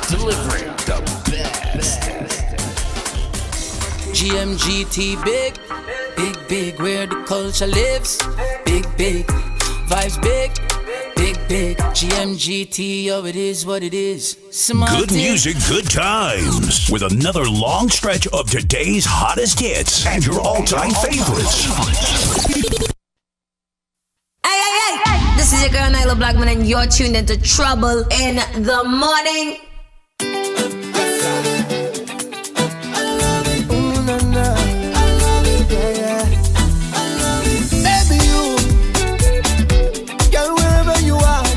delivering the best. GMGT big, big, big, where the culture lives. Big, big, vibes big, big, big. GMGT, oh, it is what it is. Good music, good times. With another long stretch of today's hottest hits and your all-time favorites. Hey, this is your girl Nyla Blackman and you're tuned into Trouble in the Morning.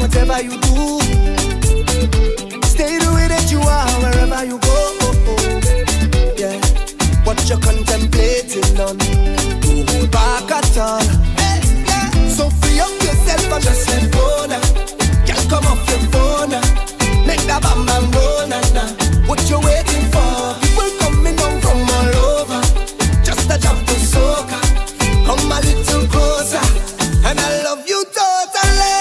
Whatever you do, stay the way that you are wherever you go. Yeah, what you're contemplating on, don't hold back at all. Yeah. So free up yourself and just let go now. Can't come off your phone now. Make that bam bam roll now. What you waiting for? People coming down from all over. Just a jump to soca. Come a little closer, and I love you totally.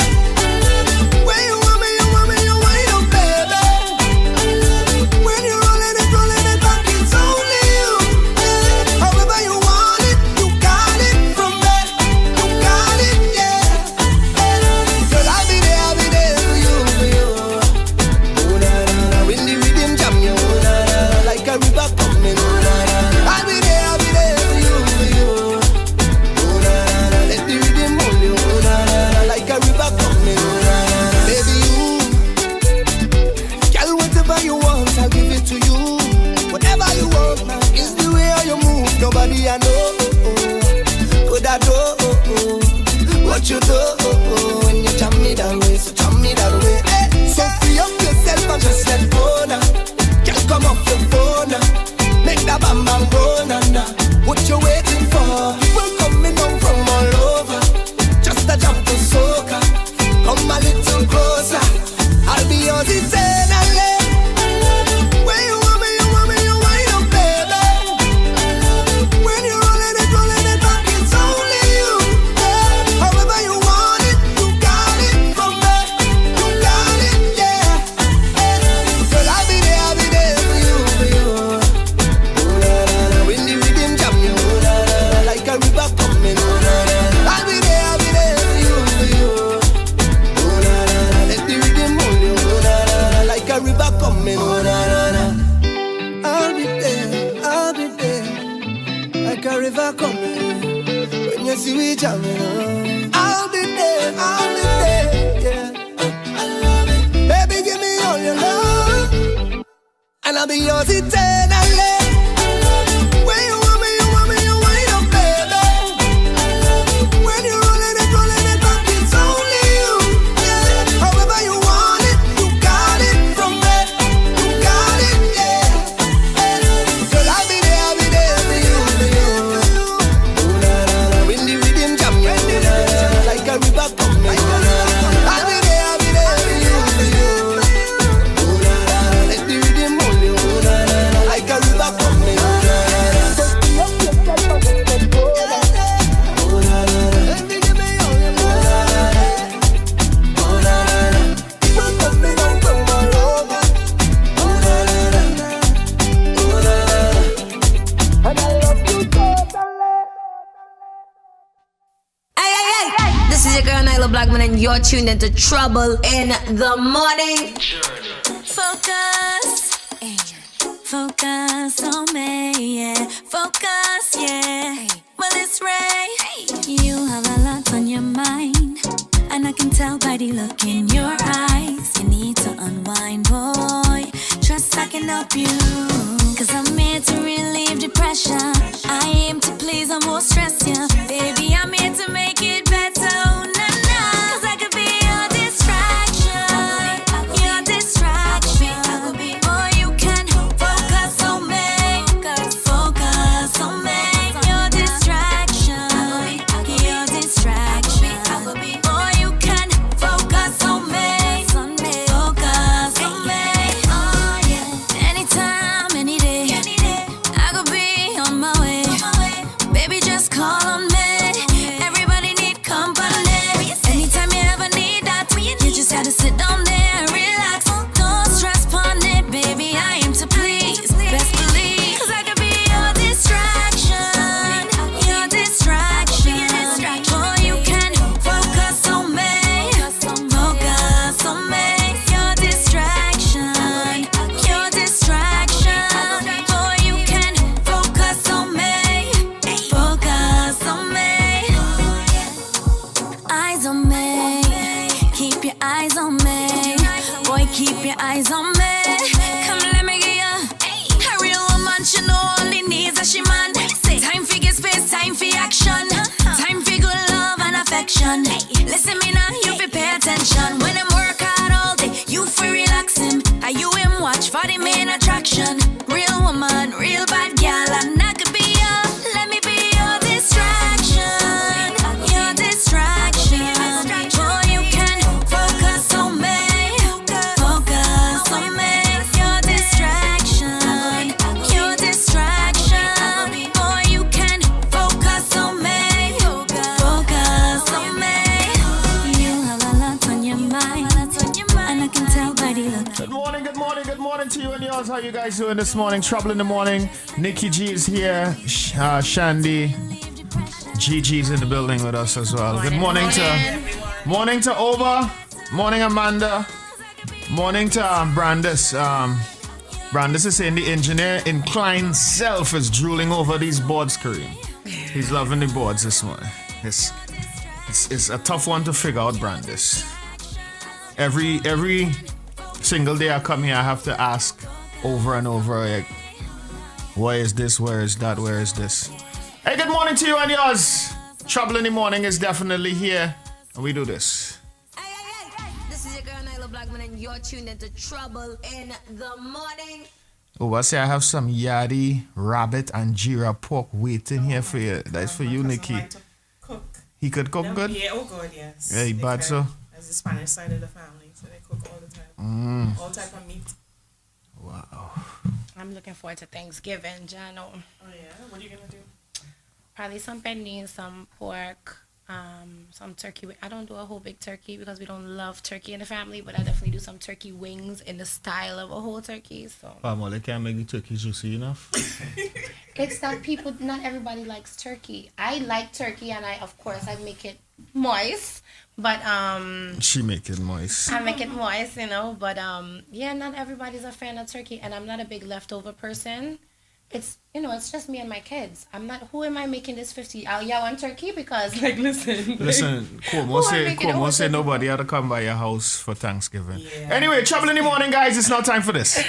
Nobody I know, could I do what you do when you jam me that way, so jam me that way. Hey. So free up yourself and just let go now. Can't come off your phone now. Make that bam bam roll now. What you waiting for? People coming down from all over. Just a jump to soca. Come a little closer. I'll be yours eternally. See we jamming, I'll be there, yeah. I love it. Baby, give me all your love, and I'll be yours eternally. When you want me, you wind up, baby. When you're rolling it back, it's only you, yeah. However you want it, you got it from me, you got it, yeah. Girl, I'll be there for you. Like a river coming, I'll be there for you. Let the rhythm hold you, like a river coming. This is your girl Nyla Blackman and you're tuned into Trouble in the Morning. Focus, focus on me, yeah. Focus, yeah. Well, it's right. You have a lot on your mind, and I can tell by the look in your eyes. You need to unwind, boy. Trust I can help you, 'cause I'm here to relieve depression. I aim to please, I won't stress you. Baby, I'm here to make it better. Oh, nah, nah. 'Cause I could be your distraction. Your distraction. Or you can focus on me. Focus on me. Your distraction. Your distraction. Or you can focus on me. Focus on me. Oh, yeah. Anytime, any day. I could be on my way. Baby, just call on me. Everybody need company. Come let me get ya. A real woman, she know only needs that she man. Time for get space, time for action. Time for good love and affection. Listen me now, you fi pay attention. When them work hard all day, you fi relax him. Are you him watch for the main attraction? Real woman, real bad girl, and I could be your, let me be your distraction. Your distraction. Boy, you can focus on me. Focus on me. Your distraction. Your distraction. Boy, you can focus on me. Focus on me. You have a lot on your mind, and I can tell by the look. Good morning to you and yours. How you guys doing this morning? Trouble in the morning. Nikki G is here. Shandy. Gigi's in the building with us as well. Good morning to Oba. Morning Amanda. Morning to Brandis. Brandis is saying the engineer inclined self is drooling over these boards, Kareem. He's loving the boards this morning. It's a tough one to figure out, Brandis. Every single day I come here, I have to ask over and over, like, where is this? Where is that? Where is this? Hey, good morning to you and yours. Trouble in the morning is definitely here, and we do this. Hey. This is your girl Nyla Blackman, and you're tuned into Trouble in the Morning. Oh, I say I have some yardie, rabbit, and jira pork waiting here for you. That's for you, Nikki. Like to cook. He could cook good? Yeah, oh God, yes. Yeah, he bad so? As the Spanish side of the family, so they cook all the time. All type of meat. Wow. I'm looking forward to Thanksgiving, Jano. Oh yeah, what are you gonna do? Probably some beans, some pork, some turkey. I don't do a whole big turkey because we don't love turkey in the family, but I definitely do some turkey wings in the style of a whole turkey. So. They can't make the turkey juicy enough. It's that not everybody likes turkey. I like turkey, and I make it moist. But she make it moist. I make it moist, but not everybody's a fan of turkey, and I'm not a big leftover person. It's it's just me and my kids. I'm not. Who am I making this 50? Yeah, one turkey because listen. Cuomo say nobody had to come by your house for Thanksgiving. Yeah. Anyway, Trouble in the Morning, guys. It's not time for this.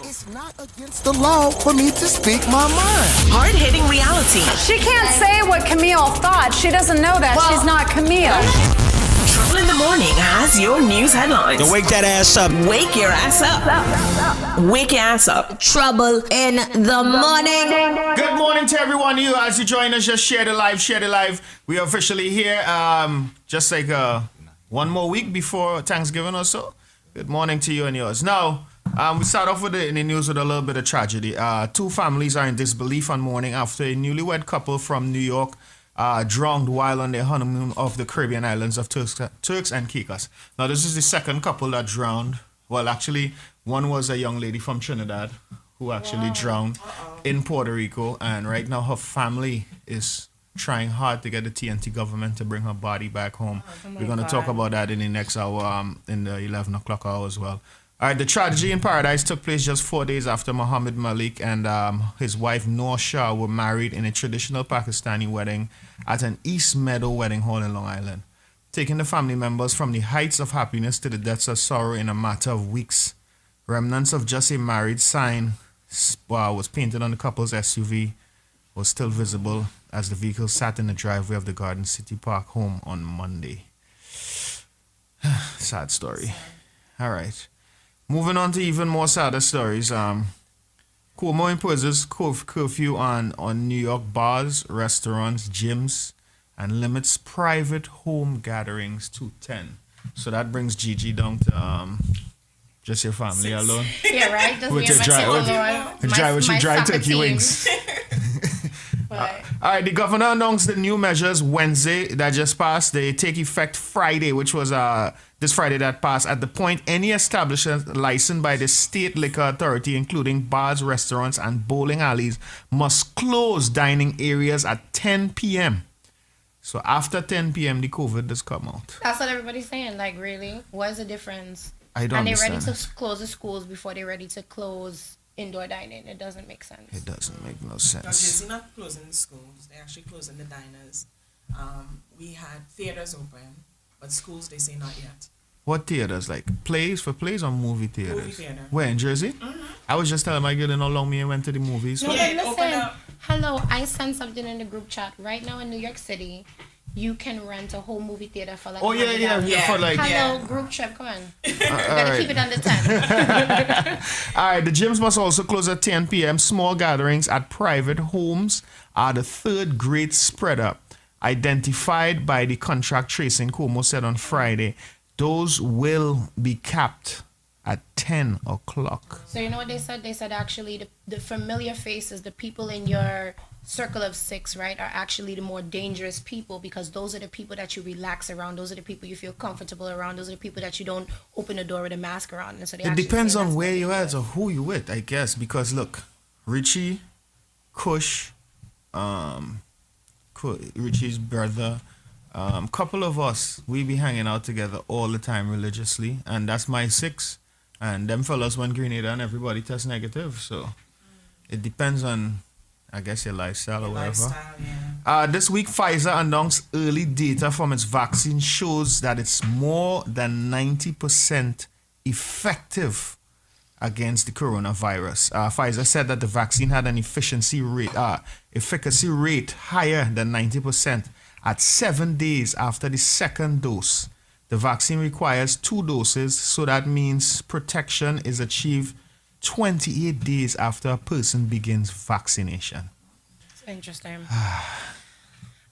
It's not against the law for me to speak my mind. Hard-hitting reality. She can't say what Camille thought. She doesn't know that. She's not Camille. Trouble in the Morning has your news headlines. Wake that ass up. Wake your ass up. Wake your ass up. Trouble in the Morning. Good morning to everyone. You, as you join us, just share the live. We are officially here. Just like 1 more week before Thanksgiving or so. Good morning to you and yours. Now, we start off with in the news with a little bit of tragedy. 2 families are in disbelief and mourning after a newlywed couple from New York drowned while on their honeymoon off the Caribbean islands of Turks and Caicos. Now, this is the second couple that drowned. Well, actually, one was a young lady from Trinidad who actually drowned in Puerto Rico, and right now her family is trying hard to get the TNT government to bring her body back home. We're going to talk about that in the next hour, in the 11 o'clock hour as well. All right, the tragedy in Paradise took place just 4 days after Muhammad Malik and his wife Noor Shah were married in a traditional Pakistani wedding at an East Meadow wedding hall in Long Island, taking the family members from the heights of happiness to the depths of sorrow in a matter of weeks. Remnants of just a married sign was painted on the couple's SUV was still visible as the vehicle sat in the driveway of the Garden City Park home on Monday. Sad story. All right. Moving on to even more sadder stories. Cuomo imposes curfew on New York bars, restaurants, gyms, and limits private home gatherings to 10. So that brings Gigi down to just your family alone. Yeah, right? Just with your dry turkey wings. All right, the governor announced the new measures Wednesday that just passed. They take effect Friday, which was this Friday that passed. At the point, any establishment licensed by the state liquor authority, including bars, restaurants, and bowling alleys, must close dining areas at 10 p.m. So after 10 p.m., the COVID does come out. That's what everybody's saying. Like, really? What is the difference? I don't understand. And they're ready to close the schools before they're ready to close indoor dining. It doesn't make sense. It doesn't make no sense. They're not closing the schools. They're actually closing the diners. We had theaters open, but schools, they say not yet. What theaters? Like plays or movie theaters? Movie theater. Where, in Jersey? I was just telling my girl in how long me and went to the movies. No, So- but listen. Hello, I sent something in the group chat. Right now in New York City, you can rent a whole movie theater for like Oh, yeah, $100. for like... Hello, group trip, come on. You all gotta right. keep it under 10. All right, the gyms must also close at 10 p.m. Small gatherings at private homes are the third great spreader identified by the contract tracing, Cuomo said on Friday. Those will be capped at 10 o'clock. So you know what they said? They said actually the familiar faces, the people in your circle of 6, right, are actually the more dangerous people because those are the people that you relax around. Those are the people you feel comfortable around. Those are the people that you don't open the door with a mask around. And so they It actually depends say on that's where more you dangerous. at or who you with, I guess. Because look, Richie, Kush, Richie's brother, couple of us, we be hanging out together all the time religiously, and that's my 6. And them fellas went Grenada and everybody test negative. So it depends on, I guess, your lifestyle or whatever. This week, Pfizer announced early data from its vaccine shows that it's more than 90% effective against the coronavirus. Pfizer said that the vaccine had an efficacy rate higher than 90% at 7 days after the second dose. The vaccine requires 2 doses, so that means protection is achieved 28 days after a person begins vaccination. It's interesting.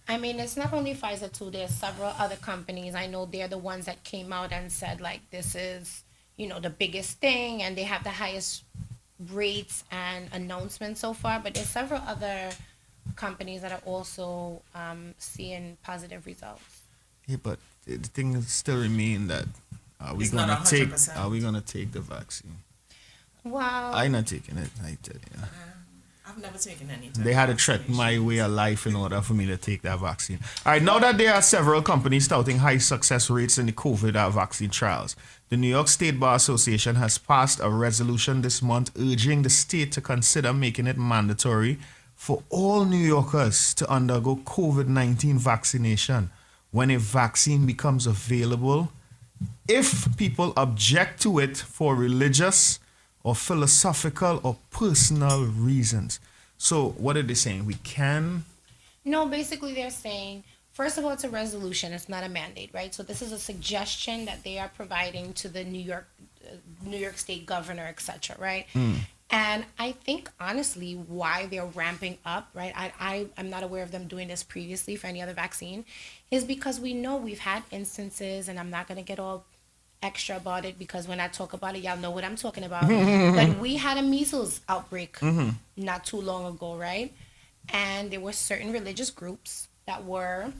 I mean, it's not only Pfizer too. There's several other companies. I know they're the ones that came out and said, like, this is, the biggest thing, and they have the highest rates and announcements so far. But there's several other companies that are also seeing positive results. Yeah, but the thing still remain that are we It's not gonna 100%. take the vaccine? Wow. I'm not taking it. I tell you. I've never taken any. They had to threaten my way of life in order for me to take that vaccine. All right, now that there are several companies touting high success rates in the COVID vaccine trials, the New York State Bar Association has passed a resolution this month urging the state to consider making it mandatory for all New Yorkers to undergo COVID-19 vaccination when a vaccine becomes available if people object to it for religious or philosophical or personal reasons. So what are they saying? We can? No, basically they're saying, first of all, it's a resolution. It's not a mandate, right? So this is a suggestion that they are providing to the New York State governor, etc., right? And I think, honestly, why they're ramping up, right? I'm not aware of them doing this previously for any other vaccine, is because we know we've had instances, and I'm not going to get all extra about it because when I talk about it, y'all know what I'm talking about. But we had a measles outbreak not too long ago, right? And there were certain religious groups that were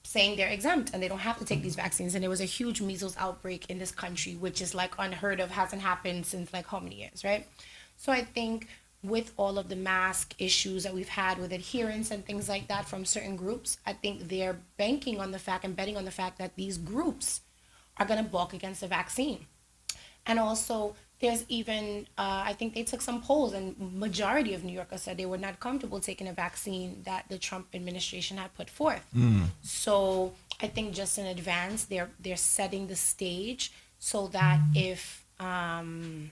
saying they're exempt and they don't have to take these vaccines. And there was a huge measles outbreak in this country, which is like unheard of, hasn't happened since like how many years, right? So I think with all of the mask issues that we've had with adherence and things like that from certain groups, I think they're banking on the fact and betting on the fact that these groups are going to balk against the vaccine. And also there's even, I think they took some polls and majority of New Yorkers said they were not comfortable taking a vaccine that the Trump administration had put forth. So I think just in advance, they're setting the stage so that if Governor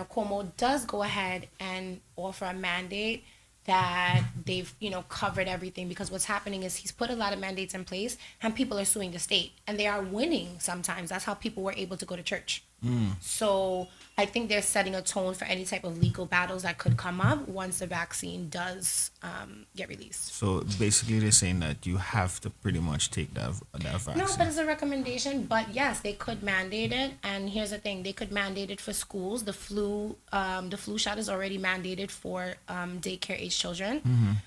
Cuomo does go ahead and offer a mandate, that they've covered everything, because what's happening is he's put a lot of mandates in place and people are suing the state and they are winning sometimes. That's how people were able to go to church. So I think they're setting a tone for any type of legal battles that could come up once the vaccine does get released. So basically they're saying that you have to pretty much take that vaccine. No, but it's a recommendation. But yes, they could mandate it. And here's the thing: they could mandate it for schools. The flu shot is already mandated for daycare age children.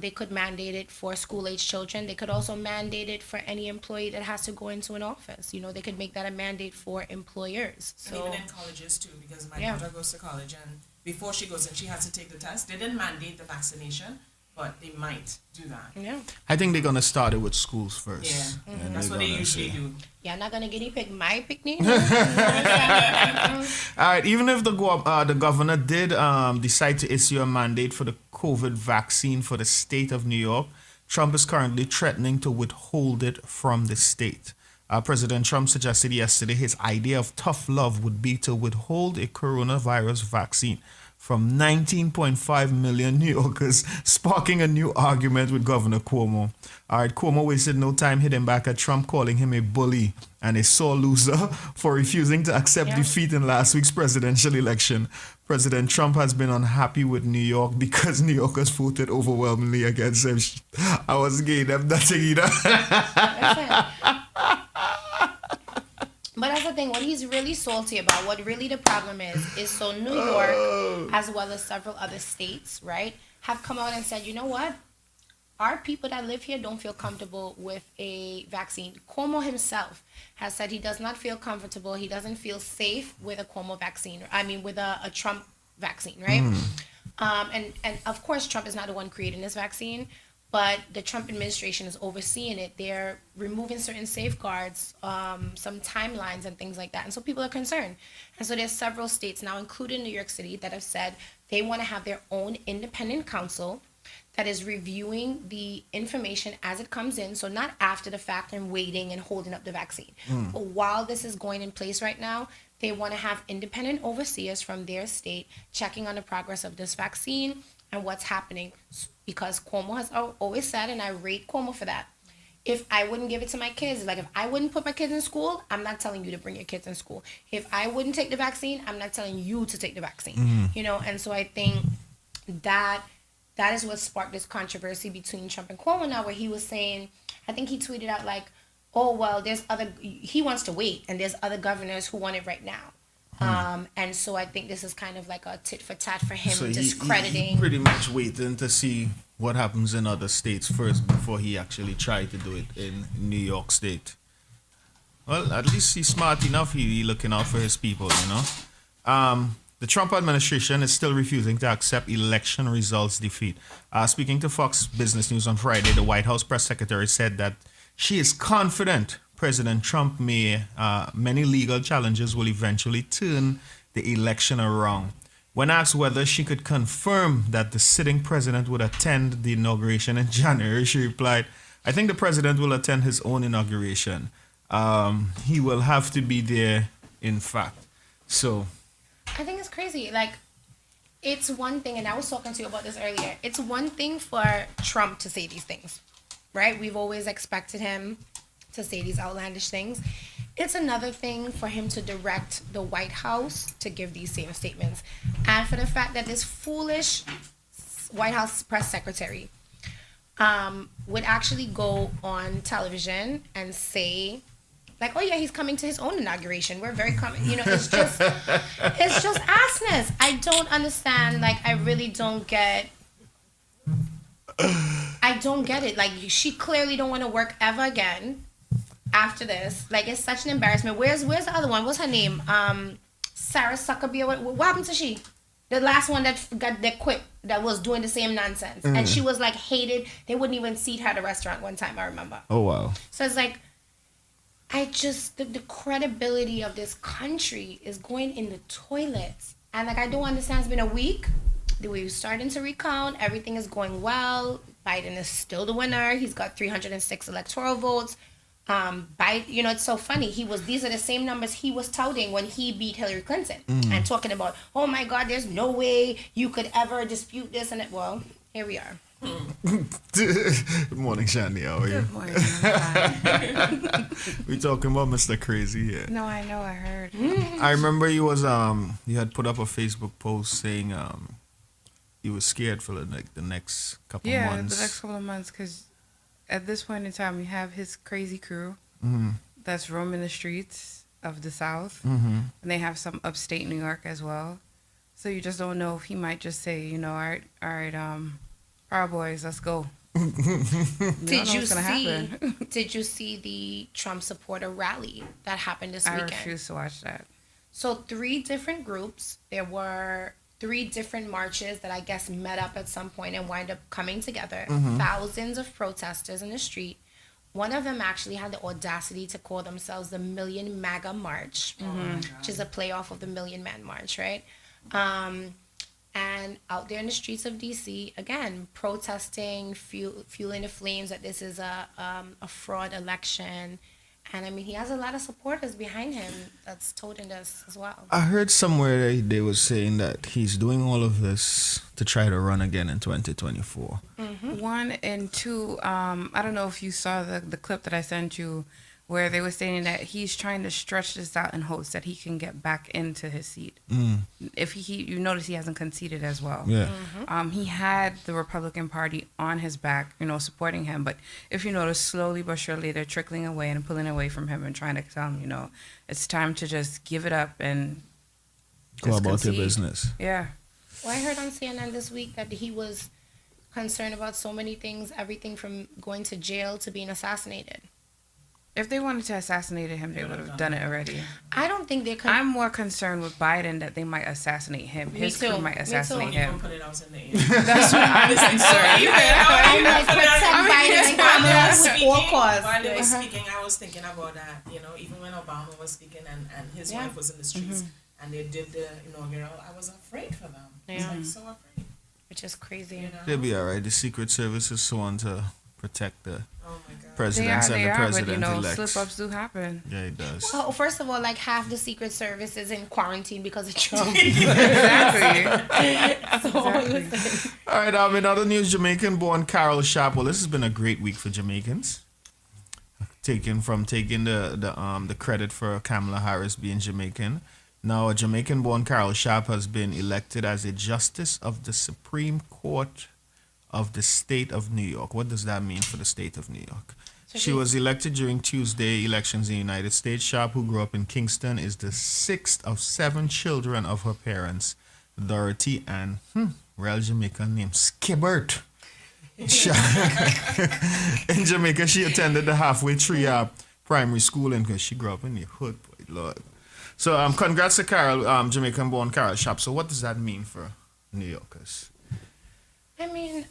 They could mandate it for school age children. They could also mandate it for any employee that has to go into an office. They could make that a mandate for employers. So and even in colleges too, because my daughter goes to college, and before she goes in, she has to take the test. They didn't mandate the vaccination, but they might do that. Yeah. I think they're going to start it with schools first. Yeah, And that's what they usually do. Yeah, not gonna guinea pig my picnic. All right, even if the governor did decide to issue a mandate for the COVID vaccine for the state of New York, Trump is currently threatening to withhold it from the state. President Trump suggested yesterday his idea of tough love would be to withhold a coronavirus vaccine from 19.5 million New Yorkers, sparking a new argument with Governor Cuomo. All right, Cuomo wasted no time hitting back at Trump, calling him a bully and a sore loser for refusing to accept defeat in last week's presidential election. President Trump has been unhappy with New York because New Yorkers voted overwhelmingly against him. I was gay, them nothing either. But that's the thing, what he's really salty about, what really the problem is so New York, as well as several other states, right, have come out and said, you know what? Our people that live here don't feel comfortable with a vaccine. Cuomo himself has said he does not feel comfortable. He doesn't feel safe with a Cuomo vaccine. With a Trump vaccine, right? And of course, Trump is not the one creating this vaccine, but the Trump administration is overseeing it. They're removing certain safeguards, some timelines and things like that. And so people are concerned. And so there's several states now, including New York City, that have said they want to have their own independent counsel that is reviewing the information as it comes in. So not after the fact and waiting and holding up the vaccine. But while this is going in place right now, they want to have independent overseers from their state checking on the progress of this vaccine and what's happening. Because Cuomo has always said, and I rate Cuomo for that, if I wouldn't give it to my kids, like if I wouldn't put my kids in school, I'm not telling you to bring your kids in school. If I wouldn't take the vaccine, I'm not telling you to take the vaccine. You know, and so I think that is what sparked this controversy between Trump and Cuomo now, where he was saying, I think he tweeted out like, oh, well, he wants to wait, and there's other governors who want it right now. And so I think this is kind of like a tit for tat for him, so discrediting. He pretty much waiting to see what happens in other states first before he actually tried to do it in New York State. Well, at least he's smart enough. He's looking out for his people, you know. The Trump administration is still refusing to accept election results defeat. Speaking to Fox Business News on Friday, the White House press secretary said that she is confident President Trump many legal challenges will eventually turn the election around. When asked whether she could confirm that the sitting president would attend the inauguration in January, she replied, I think the president will attend his own inauguration. He will have to be there, in fact. So I think it's crazy. Like, it's one thing, and I was talking to you about this earlier. It's one thing for Trump to say these things, right? We've always expected him to say these outlandish things. It's another thing for him to direct the White House to give these same statements. And for the fact that this foolish White House press secretary would actually go on television and say, like, oh yeah, he's coming to his own inauguration. We're very you know, it's just assness. I don't understand. Like, I really don't get. I don't get it. Like, she clearly don't want to work ever again after this. Like, it's such an embarrassment. Where's the other one? What's her name? Sarah Zuckerberg. What happened to she? The last one that quit, that was doing the same nonsense, and she was like hated. They wouldn't even seat her at a restaurant one time. I remember. Oh wow. So it's like, the credibility of this country is going in the toilets. And like, I don't understand. It's been a week. We're starting to recount. Everything is going well. Biden is still the winner. He's got 306 electoral votes. Biden, you know, it's so funny. These are the same numbers he was touting when he beat Hillary Clinton and talking about, oh my God, there's no way you could ever dispute this. And well, here we are. Good morning, Shani. How are you? Good morning. We talking about Mr. Crazy here. No, I know. I heard. I remember you had put up a Facebook post saying you was scared for the next couple months. Yeah, the next couple of months, because at this point in time, we have his crazy crew that's roaming the streets of the South, and they have some upstate New York as well. So you just don't know if he might just say, you know, all right, Proud Boys, let's go. Did you see the Trump supporter rally that happened this weekend? I refuse to watch that. So 3 different groups. There were 3 different marches that I guess met up at some point and wind up coming together. Thousands of protesters in the street. One of them actually had the audacity to call themselves the Million MAGA March, which is a playoff of the Million Man March, right? And out there in the streets of DC, again, protesting, fueling the flames that this is a fraud election, And I mean, he has a lot of supporters behind him that's toting this as well. I heard somewhere they was saying that he's doing all of this to try to run again in 2024. Mm-hmm. 1 and 2, I don't know if you saw the clip that I sent you where they were saying that he's trying to stretch this out in hopes that he can get back into his seat. If you notice he hasn't conceded as well. Yeah. He had the Republican Party on his back, supporting him. But if you notice, slowly but surely, they're trickling away and pulling away from him and trying to tell him, it's time to just give it up and go about concede. your business. Yeah. Well, I heard on CNN this week that he was concerned about so many things, everything from going to jail to being assassinated. If they wanted to assassinate him, they would have done it already. I don't think they could. I'm more concerned with Biden that they might assassinate him. His crew might assassinate him. Put it out in the air. That's what I'm concerned. I'm like, protect Biden and Kamala with all cause. While they were speaking, I was thinking about that. Even when Obama was speaking and his wife was in the streets and they did the inaugural, I was afraid for them. I was like, so afraid. Which is crazy. They'll be all right. The Secret Service is sworn to protect the presidents and the president-elect. But slip-ups do happen. Yeah, it does. Well, first of all, like half the Secret Service is in quarantine because of Trump. Exactly. All right, in other news, Jamaican-born Carol Sharp. Well, this has been a great week for Jamaicans. Taking the credit for Kamala Harris being Jamaican. Now, a Jamaican-born Carol Sharp has been elected as a Justice of the Supreme Court of the state of New York. What does that mean for the state of New York? She was elected during Tuesday elections in the United States. Sharp, who grew up in Kingston, is the 6th of 7 children of her parents, Dorothy and real Jamaican name, Skibbert. In Jamaica, she attended the halfway tree primary school because she grew up in the hood, boy, Lord. So congrats to Carol, Jamaican-born Carol Sharp. So what does that mean for New Yorkers? I mean,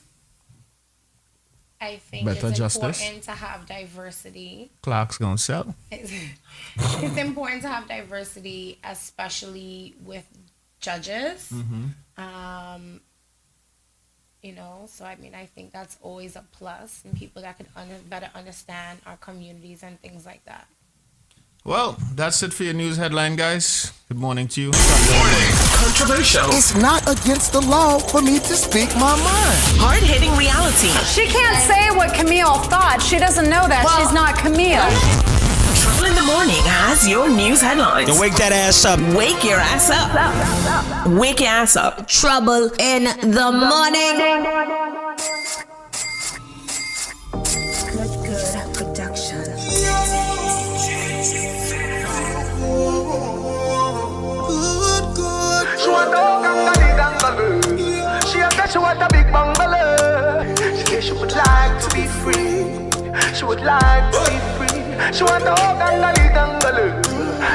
I think Better it's justice. important to have diversity. Clark's gonna sell. It's important to have diversity, especially with judges. So I mean, I think that's always a plus, and people that could better understand our communities and things like that. Well, that's it for your news headline, guys. Good morning to you. Controversial. It's not against the law for me to speak my mind. Hard-hitting reality. She can't say what Camille thought. She doesn't know that. She's not Camille. Trouble in the Morning has your news headlines. Then wake that ass up. Wake your ass up. Wake your ass up. Trouble in the morning. Good production. She want She said she want a big bungalow. She said she would like to be free. She would like to be free. She want a bungalow.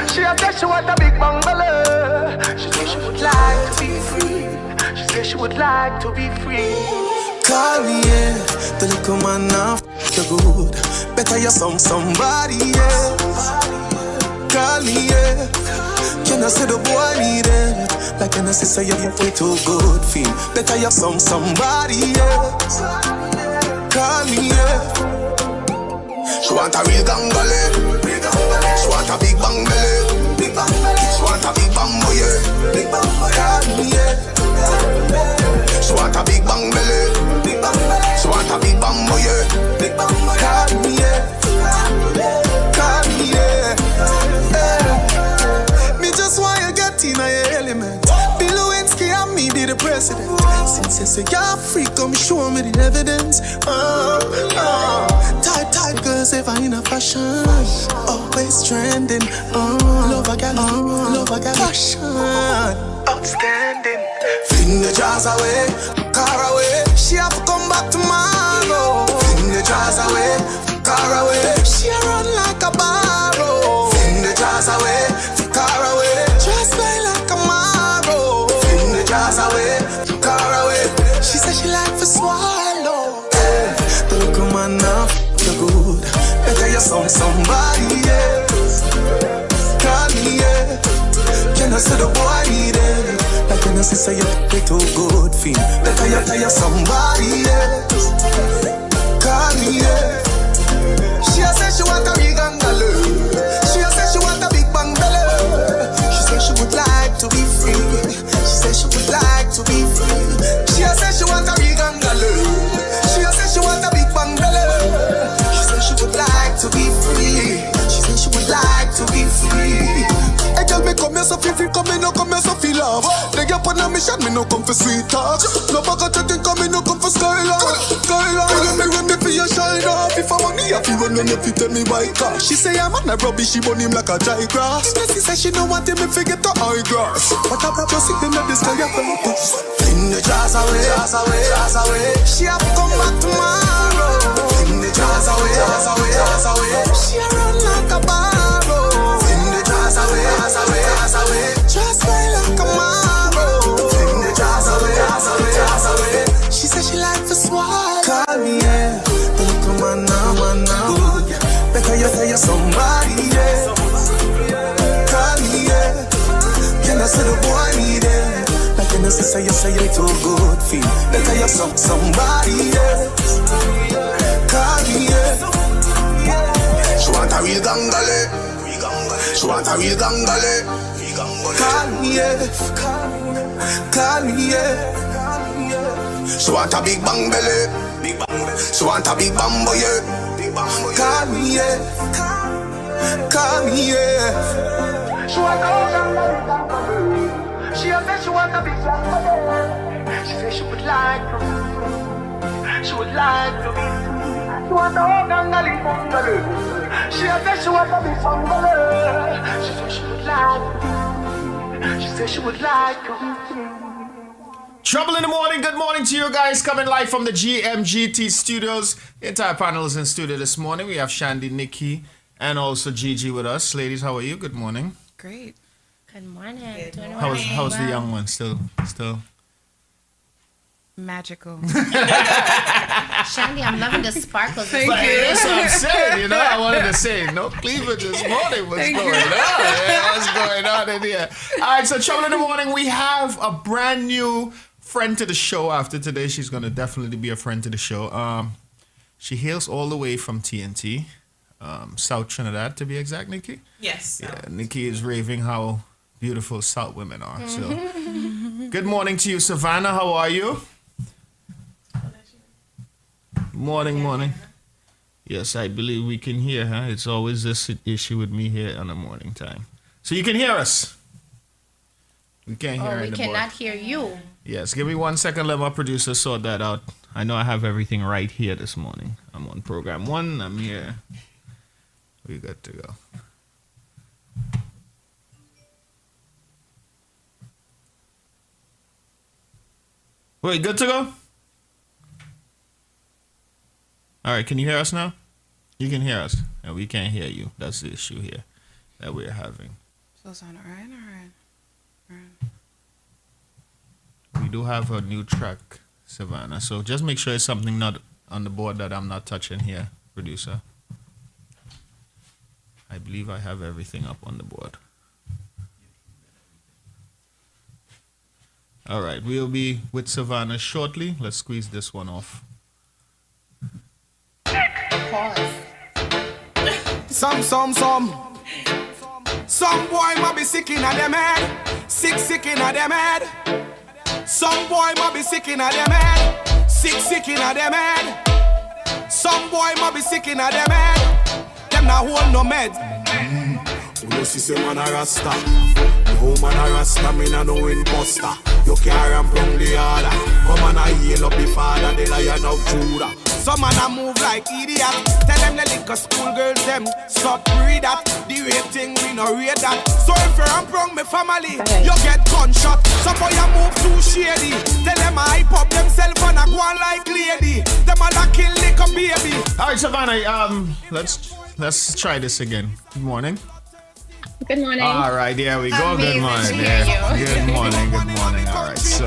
She said she want a big bungalow. She said she would like to be free. She said she would like to be free. Call me, yeah. The little man now f*** good. Better you somebody else. Call me, yeah. Can I say the boy need it? Like can I say you're way too good feel? Better you somebody else. Call me, yeah. She want a real gangale. She want a big bang belly. She want a big bamboo, yeah. Call me, yeah. She want a big bang belly. She want a big bamboo, yeah. Call me, yeah. Call me, yeah. Me just want you get in your element. Bill Lewinsky and me be the president. Since you say you're free, come show me the evidence. Tight girls ever in a fashion. Always trending. Love a gal, fashion. Outstanding. Fling the jars away, car away. She have to come back tomorrow. Fling the jars away, car away. She run like a barrow. Fling the jars away, car away. Just play like a marrow. Fling the jars away, car away. She said she like to swallow. The little man now f*** good. Better you somebody else. Call me, yeah. Can I say the boy need it? Like can I say you're way too good feel? Better you tell you somebody else. Call me, yeah. She said she want a big bungalow. to be free. She said she would like to be free. She said she want a real gangaloo. She said she want a big bungalow. She said she would like to be free. She said she would like to be free. I tell me come here so feel free, come here no come here so feel love. They get on a mission, me no come for sweet talk. No bag of chatting, come me no come for skyline. Skyline, me run me for your shine off. If I'm money, I feel run when you tell me why car. She say I'm on a rubbish, she burn him like a dry grass. She say she don't want him if forget the high grass. But I just see him at the sky of the fling the jazz away, jazz away, jazz away. She have to come back tomorrow. Fling the jazz away, jazz away, jazz away. She a run like a barrow. Fling the jazz away, jazz away, jazz away. Just play like a marrow. Fling the jazz away, jazz away, jazz away. She said she like to swallow. Call me, yeah. Don't come on now, man now. Better you tell you somebody, yeah. Call me, yeah. Can I say the boy need it? Like you know, say you too good feel. Better you somebody, yeah. Call me, yeah. She want a real gangale. She want a real gangale. Call me, yeah. Call me, yeah. She want a big bang belly. She want a big bambo, yeah. Call me, yeah. Call me, yeah. She want a she said she want a big bang. She said she would like to be. She would like to be. She want a whole gangali. She said she want a big bang. She said she would like to be. She said she would like to be. Trouble in the morning. Good morning to you guys. Coming live from the GMGT studios. The entire panel is in studio this morning. We have Shandy, Nikki, and also Gigi with us. Ladies, how are you? Good morning. Great. Good morning. How's the young one? Still magical. Shandy, I'm loving the sparkles. Thank you. That's what I'm saying. You know, I wanted to say no cleavage this morning. What's going on? Yeah, what's going on in here? All right, so Trouble in the Morning. We have a brand new friend to the show. After today, she's gonna definitely be a friend to the show. She hails all the way from TNT, South Trinidad to be exact. Nikki. Yes. Yeah, Nikki is raving how beautiful South women are. So, good morning to you, Savannah. How are you? Morning. Yes, I believe we can hear her. It's always this issue with me here on the morning time. So you can hear us. We can't hear her. We cannot hear you. Yes, give me 1 second. Let my producer sort that out. I know I have everything right here this morning. I'm on program 1. I'm here. We good to go. Wait, good to go? All right, can you hear us now? You can hear us, and we can't hear you. That's the issue here that we're having. So it's on all right. We do have a new track, Savannah, so just make sure it's something not on the board that I'm not touching here, producer. I believe I have everything up on the board. All right, we'll be with Savannah shortly. Let's squeeze this one off. Pause. Some boy might be sick in a them head. Sick in a them head. Some boy might be sick in a them head. Sick in a them head. Some boy might be sick in a them head. Them not hold no med. You see say man a rasta. No man a rasta, me nah no imposter. You can't run from the order. Come on and heal up the father, the Lion of Judah. Some man a move like idiot. Tell them the liquor school girls them stop breed that. The rating we no rate that. So if you run from me family, you get gunshot. Some boy a move too shady. Tell them I hype up themselves and a go on like lady. Them a kill liquor baby. All right, Savannah. Let's try this again. Good morning. Good morning. All right, there we go. Good morning. Good morning. All right, so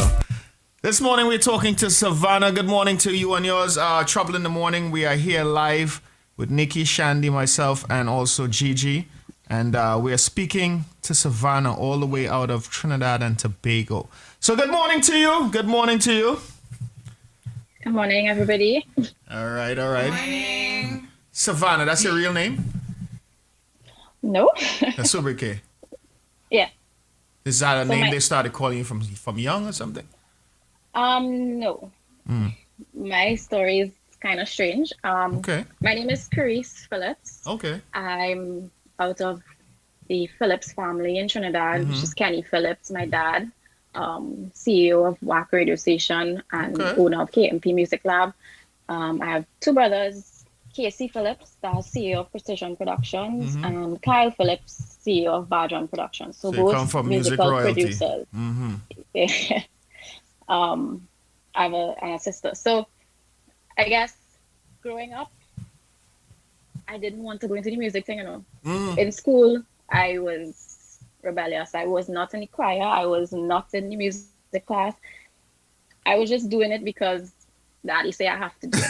this morning we're talking to Savannah. Good morning to you and yours. Trouble in the Morning. We are here live with Nikki, Shandy, myself, and also Gigi. And we are speaking to Savannah all the way out of Trinidad and Tobago. So good morning to you. Good morning to you. Good morning, everybody. All right. Morning. Savannah, that's your real name? No. That's sobriquet. Yeah. Is that a So name my- they started calling you from young or something? No. My story is kind of strange. Okay. My name is Carice Phillips. Okay. I'm out of the Phillips family in Trinidad, which is Kenny Phillips, my dad, CEO of WAC radio station and owner of KMP Music Lab. I have two brothers, Casey Phillips, that's CEO of Precision Productions, and Kyle Phillips, CEO of Badron Productions. So So you both come from music musical royalty. producers. I have a sister. So I guess growing up, I didn't want to go into the music thing, In school, I was rebellious. I was not in the choir. I was not in the music class. I was just doing it because daddy say I have to do it.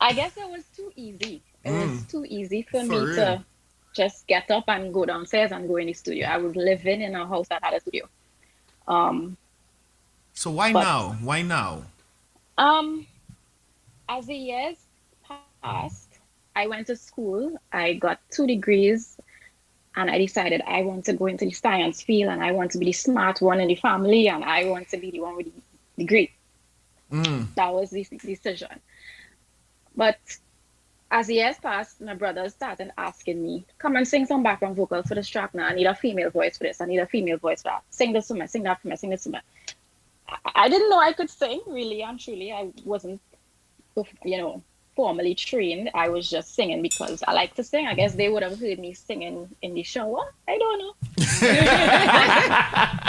I guess it was too easy. It was too easy for me real. to just get up and go downstairs and go in the studio. I was living in a house that had a studio. So why now? Why now? As the years passed, I went to school. I got 2 degrees, and I decided I want to go into the science field, and I want to be the smart one in the family, and I want to be the one with the degree. That was the decision. But as the years passed, my brothers started asking me, come and sing some background vocals for this track now. I need a female voice for this. I need a female voice for that. Sing this for me, sing that for me, sing this for me. I didn't know I could sing, really and truly. I wasn't, formally trained. I was just singing because I like to sing. I guess they would have heard me singing in the shower. I don't know.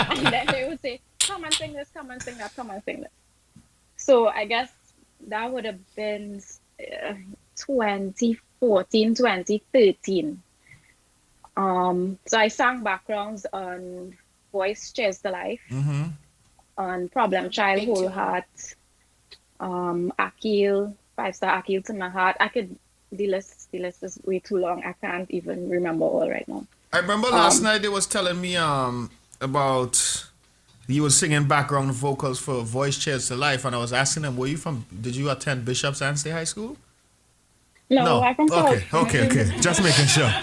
And then they would say, come and sing this, come and sing that, come and sing this. So I guess that would have been 2014, 2013. So I sang backgrounds on Voice Cheers to Life, on Problem Child, Whole Heart, Akil, 5-star Akil to my heart. The list is way too long. I can't even remember all right now. I remember last night they was telling me about you were singing background vocals for Voice Cheers to Life, and I was asking them, did you attend Bishop Anstey High School? No, I'm from South. Okay. Just making sure.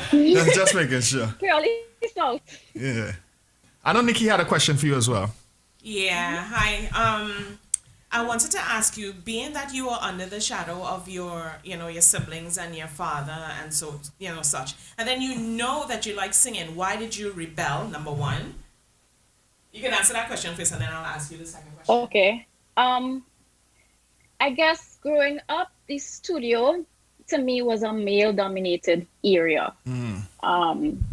Just making sure. Purely South. Yeah. I know Nikki had a question for you as well. Yeah, hi. I wanted to ask you, being that you are under the shadow of your siblings and your father and so, such, and then that you like singing, why did you rebel, number one? You can answer that question first and then I'll ask you the second question. Okay. I guess growing up, the studio to me was a male-dominated area.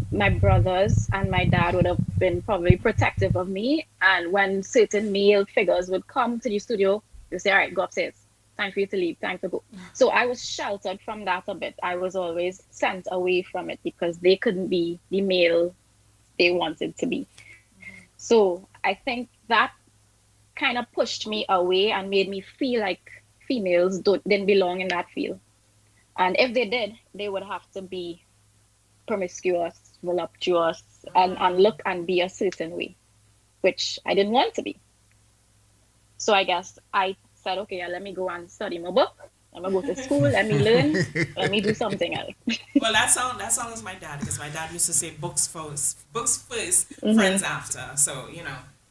My brothers and my dad would have been probably protective of me, and when certain male figures would come to the studio, they say, all right, go upstairs. Time for you to leave, time to go. So I was sheltered from that a bit. I was always sent away from it because they couldn't be the male they wanted to be. So I think that kind of pushed me away and made me feel like females didn't belong in that field. And if they did, they would have to be promiscuous, voluptuous, and look and be a certain way, which I didn't want to be. So I guess I said, okay, let me go and study my book. Let me go to school, let me learn, let me do something else. Well, that song is my dad, because my dad used to say books first, friends after. So,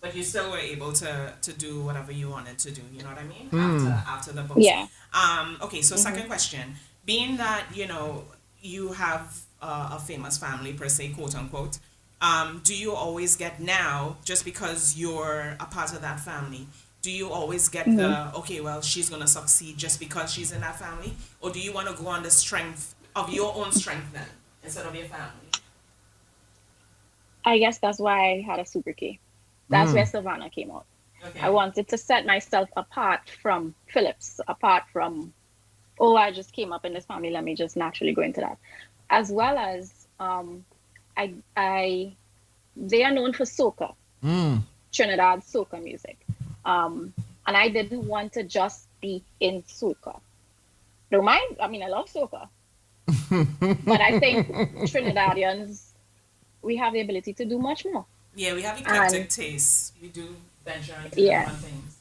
but you still were able to do whatever you wanted to do, you know what I mean? After the books. Yeah. Okay, so second question. Being that, you have a famous family, per se, quote unquote, do you always get now, just because you're a part of that family, do you always get okay, well, she's going to succeed just because she's in that family? Or do you want to go on the strength of your own strength then, instead of your family? I guess that's why I had a Super K. That's where Savannah came out. Okay. I wanted to set myself apart from Phillips, apart from, I just came up in this family, let me just naturally go into that. As well as, they are known for soca, Trinidad soca music. And I didn't want to just be in soca. Don't mind, I love soca. But I think Trinidadians, we have the ability to do much more. Yeah, we have eclectic tastes. We do venture into different things.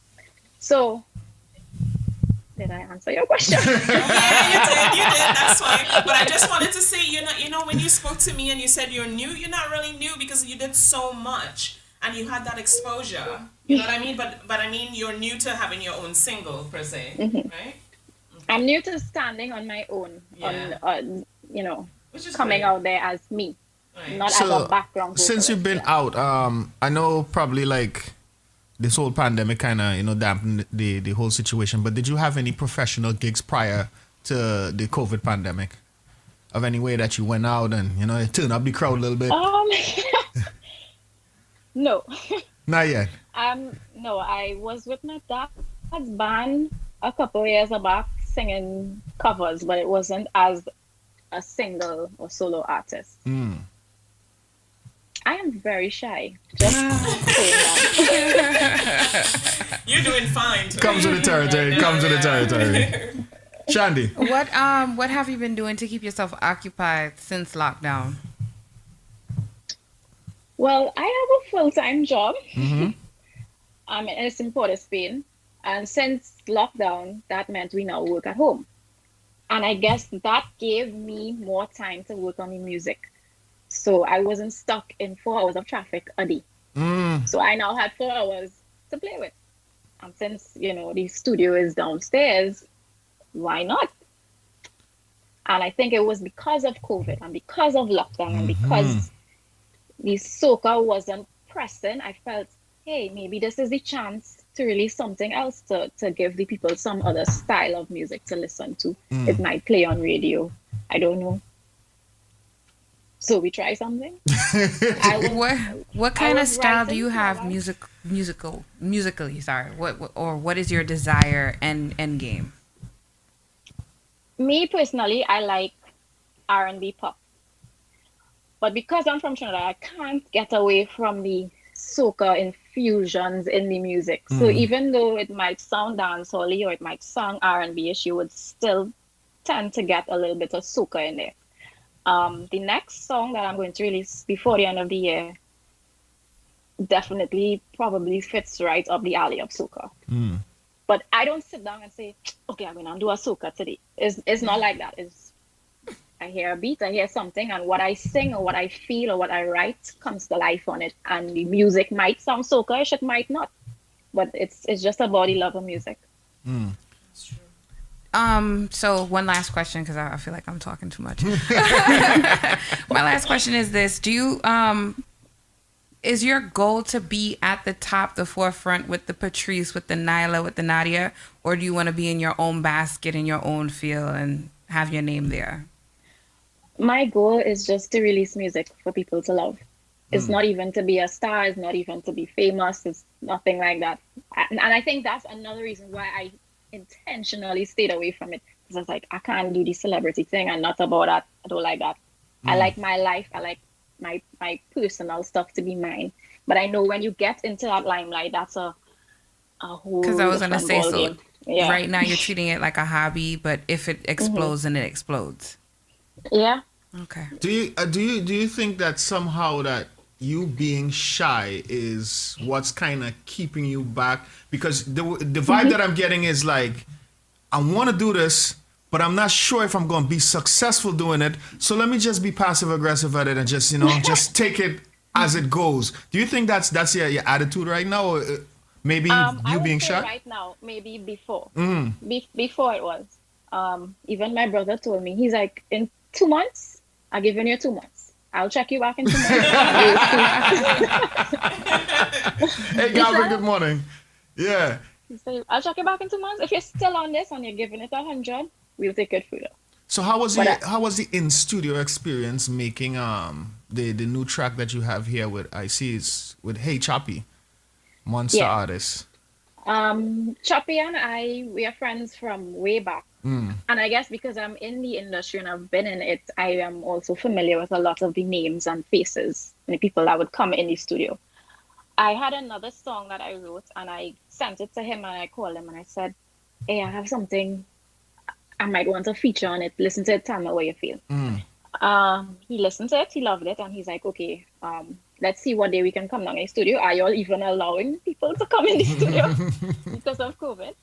So Did I answer your question? Yeah, you did. That's fine. But I just wanted to say, when you spoke to me and you said you're new, you're not really new because you did so much and you had that exposure. You know what I mean? But I mean, you're new to having your own single per se, right? I'm new to standing on my own, Which is coming great. out there as me, not as So, a background vocalist. since you've been out, I know probably like this whole pandemic kind of dampened the whole situation. But did you have any professional gigs prior to the COVID pandemic? Of any way that you went out and turn up the crowd a little bit? No. Not yet. No, I was with my dad's band a couple of years back singing covers, but it wasn't as a single or solo artist. I am very shy. Just You're doing fine. Comes with the territory. Comes with the territory. Shandy. What have you been doing to keep yourself occupied since lockdown? Well, I have a full-time job. It's in Port of Spain. And since lockdown, that meant we now work at home. And I guess that gave me more time to work on the music. So I wasn't stuck in 4 hours of traffic a day. So I now had 4 hours to play with. And since, the studio is downstairs, why not? And I think it was because of COVID and because of lockdown and because the soca wasn't pressing, I felt, hey, maybe this is the chance to release something else to give the people some other style of music to listen to. It might play on radio. I don't know. So we try something. What kind of style do you have musically? Sorry. What is your desire and end game? Me personally, I like R&B pop. But because I'm from Trinidad, I can't get away from the soca infusions in the music. So even though it might sound dancehall or it might sound R&B-ish, you would still tend to get a little bit of soca in there. The next song that I'm going to release before the end of the year definitely probably fits right up the alley of soca. But I don't sit down and say, okay, I'm going to do a soca today. It's not like that. I hear a beat, I hear something, and what I sing or what I feel or what I write comes to life on it. And the music might sound soca-ish, it might not. But it's just a body love of music. That's true. So one last question, because I feel like I'm talking too much. My last question is this: do you is your goal to be at the top, the forefront with the Patrice, with the Nyla, with the Nadia, or do you want to be in your own basket, in your own field, and have your name there? My goal is just to release music for people to love. It's not even to be a star. It's not even to be famous. It's nothing like that. And I think that's another reason why I intentionally stayed away from it. Because I was like, I can't do the celebrity thing. I'm not about that. I don't like that. I like my life. I like my personal stuff to be mine. But I know when you get into that limelight, that's a whole Because I was going to say, so yeah. Right now you're treating it like a hobby, but if it explodes, then it explodes. Yeah. Okay. Do you think that somehow that you being shy is what's kind of keeping you back? Because the vibe that I'm getting is like, I want to do this, but I'm not sure if I'm going to be successful doing it. So let me just be passive aggressive at it and just just take it as it goes. Do you think that's your attitude right now, or maybe you being shy? Right now, maybe before. Before it was. Even my brother told me, he's like, in 2 months, I'll give you 2 months. I'll check you back in 2 months. Hey, Gavin, good morning. Yeah. He said, I'll check you back in 2 months. If you're still on this and you're giving it 100, we'll take it further. So how was the in-studio experience making the new track that you have here with I see is with Hey Choppy, Monster Artist? Choppy and I, we are friends from way back. And I guess because I'm in the industry and I've been in it, I am also familiar with a lot of the names and faces and the people that would come in the studio. I had another song that I wrote and I sent it to him and I called him and I said, hey, I have something I might want to feature on it. Listen to it, tell me what you feel. He listened to it, he loved it, and he's like, okay, let's see what day we can come down in the studio. Are you all even allowing people to come in the studio because of COVID?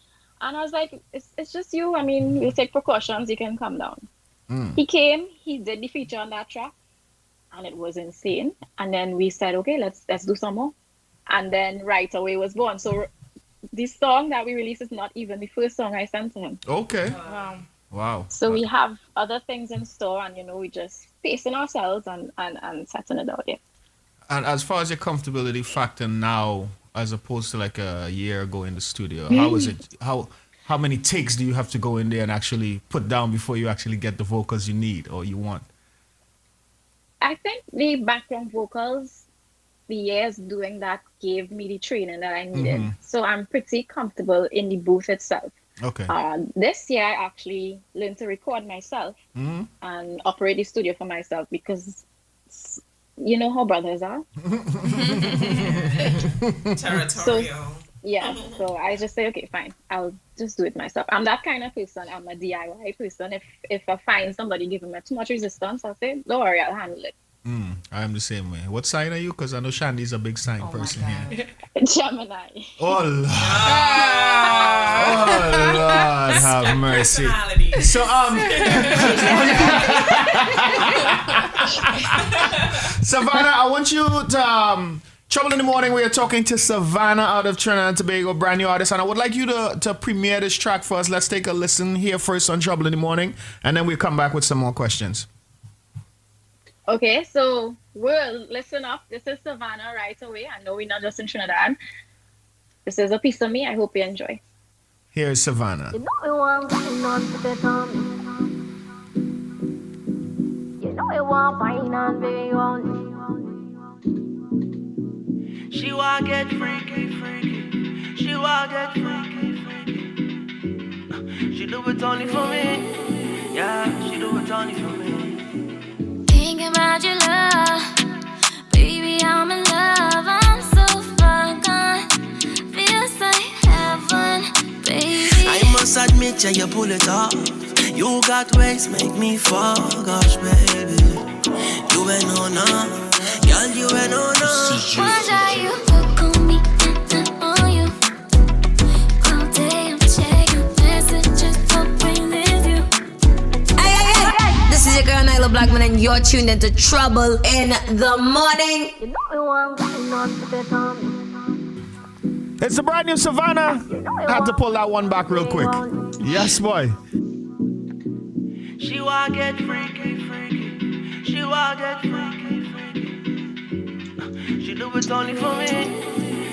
And I was like, it's just you. I mean, we'll take precautions. You can come down. He came. He did the feature on that track, and it was insane. And then we said, okay, let's do some more. And then Right Away was born. So this song that we released is not even the first song I sent to him. Okay. Wow. So we have other things in store, and we just pacing ourselves and setting it out there. And as far as your comfortability factor now, as opposed to like a year ago in the studio, how is it? How many takes do you have to go in there and actually put down before you actually get the vocals you need or you want? I think the background vocals, the years doing that gave me the training that I needed. So I'm pretty comfortable in the booth itself. Okay. This year I actually learned to record myself and operate the studio for myself because you know how brothers are. Territorial. So I just say, okay, fine, I'll just do it myself. I'm that kind of person. I'm a DIY person. If I find somebody giving me too much resistance, I'll say, don't worry, I'll handle it. I am the same way. What sign are you? Because I know Shandy's a big sign person here. Gemini. Oh, Lord. Oh, Lord, have mercy. So, Savannah, I want you to, Trouble in the Morning, we are talking to Savannah out of Trinidad and Tobago, brand new artist, and I would like you to premiere this track for us. Let's take a listen here first on Trouble in the Morning, and then we'll come back with some more questions. Okay, so we'll listen up. This is Savannah Right Away. I know we're not just in Trinidad. This is a piece of me. I hope you enjoy. Here's Savannah. You know you want fine on bet on me. You know you want fine on baby on me. She want get freaky, freaky. She want get freaky, freaky. She do it only for me. Yeah, she do it only for me. Thinking about your love, baby, I'm in love. I'm so far gone. Feels like heaven, baby. I must admit, yeah, you pull it off. You got ways make me fall, gosh, baby. You ain't no no, girl, you ain't no no. Why are you hook on me and on you? All day I'm checking messages, hoping it's you. This is your girl Nyla Blackman, and you're tuned into Trouble in the Morning. You know you want fine on bet on me. It's a brand new Savannah. I had to pull that one back real quick. Yes, boy. She want get freaky, freaky. She want get freaky, freaky. She do it only for me.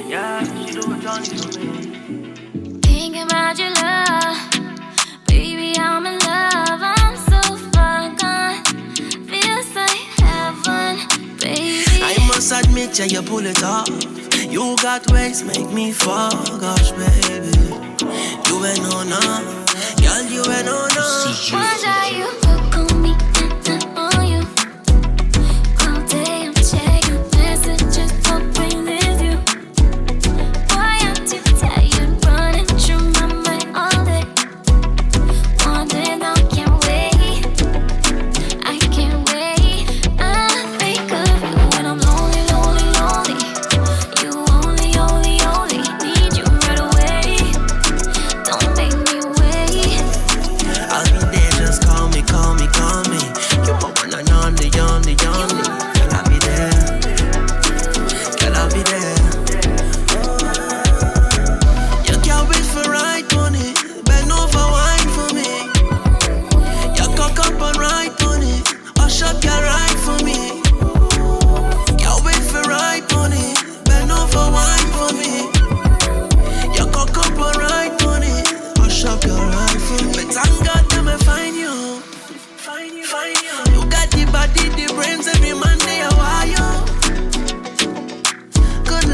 Yeah, she do it only for me. Thinking about your love, baby, I'm in love. I'm so far gone. Feels like heaven, baby. I must admit, yeah, you pull it off. You got ways make me fall, gosh, baby. You ain't no no, girl, you ain't no no. Why are you hook on me and on you? All day I'm checking messages, hoping it's you. Why I'm too tired, running through my mind all day. Wondering, I can't wait. I can't wait. I think of you when I'm lonely, lonely, lonely. You only, only, only need you right away. Don't make me wait. I'll be there, just call me, call me, call me. You my one and only, only, only. Girl, I'll be there. Girl, I'll be there. You can't wait for right money. Bend over, wine for me. You cock up and right money. Hush up, girl, right for me. Can't wait for right money. Bend over, wine for me. You cock up and right money. Hush up, girl, right for me. But thank God that I find you. Find you, find you. You got the body, the brains, every man they are wire. Good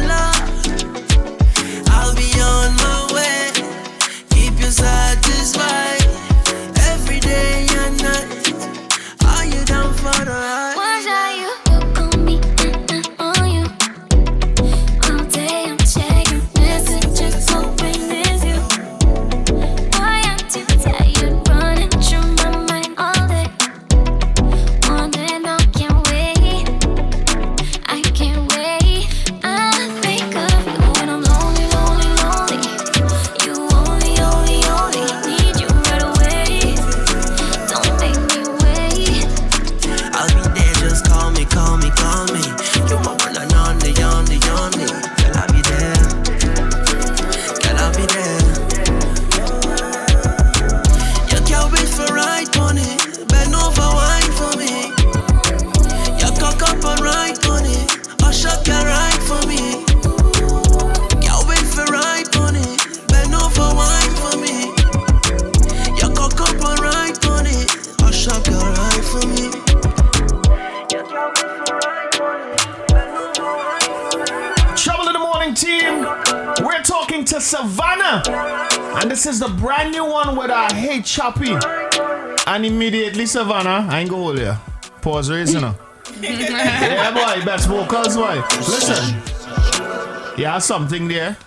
morning, team. We're talking to Savannah. And this is the brand new one with Hey Choppy. And immediately, Savannah, I ain't go hold you. Pause raise, you know. Yeah, boy, best vocals, boy. Listen, you have something there.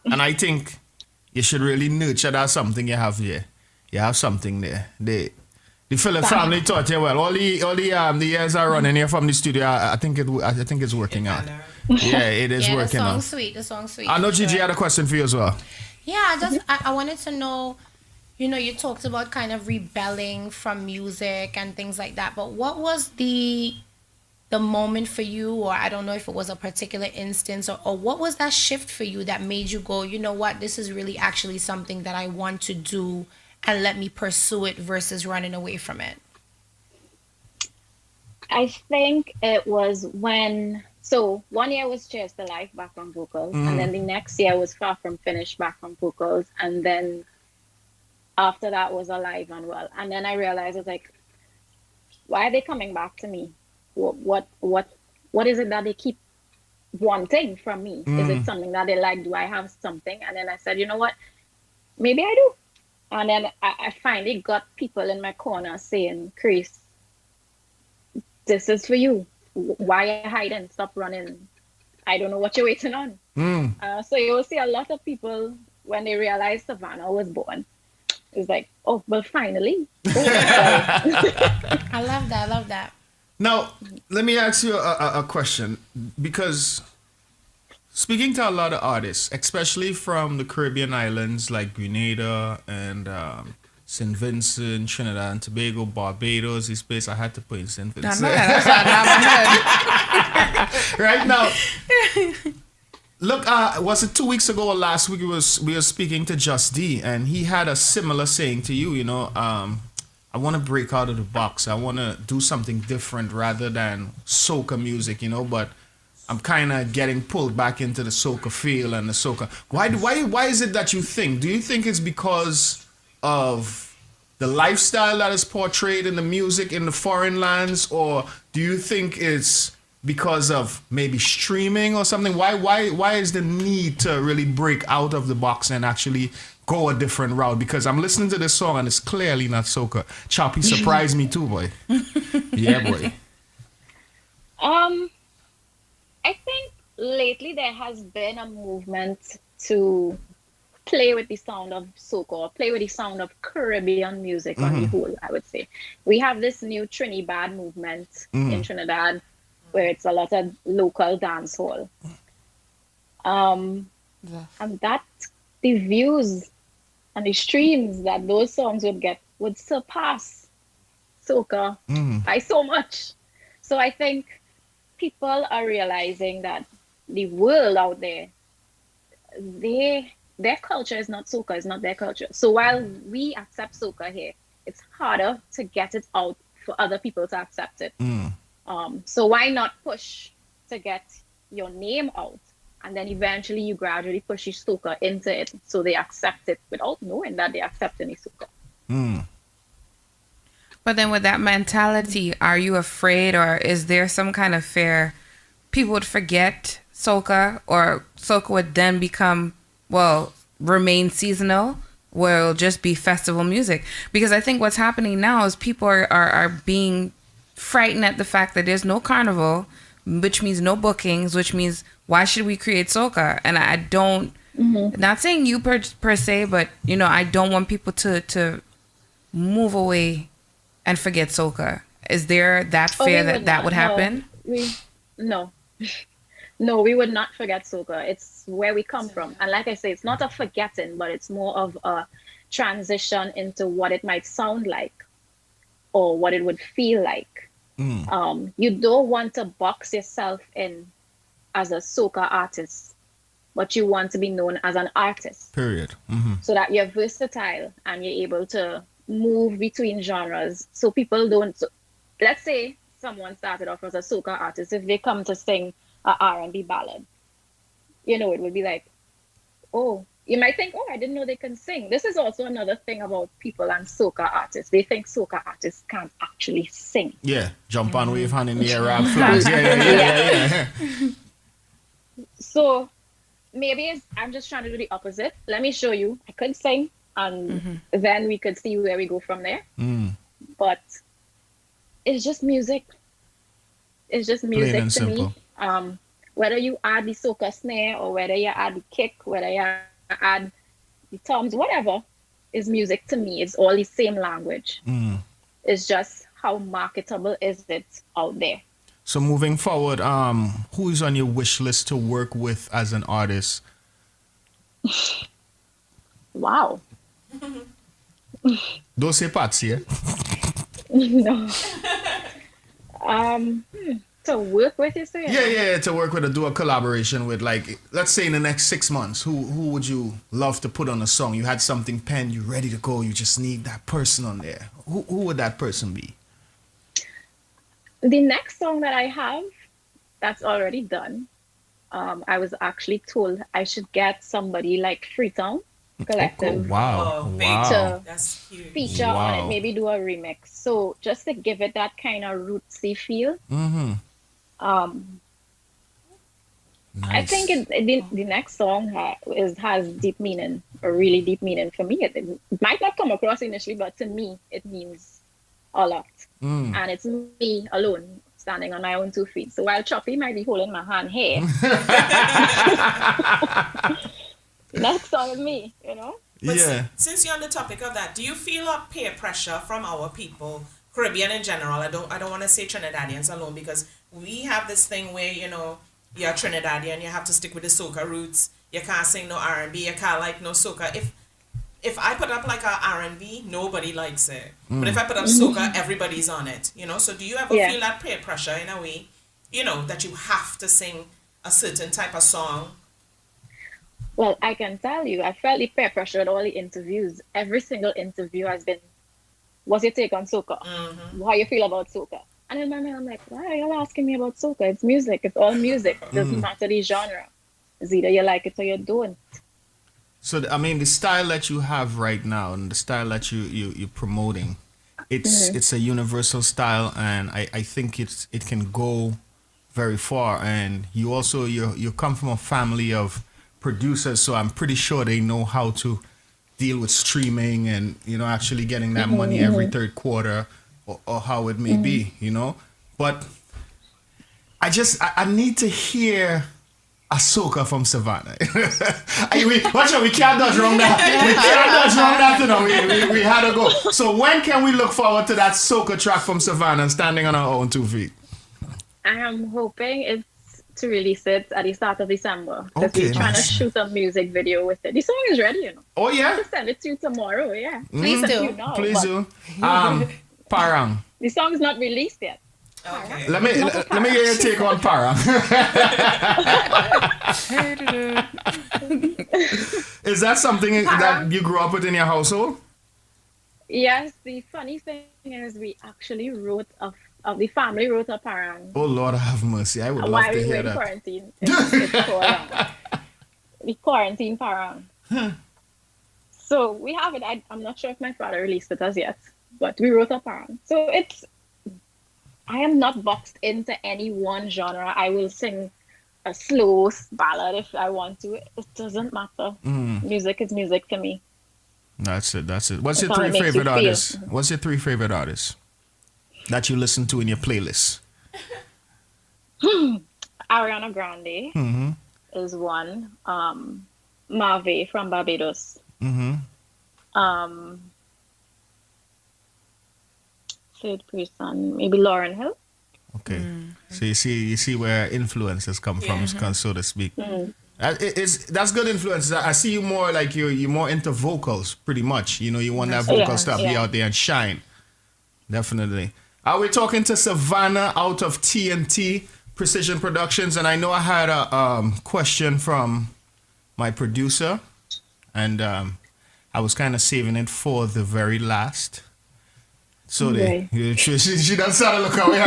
And I think you should really nurture that something you have here. You have something there. The Philip family taught you well. All the years are running here from the studio. I think it's working out. Yeah, it is working out. The song's sweet. I know Gigi had a question for you as well. Yeah, I wanted to know, you talked about kind of rebelling from music and things like that, but what was the moment for you, or I don't know if it was a particular instance, or what was that shift for you that made you go, you know what, this is really actually something that I want to do and let me pursue it versus running away from it? I think it was when, so 1 year was GMGT.LIVE back on vocals, and then the next year was Far From Finished back on vocals, and then after that was Alive and Well. And then I realized, I was like, why are they coming back to me? What is it that they keep wanting from me? Is it something that they like? Do I have something? And then I said, you know what? Maybe I do. And then I finally got people in my corner saying, Chris, this is for you. Why are you hiding? Stop running. I don't know what you're waiting on. So you will see a lot of people, when they realize Savannah was born, it's like, oh, well, finally. I love that. Now, let me ask you a question, because speaking to a lot of artists, especially from the Caribbean islands like Grenada and St. Vincent, Trinidad and Tobago, Barbados, this place, I had to put in St. Vincent. That's not my head. Right now, look, was it 2 weeks ago or last week we were speaking to Just D, and he had a similar saying to you, I want to break out of the box. I want to do something different rather than soca music, but I'm kind of getting pulled back into the soca feel and the soca. Why is it that you think? Do you think it's because of the lifestyle that is portrayed in the music in the foreign lands, or do you think it's because of maybe streaming or something? Why is the need to really break out of the box and actually go a different route? Because I'm listening to this song and it's clearly not soca. Choppy surprised me too, boy. Yeah, boy. I think lately there has been a movement to play with the sound of soca, or play with the sound of Caribbean music on the whole, I would say. We have this new Trinidad movement in Trinidad, where it's a lot of local dance hall. And that, the views and the streams that those songs would get would surpass soca by so much. So I think people are realizing that the world out there, their culture is not soca, it's not their culture. So while we accept soca here, it's harder to get it out for other people to accept it. So why not push to get your name out, and then eventually you gradually push your soca into it so they accept it without knowing that they accept any soca. But then with that mentality, are you afraid, or is there some kind of fear people would forget soca, or soca would then become, remain seasonal, where it'll just be festival music? Because I think what's happening now is people are being frightened at the fact that there's no carnival, which means no bookings, which means why should we create soca? And I don't, not saying you per se, but I don't want people to move away and forget soca. Is there that fear that would happen? No, we would not forget soca. It's where we come from. And like I say, it's not a forgetting, but it's more of a transition into what it might sound like or what it would feel like. You don't want to box yourself in as a soca artist, but you want to be known as an artist. Period. So that you're versatile and you're able to move between genres. So people don't, let's say someone started off as a soca artist. If they come to sing a R&B ballad, it would be like, oh, you might think, oh, I didn't know they can sing. This is also another thing about people and soca artists. They think soca artists can't actually sing. Yeah, jump on, wave hand in the air, rap flags. Yeah. So maybe I'm just trying to do the opposite. Let me show you. I could sing, and then we could see where we go from there. But it's just music. It's just music to me. Whether you add the soca snare or whether you add the kick, whether you add the toms, whatever, is music to me. It's all the same language. It's just how marketable is it out there. So moving forward, who is on your wish list to work with as an artist? Wow. Don't say Patsy, No. To work with, you say? Yeah, to work with, do a collaboration with, like, let's say in the next 6 months, who would you love to put on a song? You had something penned, you're ready to go, you just need that person on there. Who would that person be? The next song that I have, that's already done. I was actually told I should get somebody like Freetown Collective to feature on it, maybe do a remix. So just to give it that kind of rootsy feel. I think the next song has deep meaning, a really deep meaning for me. It might not come across initially, but to me, it means a lot. And it's me alone, standing on my own 2 feet. So while Choppy might be holding my hand here, next song is me, you know? But since you're on the topic of that, do you feel a peer pressure from our people, Caribbean in general? I don't want to say Trinidadians alone, because we have this thing where, you know, you're Trinidadian, you have to stick with the soca roots. You can't sing no R&B, you can't like no soca. If I put up like a R&B, nobody likes it. But if I put up soca, everybody's on it, you know? So do you ever feel that peer pressure in a way, you know, that you have to sing a certain type of song? Well, I can tell you, I felt the peer pressure at all the interviews. Every single interview has been, what's your take on soca? How you feel about soca? And in my mind, I'm like, why are you asking me about soca? It's music. It's all music. It doesn't matter the genre. It's either you like it or you don't. So, I mean, the style that you have right now and the style that you're promoting, it's a universal style, and I think it can go very far. And you also, you come from a family of producers, so I'm pretty sure they know how to deal with streaming and, you know, actually getting that money every third quarter or how it may be, you know. But I need to hear a soca from Savannah. Watch out, we can't dodge wrong that. We can't dodge wrong that, you know. We had to go. So when can we look forward to that soca track from Savannah, standing on our own 2 feet? I am hoping it's to release it at the start of December. Because we're trying to shoot a music video with it. The song is ready, you know. Oh, yeah? I'll send it to you tomorrow, yeah. Please do. Please do. Parang. The song is not released yet. Okay. Let me hear your take on Parang. Is that something that you grew up with in your household? Yes, the funny thing is we actually the family wrote a Parang. Oh Lord have mercy, I would love to hear that. Quarantine. It's called the quarantine Parang. So we have it. I'm not sure if my father released it as yet, but we wrote a Parang. So I am not boxed into any one genre. I will sing a slow ballad if I want to. It doesn't matter. Music is music to me. That's it. What's your 3 favorite artists? What's your 3 favorite artists that you listen to in your playlist? Ariana Grande is one. Marve from Barbados. Third person, maybe Lauryn Hill. Okay. So you see where influences come from, so to speak. That's good influence. I see you more like you're more into vocals, pretty much. You know, you want that vocal stuff, be out there and shine. Definitely. We're talking to Savannah out of TNT Precision Productions, and I know I had a question from my producer, and I was kind of saving it for the very last. So she doesn't sound to look away.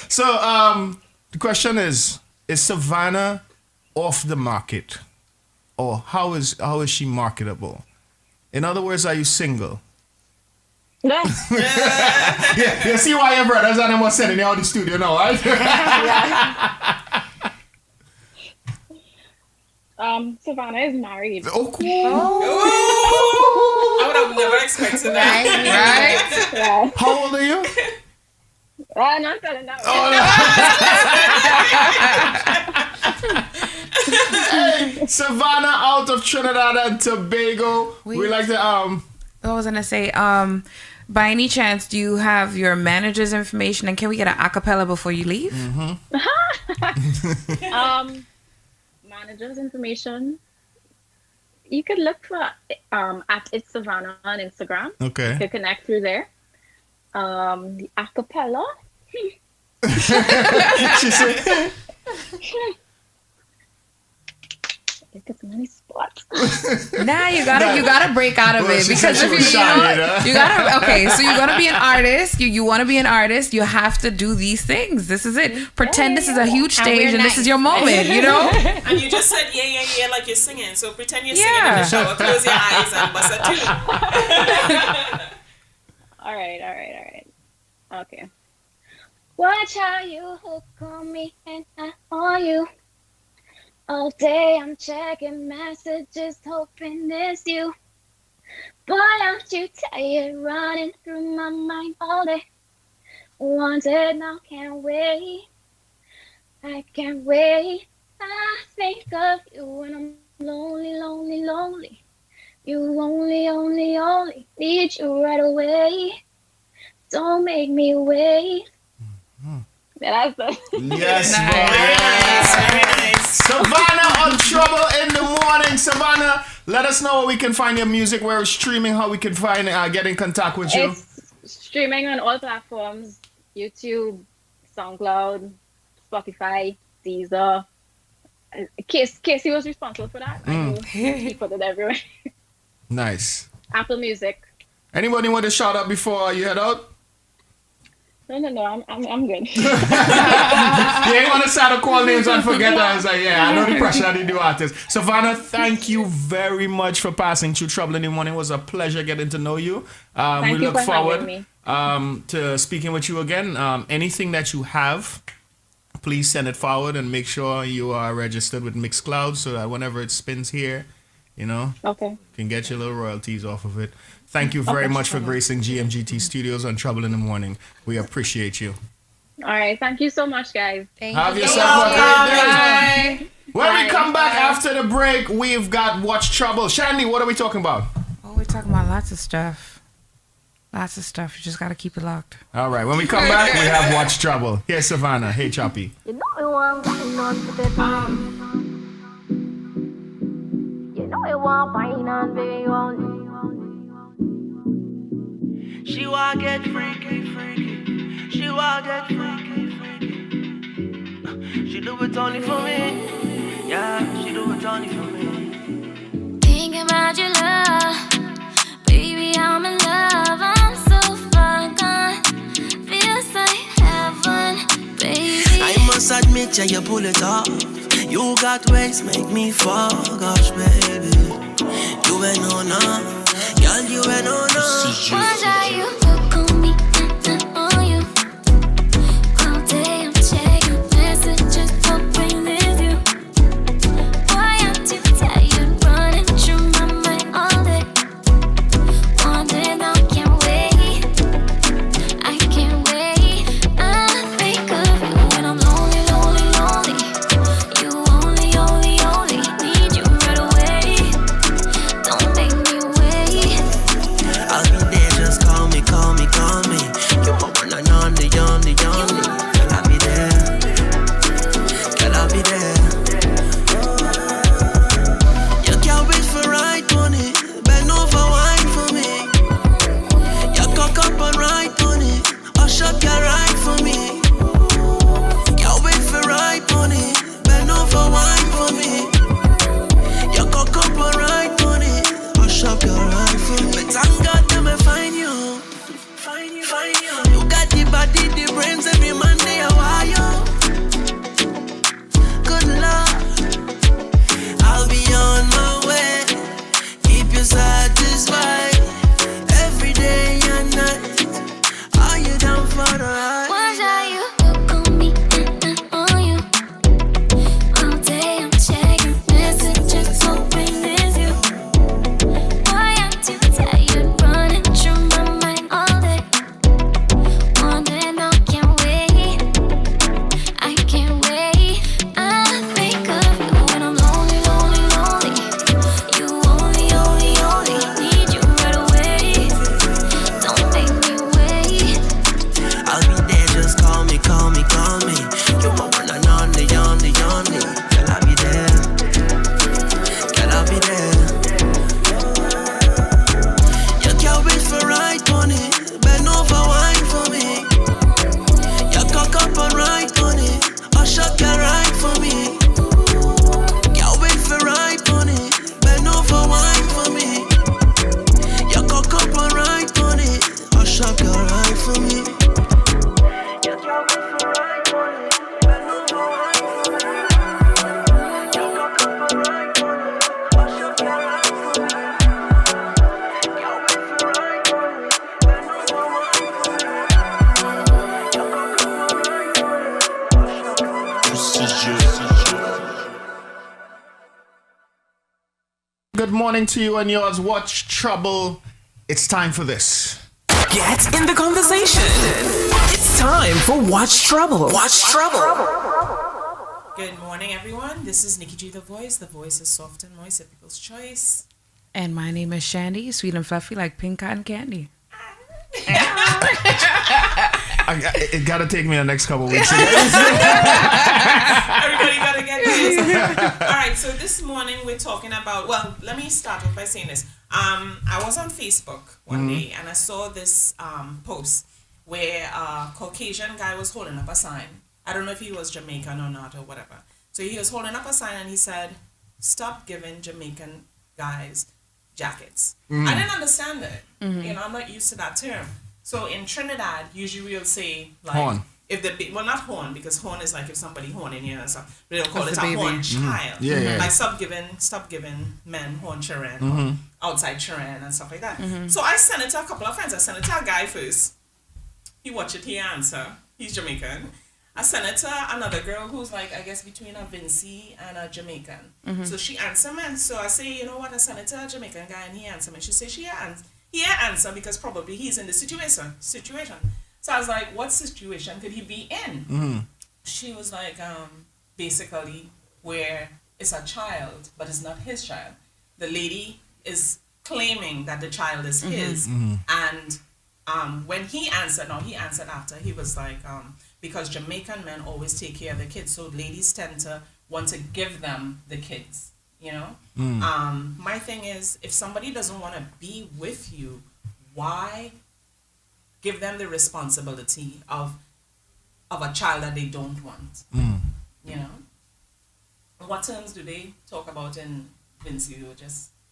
So the question is Savannah off the market, or how is she marketable? In other words, are you single? Yeah, you see why your brothers and them was sending you out the studio now, right? Savannah is married. Oh, cool. I would have never expected that. Right? Yeah. How old are you? I'm not telling that. Hey, Savannah out of Trinidad and Tobago. We like to I was gonna say, by any chance, do you have your manager's information, and can we get an acapella before you leave? Manager's information. You could look for at It's Savannah on Instagram. Okay. You could connect through there. The acapella. She said. Look at so many spots. Nah, you gotta break out of it, because if you gotta, okay, so you're gonna be an artist. You want to be an artist. You have to do these things. This is it. Pretend this is a huge stage and this is your moment. You know. And you just said yeah like you're singing. So pretend you're singing in the shower. Close your eyes and bust a tune. All right. Okay. Watch how you hook on me and I on you. All day I'm checking messages, hoping it's you. Boy, aren't you tired, running through my mind all day. Wanted, now can't wait. I can't wait. I think of you when I'm lonely. You only need you right away. Don't make me wait. That's the Yes, very nice. Savannah on Trouble in the Morning. Savannah, let us know where we can find your music, where it's streaming, how we can find get in contact with you. It's streaming on all platforms: YouTube, SoundCloud, Spotify, Deezer. Casey was responsible for that. I know he put it everywhere. Nice. Apple Music. Anybody want to shout out before you head out? No, I'm good. You ain't want to start to call names and forget that. I was like, yeah, I know the pressure that they do artists. Savannah, thank you very much for passing through Trouble in the Morning. It was a pleasure getting to know you. We look forward to speaking with you again. Anything that you have, please send it forward and make sure you are registered with Mixcloud so that whenever it spins here, you know, can get your little royalties off of it. Thank you very much for gracing GMGT Studios on Trouble in the Morning. We appreciate you. All right. Thank you so much, guys. Have yourself a great day. When we come back after the break, we've got Watch Trouble. Shandy, what are we talking about? Oh, we're talking about lots of stuff. Lots of stuff. You just got to keep it locked. All right. When we come back, we have Watch Trouble. Here's Savannah. Hey, Choppy. You know you want wine on the You know you want wine on baby only. She want get freaky. She want get freaky. She do it only for me. Yeah, she do it only for me. Thinking about your love, baby, I'm in love. I'm so far gone. Feels like heaven, baby. I must admit, yeah, you pull it off. You got ways make me fall, gosh, baby. You ain't no no. Girl, you ain't no no. Watch how you look on me and on you. All day I'm checking messages, hoping it's you. Boy, I'm too tired, running through my mind all day. Wanted, now can't wait. I can't wait. I think of you when I'm lonely. You only need you right away. Don't make me wait. I'll be there, just call me. good morning to you and yours. Watch Trouble. It's time for this. Get in the conversation. It's time for Watch Trouble. Watch Trouble. Good morning, everyone. This is Nikki G, the voice. The voice is soft and moist, people's choice. And my name is Shandy, sweet and fluffy like pink cotton candy. It gotta take me the next couple weeks. Everybody gotta get this. All right, so this morning we're talking about, well, let me start off by saying this. I was on Facebook one day and I saw this post where a Caucasian guy was holding up a sign. I don't know if he was Jamaican or not or whatever. So he was holding up a sign and he said, "Stop giving Jamaican guys jackets." I didn't understand it. You know, I'm not used to that term. So in Trinidad, usually we'll say like horn. If the well, not horn, because horn is like if somebody horning you and stuff. But they'll call it a horn child. Yeah. Like stop giving men horn children or outside children and stuff like that. So I sent it to a couple of friends. I sent it to a guy first. He watched it. He answer. He's Jamaican. I sent it to another girl who's like, I guess, between a Vinci and a Jamaican. So she answered me. So I say, you know what? I sent it to a Jamaican guy and he answered me. She said he answer because probably he's in the situation. So I was like, what situation could he be in? She was like, basically where it's a child, but it's not his child. The lady is claiming that the child is his. And when he answered after, he was like, because Jamaican men always take care of the kids, so ladies tend to want to give them the kids, you know? My thing is, if somebody doesn't want to be with you, why give them the responsibility of a child that they don't want? You know? What terms do they talk about in Vinci?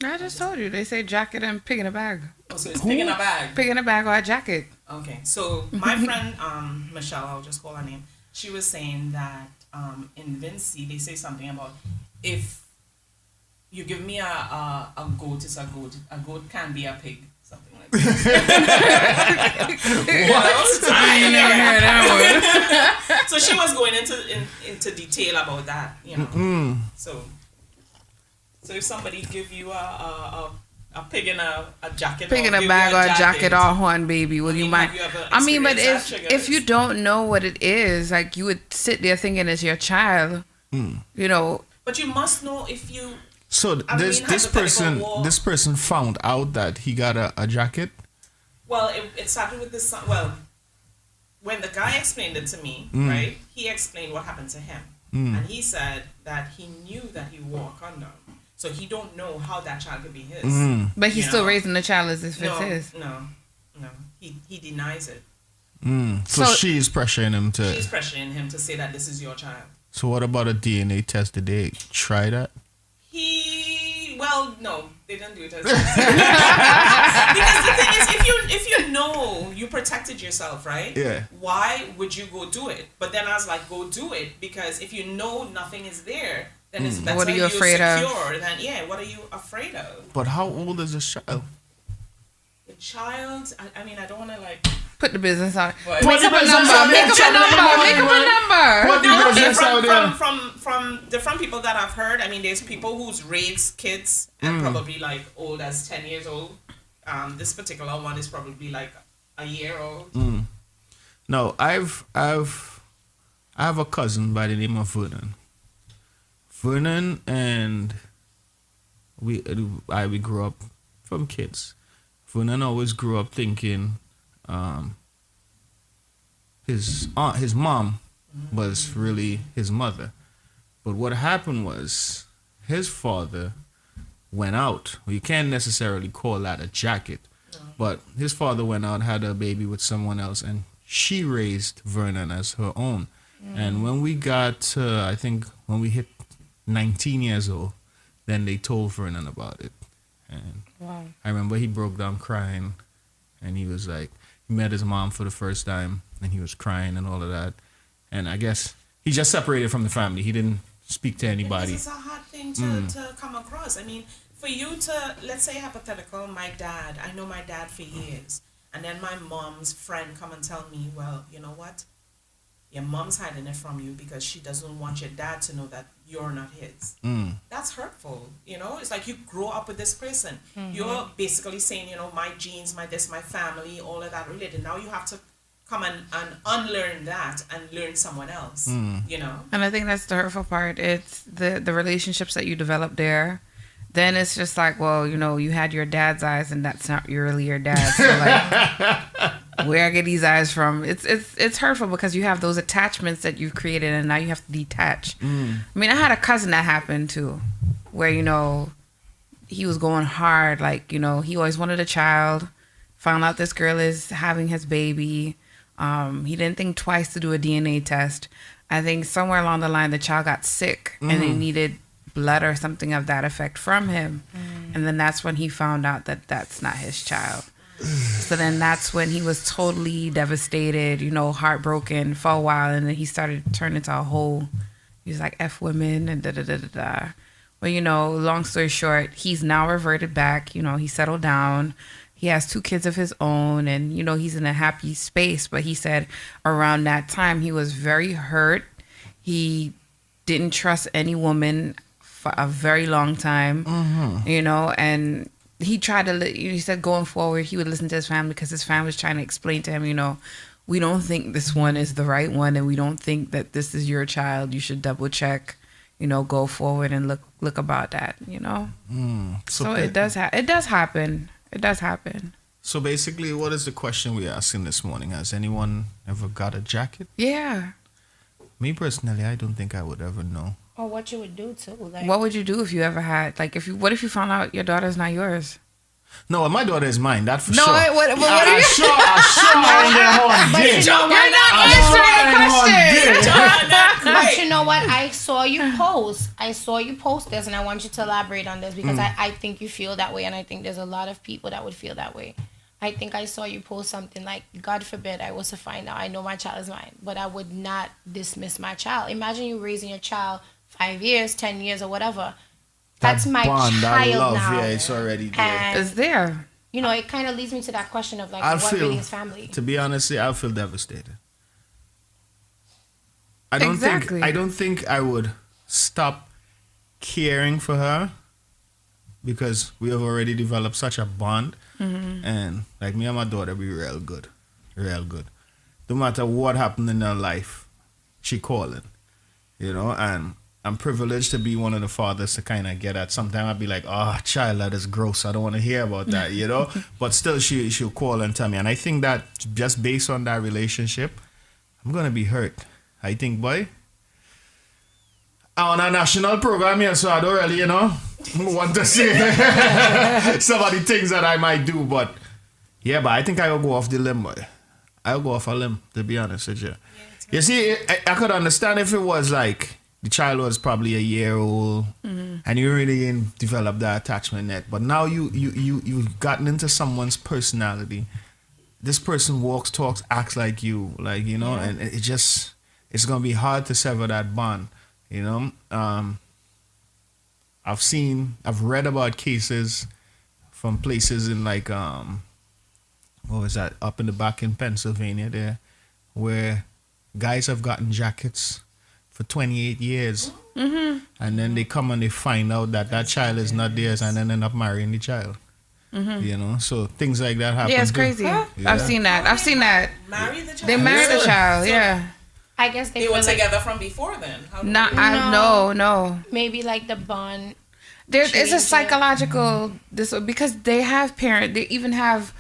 I just told you. They say jacket and pig in a bag. Oh, so it's pig in a bag. Pig in a bag or a jacket. Okay, so my friend Michelle, I'll just call her name. She was saying that in Vinci they say something about if you give me a goat, it's a goat. A goat can be a pig, something like that. What? I never heard that word. So she was going into detail about that, you know. So if somebody give you a pig in a jacket, pig in a bag or a jacket or horn baby, will you mind? I mean, but if you don't know what it is, like you would sit there thinking it's your child, you know. But you must know if you. So this person found out that he got a jacket. Well, it started with this. Well, when the guy explained it to me, right? He explained what happened to him, and he said that he knew that he wore a condom. So he don't know how that child could be his. But he's still raising the child as if it's his. No. He denies it. So she's pressuring him to... She's pressuring him to say that this is your child. So what about a DNA test? Did they try that? Well, no. They didn't do it as because the thing is, if you know you protected yourself, right? Yeah. Why would you go do it? But then I was like, go do it. Because if you know nothing is there... Then it's better what are you afraid of? What are you afraid of? But how old is this child? The child, I mean, I don't want to like put the business out. Make up a number. From different people that I've heard, I mean, there's people who's raised kids and probably like old as 10 years old. This particular one is probably like a year old. No, I have a cousin by the name of Vernon. Vernon and we grew up from kids. Vernon always grew up thinking his mom was really his mother. But what happened was his father went out. Well, you can't necessarily call that a jacket. But his father went out, had a baby with someone else, and she raised Vernon as her own. And when we got I think when we hit 19 years old, then they told Vernon about it. And I remember he broke down crying, and he was like, he met his mom for the first time, and he was crying and all of that. And I guess he just separated from the family. He didn't speak to anybody. This is a hard thing to come across. I mean, for you to, let's say hypothetical, I know my dad for years, and then my mom's friend come and tell me, well, you know what? Your mom's hiding it from you because she doesn't want your dad to know that you're not his. That's hurtful, you know? It's like you grow up with this person. You're basically saying, you know, my genes, my this, my family, all of that related. Now you have to come and unlearn that and learn someone else, you know? And I think that's the hurtful part. It's the relationships that you develop there. Then it's just like, well, you know, you had your dad's eyes and that's not really your dad. So like, where I get these eyes from? It's hurtful because you have those attachments that you've created and now you have to detach. I mean, I had a cousin that happened too, where, you know, he was going hard. Like, you know, he always wanted a child, found out this girl is having his baby. He didn't think twice to do a DNA test. I think somewhere along the line, the child got sick and they needed blood or something of that effect from him. And then that's when he found out that that's not his child. So then that's when he was totally devastated, you know, heartbroken for a while. And then he started to turn into a whole, he was like, F women and da-da-da-da-da. Well, you know, long story short, he's now reverted back. You know, he settled down. He has 2 kids of his own and, you know, he's in a happy space. But he said around that time, he was very hurt. He didn't trust any woman for a very long time, you know, and he tried to, he said going forward, he would listen to his family because his family was trying to explain to him, you know, we don't think this one is the right one and we don't think that this is your child. You should double check, you know, go forward and look about that, you know. So it does happen. It does happen. So basically, what is the question we're asking this morning? Has anyone ever got a jacket? Yeah. Me personally, I don't think I would ever know. Or what you would do too. Like, what would you do if you ever had, like, what if you found out your daughter's not yours? No, my daughter is mine. That for no, sure. What are you? I'm sure I ain't get horn dick. You're not answering the question. But you know what? I saw you post this, and I want you to elaborate on this because I think you feel that way, and I think there's a lot of people that would feel that way. I think I saw you post something like, God forbid I was to find out, I know my child is mine, but I would not dismiss my child. Imagine you raising your child 5 years, 10 years, or whatever. That's my bond, child love, now. Yeah, it's already there. And, it's there. You know, it kind of leads me to that question of like, what really is family? To be honest, I feel devastated. I don't think I would stop caring for her because we have already developed such a bond. And like me and my daughter, we real good. No matter what happened in her life, she calling, you know, and I'm privileged to be one of the fathers to kind of get at. Sometimes I'd be like, oh, child, that is gross. I don't want to hear about that, you know, but still she'll call and tell me. And I think that just based on that relationship, I'm going to be hurt. I think, boy, I'm on a national program here, so I don't really, you know, want to say some of the things that I might do, but yeah, but I think I'll go off the limb, boy. I'll go off a limb, to be honest with you. You see, I could understand if it was like the child was probably a year old and you really didn't develop that attachment yet, but now you've gotten into someone's personality. This person walks, talks, acts like you, like, you know, and it's going to be hard to sever that bond. You know, I've read about cases from places in like, what was that, up in the back in Pennsylvania there, where guys have gotten jackets for 28 years. And then they come and they find out that child is not theirs and then end up marrying the child. You know, so things like that happen. Yeah, it's crazy. Yeah. I've seen that. Marry the child. They married the child, yeah. I guess they were together from before then. No. Maybe like the bond. It's a psychological because they have they even have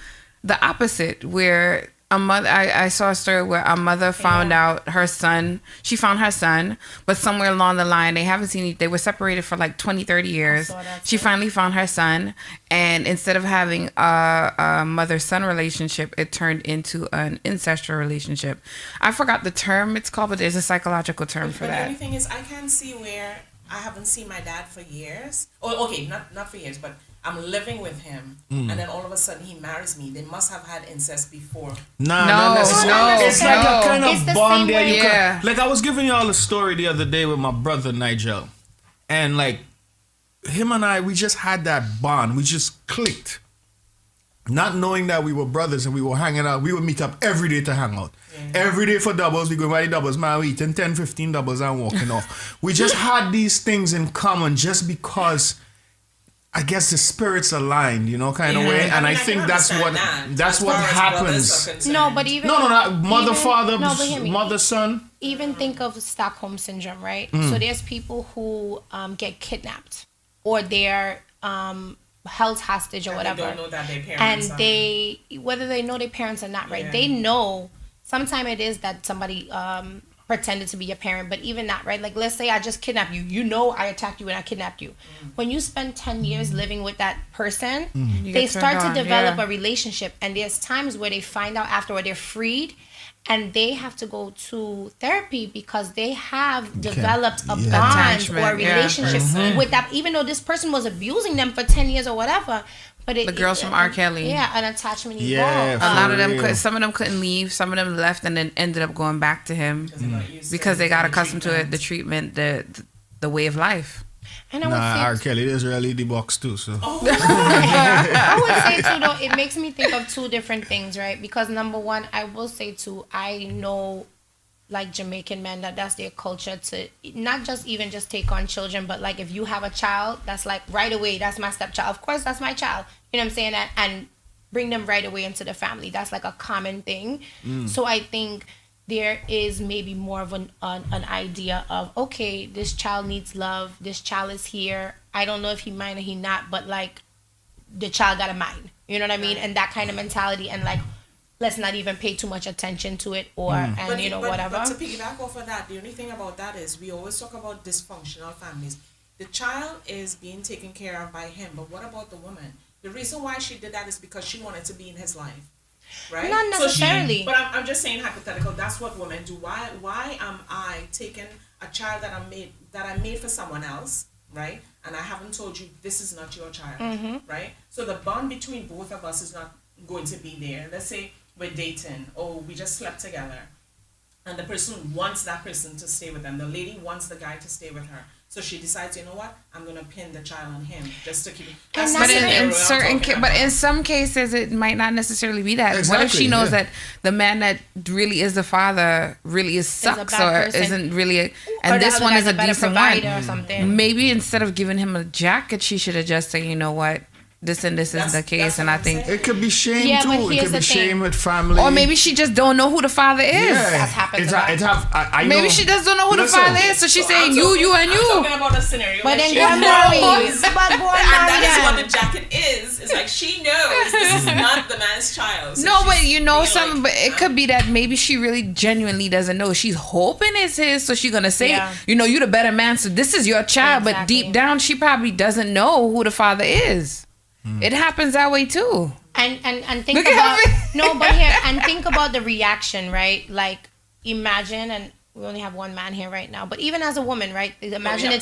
the opposite where a mother. I saw a story where a mother found out her son. She found her son, but somewhere along the line they haven't seen. They were separated for like 20, 30 years. She finally found her son, and instead of having a mother-son relationship, it turned into an incestual relationship. I forgot the term it's called, but there's a psychological term for that. The only thing is, I can see where I haven't seen my dad for years. Oh, okay, not for years, but I'm living with him, and then all of a sudden he marries me. They must have had incest before. No. It's like a kind of bond there. Like I was giving y'all a story the other day with my brother Nigel, and like him and I, we just had that bond. We just clicked. not knowing that we were brothers and we were hanging out. We would meet up every day to hang out. Every day for doubles. We go buy the doubles. Man, we eating 10, 15 doubles and walking off. We just had these things in common just because I guess the spirits aligned, you know, kind of way. And I think that's what happens. No, but even mother, father, mother, son. Even think of Stockholm syndrome, right? Mm. So there's people who get kidnapped or they're held hostage or whatever, they don't know that their parents and they whether they know their parents or not, right? They know. Sometimes it is that somebody pretended to be your parent, but even not, right? Like, let's say I just kidnapped you. You know I attacked you and I kidnapped you. When you spend 10 years living with that person, they start to develop a relationship. And there's times where they find out afterward they're freed and they have to go to therapy because they have developed a bond or a relationship with that, even though this person was abusing them for 10 years or whatever. But the girls from R. Kelly. Yeah, an attachment evolved. Yeah, a lot of them, some of them couldn't leave. Some of them left and then ended up going back to him because they got accustomed to it, the treatment, the way of life. And I would say R. Kelly, there's really the box too. So I would say too, though, it makes me think of two different things, right? Because number one, I will say too, I know like Jamaican men that's their culture to not just even just take on children, but like if you have a child, that's like right away, that's my stepchild. Of course, that's my child. You know what I'm saying? And bring them right away into the family. That's like a common thing. So I think there is maybe more of an idea of, okay, this child needs love. This child is here. I don't know if he mind or he not, but like the child got a mind. You know what I mean? And that kind of mentality and like, let's not even pay too much attention to it whatever. But to piggyback off of that, the only thing about that is we always talk about dysfunctional families. The child is being taken care of by him, but what about the woman? The reason why she did that is because she wanted to be in his life, right? Not necessarily. But I'm just saying hypothetical. That's what women do. Why am I taking a child that I made for someone else, right? And I haven't told you this is not your child, right? So the bond between both of us is not going to be there. Let's say we're dating or we just slept together and the person wants that person to stay with them. The lady wants the guy to stay with her. So she decides, you know what? I'm going to pin the child on him just to keep it. But in some cases, it might not necessarily be that. Exactly, what if she knows that the man that really is the father really sucks or isn't really and this one is a decent one? Or something. Maybe instead of giving him a jacket, she should have just said, you know what? This and this is the case, and I think it could be shame too. It could be shame with family, or maybe she just don't know who the father is. That's happened. Maybe she just don't know who the father is, so she's saying you and you. I'm talking about a scenario, but then and that is married. what the jacket is. It's like she knows this is not the man's child. So no, but you know something. But it could be that maybe she really genuinely doesn't know. She's hoping it's his, so she's gonna say, you know, you're the better man, so this is your child. But deep down, she probably doesn't know who the father is. It happens that way too. And think about and think about the reaction, right? Like imagine, and we only have one man here right now, but even as a woman, right? Imagine I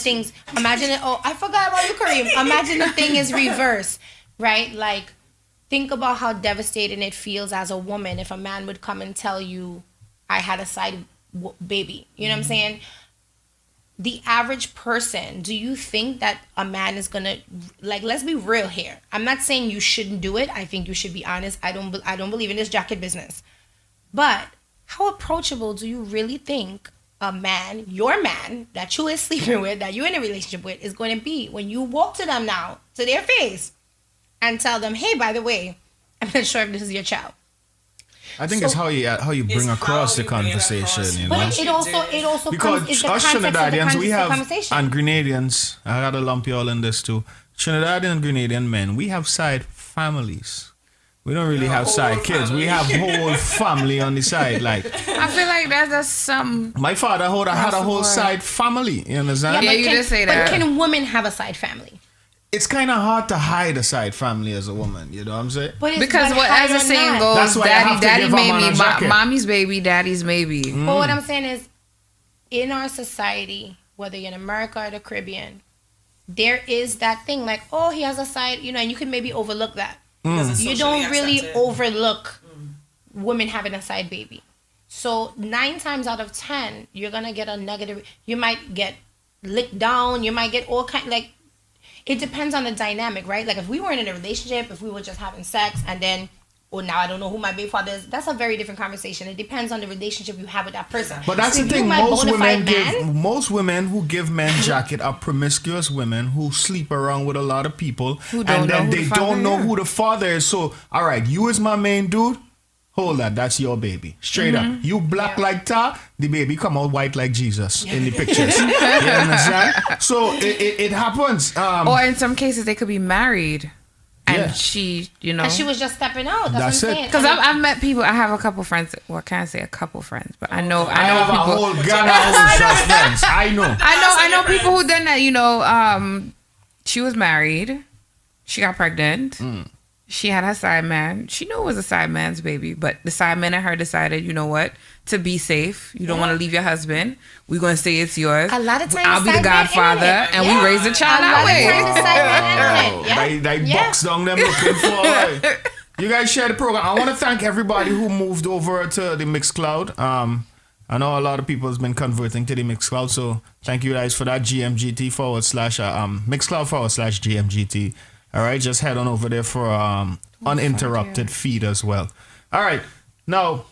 forgot about you, Kareem. Imagine the thing is reverse, right? Like think about how devastating it feels as a woman if a man would come and tell you, I had a side baby. You know what I'm saying? The average person, do you think that a man is gonna, like, let's be real here. I'm not saying you shouldn't do it. I think you should be honest. I don't believe in this jacket business. But how approachable do you really think a man, your man, that you is sleeping with, that you're in a relationship with, is going to be when you walk to them now, to their face, and tell them, hey, by the way, I'm not sure if this is your child. I think it's how you bring across the conversation, you know. But it also because comes, it's the us context of Trinidadians, we have, conversation. and Grenadians, I gotta lump you all in this too. Trinidadian and Grenadian men, we have side families. We don't really have side kids. We have whole family on the side. Like I feel like that's some. My father had a whole side family. You understand? Yeah, you just say that. But can women have a side family? It's kind of hard to hide a side family as a woman, you know what I'm saying? Because as the saying goes, daddy made me, mommy's baby, daddy's maybe. But what I'm saying is, in our society, whether you're in America or the Caribbean, there is that thing like, oh, he has a side, you know, and you can maybe overlook that. You don't really overlook women having a side baby. So 9 times out of 10, you're gonna get a negative. You might get licked down. You might get all kind like. it depends on the dynamic, right? Like if we weren't in a relationship, if we were just having sex and then, well, now I don't know who my baby father is, that's a very different conversation. It depends on the relationship you have with that person. But that's So the if you thing. my bona fide man, Most women who give men jacket are promiscuous women who sleep around with a lot of people, Who don't and then know who they the father don't know is. who the father is. So, all right, you is my main dude. Hold that. That's your baby. Straight up. You black like tar, the baby come out white like Jesus in the pictures. You understand? So it happens. Or in some cases, they could be married. And she, and she was just stepping out. That's what I'm it. saying. Because I've met people. I have a couple friends. Well, I can't say a couple friends, but I know have people. a whole gang of friends. I know. I know people who done that. You know, she was married. She got pregnant. She had her side man. She knew it was a side man's baby, but the side man and her decided, you know what, to be safe, you don't want to leave your husband. We're going to say it's yours. A lot of times, I'll be the godfather, and we raise the child that way. They box down them looking for it. You guys share the program. I want to thank everybody who moved over to the Mixcloud. I know a lot of people has been converting to the Mixcloud, so thank you guys for that. GMGT Mixcloud/GMGT. All right, just head on over there for uninterrupted feed as well. All right, now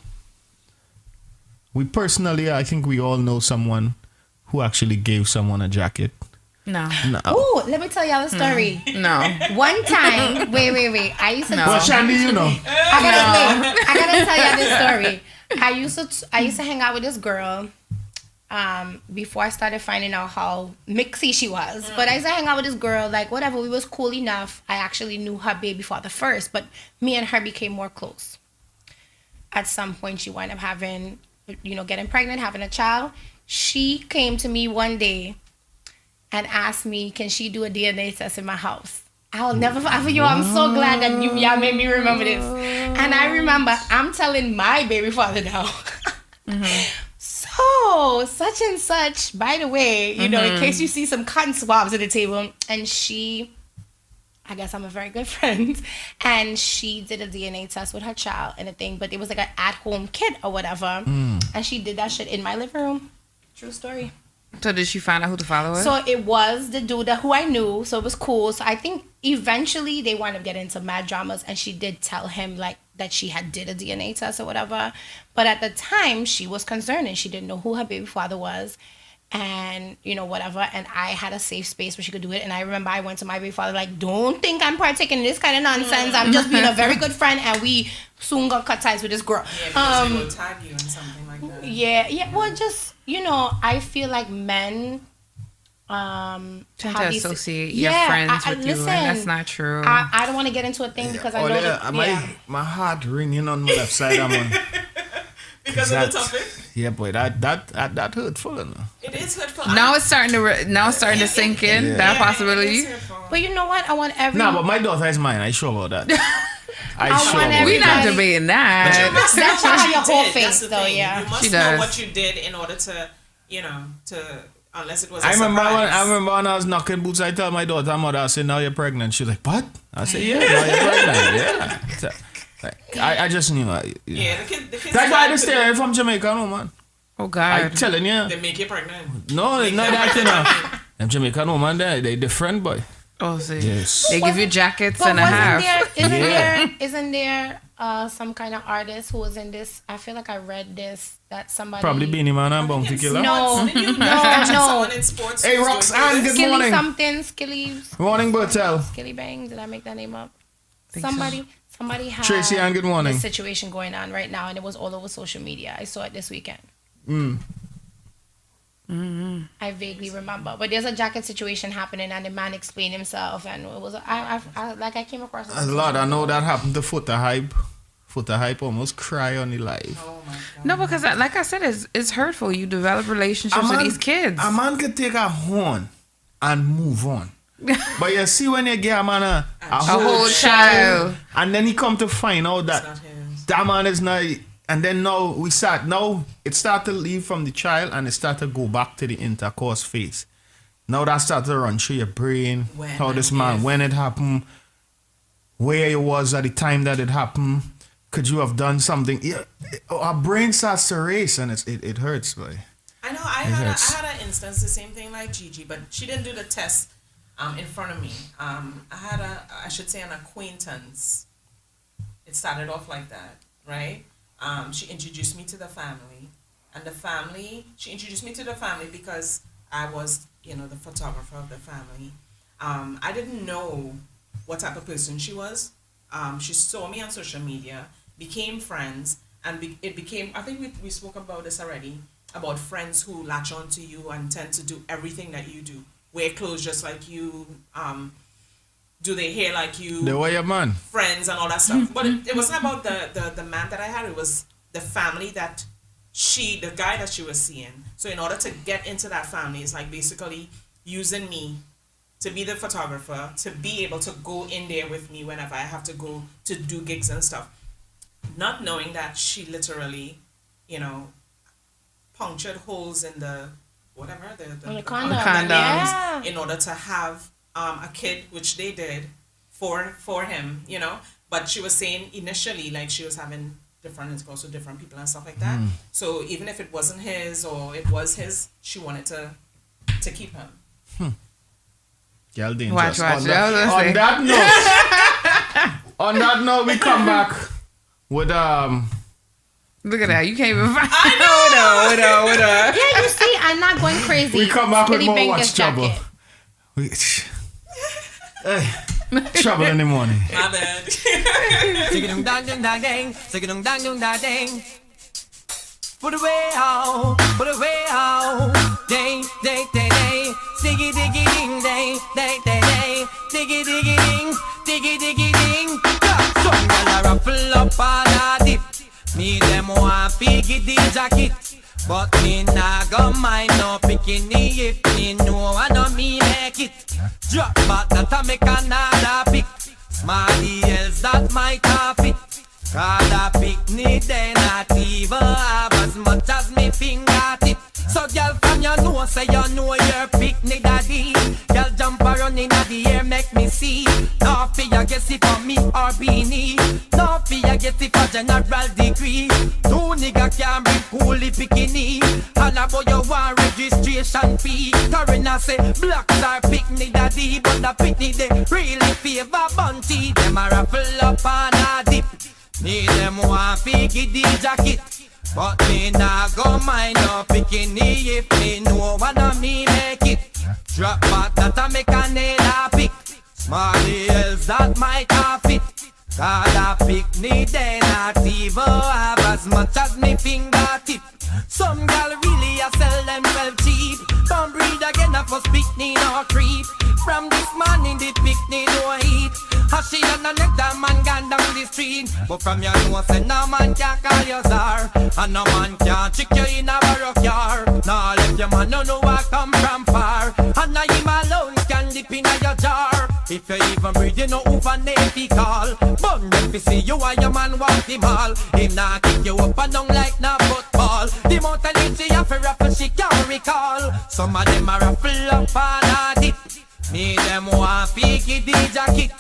we personally, I think we all know someone who actually gave someone a jacket. No. Oh, let me tell y'all a story. No. One time, wait. I used to. Well, Shandy, you know. I gotta tell y'all this story. I used to hang out with this girl. Before I started finding out how mixy she was. But I used to hang out with this girl, like whatever, we was cool enough. I actually knew her baby father first, but me and her became more close. At some point she wound up having, getting pregnant, having a child. She came to me one day and asked me, can she do a DNA test in my house? I'll never forget you. I'm so glad that y'all made me remember this. And I remember I'm telling my baby father now. So, such and such, by the way, in case you see some cotton swabs at the table, and I guess I'm a very good friend, and she did a DNA test with her child and a thing, but it was like an at-home kit or whatever, and she did that shit in my living room. True story. So did she find out who the father was? So it was the dude who I knew, so it was cool. So I think eventually they wound up getting into mad dramas, and she did tell him like that she had did a DNA test or whatever. But at the time she was concerned and she didn't know who her baby father was, and whatever. And I had a safe space where she could do it. And I remember I went to my baby father like, don't think I'm partaking in this kind of nonsense. I'm just being a very good friend, and we soon got cut ties with this girl. Yeah, because they will tag you in something like that. Yeah. Well, just I feel like men tend to associate your friends with you, and that's not true. I don't want to get into a thing because I know that my heart ringing on my left side. I'm on because of the topic. Yeah, boy, that hurtful. It is hurtful. Now it's starting to sink in. Yeah. That possibility. But you know what? I want every. No, but my daughter is mine. I sure about that. We're not debating that. That's how your whole face, though. Yeah, you must know what you did in order to, unless it was. I remember when I was knocking boots. I tell my daughter, mother, I said, "Now you're pregnant." She's like, "What?" I said, "Yeah, now you're pregnant." Yeah. I just knew. The kids. That's why they stay from Jamaica, no man. Oh God! I'm telling you. They make you pregnant. No, not that. Them Jamaica, no man. They different, boy. Oh, see. Yes. They give you jackets and a half. Isn't there some kind of artist who was in this? I feel like I read this that somebody probably Beanie Man and Bounty Killer. No. Someone in sports. Hey, Roxanne, good morning. Skilly. Morning, Bertel. Skilly Bang. Did I make that name up? Somebody had Tracy Ann, good morning. This situation going on right now, and it was all over social media. I saw it this weekend. I vaguely remember, but there's a jacket situation happening, and the man explained himself, and it was I came across a lot. I know that happened to Foota Hype. Foota Hype almost cry on the live. Oh my God. No, because like I said, it's hurtful. You develop relationships with these kids. A man could take a horn and move on. But you see when you get a man a whole child, and then he come to find out that man is not. And then now it start to leave from the child, and it start to go back to the intercourse phase. Now that start to run through your brain. When it happened, where it was at the time that it happened, could you have done something? Yeah, our brain starts to race, and it hurts, boy. I know. I had an instance, the same thing like Gigi, but she didn't do the test in front of me. I had I should say an acquaintance. It started off like that, right? She introduced me to the family, and she introduced me to the family because I was, the photographer of the family. I didn't know what type of person she was. She saw me on social media, became friends, and it became, I think we spoke about this already, about friends who latch on to you and tend to do everything that you do. Wear clothes just like you, do their hair like you. They were your man. Friends and all that stuff. But it wasn't about the man that I had, it was the family that the guy that she was seeing. So in order to get into that family, it's like basically using me to be the photographer, to be able to go in there with me whenever I have to go to do gigs and stuff. Not knowing that she literally, punctured holes in the condoms, yeah, in order to have a kid, which they did for him, But she was saying initially, like, she was having different intercourse with different people and stuff like that. So even if it wasn't his or it was his, she wanted to keep him. Girl dangerous. Watch. On that note, we come back with Look at that. You can't even find. I know. Yeah, you see, I'm not going crazy. We come back with Skitty more Bangus Watch Trouble. jacket. Trouble in the morning. My bad. Put away out, day, diggy diggy ding, day, diggy diggy ding. Some gyal a ruffle up on a dip. Me them want piggy the jacket, but me nah go mind no bikini if me know I know me make it. Drop back that I make another pick. Smarty else that might have it. Cause a picnic they not even have as much as me fingertip. So girl from you know say you know your picnic daddy. Girl jump around in the air make me see. No fear guess it for me or beanie. No fear guess it for general degree. Two nigga can bring coolie bikini. And about your one registration fee. Karina say blacks are picnic daddy, but the picnic they really favor bunty. Them a ruffle up and a dip. Me them want piggy the jacket, but me nah go mind no bikini if me know one of me make it. Drop back that I make a nail a pick. Smarty else that might have it. Cause a picnic they not even have as much as me fingertip. Some gal really a sell themselves cheap. Don't breed again a first picnic no creep. From this morning the picnic no heat. How she and the next man gone down the street. But from your nose say no man can call you czar. And no man can trick you in a baroque yard. Now let your man know I come from far. And now him alone can dip in your jar. If you even breathe you know who for name he call. Bun them fi see you and your man want him all. Him nah kick you up and down like no football. The amount of energy of a raffle she can't recall. Some of them a raffle up and a dip. Me them want picky the jacket,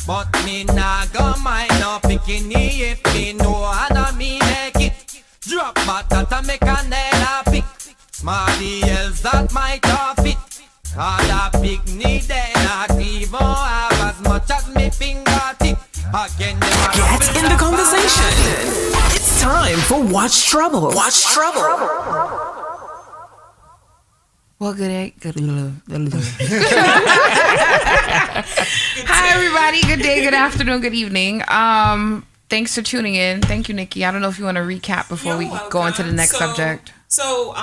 but me nah go mind no bikini if me know and me make it. Drop back that I make a nail a pick. Smarty else that might have it. Cause a picnic they not even have as much as me fingertip. Again Get in the conversation. It's time for Watch Trouble. Watch Trouble. Well, good Hi, everybody. Good day, good afternoon, good evening. Thanks for tuning in. Thank you, Nikki. I don't know if you want to recap before we go into the next subject. So,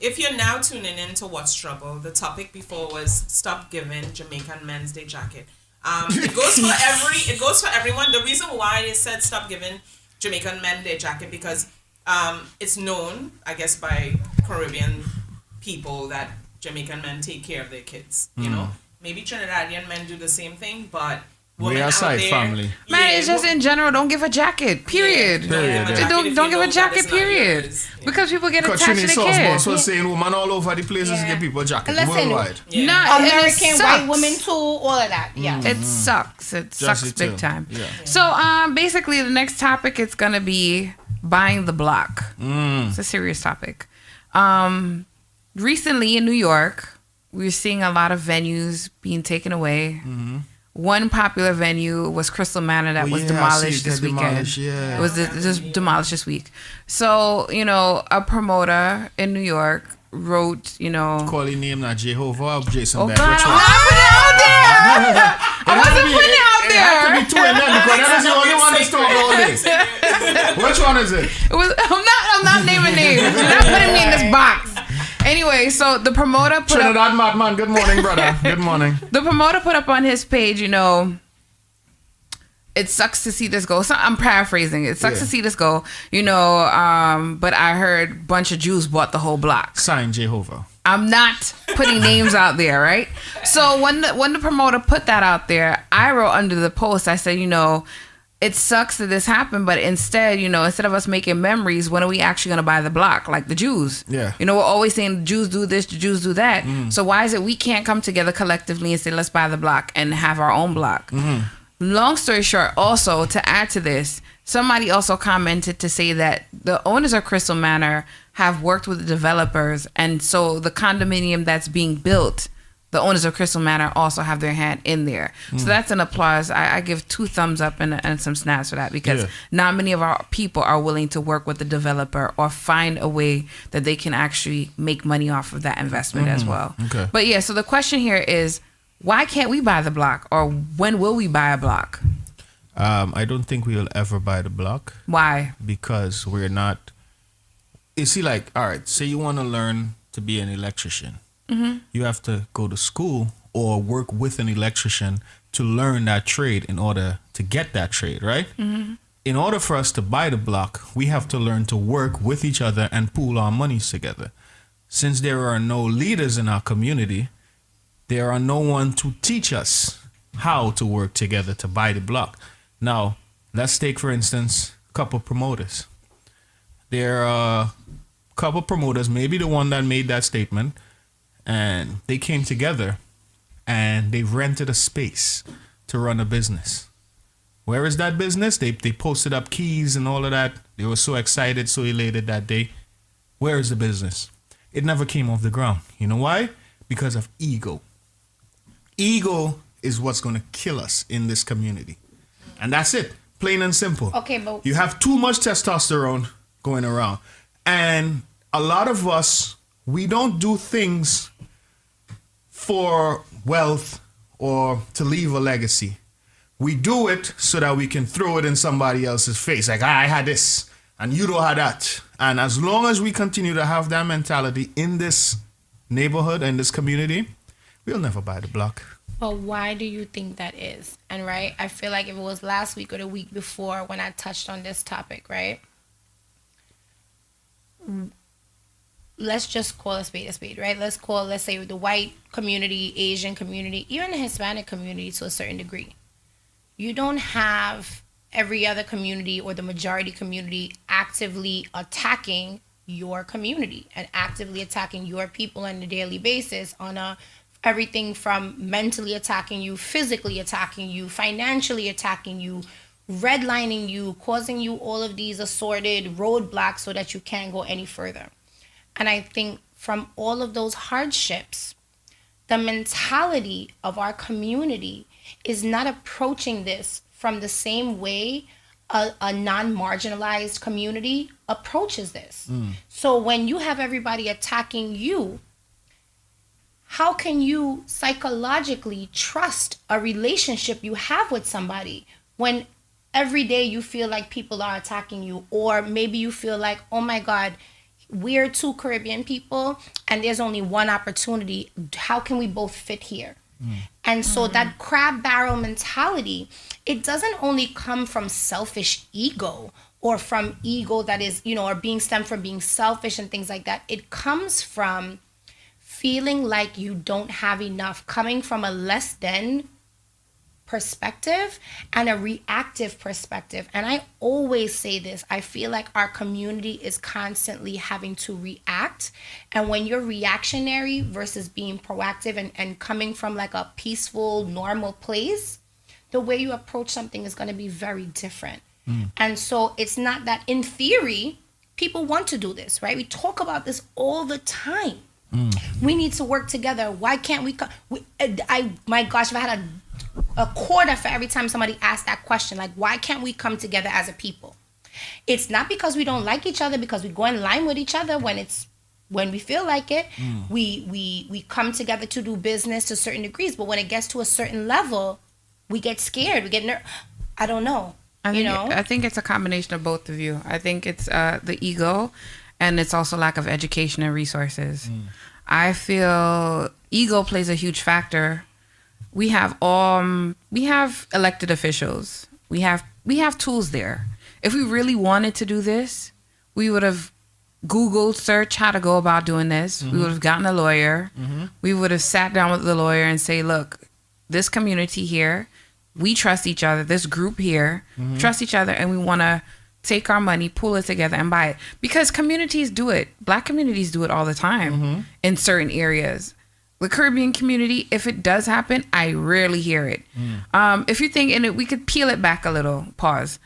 if you're now tuning in to What's Trouble, the topic before was Stop Giving Jamaican Men's Day Jacket. It goes for everyone. The reason why they said Stop Giving Jamaican Men Day Jacket because it's known, I guess, by Caribbean people that Jamaican men take care of their kids. You know, maybe Trinidadian men do the same thing, but we are side family. Man, it's just in general, don't give a jacket. Period. Don't give a jacket. Period. Because people get attached to the kids. So saying woman all over the places give people jackets worldwide. No, American white women too, all of that. Yeah, it sucks. It sucks big time. Yeah. So basically, the next topic is gonna be buying the block. It's a serious topic. Recently in New York, we're seeing a lot of venues being taken away. Mm-hmm. One popular venue was Crystal Manor that was demolished this weekend. It was just demolished this week. So, you know, a promoter in New York wrote, you know... Call your name not Jehovah or Jason Oh, Beck. God, Which I'm one? not putting it out there! I wasn't putting it out there! It had to be two and then because that is the only one that's talking all day. Which one is it? I'm not naming names. You're not putting me in this box. Anyway, so the promoter put Trinidad Madman, good morning, brother. Good morning. The promoter put up on his page, you know, it sucks to see this go. So I'm paraphrasing. It sucks to see this go, you know, but I heard a bunch of Jews bought the whole block. Sign Jehovah. I'm not putting names out there, right? So when the promoter put that out there, I wrote under the post, I said, you know, it sucks that this happened, but instead, you know, instead of us making memories, when are we actually going to buy the block? Like the Jews. Yeah. You know, we're always saying the Jews do this, the Jews do that. So why is it we can't come together collectively and say, let's buy the block and have our own block? Long story short, also, to add to this, somebody also commented to say that the owners of Crystal Manor have worked with the developers, and so the condominium that's being built, the owners of Crystal Manor also have their hand in there. So that's an applause. I give 2 thumbs up and some snaps for that, because not many of our people are willing to work with the developer or find a way that they can actually make money off of that investment as well. Okay. But yeah, so the question here is, why can't we buy the block, or when will we buy a block? I don't think we will ever buy the block. Why? Because we're not... You see, like, all right, say you want to learn to be an electrician. You have to go to school or work with an electrician to learn that trade in order to get that trade, right? In order for us to buy the block, we have to learn to work with each other and pool our monies together. Since there are no leaders in our community, there are no one to teach us how to work together to buy the block. Now, let's take, for instance, a couple promoters. There are a couple promoters, maybe the one that made that statement, and they came together and they rented a space to run a business. Where is that business? They posted up keys and all of that. They were so excited, so elated that day. Where is the business? It never came off the ground. You know why? Because of ego. Ego is what's going to kill us in this community. And that's it. Plain and simple. Okay, but... You have too much testosterone going around. And a lot of us, we don't do things for wealth or to leave a legacy. We do it so that we can throw it in somebody else's face. Like, I had this and you don't have that. And as long as we continue to have that mentality in this neighborhood and this community, we'll never buy the block. But why do you think that is? And right, I feel like if it was last week or the week before when I touched on this topic, right? Let's just call a spade, right? Let's say the white community, Asian community, even the Hispanic community to a certain degree. You don't have every other community or the majority community actively attacking your community and actively attacking your people on a daily basis on everything from mentally attacking you, physically attacking you, financially attacking you, redlining you, causing you all of these assorted roadblocks so that you can't go any further. And I think from all of those hardships, the mentality of our community is not approaching this from the same way a non-marginalized community approaches this. So when you have everybody attacking you, how can you psychologically trust a relationship you have with somebody when every day you feel like people are attacking you? Or maybe you feel like, oh my God, we're 2 Caribbean people and there's only one opportunity. How can we both fit here? And so that crab barrel mentality, it doesn't only come from selfish ego or from ego that is, you know, or being stemmed from being selfish and things like that. It comes from feeling like you don't have enough, coming from a less than perspective and a reactive perspective. And I always say this, I feel like our community is constantly having to react. And when you're reactionary versus being proactive and coming from like a peaceful, normal place, the way you approach something is going to be very different. And so it's not that in theory, people want to do this, right? We talk about this all the time. We need to work together. Why can't we come? My gosh, if I had a quarter for every time somebody asked that question, like, why can't we come together as a people? It's not because we don't like each other, because we go in line with each other when we feel like it. We come together to do business to certain degrees, but when it gets to a certain level, we get scared. We get I don't know. I think it's a combination of both of you. I think it's the ego, and it's also lack of education and resources. I feel ego plays a huge factor. We have elected officials. We have tools there. If we really wanted to do this, we would have Googled search how to go about doing this. We would have gotten a lawyer. We would have sat down with the lawyer and say, look, this community here, we trust each other. This group here trust each other, and we want to take our money, pull it together, and buy it. Because communities do it. Black communities do it all the time in certain areas. The Caribbean community, if it does happen, I rarely hear it. If you think, and we could peel it back a little, pause.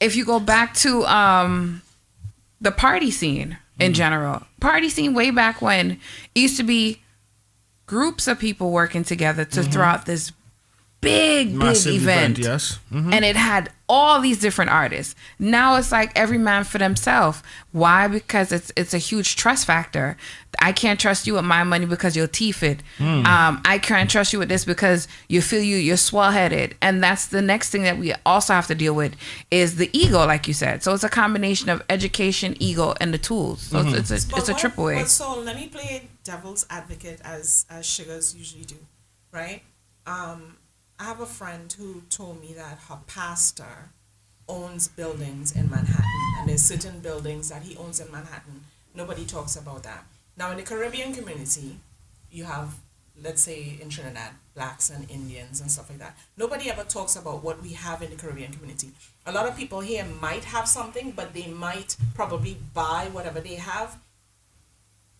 If you go back to the party scene in general, party scene way back when, it used to be groups of people working together to throw out this big event. Yes. And it had all these different artists. Now it's like every man for themselves. Why? Because it's a huge trust factor. I can't trust you with my money because you'll teeth it. I can't trust you with this because you're swell-headed. And that's the next thing that we also have to deal with is the ego, like you said. So it's a combination of education, ego, and the tools. So it's a triple A. So let me play devil's advocate as Sugars usually do, right? I have a friend who told me that her pastor owns buildings in Manhattan, and there's certain buildings that he owns in Manhattan. Nobody talks about that. Now, in the Caribbean community, you have, let's say in Trinidad, blacks and Indians and stuff like that. Nobody ever talks about what we have in the Caribbean community. A lot of people here might have something, but they might probably buy whatever they have.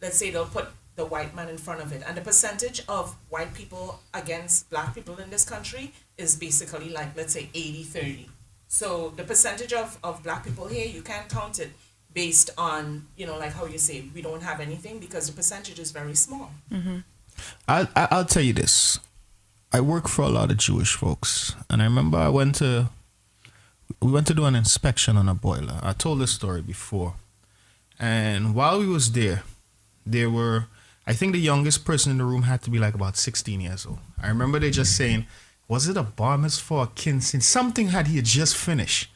Let's say they'll put the white man in front of it, and the percentage of white people against black people in this country is basically like, let's say 80-30. So the percentage of black people here, you can't count it based on, like how you say we don't have anything, because the percentage is very small. I'll tell you this. I work for a lot of Jewish folks, and I remember we went to do an inspection on a boiler. I told this story before, and while we was there were, I think the youngest person in the room had to be like about 16 years old. I remember they just saying, was it a bar mitzvah or kinsin? Something had he just finished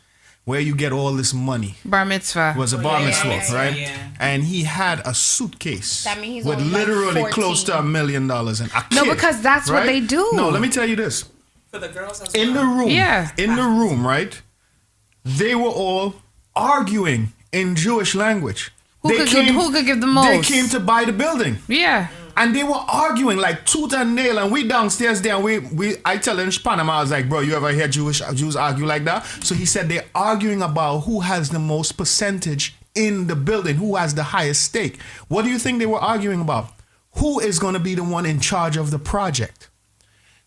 where you get all this money. Bar mitzvah. Was a bar mitzvah, right? Yeah. And he had a suitcase that means with literally like close to $1 million and a kid. No, because that's what they do. No, let me tell you this. For the girls as in well. the room. Yeah. In the room, right? They were all arguing in Jewish language. Who could give the most? They came to buy the building. Yeah. And they were arguing like tooth and nail, and we downstairs there, and I tell him in Panama, I was like, bro, you ever hear Jews argue like that? So he said they're arguing about who has the most percentage in the building, who has the highest stake. What do you think they were arguing about? Who is going to be the one in charge of the project?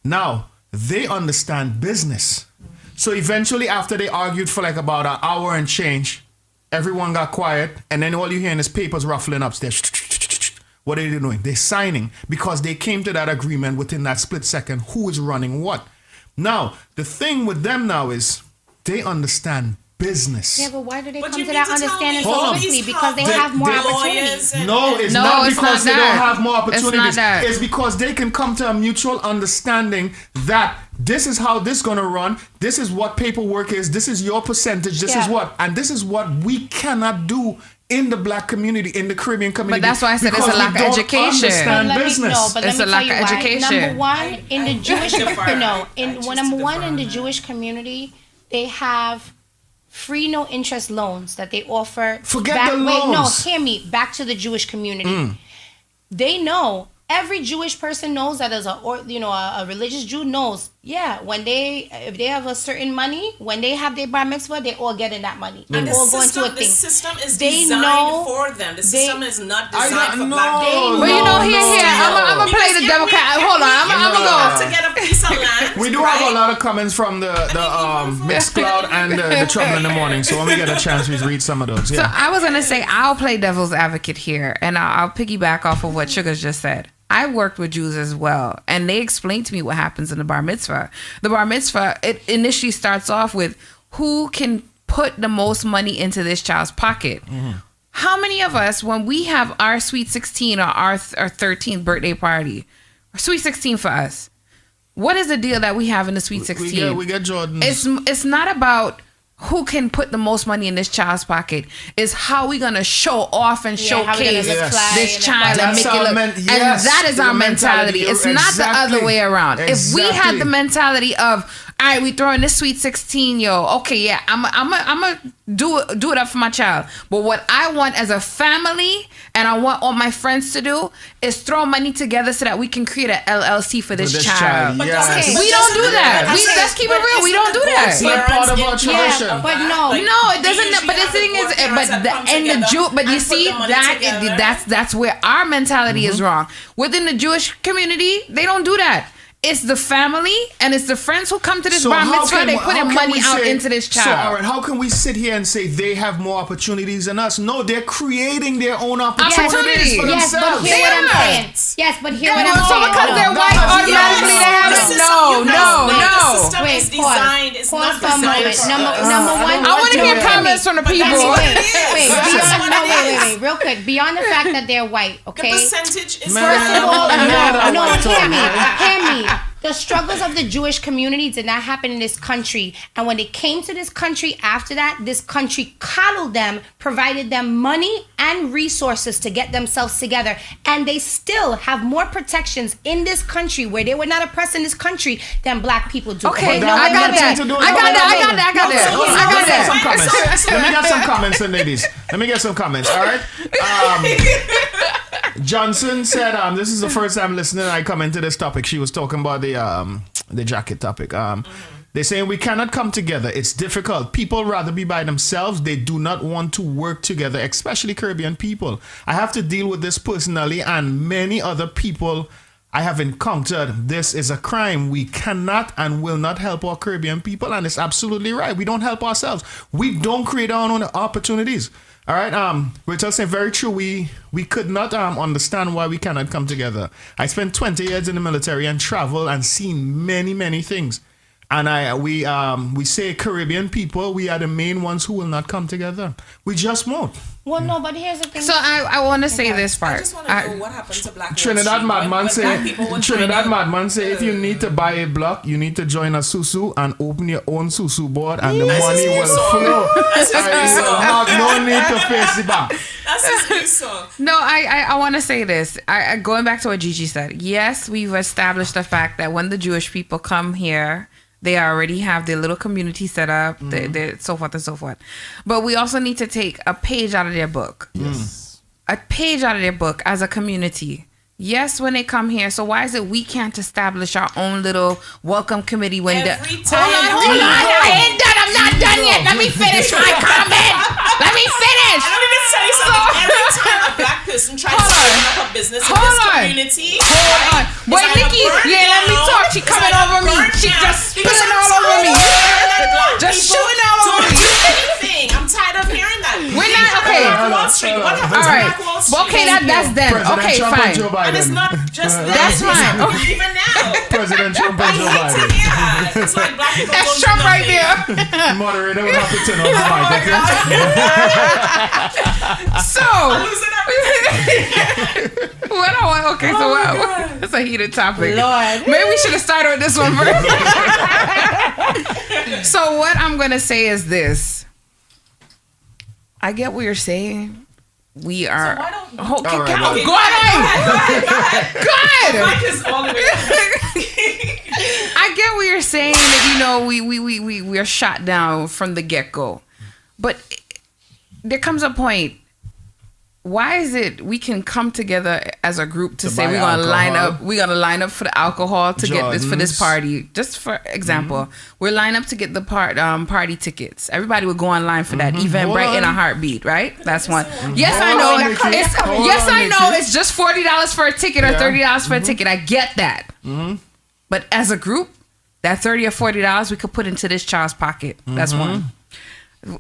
Now, they understand business. So eventually, after they argued for like about an hour and change, everyone got quiet, and then all you hear is papers ruffling upstairs. What are they doing? They're signing because they came to that agreement within that split second who is running what. Now, the thing with them now is they understand business. Yeah, but why do they come to that understanding so quickly? Because they have more opportunities. No, it's not because they don't have more opportunities. It's because they can come to a mutual understanding that this is how this is going to run. This is what paperwork is. This is your percentage. This is what. And this is what we cannot do in the black community, in the Caribbean community. But that's why I said it's a lack of education. It's a lack of education. Number one, in the Jewish in the Jewish community, they have free no interest loans that they offer. Forget the loans. Hear me. Back to the Jewish community. They know, every Jewish person knows that as a religious Jew knows when if they have a certain money, when they have their bar mitzvah, they all getting that money. And all going to a thing. The system is designed for them. The system is not designed for black people. But I'm gonna play the devil card. Hold on, I'm gonna go to get a piece of land. We do have a lot of comments from the Mixcloud and the Trouble in the Morning. So when we get a chance, we read some of those. Yeah. So I was gonna say I'll play devil's advocate here, and I'll piggyback off of what Sugar's just said. I worked with Jews as well, and they explained to me what happens in the bar mitzvah. The bar mitzvah, it initially starts off with who can put the most money into this child's pocket. Mm-hmm. How many of us, when we have our Sweet 16 or our 13th birthday party, Sweet 16 for us, what is the deal that we have in the Sweet 16? We get Jordan. It's not about who can put the most money in this child's pocket. Is how we gonna show off and showcase this child and make it look. And that is our mentality. It's not the other way around. If we had the mentality of, all right, we throwing this Sweet 16, yo. Okay, yeah, I'm a do it up for my child. But what I want as a family, and I want all my friends to do, is throw money together so that we can create an LLC for this child. Yes. We don't do that. Let's keep it real. We don't do that. It's not part of our tradition. But no, it doesn't. But the thing is, but you see that's where our mentality is wrong. Within the Jewish community, they don't do that. It's the family and it's the friends who come to this bar mitzvah. They put money out into this child. So, all right, how can we sit here and say they have more opportunities than us? No, they're creating their own opportunities for themselves. Yes, but hear what I'm saying. Yes, but hear what I'm saying. So because they're white, automatically they have it. No. Wait, pause for a moment. Number one. I want to hear comments from the people. Wait, real quick. Beyond the fact that they're white, okay? The percentage is first of all, no, hear me. The struggles of the Jewish community did not happen in this country. And when they came to this country after that, this country coddled them, provided them money and resources to get themselves together. And they still have more protections in this country where they were not oppressed in this country than black people do. Okay, no, I got that. Let me get some comments, ladies. Let me get some comments, all right? Johnson said, this is the first time listening I come into this topic. She was talking about the jacket topic. They're saying we cannot come together. It's difficult. People rather be by themselves. They do not want to work together, especially Caribbean people. I have to deal with this personally and many other people I have encountered. This is a crime. We cannot and will not help our Caribbean people. And it's absolutely right. We don't help ourselves. We don't create our own opportunities. All right, we're just saying very true. We could not understand why we cannot come together. I spent 20 years in the military and traveled and seen many things. And we say Caribbean people, we are the main ones who will not come together. We just won't. Well, no, but here's the thing. So I want to say this part. I just want to know what happened to Black Trinidad Madman say if you need to buy a block, you need to join a susu and open your own susu board, and the money will flow. You will have no need to face the bank. That's his new song. No, I want to say this. Going back to what Gigi said. Yes, we've established the fact that when the Jewish people come here, they already have their little community set up, so forth and so forth. But we also need to take a page out of their book. Yes. A page out of their book as a community. Yes, when they come here. So why is it we can't establish our own little welcome committee when Hold on. I ain't done. I'm not done yet. Let me finish my comment. Let me finish. Let me just tell you something. Every time a black person tries to open up a business in this community. Hold on. Wait, Nikki. Yeah, let me talk. She coming over me. She just spilling all over me. Just shooting all over me. Anything. I'm tired of hearing that. We're not okay. Wall Street. What happened all to right. Black Wall Street? Okay, that's them. Okay, fine. And it's not just that. That's fine. Okay. Even now. President Trump and Joe Biden. It's like black people. That's Trump right there. Moderator will have to turn off the mic, okay? So, that's a heated topic. Lord. Maybe we should have started with this one first. So what I'm going to say is this. I get what you're saying. We are... So why don't... Go ahead. I get what you're saying that, we are shot down from the get-go. But there comes a point why is it we can come together as a group to say buy we're gonna alcohol. line up for the alcohol to get this for this Jordans. party? Just for example, we're line up to get the party tickets. Everybody would go online for that. Eventbrite in a heartbeat, right? That's one. Yes, I know. I know. It's just $40 for a ticket or $30 for a ticket. I get that. But as a group, that $30 or $40 we could put into this child's pocket. That's one.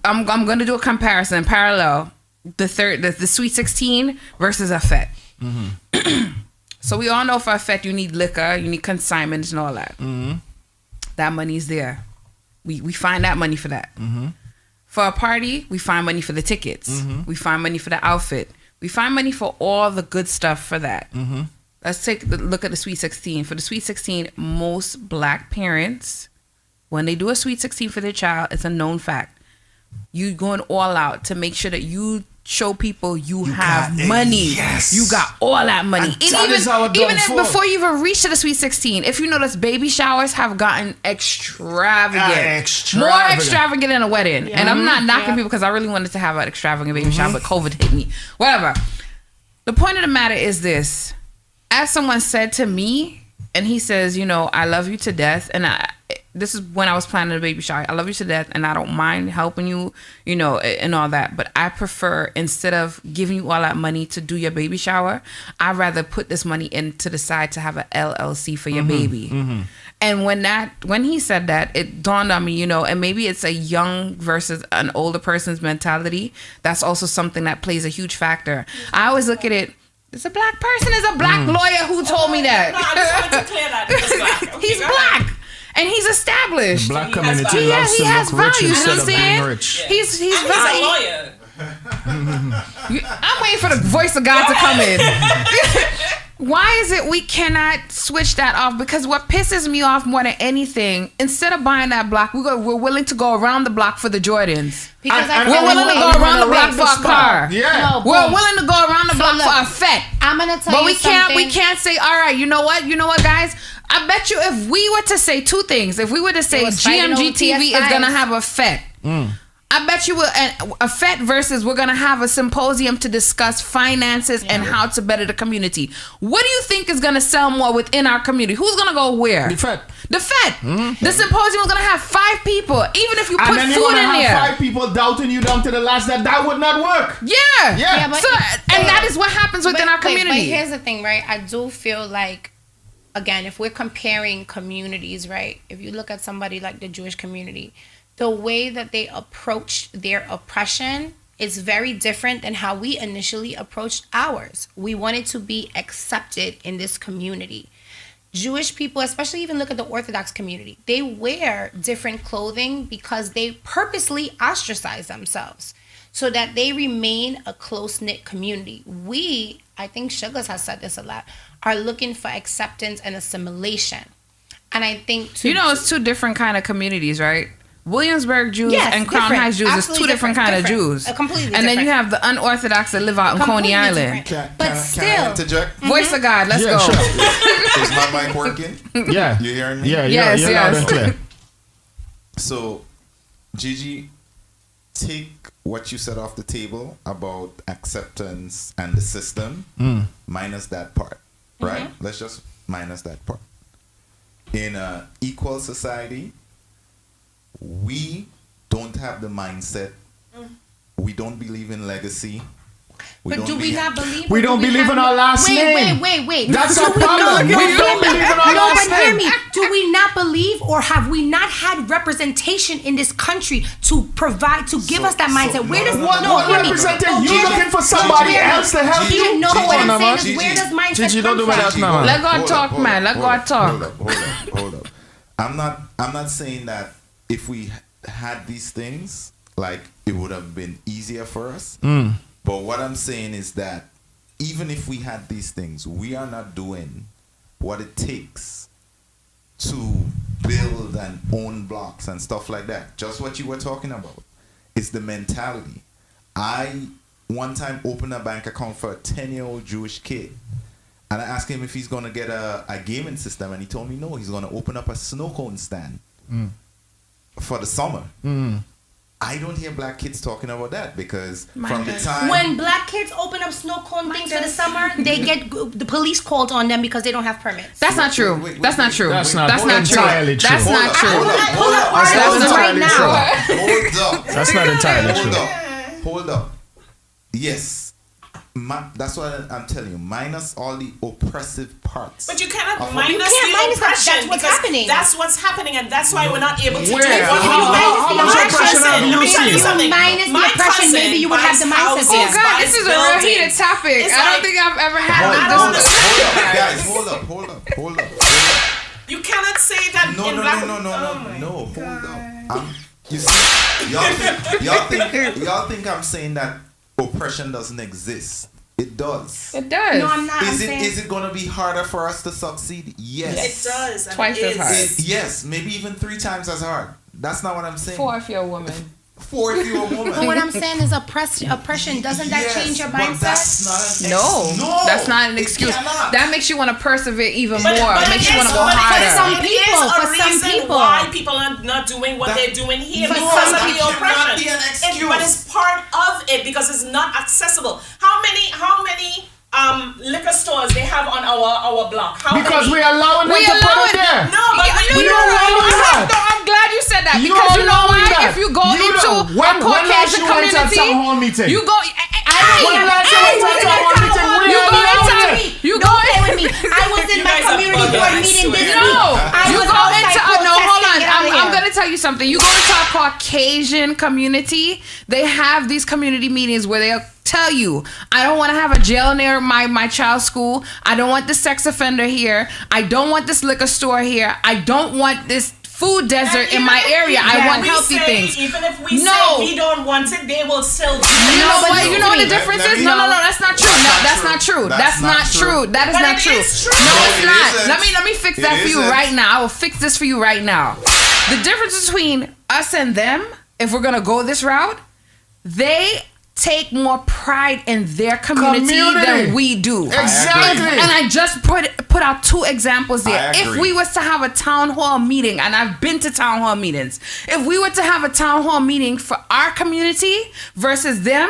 I'm gonna do a comparison, parallel. The Sweet 16 versus a fete. So we all know for a fete you need liquor, you need consignments and all that. That money's there. We find that money for that. For a party, we find money for the tickets. We find money for the outfit. We find money for all the good stuff for that. Let's take a look at the Sweet 16. For the Sweet 16, most black parents, when they do a Sweet 16 for their child, it's a known fact. You going all out to make sure that you show people you have money. Yes. You got all that money. And that is our Even downfall. before you even reach to the Sweet 16, if you notice, baby showers have gotten extravagant. More extravagant than a wedding. And I'm not knocking people because I really wanted to have an extravagant baby shower, but COVID hit me. Whatever. The point of the matter is this. As someone said to me, and he says, you know, I love you to death. And this is when I was planning the baby shower. I love you to death, and I don't mind helping you, you know, and all that. But I prefer, instead of giving you all that money to do your baby shower, I'd rather put this money into the side to have an LLC for your baby. And when he said that, it dawned on me, you know, and maybe it's a young versus an older person's mentality. That's also something that plays a huge factor. I always look at it. It's a black person. It's a black lawyer who told me that. No, I just wanted to clear that. He's black. Okay, He's black. And he's established. The black community He loves to has look rich value. You know instead what I'm of being saying? rich. He's And he's a lawyer. I'm waiting for the voice of God to come in. Why is it we cannot switch that off? Because what pisses me off more than anything, instead of buying that block, we're willing to go around the block for the Jordans. Because we're willing to go around the block for a car. No, We're willing to go around the block for a fete. I'm gonna tell but you we can't. something. We can't say, all right. You know what, guys? I bet you if we were to say two things, if we were to say GMGTV is gonna have a fete. I bet you will a fete versus we're gonna have a symposium to discuss finances and how to better the community. What do you think is gonna sell more within our community? Who's gonna go where? The fete. The fete. The symposium is gonna have 5 people. Even if you put And then food you're gonna in have there. 5 people doubting you down to the last that would not work. Yeah. but So, and that is what happens within our But community. here's the thing, right? I do feel like, again, if we're comparing communities, right? If you look at somebody like the Jewish community, the way that they approached their oppression is very different than how we initially approached ours. We wanted to be accepted in this community. Jewish people, especially even look at the Orthodox community, they wear different clothing because they purposely ostracize themselves so that they remain a close-knit community. We, I think Sugars has said this a lot, are looking for acceptance and assimilation. And I think you know, it's 2 different kind of communities, right? Williamsburg Jews and Crown different. Heights Jews is Absolutely 2 different kind of Jews. Completely and then you different. have the unorthodox that live out in Coney Island. But still, Can I interject? Voice of God, let's go. Sure. Is my mic working? Yeah. You hearing me? Yeah, you're loud and clear. So, Gigi, take what you said off the table about acceptance and the system, minus that part, right? Let's just minus that part. In an equal society, we don't have the mindset. We don't believe in legacy. But do we not believe? We don't believe in our last name. Wait. That's Do our problem. We don't believe in our last but hear name. me. Do we not believe, or have we not had representation in this country to provide, to give us that mindset? Where does What representation? You looking for somebody else to help you? You know what I'm saying? Gigi, Is where does mindset Gigi, don't come do that from? now. Let God talk, man. Let God talk. Hold up. I'm not saying that if we had these things, like, it would have been easier for us. But what I'm saying is that even if we had these things, we are not doing what it takes to build and own blocks and stuff like that. Just what you were talking about. It's the mentality. I one time opened a bank account for a 10-year-old Jewish kid. And I asked him if he's going to get a gaming system. And he told me no, he's going to open up a snow cone stand for the summer. I don't hear black kids talking about that because from the time when black kids open up snow cone things for the summer, they get the police called on them because they don't have permits. That's not true. That's not true. That's not true. entirely true. That's not true. Pull up articles right now. Hold up. That's not entirely true. Hold up. Yes. That's what I'm telling you. Minus all the oppressive parts. But you cannot of minus can't the minus that. oppression That's what's because happening. that's what's happening, and that's why we're not able to do Where? it. How much oppression have you Let me tell you seen? something. Minus the My oppression, cousin maybe you would have the buys mindset houses, there. Oh God, this is a real heated buildings. topic. It's I don't like- think I've ever had I this. don't understand. Guys, hold up. You cannot say that No, in no, black. no, hold up. You see, y'all think I'm saying that oppression doesn't exist. It does. It does. No, I'm not. Is it going to be harder for us to succeed? Yes. It does. and Twice it as hard. is. Yes, maybe even 3 times as hard. That's not what I'm saying. 4 if you're a woman. 4 if you're a woman. But what I'm saying is oppression. Doesn't that Yes, change your but mindset? that's not No, that's not an it excuse. cannot. That makes you want to persevere even But more. It makes you want to go but harder. for some it people, is a for some reason people. why people are not doing what they're doing here For because some of the people. oppression. It cannot be an excuse. But it's part of it because it's not accessible. How many liquor stores they have on our block? How Because many? we're allowing them to put it there. No, but We don't allow that. I'm glad you said that You because you know allowing why? that. If you go You into don't. a When last Caucasian you went to a community, town hall meeting? you go. When last you went to a town hall meeting? We You go allowed into it. you Don't go play with me. I was in You my guys are community bugging, board I meeting this swear. week. No, I you was go outside into no. Hold on, protesting. Get out of I'm here. gonna tell you something. You go into a Caucasian community. They have these community meetings where they'll tell you, I don't want to have a jail near my child's school. I don't want this sex offender here. I don't want this liquor store here. I don't want this food desert in my area. I want healthy things. Even if we No. say we don't want it, they will still do it. You know what? You know what the Let- difference let is? me- No, that's not true. No, that's not true. That's not true. That is But not it true. is true. No, No, it's it not. isn't. Let me fix It that for you isn't. right now. I will fix this for you right now. The difference between us and them, if we're gonna go this route, they take more pride in their community than we do. Exactly. And I just put out 2 examples there. I If agree. we was to have a town hall meeting, and I've been to town hall meetings, if we were to have a town hall meeting for our community versus them,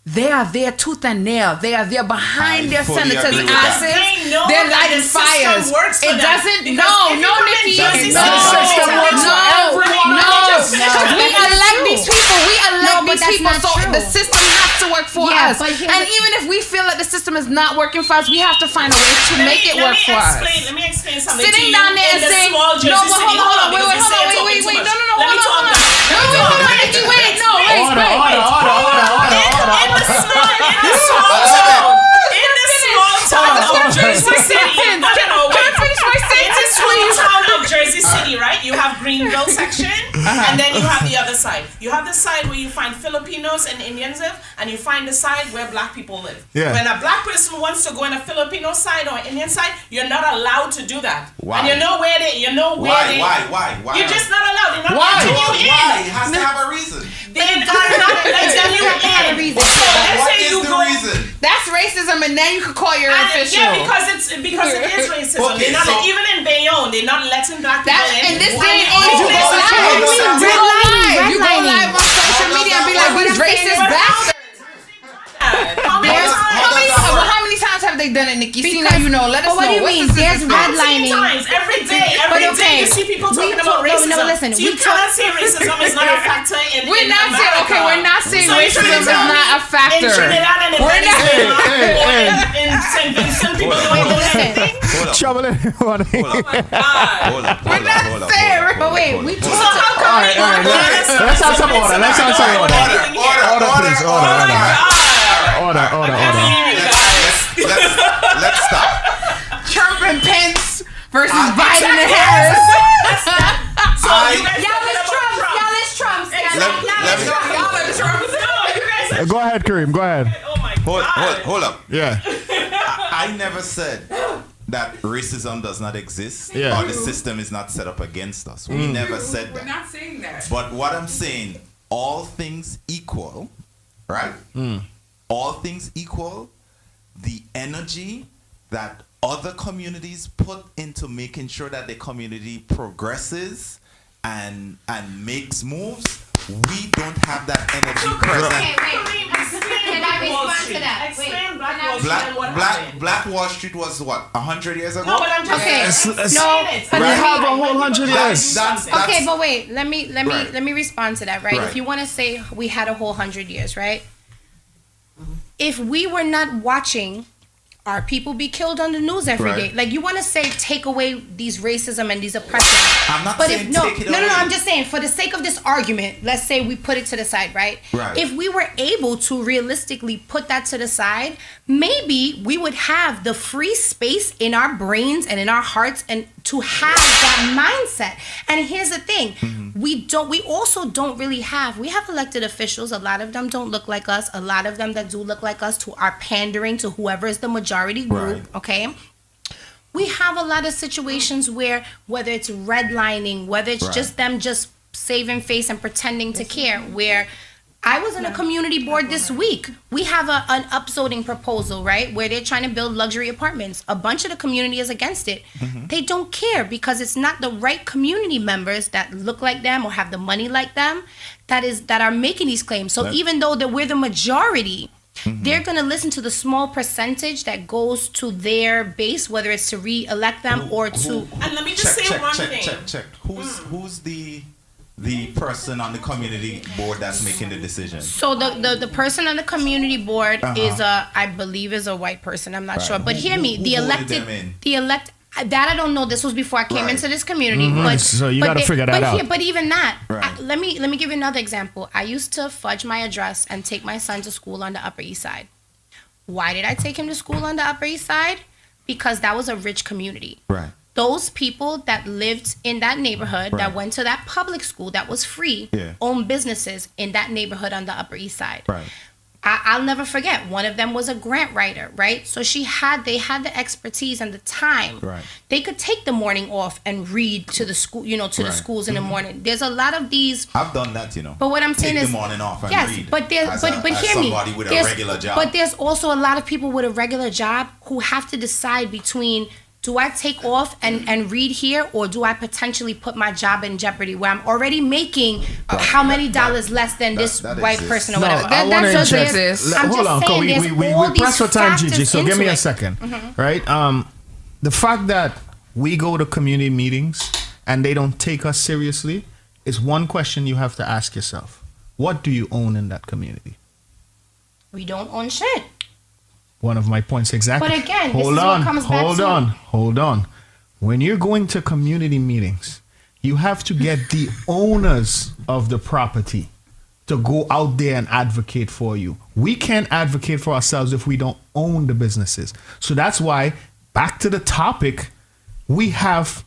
they are there tooth and nail. They are there behind I their fully senators' agree with that. asses. They know They're that lighting the system fires. works for It them. doesn't. Because No, if you no, come in Nikki. Jersey No, City, the system no, works for everyone. no. No, We but that's elect true. these people. We No, elect but these that's people. not So true. the system has to work for Yeah, us. but here's And the- even if we feel that the system is not working for us, we have to find a way to make it work for us. Let me explain something to Sitting you down there in and the saying, small Jersey no, but City. hold on, because you say you're talking too wait. much. No, Let me talk now. Hold on, Nikki, wait, no, wait. In the small town of Jersey City. No, Can I finish my In the sentence, small please? town of Jersey City, right? You have Greenville section, and then you have the other side. You have the side where you find Filipinos and Indians live, and you find the side where black people live. Yeah. When a black person wants to go in a Filipino side or Indian side, you're not allowed to do that. Why? And you know where they. Why? You're just not allowed. They're not Why? letting you in. Why? It has to have a reason. They are not letting you in. So let's What say is you the go. reason? That's racism, and then you could call your official. Yeah, because it is racism. Okay, they're not, so- even in Bayonne, they're not letting black people That's in. in this And day and in age, all you places, go live. redlining. You go live on social media and be like, these racist bastards. How many times have they done it, Nikki? See now you know. Let us know. What do you mean? There's redlining. Every day you see people talking about racism. No, listen. So you cannot say racism is not a factor in We're not saying America. we're not saying So you racism trying is to tell not me a factor. In Trinidad and in We're not- Venezuela, in St. Vincent, people don't do anything. Trouble everyone. We're not saying. But wait, we So how come All right, let's have some order. Let's have some order. Order, please. Order. Let's stop. Trump and Pence versus Biden and Harris. Y'all is Trumps. Go ahead, Kareem. Go ahead. Hold up. Yeah. I never said that racism does not exist Yeah. or the system is not set up against us. We never said that. We're not saying that. But what I'm saying, all things equal, right? All things equal, the energy that other communities put into making sure that the community progresses and makes moves we don't have that energy present. Wait. Can I respond to that? Explain Black Wall Street and what happened. Black Wall Street was what, 100 years ago? No, but I'm just we have a whole 100 years. Okay, but wait. Let me respond to that. Right? If you want to say we had a whole 100 years, right? If we were not watching our people be killed on the news every day, like you want to say take away these racism and these oppressions. I'm not but saying if take it away. I'm just saying for the sake of this argument, let's say we put it to the side, right? If we were able to realistically put that to the side, maybe we would have the free space in our brains and in our hearts and to have that mindset. And here's the thing, we also don't really have, we have elected officials, a lot of them don't look like us, a lot of them that do look like us are pandering to whoever is the majority group, okay? We have a lot of situations where, whether it's redlining, whether it's just them just saving face and pretending to care, where I was on a community board this week. We have an upzoning proposal, right? Where they're trying to build luxury apartments. A bunch of the community is against it. They don't care because it's not the right community members that look like them or have the money like them that are making these claims. So even though that we're the majority, they're going to listen to the small percentage that goes to their base, whether it's to re-elect them or to... And let me just say one thing. Check. Who's the person on the community board that's making the decision? So the person on the community board is I believe is a white person. I'm not sure, but hear me. That I don't know. This was before I came into this community. But so you got to figure that out. But even that, let me give you another example. I used to fudge my address and take my son to school on the Upper East Side. Why did I take him to school on the Upper East Side? Because that was a rich community. Right. Those people that lived in that neighborhood, that went to that public school that was free, owned businesses in that neighborhood on the Upper East Side. Right. I'll never forget. One of them was a grant writer, right? So they had the expertise and the time. Right. They could take the morning off and read to the school, the schools in the morning. There's a lot of these. I've done that, But what I'm saying take is, the morning off and read. But hear me. Somebody with a regular job. But there's also a lot of people with a regular job who have to decide between, do I take off and read here, or do I potentially put my job in jeopardy where I'm already making how many dollars less than this white person or whatever? That does exist. Hold on, we press for time, Gigi, so give me a second. Right? The fact that we go to community meetings and they don't take us seriously is one question you have to ask yourself. What do you own in that community? We don't own shit. One of my points exactly. But again, hold on. When you're going to community meetings, you have to get the owners of the property to go out there and advocate for you. We can't advocate for ourselves if we don't own the businesses. So that's why, back to the topic, we have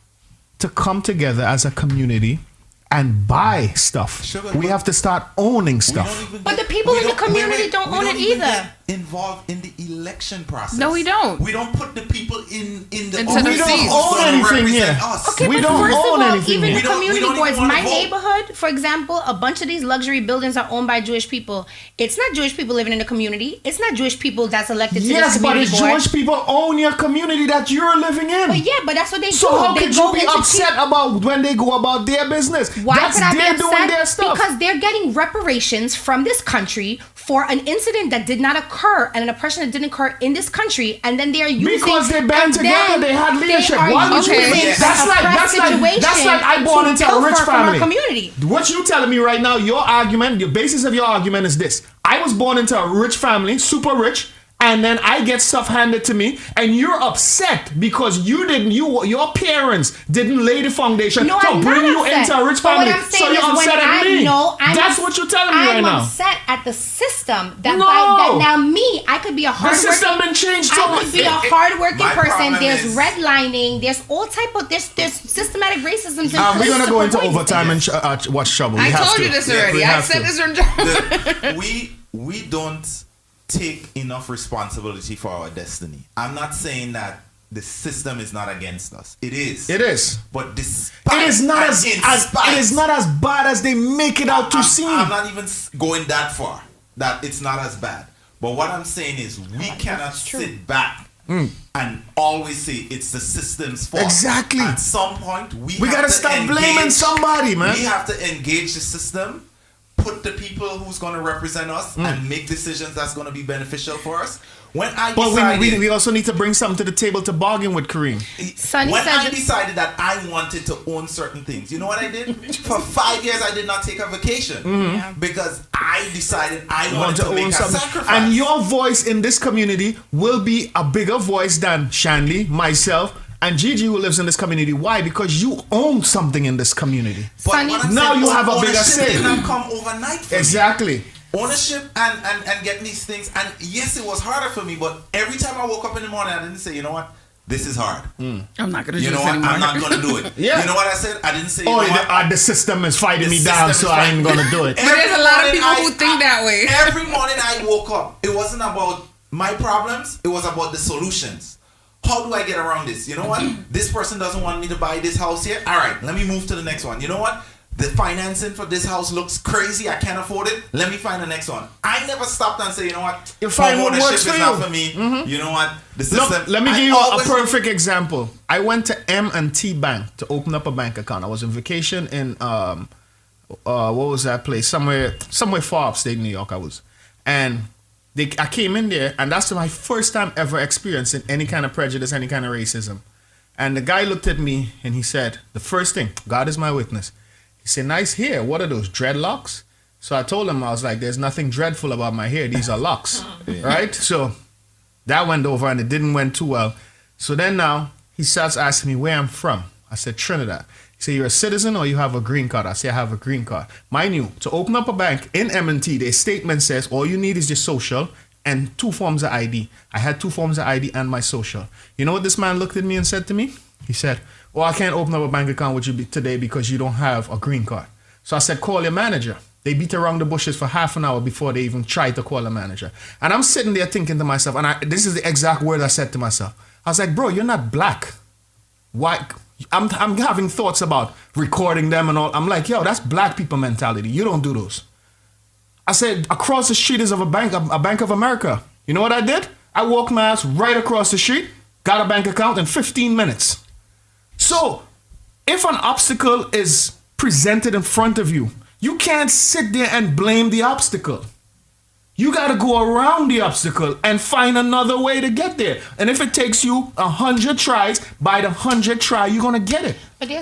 to come together as a community and buy stuff. We have to start owning stuff. But the people in the community don't own it either. Involved in the election process. No, we don't. We don't put the people in the we don't own anything here. Okay, we but don't first own of all, anything even here. the community boards, my neighborhood, for example, a bunch of these luxury buildings are owned by Jewish people. It's not Jewish people living in the community. It's not Jewish people that's elected to this community board. Yes, but it's Jewish people own your community that you're living in. But yeah, but that's what they do. So how could you be upset about when they go about their business? Why could I be upset? Doing their stuff. Because they're getting reparations from this country for an incident that did not occur and an oppression that didn't occur in this country, and then they are using, because they band together, they had leadership. That's like I born into a rich family. Community. What you telling me right now? Your argument, the basis of your argument is this: I was born into a rich family, super rich. And then I get stuff handed to me, and you're upset because your parents didn't lay the foundation to bring you into a rich family. So you're upset at me. That's what you're telling me right now. I'm upset at the system that now me, I could be a hardworking. The system been changed too. I could be a hardworking person. There's redlining. There's all type of there's systematic racism. We're gonna go into overtime and watch Trouble. I told you this already. I said this from we don't take enough responsibility for our destiny. I'm not saying that the system is not against us. It is. It is. But it is not as bad as they make it out to seem. I'm not even going that far. That it's not as bad. But what I'm saying is we cannot sit back and always say it's the system's fault. Exactly. At some point we gotta stop blaming somebody, man. We have to engage the system, put the people who's going to represent us and make decisions that's going to be beneficial for us. When I But decided, we also need to bring something to the table to bargain with Kareem. when I decided that I wanted to own certain things, you know what I did? For 5 years, I did not take a vacation because I decided I wanted to make a sacrifice. And your voice in this community will be a bigger voice than Shanley, myself, and Gigi, who lives in this community. Why? Because you own something in this community. But now you have a bigger ownership say. did not come overnight for me. Exactly. Ownership and getting these things, and yes, it was harder for me, but every time I woke up in the morning, I didn't say, you know what, this is hard. I'm not gonna do you know this what, anymore. I'm not gonna do it. Yeah. You know what I said? I didn't say, Oh, you know what? the system is fighting me down, so I ain't gonna do it. But there's a lot of people who think that way. Every morning I woke up, it wasn't about my problems, it was about the solutions. How do I get around this? You know what? This person doesn't want me to buy this house here. All right, let me move to the next one. You know what? The financing for this house looks crazy. I can't afford it. Let me find the next one. I never stopped and say, you know what? You find what works for is you. not for me. You know what? The system. Look, let me give you a perfect example. I went to M&T Bank to open up a bank account. I was on vacation in what was that place? Somewhere far upstate New York. I was, and I came in there, and that's my first time ever experiencing any kind of prejudice, any kind of racism. And the guy looked at me and he said, the first thing, God is my witness. He said, nice hair. What are those, dreadlocks? So I told him, I was like, there's nothing dreadful about my hair. These are locks, right? So that went over and it didn't went too well. So then now he starts asking me where I'm from. I said, Trinidad. He said, you're a citizen or you have a green card? I said, I have a green card. Mind you, to open up a bank in M&T, their statement says all you need is your social and 2 forms of ID. I had 2 forms of ID and my social. You know what this man looked at me and said to me? He said, oh, I can't open up a bank account with you today because you don't have a green card. So I said, call your manager. They beat around the bushes for half an hour before they even tried to call a manager. And I'm sitting there thinking to myself, and this is the exact word I said to myself. I was like, bro, you're not black. Why? I'm having thoughts about recording them and all. I'm like, yo, that's black people mentality. You don't do those. I said, across the street is a Bank of America. You know what I did? I walked my ass right across the street, got a bank account in 15 minutes. So, if an obstacle is presented in front of you, you can't sit there and blame the obstacle. You got to go around the obstacle and find another way to get there. And if it takes you 100 tries, by the 100th try, you're going to get it.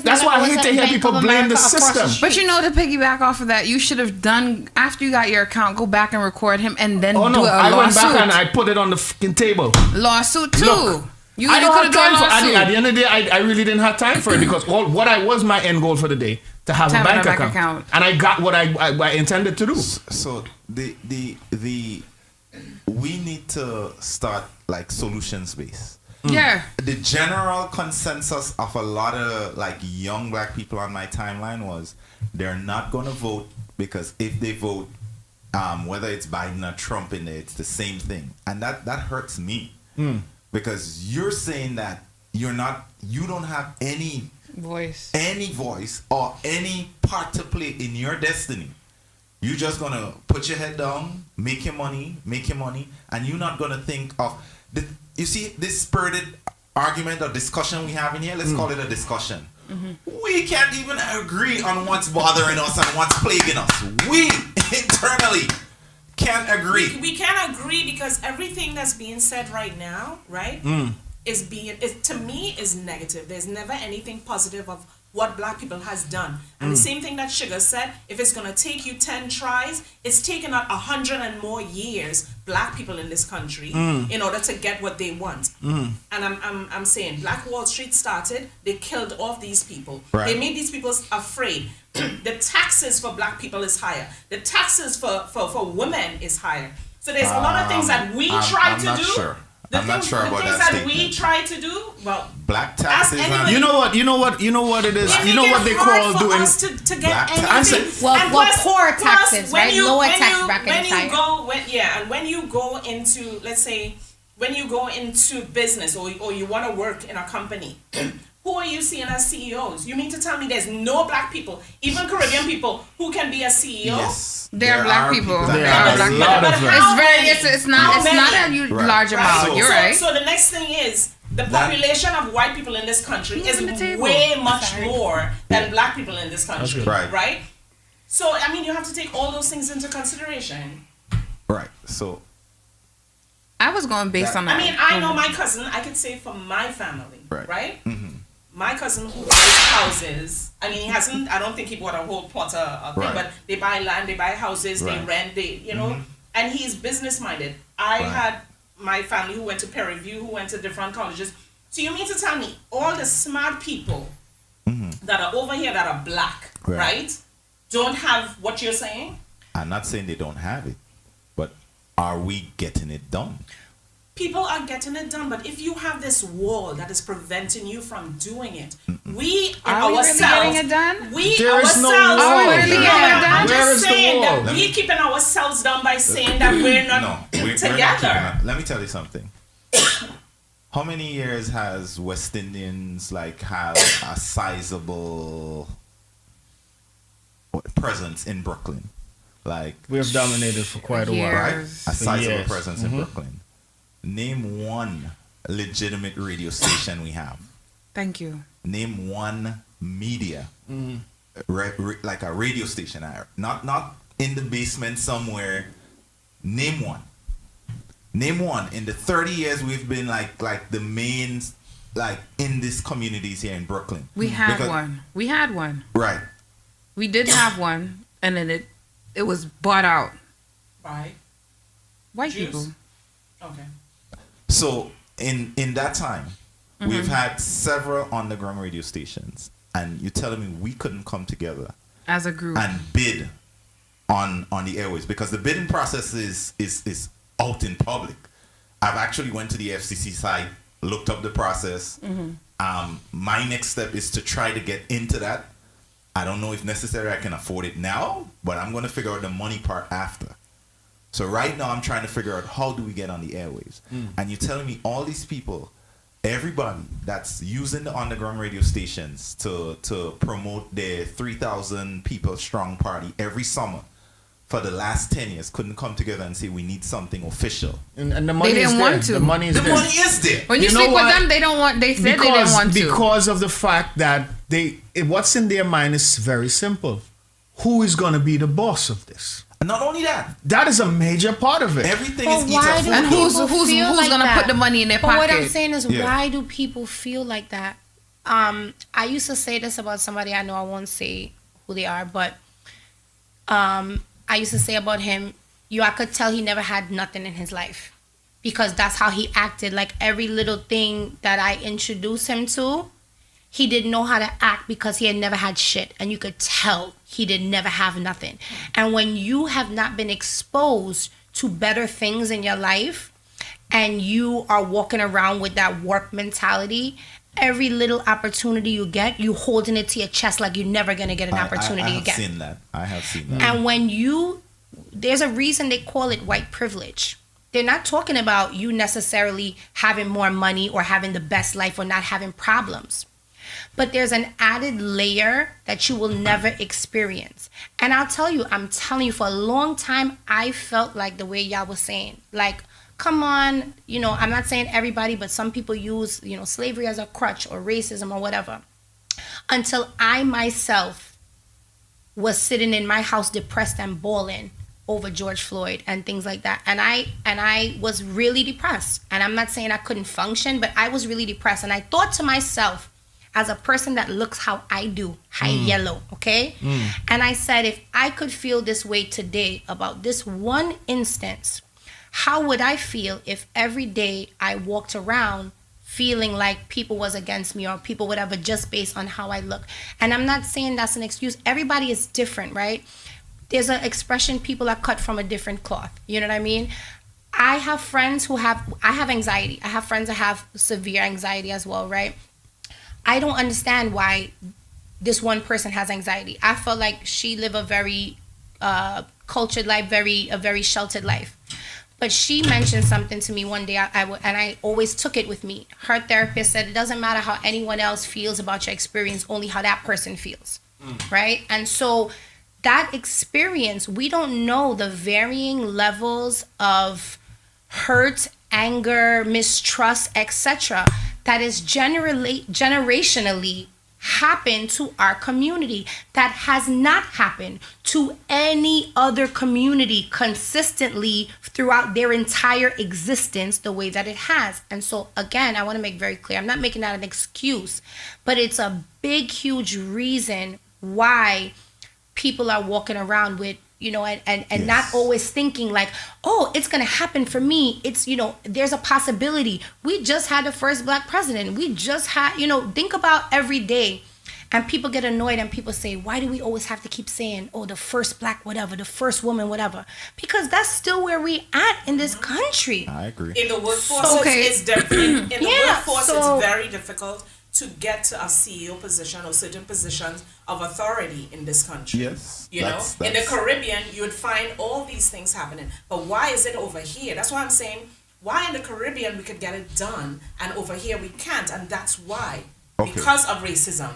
That's why I hate to hear people blame the system. But you know, to piggyback off of that, you should have done, after you got your account, go back and record him and then do a lawsuit. I went back and I put it on the fucking table. Lawsuit too. Look, I don't have time for it. At the end of the day, I really didn't have time for it because what I was my end goal for the day, to have a bank account. And I got what I intended to do. So we need to start like solutions based. Yeah. The general consensus of a lot of like young black people on my timeline was they're not going to vote because if they vote, whether it's Biden or Trump in there, it's the same thing, and that hurts me because you're saying that you don't have any voice or any part to play in your destiny. You're just gonna put your head down, make your money, and you're not gonna think of you see this spirited argument or discussion we have in here. Let's call it a discussion. We can't even agree on what's bothering us and what's plaguing us. We internally can't agree. We can't agree because everything that's being said right now, right, to me is negative. There's never anything positive of what black people has done. And the same thing that Sugar said, if it's going to take you 10 tries, it's taken out 100 and more years, black people in this country, in order to get what they want. And I'm saying, Black Wall Street started, they killed off these people. Right. They made these people afraid. The taxes for black people is higher. The taxes for women is higher. So there's a lot of things that we try to do. Sure. I'm not sure about that statement. We try to do, well, black taxes. You know what it is. You know what they call doing to get anything. Poor taxes, right? Lower tax bracket is higher. And when you go into, let's say, when you go into business or you want to work in a company, who are you seeing as CEOs? You mean to tell me there's no black people, even Caribbean people, who can be a CEO? Yes, there are black people. There are black people. It's not a large amount. You're right. So the next thing is the population of white people in this country is way much more than black people in this country. Right? So, I mean, you have to take all those things into consideration. Right. So I was going based on that. I mean, I know my cousin, I could say from my family, right? Mm-hmm. My cousin who buys houses, I mean, he hasn't, I don't think he bought a whole plot of thing, but they buy land, they buy houses, they rent, you know, and he's business minded. I had my family who went to Peer Review, who went to different colleges. So you mean to tell me all the smart people that are over here that are black, right, don't have what you're saying? I'm not saying they don't have it, but are we getting it done? People are getting it done, but if you have this wall that is preventing you from doing it, we ourselves, really getting it done? There is no wall. I'm Where is just the saying wall? that we keeping ourselves down by saying that we're not together. Let me tell you something. How many years has West Indians like have a sizable presence in Brooklyn? Like we have dominated for quite a while, right? A sizable presence in Mhm. Brooklyn. Name one legitimate radio station we have. Thank you. Name one media, like a radio station, not in the basement somewhere. Name one. Name one. In the 30 years we've been like the main, like in these communities here in Brooklyn. We had one. We had one. Right. We did have one, and then it was bought out. By white people. Okay. So in that time, we've had several underground radio stations, and you're telling me we couldn't come together as a group and bid on the airways, because the bidding process is out in public. I've actually went to the FCC site, looked up the process. My next step is to try to get into that. I don't know if necessary I can afford it now, but I'm going to figure out the money part after. So right now I'm trying to figure out how do we get on the airwaves. And you're telling me all these people, everybody that's using the underground radio stations to promote their 3,000 people strong party every summer for the last 10 years couldn't come together and say we need something official. And the money is there. The money is there. The money is there. When you speak with them, they don't want. They said they didn't want to because of the fact that what's in their mind is very simple. Who is going to be the boss of this? Not only that. That is a major part of it. Everything is eaten food. And who's going to put the money in their pocket? But what I'm saying is, why do people feel like that? I used to say this about somebody I know. I won't say who they are, but I used to say about him, I could tell he never had nothing in his life, because that's how he acted. Like every little thing that I introduced him to, he didn't know how to act because he had never had shit. And you could tell he did never have nothing. And when you have not been exposed to better things in your life and you are walking around with that warped mentality, every little opportunity you get, you holding it to your chest like you're never going to get an opportunity again. I have seen that. And there's a reason they call it white privilege. They're not talking about you necessarily having more money or having the best life or not having problems. But there's an added layer that you will never experience. And I'm telling you, for a long time, I felt like the way y'all was saying, like, come on, I'm not saying everybody, but some people use, slavery as a crutch or racism or whatever. Until I myself was sitting in my house depressed and bawling over George Floyd and things like that. And I was really depressed. And I'm not saying I couldn't function, but I was really depressed. And I thought to myself, as a person that looks how I do, high yellow, okay? And I said, if I could feel this way today about this one instance, how would I feel if every day I walked around feeling like people was against me or people whatever, just based on how I look? And I'm not saying that's an excuse. Everybody is different, right? There's an expression, people are cut from a different cloth. You know what I mean? I have friends I have anxiety. I have friends that have severe anxiety as well, right? I don't understand why this one person has anxiety. I felt like she lived a very cultured life, a very sheltered life. But she mentioned something to me one day, and I always took it with me. Her therapist said, it doesn't matter how anyone else feels about your experience, only how that person feels, right? And so that experience, we don't know the varying levels of hurt, anger, mistrust, etc., that is generationally happened to our community, that has not happened to any other community consistently throughout their entire existence the way that it has. And so again, I want to make very clear, I'm not making that an excuse, but it's a big, huge reason why people are walking around with, you know, and not always thinking like, oh, it's going to happen for me. It's, you know, there's a possibility. We just had the first black president. We just had, you know, think about every day. And people get annoyed and people say, why do we always have to keep saying, oh, the first black whatever, the first woman whatever? Because that's still where we at in this country. I agree. In the workforce, it's different. In the workforce, it's very difficult to get to a CEO position or certain positions of authority in this country. Yes. You know, in the Caribbean, you would find all these things happening. But why is it over here? That's why I'm saying, why in the Caribbean we could get it done and over here we can't? And that's why. Okay. Because of racism.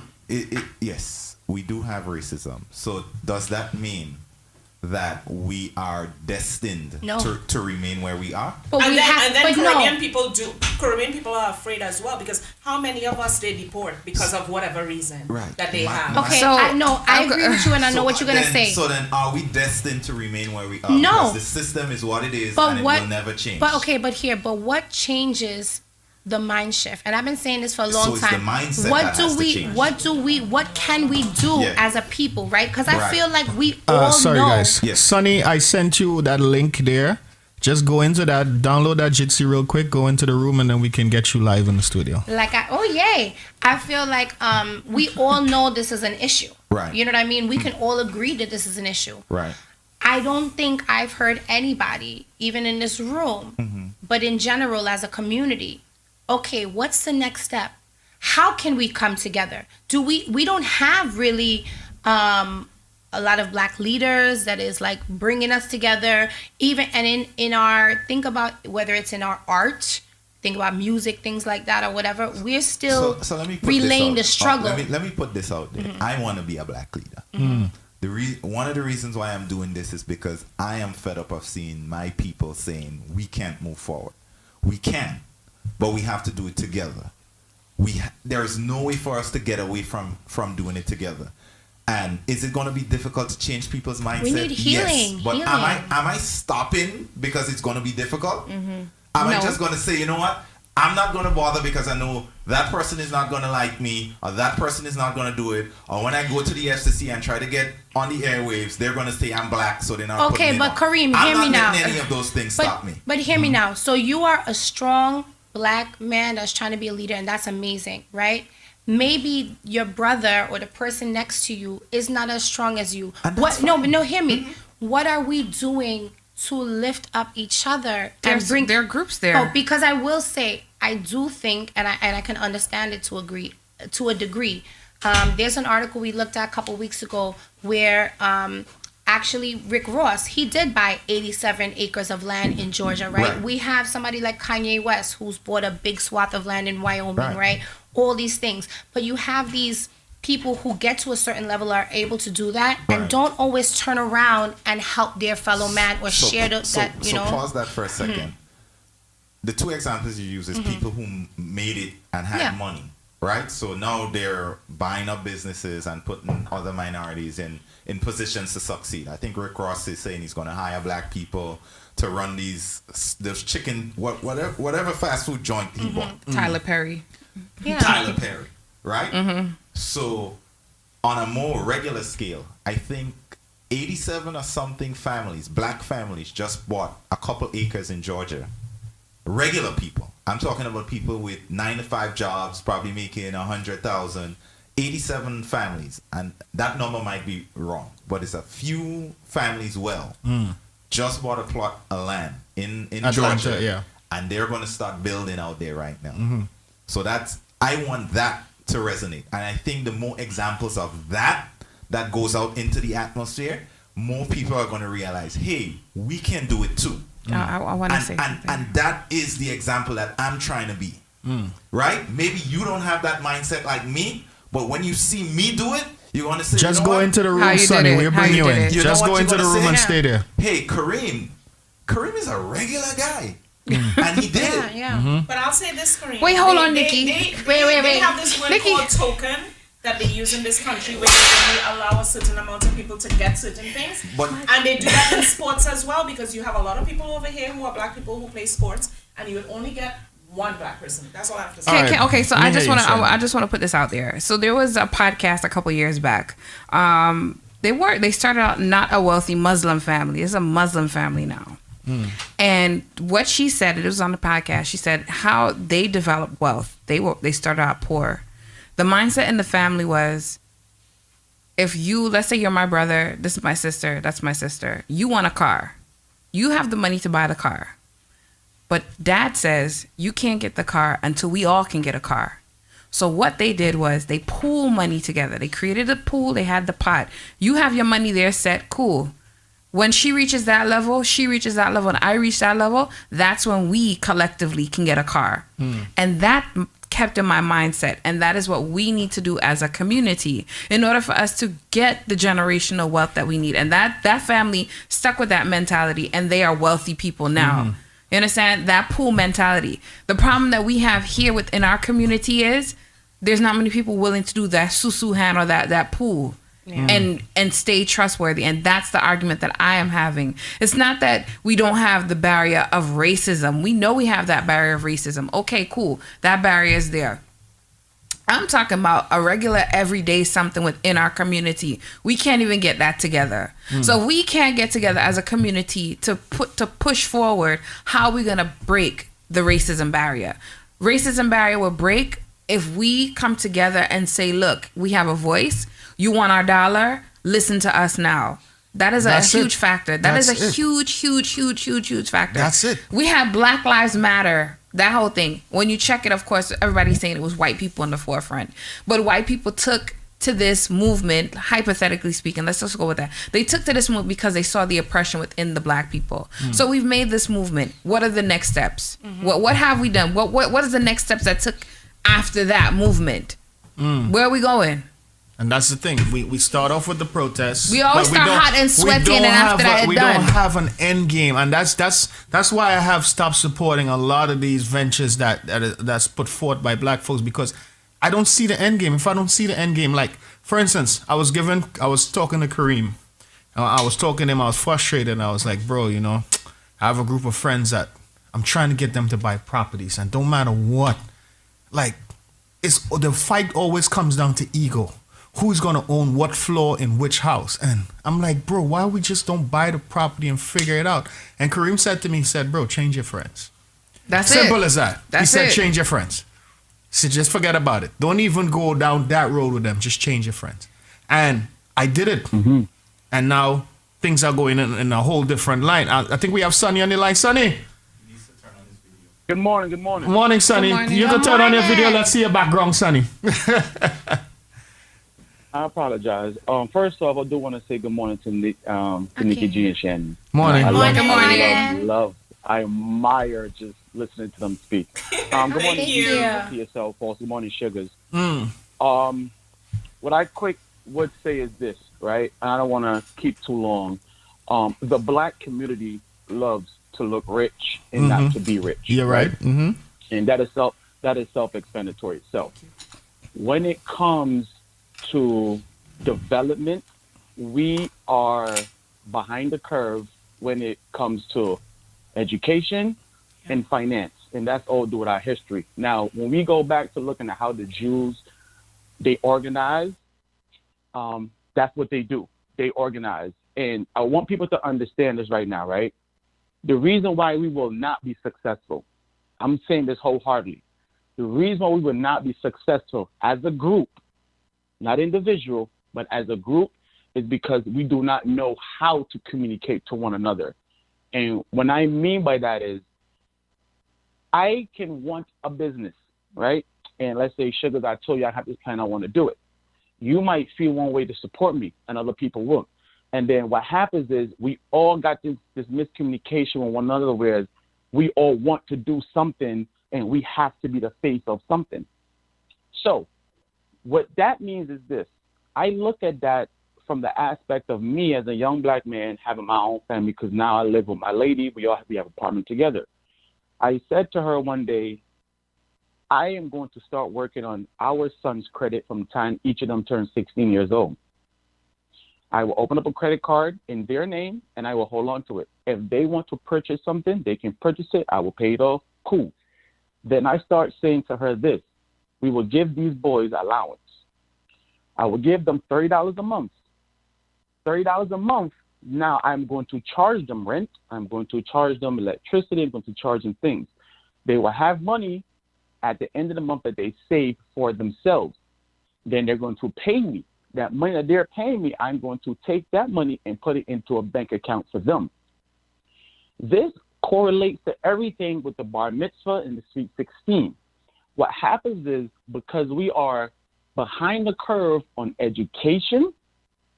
Yes, we do have racism. So does that mean that we are destined to remain where we are? And then Caribbean people are afraid as well, because how many of us they deport because of whatever reason that they have? Okay, I agree with you, and I know what you're going to say. So then are we destined to remain where we are? No. Because the system is what it is, and it will never change. But what changes the mind shift? And I've been saying this for a long time. The mindset what can we do as a people, right? Because I feel like we all sorry know. guys. Yes. Sonny, I sent you that link there. Just go into that, download that Jitsi real quick, go into the room, and then we can get you live in the studio. I feel like we all know this is an issue. Right. You know what I mean? We can all agree that this is an issue. Right. I don't think I've heard anybody, even in this room, but in general as a community, okay, what's the next step? How can we come together? We don't have really a lot of black leaders that is like bringing us together, even, and in our, think about whether it's in our art, think about music, things like that or whatever, we're still relaying the struggle. Let me put this out there. I want to be a black leader. One of the reasons why I'm doing this is because I am fed up of seeing my people saying we can't move forward. We can, but we have to do it together. There's no way for us to get away from doing it together. And is it going to be difficult to change people's mindset? We need healing. Yes. But am I stopping because it's going to be difficult? Am I just going to say, you know what? I'm not going to bother because I know that person is not going to like me, or that person is not going to do it, or when I go to the FCC and try to get on the airwaves, they're going to say I'm black, so they're not putting it on. Kareem, I'm hear me not now. letting any of those things stop me. But hear me now. So you are a strong black man that's trying to be a leader, and that's amazing, right? Maybe your brother or the person next to you is not as strong as you. Hear me. What are we doing to lift up each other and bring their groups there? Oh, because I will say, I do think, and I can understand it to a degree. There's an article we looked at a couple weeks ago where actually Rick Ross, he did buy 87 acres of land in Georgia, right? We have somebody like Kanye West who's bought a big swath of land in Wyoming, right? All these things. But you have these people who get to a certain level are able to do that and don't always turn around and help their fellow man or share that, you know. So pause that for a second. The two examples you use is people who made it and had money, right? So now they're buying up businesses and putting other minorities in positions to succeed. I think Rick Ross is saying he's going to hire black people to run those chicken, whatever fast food joint he bought. Tyler Perry. Yeah. Tyler Perry, right? So on a more regular scale, I think 87 or something families, black families, just bought a couple acres in Georgia. Regular people. I'm talking about people with 9-to-5 jobs, probably making 100,000. 87 families, and that number might be wrong, but it's a few families just bought a plot of land in Georgia, and they're going to start building out there right now. So I want that to resonate, and I think the more examples of that goes out into the atmosphere, more people are going to realize, hey, we can do it too. I want to say something. And that is the example that I'm trying to be. Right? Maybe you don't have that mindset like me, but when you see me do it, you're going to say, just go into the room, Sonny. We'll bring you in. Just go into the room and stay there. Hey, Kareem is a regular guy. And he did it. But I'll say this, Kareem. Wait, hold on, Nikki. They have this word called token. that they use in this country where they only allow a certain amount of people to get certain things. And they do that in sports as well, because you have a lot of people over here who are black people who play sports, and you would only get one black person. That's all I have to say. Okay, so I just want to put this out there. So there was a podcast a couple years back. They started out not a wealthy Muslim family. It's a Muslim family now. And what she said, it was on the podcast, she said how they developed wealth. They started out poor. The mindset in the family was, if you, let's say you're my brother, this is my sister, that's my sister, you want a car. You have the money to buy the car. But dad says you can't get the car until we all can get a car. So what they did was they pool money together. They created a pool. They had the pot. You have your money there set. Cool. When she reaches that level, and I reach that level, that's when we collectively can get a car. And that kept in my mindset. And that is what we need to do as a community in order for us to get the generational wealth that we need. And that family stuck with that mentality, and they are wealthy people now. You understand? That pool mentality. The problem that we have here within our community is there's not many people willing to do that susu hand or that pool and stay trustworthy. And that's the argument that I am having. It's not that we don't have the barrier of racism. We know we have that barrier of racism. Okay, cool. That barrier is there. I'm talking about a regular everyday something within our community. We can't even get that together. So we can't get together as a community to push forward how we're going to break the racism barrier. Racism barrier will break if we come together and say, look, we have a voice. You want our dollar? Listen to us now. That is a huge factor. That is a huge factor. That's it. We have Black Lives Matter. That whole thing. When you check it, of course, everybody's saying it was white people in the forefront. But white people took to this movement, hypothetically speaking, let's just go with that. They took to this movement because they saw the oppression within the black people. So we've made this movement. What are the next steps? What have we done? What is the next steps that took after that movement? Where are we going? And that's the thing. We start off with the protests. We always start hot and sweaty, and then after that, we don't have an end game, and that's why I have stopped supporting a lot of these ventures that's put forth by black folks, because I don't see the end game. If I don't see the end game, like for instance, I was talking to Kareem. I was talking to him. I was frustrated, and I was like, bro, I have a group of friends that I'm trying to get them to buy properties, and don't matter what, like, the fight always comes down to ego. Who's going to own what floor in which house? And I'm like, bro, why we just don't buy the property and figure it out? And Kareem said to me, he said, bro, change your friends. That's Simple as that. He said, change your friends. He said, just forget about it. Don't even go down that road with them. Just change your friends. And I did it. And now things are going in a whole different line. I think we have Sonny on the line. Sonny. Good morning. Good morning. Morning, Sonny. You can turn on your video. Let's see your background, Sonny. I apologize. First off, I do want to say good morning to Nikki G and Shannon. Morning. I admire just listening to them speak. Good morning to yourself, also. Good morning, Sugars. What I would say is this, right? And I don't want to keep too long. The black community loves to look rich and not to be rich. You're right. And that is self-explanatory. So when it comes to development, we are behind the curve when it comes to education and finance, and that's all due to our history. Now, when we go back to looking at how the Jews, they organize, that's what they do. They organize. And I want people to understand this right now, right? The reason why we will not be successful, I'm saying this wholeheartedly, the reason why we will not be successful as a group, not individual, but as a group, is because we do not know how to communicate to one another. And what I mean by that is, I can want a business, right? And let's say, Sugars, I told you I have this plan, I want to do it. You might feel one way to support me, and other people won't. And then what happens is we all got this miscommunication with one another, whereas we all want to do something, and we have to be the face of something. So what that means is this. I look at that from the aspect of me as a young black man having my own family, because now I live with my lady. We have an apartment together. I said to her one day, I am going to start working on our son's credit from the time each of them turns 16 years old. I will open up a credit card in their name, and I will hold on to it. If they want to purchase something, they can purchase it. I will pay it off. Cool. Then I start saying to her this: we will give these boys allowance. I will give them $30 a month. $30 a month. Now I'm going to charge them rent. I'm going to charge them electricity. I'm going to charge them things. They will have money at the end of the month that they save for themselves. Then they're going to pay me. That money that they're paying me, I'm going to take that money and put it into a bank account for them. This correlates to everything with the bar mitzvah and the sweet 16. What happens is, because we are behind the curve on education,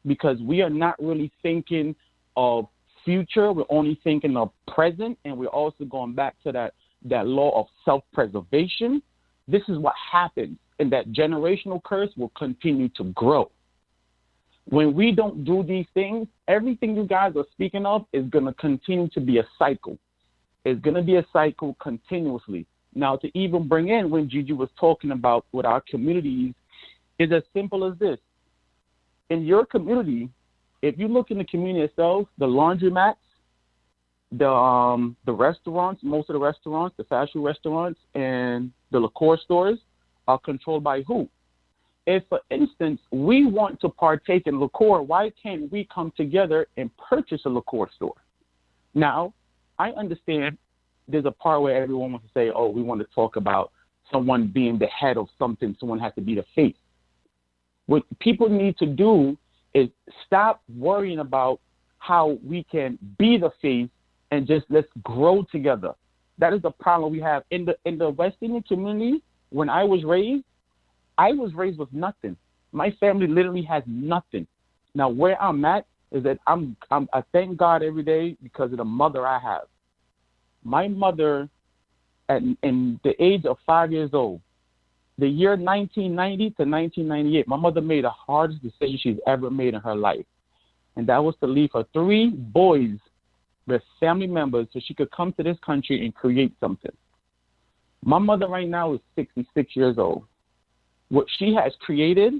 because we are not really thinking of future, we're only thinking of present, and we're also going back to that law of self-preservation. This is what happens, and that generational curse will continue to grow. When we don't do these things, everything you guys are speaking of is going to continue to be a cycle. It's going to be a cycle continuously. Now, to even bring in when Gigi was talking about with our communities, is as simple as this. In your community, if you look in the community itself, the laundromats, the restaurants, most of the restaurants, the fast food restaurants, and the liquor stores are controlled by who? If, for instance, we want to partake in liquor, why can't we come together and purchase a liquor store? Now, I understand there's a part where everyone wants to say, oh, we want to talk about someone being the head of something, someone has to be the face. What people need to do is stop worrying about how we can be the face and just let's grow together. That is the problem we have. In the West Indian community, when I was raised with nothing. My family literally has nothing. Now, where I'm at is that I thank God every day because of the mother I have. My mother, in the age of 5 years old, the year 1990 to 1998, my mother made the hardest decision she's ever made in her life. And that was to leave her 3 boys with family members so she could come to this country and create something. My mother right now is 66 years old. What she has created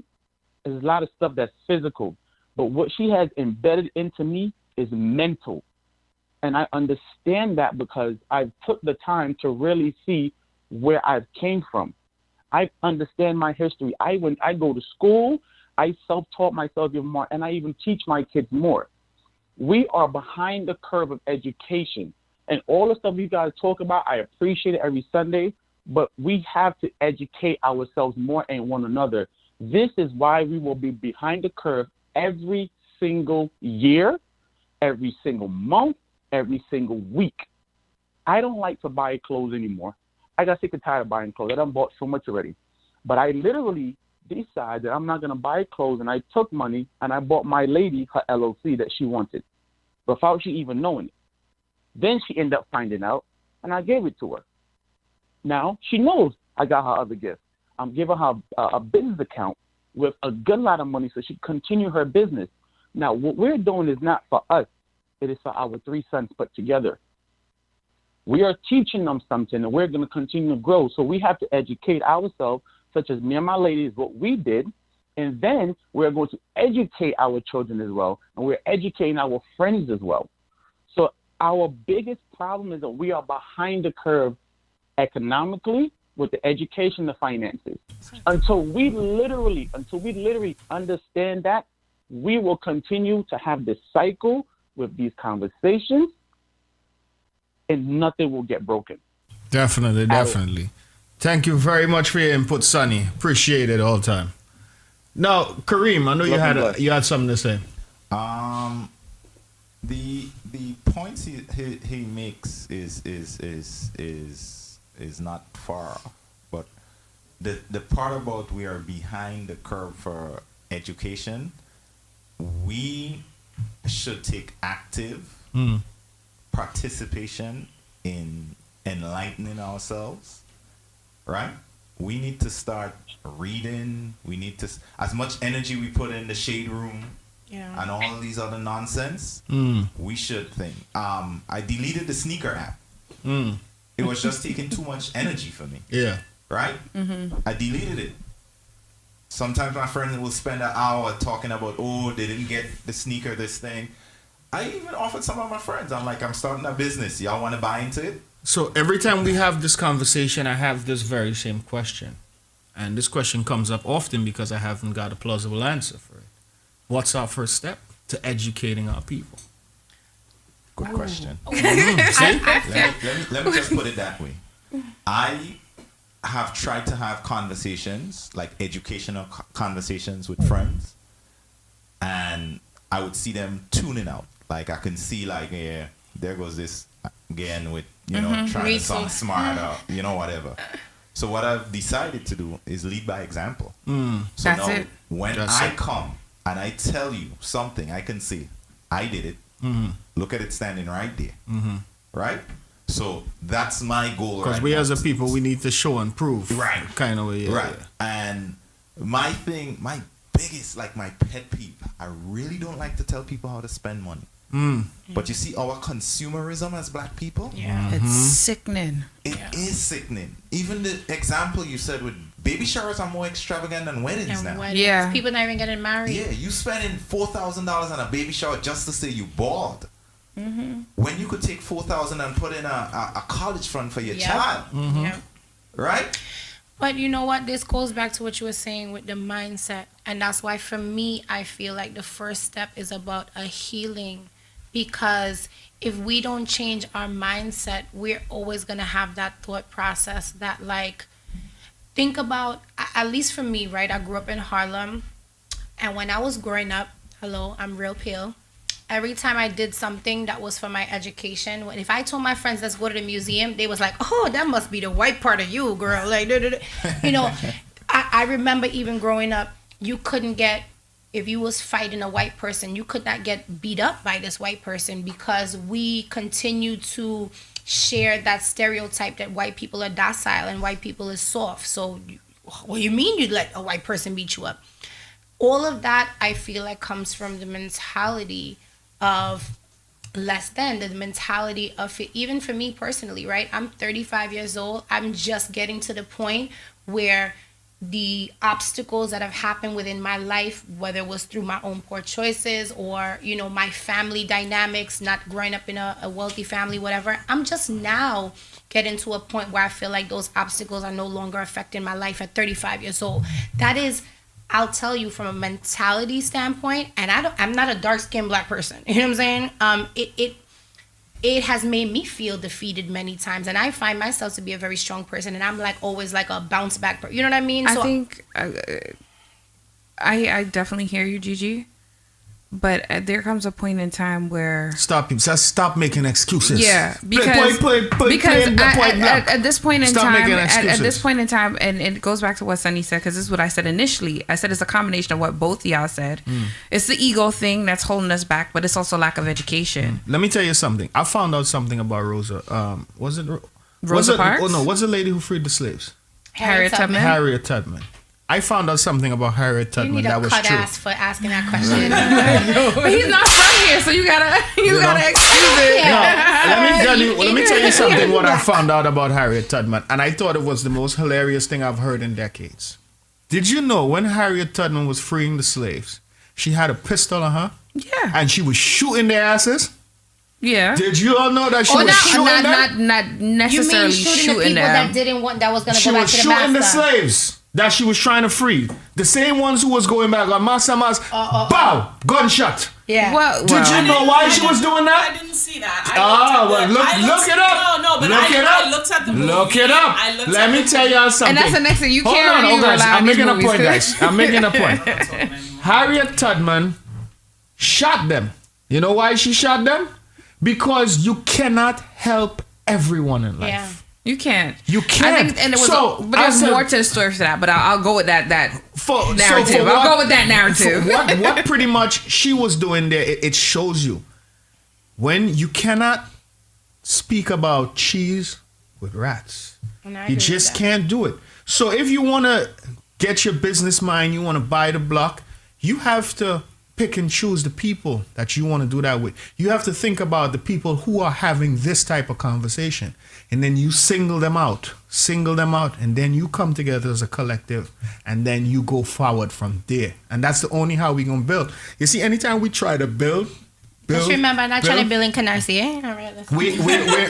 is a lot of stuff that's physical, but what she has embedded into me is mental. And I understand that because I've took the time to really see where I've came from. I understand my history. When I go to school, I self-taught myself even more, and I even teach my kids more. We are behind the curve of education, and all the stuff you guys talk about, I appreciate it every Sunday, but we have to educate ourselves more and one another. This is why we will be behind the curve every single year, every single month, every single week. I don't like to buy clothes anymore. I got sick and tired of buying clothes. I done bought so much already. But I literally decided that I'm not going to buy clothes, and I took money and I bought my lady her LLC that she wanted without she even knowing it. Then she ended up finding out, and I gave it to her. Now she knows I got her other gift. I'm giving her a business account with a good lot of money so she can continue her business. Now, what we're doing is not for us. It is for our 3 sons put together. We are teaching them something, and we're going to continue to grow. So we have to educate ourselves, such as me and my ladies, what we did, and then we're going to educate our children as well, and we're educating our friends as well. So our biggest problem is that we are behind the curve economically with the education, the finances. Until we literally understand that, we will continue to have this cycle with these conversations, and nothing will get broken. Definitely. Thank you very much for your input, Sonny. Appreciate it all the time. Now, Kareem, I know you had something to say. The points he makes is not far, but the part about we are behind the curve for education, we should take active participation in enlightening ourselves, right? We need to start reading. We need to, as much energy we put in the shade room and all these other nonsense, we should think. I deleted the sneaker app. It was just taking too much energy for me. Yeah. right? I deleted it. Sometimes my friends will spend an hour talking about, oh, they didn't get the sneaker, this thing. I even offered some of my friends. I'm like, I'm starting a business. Y'all want to buy into it? So every time we have this conversation, I have this very same question. And this question comes up often because I haven't got a plausible answer for it. What's our first step to educating our people? Good question. See? Let me just put it that way. I have tried to have conversations, like educational conversations with friends, and I would see them tuning out. Like I can see, like, yeah, there goes this again with, you know, trying to sound smart or, you know, whatever. So what I've decided to do is lead by example. So That's now, it. when I come and I tell you something, I can say, I did it. Look at it standing right there. Right? So that's my goal. Because we as a people, we need to show and prove. Right. Kind of way. Right. And my thing, my biggest, like my pet peeve, I really don't like to tell people how to spend money. But you see our consumerism as black people? Yeah. It's sickening. It is sickening. Even the example you said with baby showers are more extravagant than weddings now. Yeah. People not even getting married. Yeah, you spending $4,000 on a baby shower just to say you bald. When you could take $4,000 and put in a college fund for your child. Right? But you know what? This goes back to what you were saying with the mindset. And that's why for me, I feel like the first step is about a healing. Because if we don't change our mindset, we're always going to have that thought process that, like, think about, at least for me, right? I grew up in Harlem. And when I was growing up, hello, I'm real pale. Every time I did something that was for my education, if I told my friends, let's go to the museum, they was like, oh, that must be the white part of you, girl. Like, you know, I remember even growing up, you couldn't get, if you was fighting a white person, you could not get beat up by this white person because we continue to share that stereotype that white people are docile and white people is soft. So what do you mean you'd let a white person beat you up? All of that, I feel like, comes from the mentality of less than, the mentality of it. Even for me personally, right? I'm 35 years old. I'm just getting to the point where the obstacles that have happened within my life, whether it was through my own poor choices or, you know, my family dynamics, not growing up in a wealthy family, whatever, I'm just now getting to a point where I feel like those obstacles are no longer affecting my life at 35 years old. That is, I'll tell you, from a mentality standpoint, and I'm not a dark-skinned black person. You know what I'm saying? It has made me feel defeated many times, and I find myself to be a very strong person, and I'm like always like a bounce back person. You know what I mean? I think I definitely hear you, Gigi. But there comes a point in time where stop making excuses. Yeah, because at this point in time, and it goes back to what Sunny said, because this is what I said initially. I said it's a combination of what both y'all said. It's the ego thing that's holding us back, but it's also lack of education. Let me tell you something. I found out something about Rosa. Was it Rosa Parks? Oh no, what's the lady who freed the slaves? Harriet Tubman. Harriet Tubman. I found out something about Harriet Tubman that was true. You need a cut ass for asking that question. But he's not from here, so you gotta excuse it. No, let me tell you something. What I found out about Harriet Tubman, and I thought it was the most hilarious thing I've heard in decades. Did you know when Harriet Tubman was freeing the slaves, she had a pistol on her? Yeah. And she was shooting their asses? Yeah. Did you all know that she was shooting them? Not necessarily you mean shooting the people that didn't want, that was going to go back to the master? She was shooting the slaves that she was trying to free. The same ones who was going back on master, bow, gunshot. Yeah. Well, did you know why she was doing that? I didn't see that. Look it up. No, but I looked at the movie. Look it up. Let me tell you something. And that's the next thing. You Hold can't on, guys. I'm making a point, guys. I'm making a point. Harriet Tubman shot them. You know why she shot them? Because you cannot help everyone in life. Yeah. You can't. You can't. I think, and but there's more to the story for that. But I'll go with that narrative. I'll go with that narrative. What pretty much she was doing there, it shows you when you cannot speak about cheese with rats. You just can't do it. So if you want to get your business mind, you want to buy the block, you have to pick and choose the people that you want to do that with. You have to think about the people who are having this type of conversation, and then you single them out, and then you come together as a collective, and then you go forward from there. And that's the only how we're going to build. You see, anytime we try to build, just remember, I'm not trying to build in Canarsie, eh? All right,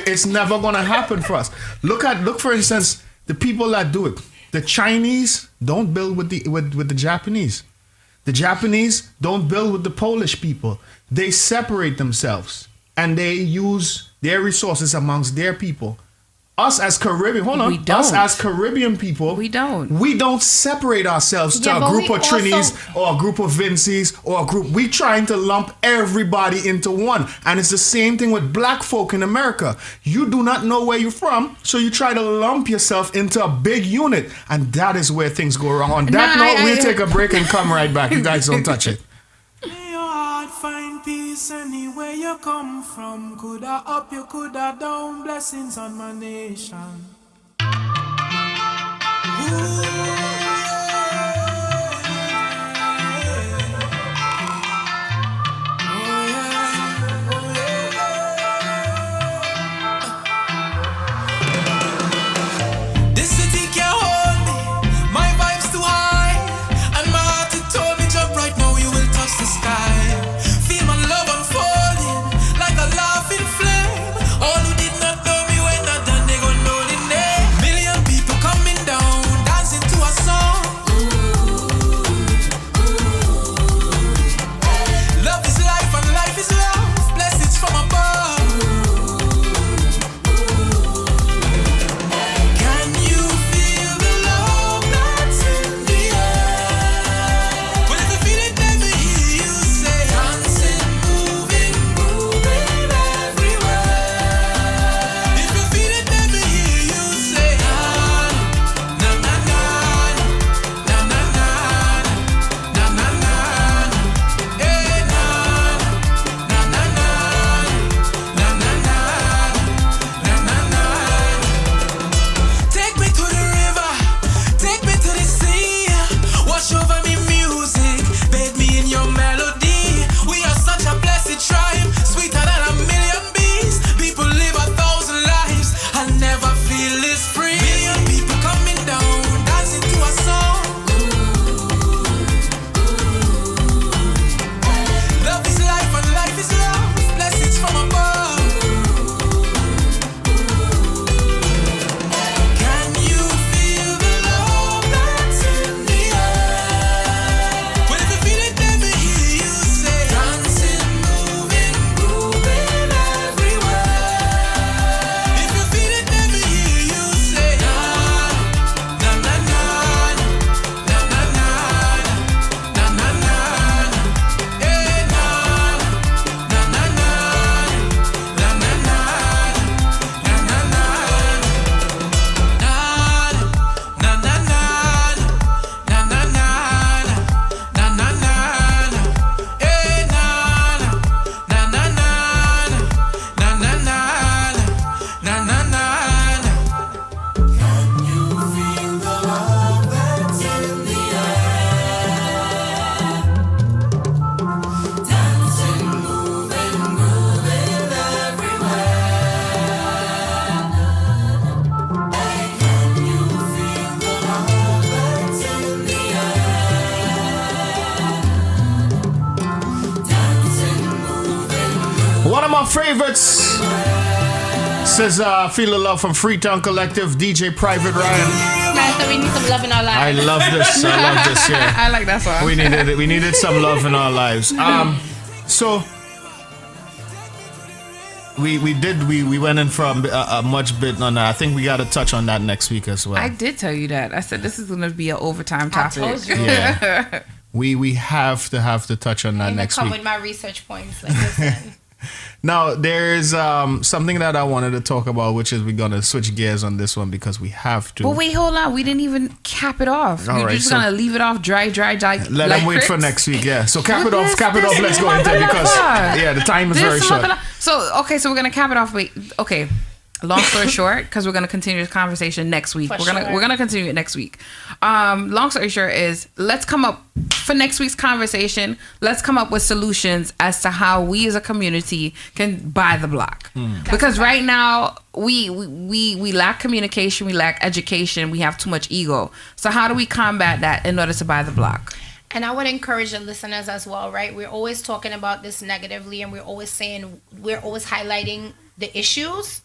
it's never going to happen for us. Look, for instance, the people that do it. The Chinese don't build with the Japanese. The Japanese don't build with the Polish people. They separate themselves and they use their resources amongst their people. Us as Caribbean, us as Caribbean people, we don't separate ourselves to a group of Trinis or a group of Vincies or a group. We trying to lump everybody into one. And it's the same thing with black folk in America. You do not know where you're from, so you try to lump yourself into a big unit. And that is where things go wrong. On that note, we'll take a break and come right back. You guys don't touch it. Find peace anywhere you come from. Coulda up, you coulda down. Blessings on my nation. This city can't hold me. My vibe's too high, and my heart it told me jump right now. You will touch the sky. Love unfolding like a laughing flame. All who did not know me when not done, they gon' know the name. Million people coming down, dancing to a song. Love is life and life is love. Blessings from above. Can you feel the love that's in the air? Well, if you feel it, let me hear you say, dancing. One of my favorites says, Feel the Love from Freetown Collective, DJ Private Ryan. Man, so we need some love in our lives. I love this, yeah. I like that song. We needed some love in our lives. So we went in for a much bit on that. I think we got to touch on that next week as well. I did tell you that. I said this is going to be an overtime topic. I told you. Yeah. We have to touch on that next week. With my research points. Like, listen. Now, there's something that I wanted to talk about, which is we're going to switch gears on this one because we have to. But wait, hold on. We didn't even cap it off. You're just going to leave it off dry. Let them wait for next week, yeah. So cap it off. Let's go into it because, the time is very short. So we're going to cap it off. Wait, okay. long story short, because we're gonna continue this conversation next week. We're gonna continue it next week. Long story short is, let's come up for next week's conversation. Let's come up with solutions as to how we as a community can buy the block. Because right now we lack communication, we lack education, we have too much ego. So how do we combat that in order to buy the block? And I would encourage the listeners as well, right? We're always talking about this negatively, and we're always highlighting the issues.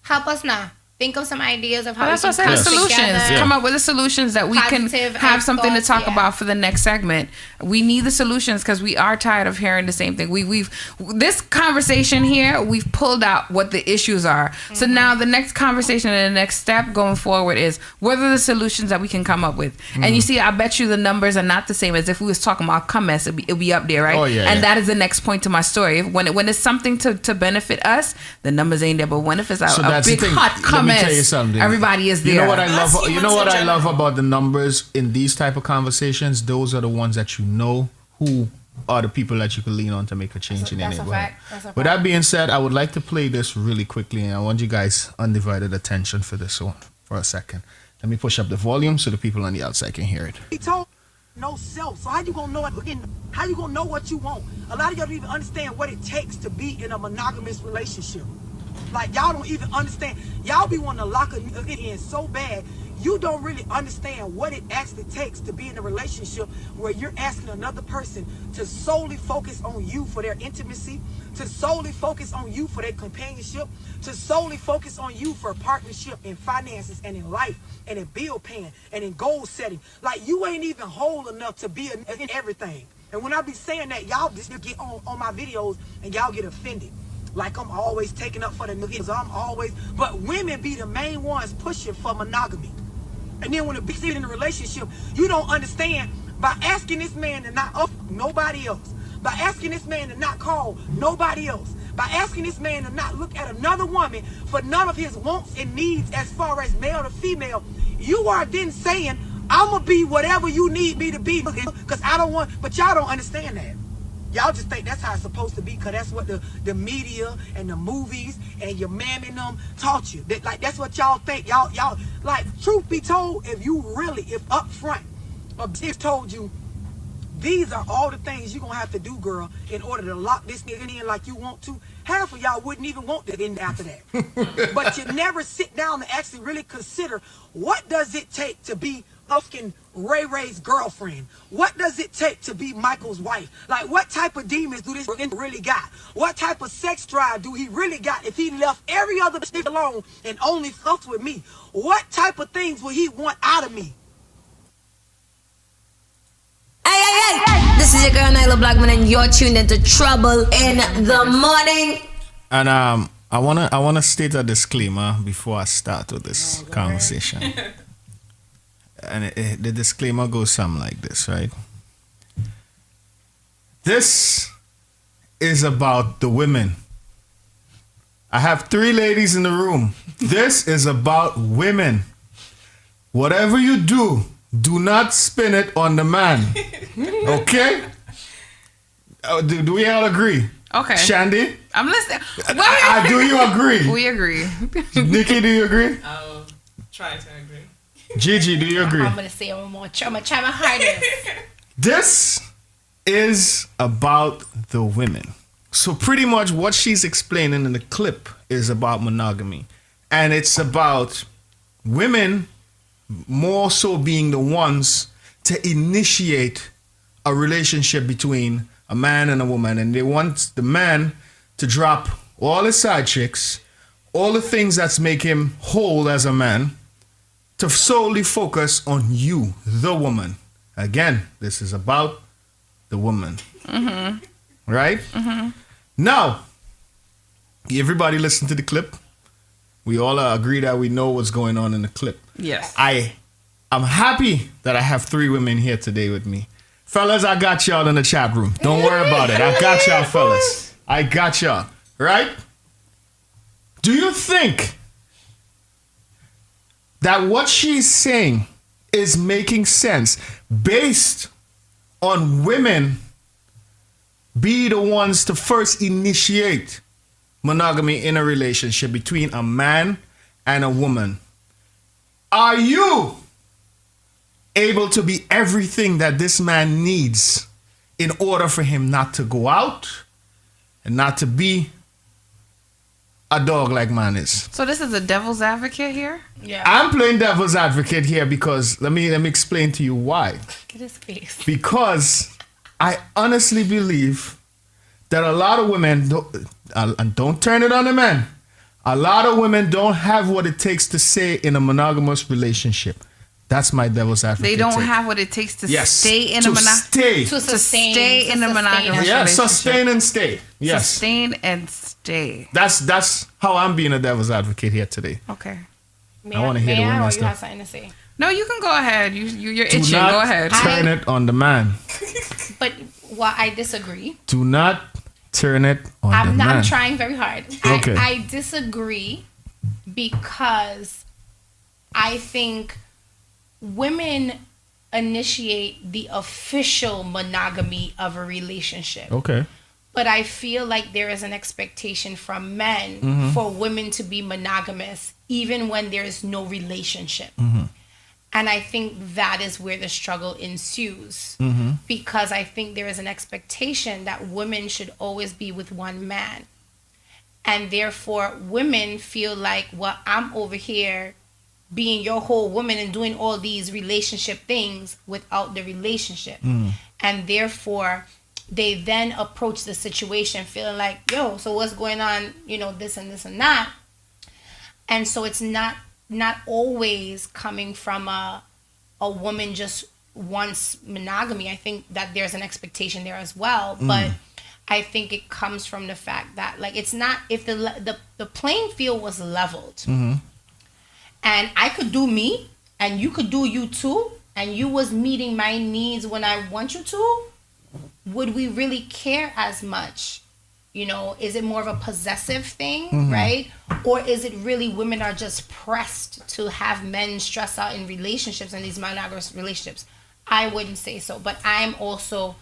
Help us now. Think of some ideas of how we can come solutions. Come up with the solutions that we can have something to talk about for the next segment. We need the solutions because we are tired of hearing the same thing. We've this conversation here, we've pulled out what the issues are. So now the next conversation and the next step going forward is, what are the solutions that we can come up with? And you see, I bet you the numbers are not the same as if we was talking about comments. It'll be up there, right? Oh, yeah, and that is the next point to my story. When it's something to benefit us, the numbers ain't there. But when if it's a big hot comment, tell you something. Everybody is there. You know what I love? You know what I love about the numbers in these type of conversations? Those are the ones that you know who are the people that you can lean on to make a change in any way. With that being said, I would like to play this really quickly, and I want you guys undivided attention for this one for a second. Let me push up the volume so the people on the outside can hear it. He told no self. So how you gonna know it? How you gonna know what you want? A lot of y'all don't even understand what it takes to be in a monogamous relationship. Like, y'all don't even understand. Y'all be wanting to lock it in so bad. You don't really understand what it actually takes to be in a relationship where you're asking another person to solely focus on you for their intimacy, to solely focus on you for their companionship, to solely focus on you for a partnership in finances and in life and in bill paying and in goal setting. Like, you ain't even whole enough to be in everything. And when I be saying that, y'all just get on my videos and y'all get offended. Like I'm always taking up for the niggas. But women be the main ones pushing for monogamy. And then when it be in a relationship, you don't understand, by asking this man to not up nobody else, by asking this man to not call nobody else, by asking this man to not look at another woman for none of his wants and needs as far as male to female, you are then saying, I'm gonna be whatever you need me to be, because I don't want, but y'all don't understand that. Y'all just think that's how it's supposed to be, because that's what the media and the movies and your mammy and them taught you. That's what y'all think. Y'all like, truth be told, if up front a bitch told you, these are all the things you're going to have to do, girl, in order to lock this nigga in like you want to, half of y'all wouldn't even want to end after that. But you never sit down and actually really consider, what does it take to be fucking Ray Ray's girlfriend? What does it take to be Michael's wife? Like, what type of demons do this really got? What type of sex drive do he really got if he left every other shit alone and only fucks with me? What type of things will he want out of me? Hey. This is your girl Nyla Blackman, and you're tuned into Trouble in the Morning. And I wanna state a disclaimer before I start with this conversation. And the disclaimer goes something like this, right? This is about the women. I have 3 ladies in the room. This is about women. Whatever you do, do not spin it on the man. Okay? Do we all agree? Okay. Shandy? I'm listening. Do you agree? We agree. Nikki, do you agree? I'll try to agree. Gigi, do you agree? I'm going to say one more. I'm going to try my hardest. This is about the women. So pretty much what she's explaining in the clip is about monogamy. And it's about women more so being the ones to initiate a relationship between a man and a woman. And they want the man to drop all his side chicks, all the things that make him whole as a man, to solely focus on you, the woman. Again, this is about the woman. Mm-hmm. Right? Mm-hmm. Now, everybody listen to the clip. We all agree that we know what's going on in the clip. Yes. I'm happy that I have 3 women here today with me. Fellas, I got y'all in the chat room. Don't worry about it. I got y'all, fellas. I got y'all. Right? Do you think that what she's saying is making sense based on women be the ones to first initiate monogamy in a relationship between a man and a woman, are you able to be everything that this man needs in order for him not to go out and not to be a dog like man is? So this is a devil's advocate here? Yeah. I'm playing devil's advocate here because let me explain to you why. Get his face. Because I honestly believe that a lot of women don't turn it on the men. A lot of women don't have what it takes to stay in a monogamous relationship. That's my devil's advocate. They don't take. have what it takes to Yes, stay in to a stay. to stay in a monogamous Yeah, relationship. sustain and stay. Yes. Sustain and stay. That's how I'm being a devil's advocate here today. Okay. I want to hear the women or you stuff. have something to say? No, you can go ahead. You're Do itching. not Go ahead. turn it on the man. But I disagree. Do not turn it on the man. I'm trying very hard. Okay. I disagree because I think women initiate the official monogamy of a relationship. Okay. But I feel like there is an expectation from men Mhm. for women to be monogamous even when there is no relationship. Mhm. And I think that is where the struggle ensues. Mhm. Because I think there is an expectation that women should always be with one man. And therefore, women feel like, well, I'm over here being your whole woman and doing all these relationship things without the relationship. And therefore, they then approach the situation feeling like, yo, so what's going on? You know, this and this and that. And so it's not always coming from a woman just wants monogamy. I think that there's an expectation there as well. But I think it comes from the fact that, like, it's not, if the playing field was leveled and I could do me and you could do you too, and you was meeting my needs when I want you to, would we really care as much? You know, is it more of a possessive thing, right? Or is it really women are just pressed to have men stress out in relationships and these monogamous relationships? I wouldn't say so. But I'm also,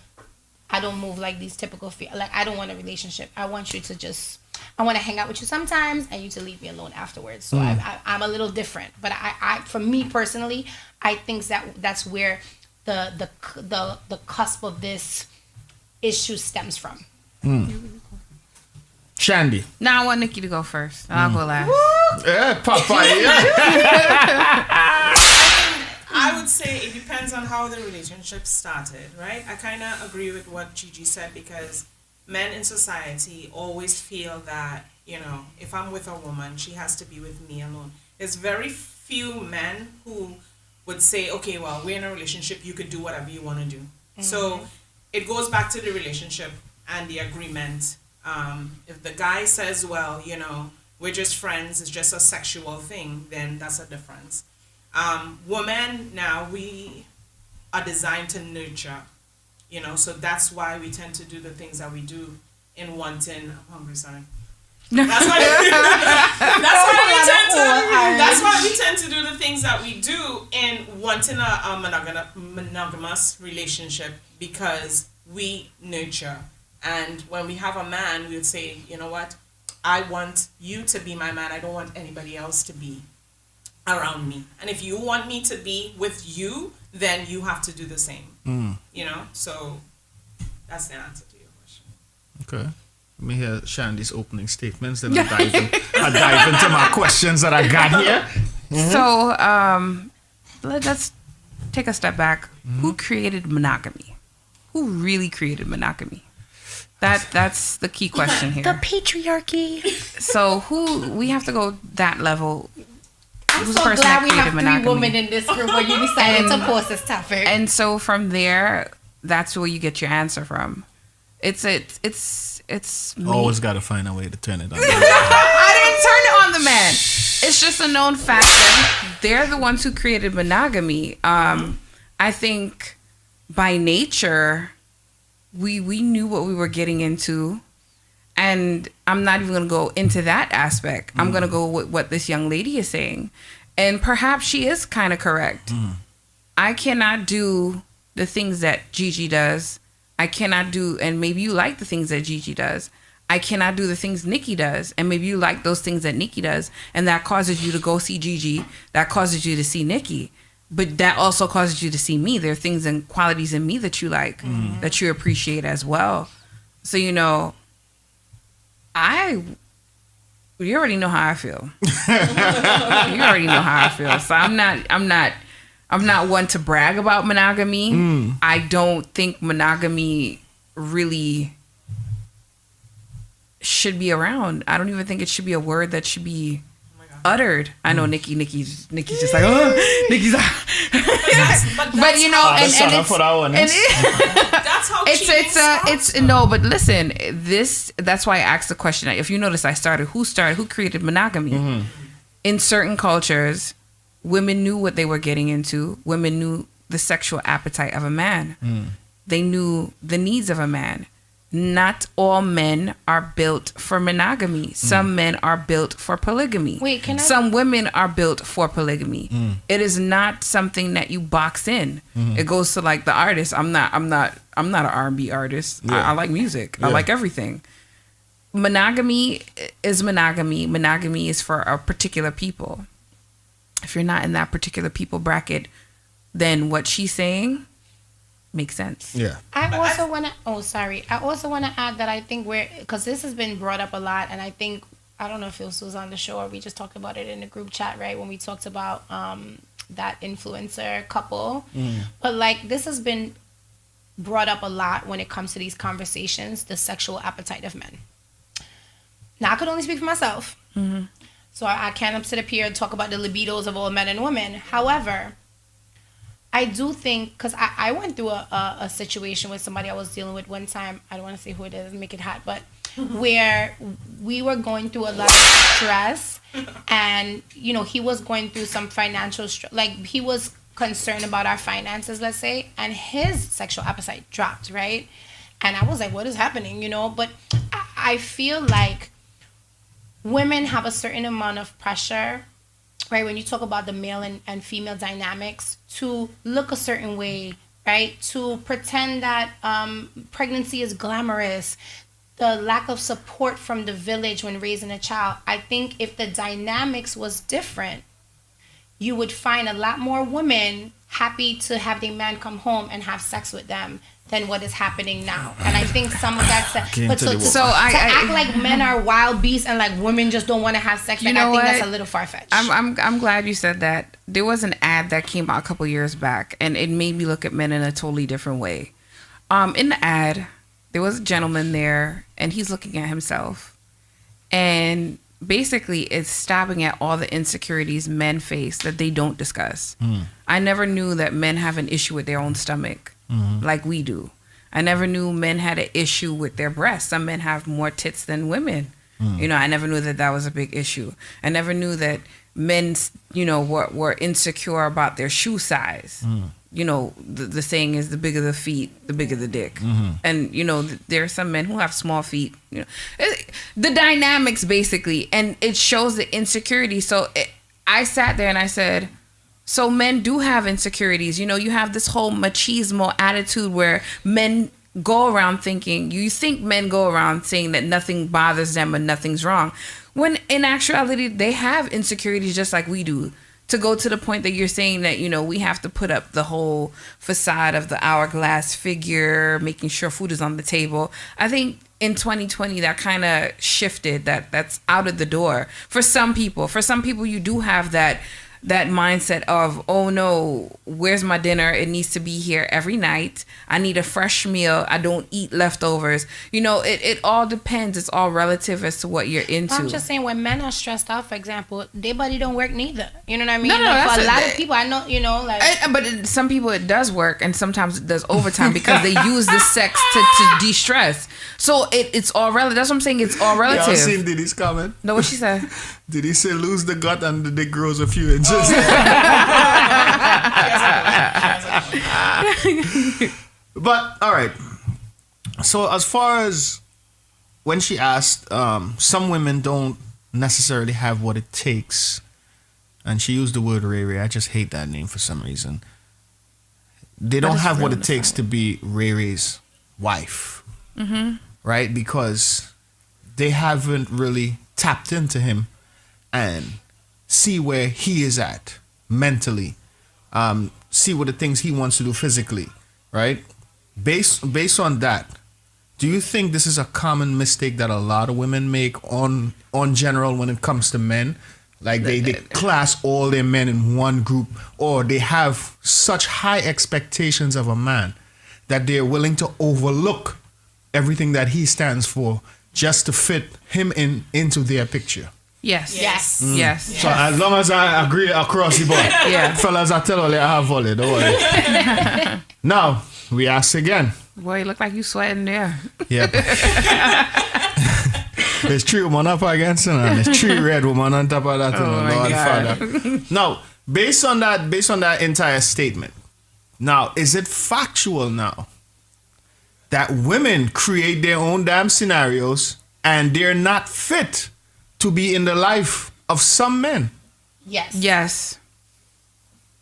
I don't move like these typical, like, I don't want a relationship. I want you to just, I want to hang out with you sometimes and you to leave me alone afterwards. So I'm a little different. But I for me personally, I think that's where the cusp of this issue stems from. Shandy. Now I want Nikki to go first. I'll go last. Yeah, Papa. I would say it depends on how the relationship started, right? I kind of agree with what Gigi said because men in society always feel that, you know, if I'm with a woman, she has to be with me alone. There's very few men who would say, okay, well, we're in a relationship, you could do whatever you want to do. So it goes back to the relationship and the agreement. If the guy says, well, you know, we're just friends, it's just a sexual thing, then that's a difference. Women now, we are designed to nurture, you know, so that's why we tend to do the things that we do in wanting. I'm hungry, sorry. That's why we tend to do the things that we do in wanting a monogamous relationship, because we nurture. And when we have a man, we would say, you know what, I want you to be my man. I don't want anybody else to be around me. And if you want me to be with you, then you have to do the same. You know, so that's the answer to your question. Okay. Let me hear Shandy's opening statements, then I'll dive into my questions that I got here. So let's take a step back. Who created monogamy? Who really created monogamy? That's the key question here. The patriarchy. So we have to go that level. I'm Who's so the person glad that we have created 3 monogamy? women in this group where you decided to post this topic. And so from there, that's where you get your answer from. It's me. Always got to find a way to turn it on. I didn't turn it on the man. It's just a known fact that they're the ones who created monogamy. I think by nature, we knew what we were getting into. And I'm not even going to go into that aspect. I'm going to go with what this young lady is saying. And perhaps she is kind of correct. I cannot do the things that Gigi does. I cannot do, and maybe you like the things that Gigi does. I cannot do the things Nikki does. And maybe you like those things that Nikki does. And that causes you to go see Gigi. That causes you to see Nikki. But that also causes you to see me. There are things and qualities in me that you like, that you appreciate as well. So, you know, you already know how I feel. You already know how I feel. So I'm not one to brag about monogamy. I don't think monogamy really should be around. I don't even think it should be a word that should be uttered. I know Nikki's just like, oh, Nikki's but you know, and that's how it's no, but listen, that's why I asked the question. If you notice, who created monogamy? In certain cultures, women knew what they were getting into. Women knew the sexual appetite of a man. They knew the needs of a man. Not all men are built for monogamy. Some men are built for polygamy. Some women are built for polygamy. It is not something that you box in. It goes to like the artist. I'm not an R&B artist. I like music. I like everything. Monogamy is monogamy. Monogamy is for a particular people. If you're not in that particular people bracket, then what she's saying makes sense. Yeah. I also want to add that I think because this has been brought up a lot, and I don't know if it was on the show or we just talked about it in the group chat, right? When we talked about that influencer couple. But like, this has been brought up a lot when it comes to these conversations, the sexual appetite of men. Now, I could only speak for myself. So I can't sit up here and talk about the libidos of all men and women. However, I do think, because I went through a situation with somebody I was dealing with one time. I don't want to say who it is, make it hot, but where we were going through a lot of stress, and you know, he was going through some financial like he was concerned about our finances, let's say, and his sexual appetite dropped, right? And I was like, what is happening, you know? But I feel like women have a certain amount of pressure, right, when you talk about the male and female dynamics, to look a certain way, right, to pretend that pregnancy is glamorous, the lack of support from the village when raising a child. I think if the dynamics was different, you would find a lot more women happy to have their man come home and have sex with them than what is happening now. And I think some of that to act like men are wild beasts and like women just don't want to have sex, like, I think that's a little far-fetched. I'm glad you said that. There was an ad that came out a couple years back, and it made me look at men in a totally different way. In the ad, there was a gentleman there, and he's looking at himself, and basically it's stopping at all the insecurities men face that they don't discuss. I never knew that men have an issue with their own stomach like we do. I never knew men had an issue with their breasts. Some men have more tits than women. You know, I never knew that was a big issue. I never knew that men, you know, were insecure about their shoe size. You know, the saying is, the bigger the feet, the bigger the dick. And, you know, there are some men who have small feet. You know, the dynamics, basically. And it shows the insecurity. So I sat there and I said, so men do have insecurities. You know, you have this whole machismo attitude where men go around thinking, you think men go around saying that nothing bothers them and nothing's wrong, when in actuality they have insecurities just like we do. To go to the point that you're saying that, you know, we have to put up the whole facade of the hourglass figure, making sure food is on the table. I think in 2020 that kind of shifted. That's out of the door for some people. For some people, you do have that mindset of, oh no, where's my dinner? It needs to be here every night. I need a fresh meal. I don't eat leftovers. You know, it all depends. It's all relative as to what you're into. I'm just saying, when men are stressed out, for example, their body don't work neither. You know what I mean? No, like, for a lot of people, I know, you know, like. But some people it does work, and sometimes it does overtime because they use the sex to de-stress. So it's all relative. That's what I'm saying. It's all relative. Y'all seen Diddy's comment? No, what she said? Did he say lose the gut and the dick grows a few inches? But all right. So as far as when she asked, some women don't necessarily have what it takes, and she used the word Ray Ray. I just hate that name for some reason. They don't have what it takes to be Ray Ray's wife, right? Because they haven't really tapped into him and see where he is at mentally, see what the things he wants to do physically, right? Based on that, do you think this is a common mistake that a lot of women make on general when it comes to men? Like they class all their men in one group, or they have such high expectations of a man that they're willing to overlook everything that he stands for just to fit him into their picture. Yes. Yes. Yes. So as long as I agree across the board, Yeah. fellas, I tell all I have volley, don't worry. Now, we ask again. Boy, you look like you sweating there. Yep. There's 3 women up against it, and there's 3 red women on top of that. Oh my Lord God. Father. Now, based on that entire statement, now, is it factual now that women create their own damn scenarios and they're not fit to be in the life of some men? Yes. Yes.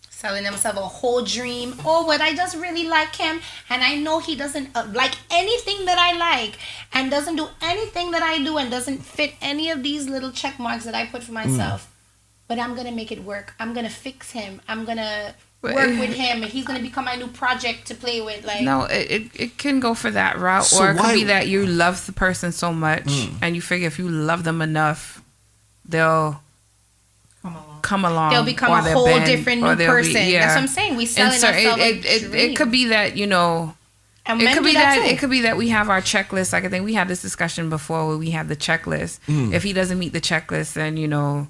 Selling themselves a whole dream. Oh, but I just really like him, and I know he doesn't like anything that I like, and doesn't do anything that I do, and doesn't fit any of these little check marks that I put for myself. But I'm gonna make it work. I'm gonna fix him. I'm gonna work with him, and he's gonna become my new project to play with. Like, no, it can go for that route, So or it could why- be that you love the person so much, and you figure if you love them enough, they'll come along. they'll become or a they'll whole bend, different or new they'll person. be- That's what I'm saying. We selling And so ourselves it could be that, you know, And it men could do be that that too. it could be that we have our checklist. Like I think we had this discussion before where we have the checklist. If he doesn't meet the checklist, then, you know,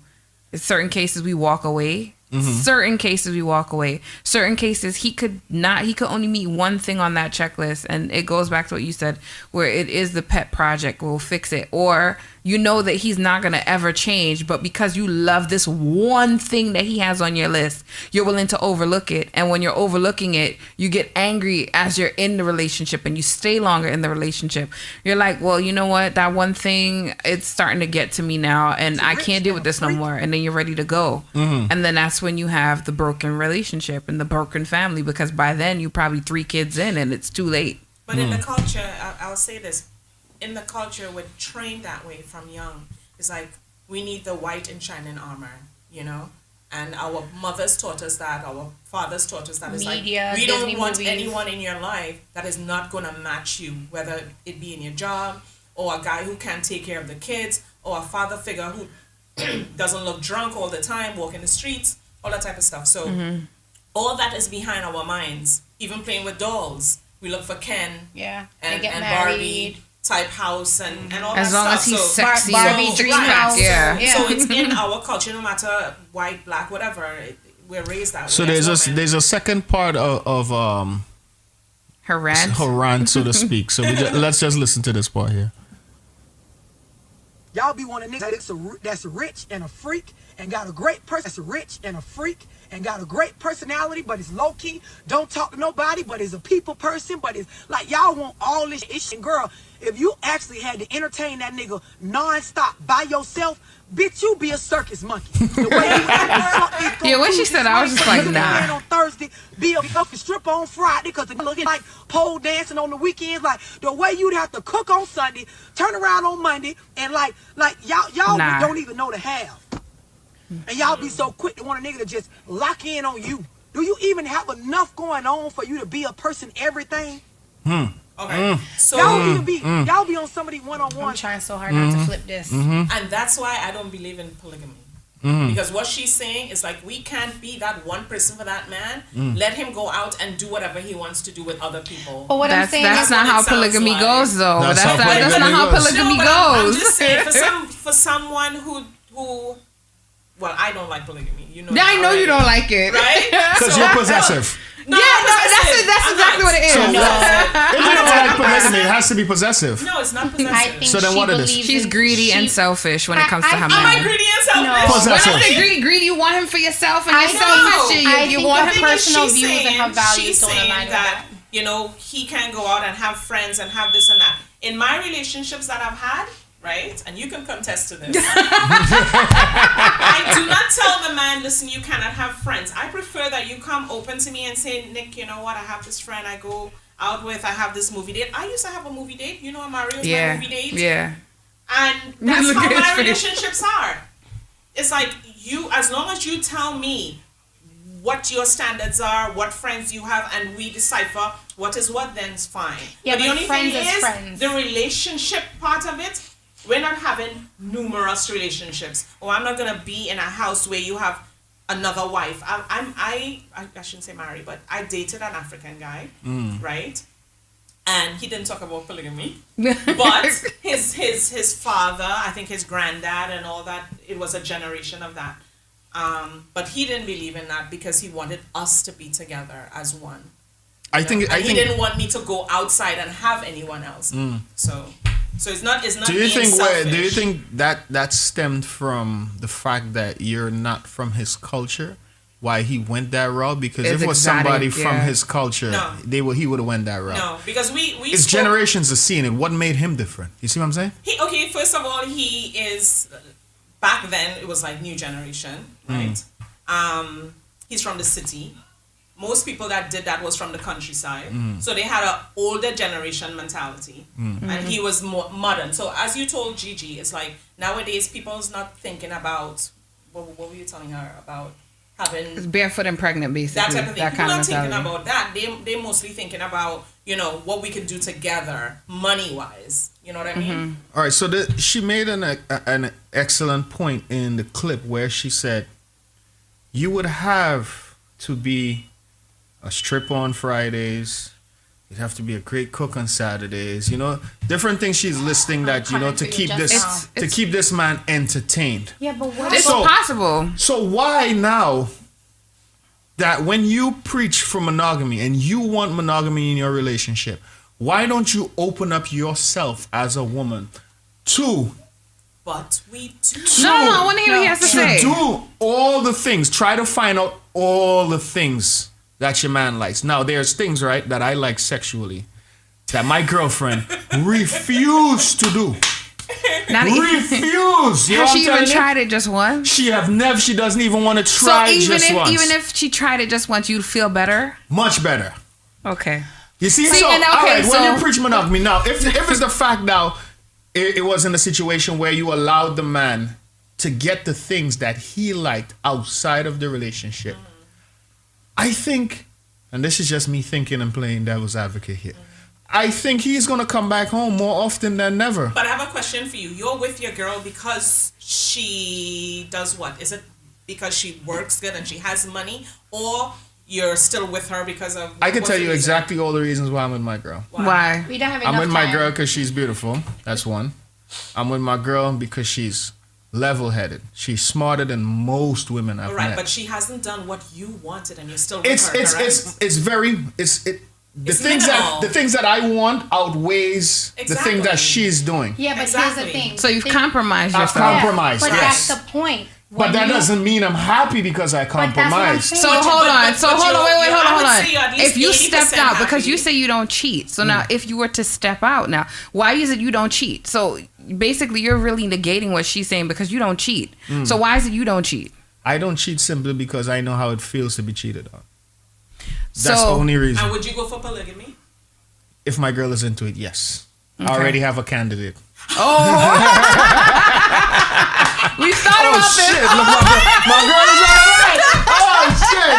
in certain cases we walk away. Certain cases we walk away. Certain cases he could only meet one thing on that checklist, and it goes back to what you said, where it is the pet project, we'll fix it. Or you know that he's not gonna ever change, but because you love this one thing that he has on your list, you're willing to overlook it. And when you're overlooking it, you get angry as you're in the relationship and you stay longer in the relationship. You're like, well, you know what, that one thing, it's starting to get to me now, and I can't deal with this no more. And then you're ready to go. And then that's when you have the broken relationship and the broken family, because by then you probably 3 kids in and it's too late. But in the culture, I'll say this, in the culture, we're trained that way from young. It's like, we need the white and shining armor, you know? And our mothers taught us that, our fathers taught us that. It's Media, like, we Disney don't want movies. anyone in your life that is not going to match you, whether it be in your job, or a guy who can't take care of the kids, or a father figure who doesn't look drunk all the time, walking the streets, all that type of stuff. So all that is behind our minds. Even playing with dolls, we look for Ken Yeah. and, They get and married. Barbie type house and all As that long stuff. as he's So sexy, Barbie and dream right. house. Yeah. So it's in our culture, no matter white, black, whatever. We're raised that So way. as there's women. there's a second part of her rant, so to speak. So let's just listen to this part here. Y'all be one of niggas that's rich and a freak and got a great person. That's rich and a freak and got a great personality, but it's low key. Don't talk to nobody, but is a people person. But it's like y'all want all this ish. And girl, if you actually had to entertain that nigga nonstop by yourself, bitch, you be a circus monkey. The way you act, Yeah, when she said that, I was just like, nah. On Thursday, be a fucking stripper on Friday, because it's looking like pole dancing on the weekends. Like the way you'd have to cook on Sunday, turn around on Monday, and like y'all Nah. don't even know the half. And y'all be so quick to want a nigga to just lock in on you. Do you even have enough going on for you to be a person everything? Okay. So Y'all be on somebody one-on-one. I'm trying so hard not to flip this. and that's why I don't believe in polygamy. Because what she's saying is like, we can't be that one person for that man. Let him go out and do whatever he wants to do with other people. But what I'm saying That's is not what how it sounds polygamy like. goes, though. That's That's how not how polygamy No, but I'm goes. just saying, for someone who well, I don't like polygamy. You know. Yeah, I that know you already, don't like it. right? Because you're possessive. No, Yeah, I'm no, possessive. that's I'm exactly not. what it is. So No. if you don't like polygamy, it has to be possessive. No, it's not I possessive. think So then she what it is? believes She's in- greedy and she- selfish when it comes to her Am I man. greedy and selfish? No. Possessive. When I say greedy, you want him for yourself and I you're think- selfish. I You think want her him personal she's views and her saying- values she's don't saying align with that, that. you know, he can go out and have friends and have this and that. In my relationships that I've had, right, and you can contest to this, I do not tell the man, listen, you cannot have friends. I prefer that you come open to me and say, Nick, you know what, I have this friend I go out with, I have this movie date. I used to have a movie date. You know, Mario's my movie date. Yeah. And that's how my relationships are. It's like as long as you tell me what your standards are, what friends you have, and we decipher what is what, then it's fine. Yeah, but the only thing is friends. the relationship part of it. We're not having numerous relationships. Or I'm not gonna be in a house where you have another wife. I shouldn't say married, but I dated an African guy, right? And he didn't talk about polygamy, but his father, I think his granddad and all that, it was a generation of that. But he didn't believe in that because he wanted us to be together as one. I think he didn't want me to go outside and have anyone else. So it's not. Do you think that stemmed from the fact that you're not from his culture? Why he went that route? Because if it was somebody from his culture, he would have went that route. No, because we his generations are seeing it. What made him different? You see what I'm saying? First of all, he is. Back then, it was like new generation, right? He's from the city. Most people that did that was from the countryside. So they had an older generation mentality. And he was more modern. So as you told Gigi, it's like nowadays people's not thinking about, what were you telling her about? Having it's barefoot and pregnant, basically. That type of thing. That People kind not of thinking mentality. about that. They mostly thinking about, what we can do together, money-wise. You know what I mean? All right, so she made an excellent point in the clip where she said, you would have to be a stripper on Fridays. You'd have to be a great cook on Saturdays. Different things she's listing that, to keep this man entertained. Yeah, but what it's possible. So why now that when you preach for monogamy and you want monogamy in your relationship, why don't you open up yourself as a woman to... But we do. No, I want to hear what he has to say. Do all the things. Try to find out all the things that your man likes. Now, there's things, right, that I like sexually that my girlfriend refused to do. Refused. Has she even tried it just once? She doesn't even want to try just once. Even if she tried it just once, you'd feel better? Much better. Okay. You see, when you preach monogamy, now, if it's the fact now, it was in a situation where you allowed the man to get the things that he liked outside of the relationship, I think, and this is just me thinking and playing devil's advocate here, I think he's going to come back home more often than never. But I have a question for you. You're with your girl because she does what? Is it because she works good and she has money, or you're still with her because of... I can tell you exactly all the reasons why I'm with my girl. Why? We don't have enough I'm with my time. girl because she's beautiful. That's one. I'm with my girl because she's level-headed. She's smarter than most women I've met. But she hasn't done what you wanted, and you're still with It's the things that I want outweighs the things that she's doing. Yeah, but here's the thing. So you've compromised yourself. I've compromised, but yes. that's the point. But that doesn't mean I'm happy because I compromised. So hold on. Hold on. If you 80% stepped out, happy. because you say you don't cheat. So now if you were to step out now, why is it you don't cheat? So basically you're really negating what she's saying because you don't cheat. So why is it you don't cheat? I don't cheat simply because I know how it feels to be cheated on. That's the only reason. And would you go for polygamy? If my girl is into it, yes. I already have a candidate. Oh. We thought about this. Shit. Look, my girl is all right. Oh, shit.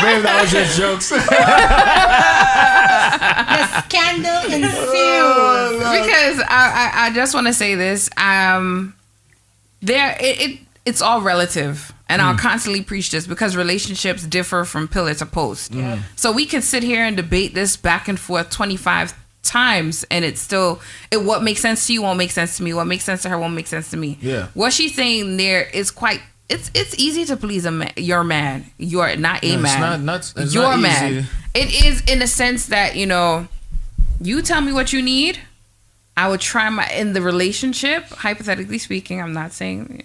Babe, that was just jokes. The scandal ensues. Because I just want to say this. It's all relative. And I'll constantly preach this because relationships differ from pillar to post. So we can sit here and debate this back and forth 25 times and it's still what makes sense to you won't make sense to me. What makes sense to her won't make sense to me. Yeah. What she's saying there is quite it's easy to please your man. You're not a man. It's your not man. easy. It is in a sense that, you tell me what you need. I would try in the relationship, hypothetically speaking, I'm not saying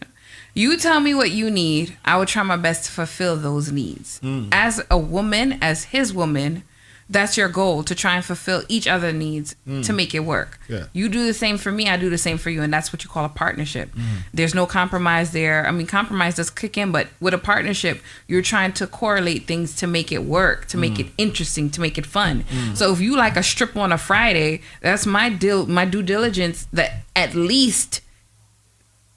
you tell me what you need. I would try my best to fulfill those needs. As a woman, as his woman, that's your goal, to try and fulfill each other's needs to make it work. Yeah. You do the same for me, I do the same for you, and that's what you call a partnership. There's no compromise there. I mean, compromise does kick in, but with a partnership, you're trying to correlate things to make it work, to make it interesting, to make it fun. So if you like a strip on a Friday, that's my due diligence that at least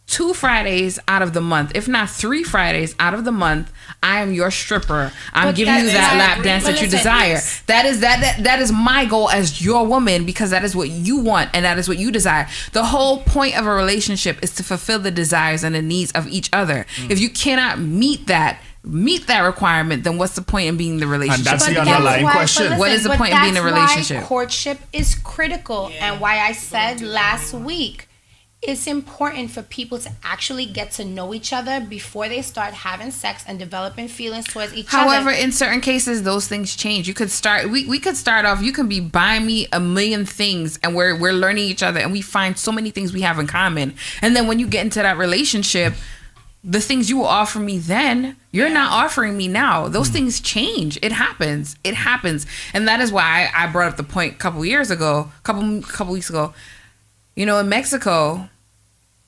2 Fridays out of the month, if not 3 Fridays out of the month, I am your stripper. I'm giving you that lap dance that you desire. That is my goal as your woman, because that is what you want and that is what you desire. The whole point of a relationship is to fulfill the desires and the needs of each other. If you cannot meet that requirement, then what's the point in being in the relationship? And that's the underlying question. What is the point in being in a relationship? Why courtship is critical, and why I said last week, it's important for people to actually get to know each other before they start having sex and developing feelings towards each other. However, in certain cases, those things change. You could start. We could start off. You can be buying me a million things, and we're learning each other, and we find so many things we have in common. And then when you get into that relationship, the things you will offer me then, you're not offering me now. Those things change. It happens. And that is why I brought up the point a couple weeks ago. You know, in Mexico,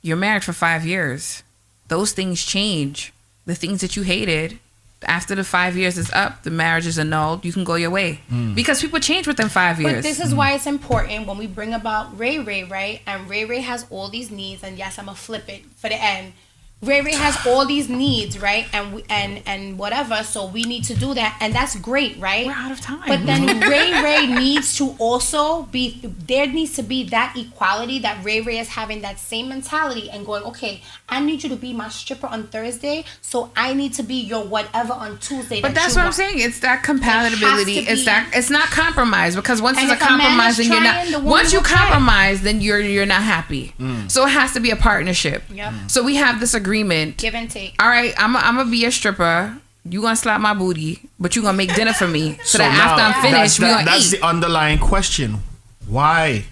you're married for 5 years. Those things change. The things that you hated, after the 5 years is up, the marriage is annulled. You can go your way. Because people change within 5 years. But this is why it's important when we bring about Ray Ray, right? And Ray Ray has all these needs. And yes, I'm going to flip it for the end. Ray Ray has all these needs, right? And whatever, so we need to do that, and that's great, right? We're out of time. But then Ray needs to also be, there needs to be that equality, that Ray is having that same mentality and going, okay, I need you to be my stripper on Thursday, so I need to be your whatever on Tuesday. But that's what I'm saying. It's that compatibility. It's not compromise, because once it's a compromise, then you're not. Once you compromise, then you're not happy. So it has to be a partnership. Yep. So we have this agreement. Give and take. All right, I'm gonna be a stripper. You gonna slap my booty, but you gonna make dinner for me, so that after I'm finished, we gonna eat. That's the underlying question. Why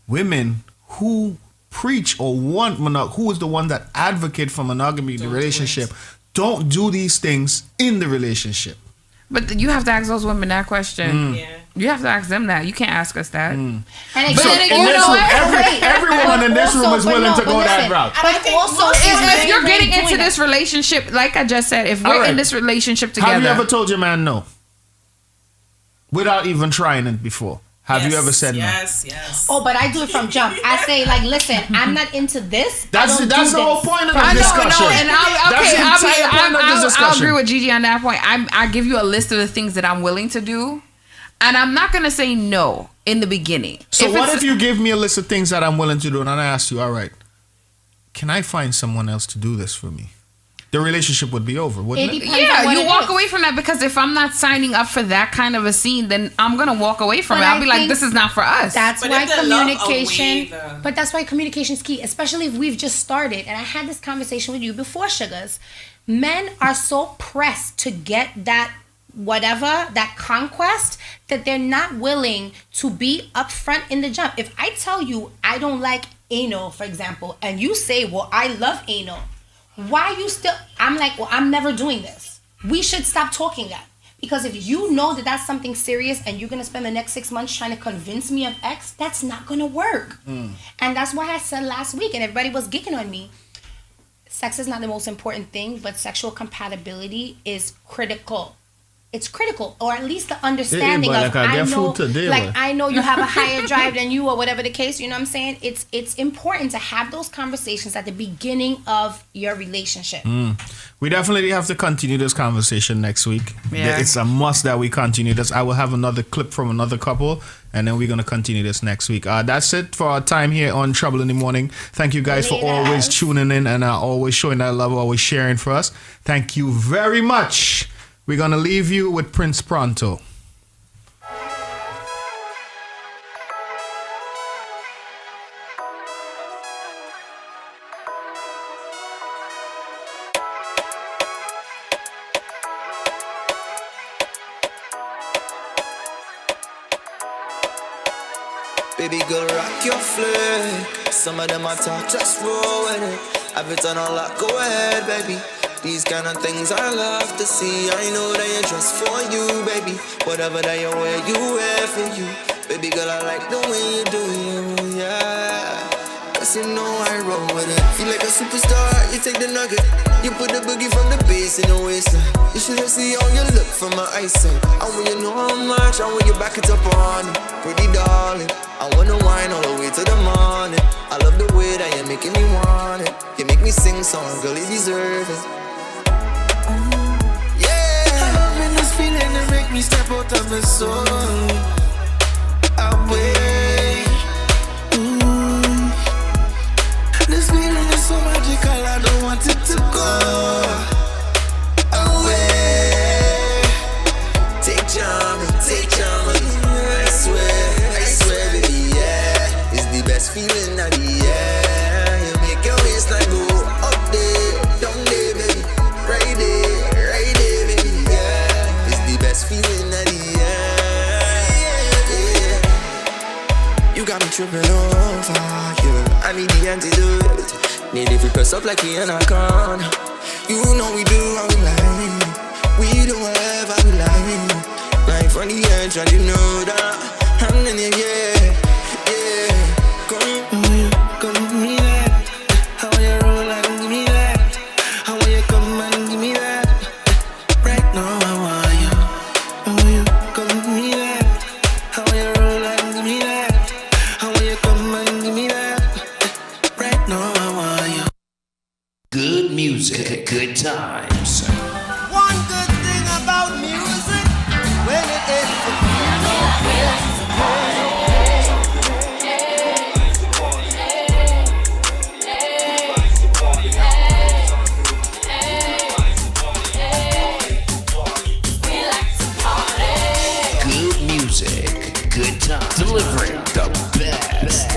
women who preach or want who is the one that advocate for monogamy in the relationship don't do these things in the relationship? But you have to ask those women that question. You have to ask them that. You can't ask us that. And everyone in this room is willing to go that route. But also, if you're getting into this relationship, like I just said, if we're in this relationship together, have you ever told your man no without even trying it before? Have you ever said no? Yes. Oh, but I do it from jump. I say, like, listen, I'm not into this. That's the whole point of the discussion. I'll agree with Gigi on that point. I give you a list of the things that I'm willing to do, and I'm not gonna say no in the beginning. So what if you give me a list of things that I'm willing to do, and I ask you, all right, can I find someone else to do this for me? The relationship would be over, wouldn't it? Yeah, you walk away from that, because if I'm not signing up for that kind of a scene, then I'm gonna walk away from it. I'll be like, this is not for us. That's why communication. But that's why communication is key, especially if we've just started. And I had this conversation with you before, Sugars. Men are so pressed to get that whatever, that conquest, that they're not willing to be upfront in the jump. If I tell you I don't like anal, for example, and you say, well, I love anal. Why you still? I'm like, well, I'm never doing this. We should stop talking that. Because if you know that that's something serious and you're going to spend the next 6 months trying to convince me of X, that's not going to work. And that's why I said last week, and everybody was geeking on me, sex is not the most important thing, but sexual compatibility is critical. It's critical, or at least the understanding of, I know you have a higher drive than you, or whatever the case, you know what I'm saying? It's important to have those conversations at the beginning of your relationship. We definitely have to continue this conversation next week. Yeah. It's a must that we continue this. I will have another clip from another couple, and then we're going to continue this next week. That's it for our time here on Trouble in the Morning. Thank you guys for always tuning in and always showing that love, always sharing for us. Thank you very much. We're going to leave you with Prince Pronto. Baby girl, rock your flirt. Some of them I talk, just roll with it. I've been done a lot, go ahead, baby. These kind of things I love to see. I know that you're just for you, baby. Whatever that you wear for you. Baby girl, I like the way you do you, yeah. Cause you know I roll with it. Feel like a superstar, you take the nugget. You put the boogie from the bass in the waistline. You should have seen how you look from my eyesight. I want you know how much, I want you back it up on me. Pretty darling, I wanna wine all the way to the morning. I love the way that you're making me want it. You make me sing songs, girl, you deserve it. This feeling that make me step out of my soul. Away. This feeling is so magical, I don't want it to go away. Take charm, I swear, baby, yeah. It's the best feeling of the year. You make your waistline go up there, down there, baby, right there. Feeling of the air. You got me tripping over, yeah. I need the antidote. Need it to press up like we in a con. You know we do how we like. We do whatever we like. Right from the edge, and you know that. And then yeah. Come give me that. How you roll and give me that. How you come and give me that. Right now I want you. Good music, good times. One good thing about music, when it ends, Good music, good times. Delivering the best.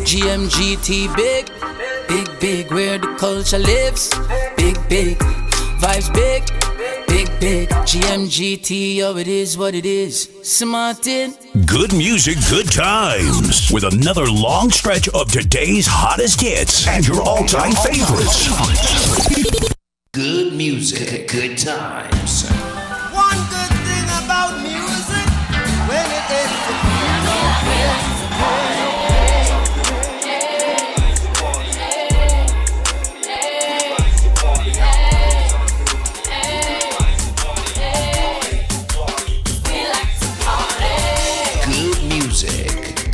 GMGT big, where the culture lives. Big, vibes big, GMGT, oh it is what it is. Smartin. Good music, good times. With another long stretch of today's hottest hits and your all-time favorites. Good music, good times. one good thing about music, when it ends,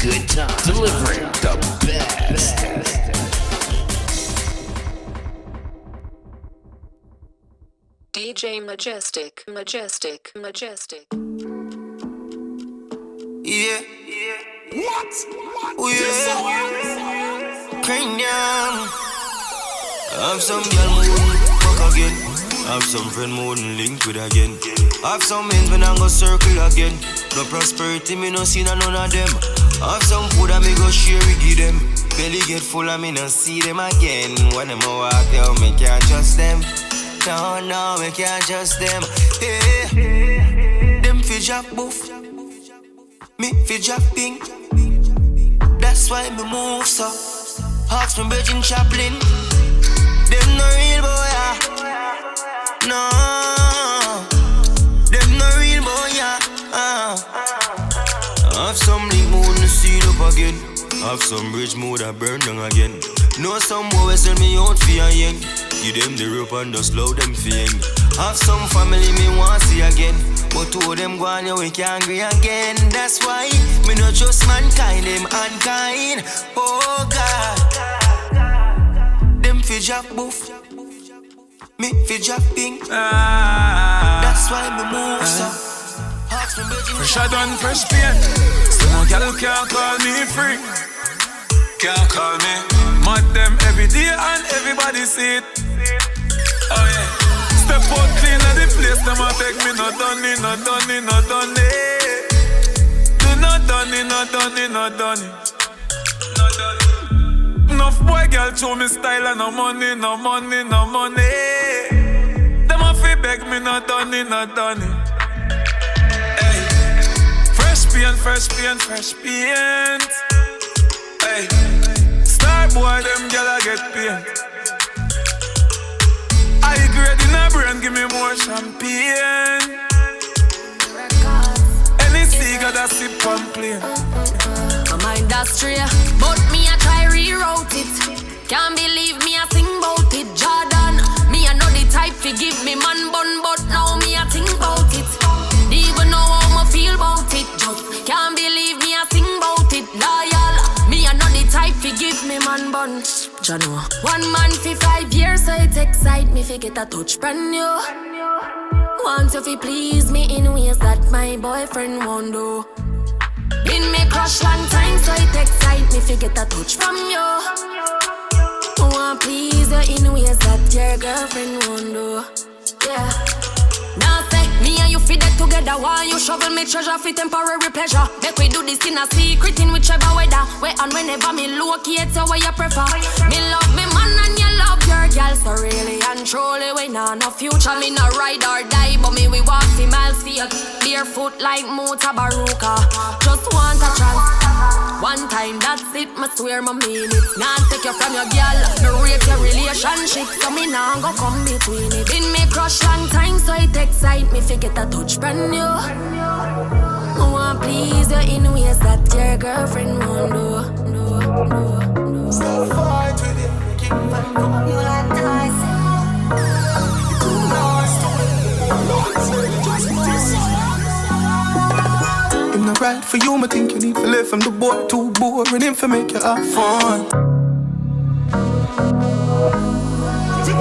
Good time. Delivering the best. DJ Majestic. Yeah. What? Yeah. Cranium. Have some girl mood, fuck again. Have some friend mood and link with again. Have some men when I go circle again. No prosperity, me no see none of them. Have some food and me go share with give them. Belly get full and me no see them again. When them a walk down, me can't trust them. No, me can't trust them. Hey, them fi drop boof, me fi drop pink. That's why me move so. Hawks me Virgin Chaplin. Them no real boy, yeah. No, them no real boy, yeah. Have some link mood to see it up again. Have some bridge mood that burn down again. Know some boys send me out for a yen. Give them the rope and just slow them for yen. Have some family me want see again. But two of them go on, we can't agree again. That's why me not trust mankind, them unkind. Oh God, them fi drop boof, me fi drop pink. That's why me move so. Fresh I done fresh pain. Some girl can't call me free. Can't call me. Mad them every day and everybody see it. Oh yeah. Step out clean at the place. Them a take me not done it, not done it, not done it. Do not done it, not done it, not done it. Enough boy girl show me style and no money, no money, no money. Them a fi beg me not done it, not done it. Fresh paint. Hey, star boy, them gyal a get paint. High grade in a brain, give me more champagne. Any cigar that sip on plane. I'm industry, but me I try reroute it. Can't believe me I sing about it, Jordan. Me I know the type to give me man bun, but now me I think about it. Even know how I feel about it. Just can't believe me I sing about it, loyal. Me I know the type to give me man bun. Jano. 1 man for 5 years, so it excite me to get a touch brand new. Want you to please me in ways that my boyfriend won't do. Been me crush long time, so it excite me to get a touch from you. Want please you in ways that your girlfriend won't do. Yeah. Now say, me and you fit that together. While you shovel me treasure for temporary pleasure. Make we do this in a secret in whichever weather. Where and whenever me locate you where you prefer. Me love me man and you love your girl. So really and truly we nah no future. Me no ride or die, but me we walk the miles for you. Barefoot like Mota Baruka. Just want a chance. One time, that's it, me swear my mean it. Nah take you from your girl, me rate your relationship. So me nah go come between it. Been me crush long time, so it excite me to get a touch brand new. I want please you in ways that your girlfriend won't do. So fight with him, make him fight for you like Tyson. Too nice to win, just him not right for you, I think you need to live from the boy too boring him for make you have fun.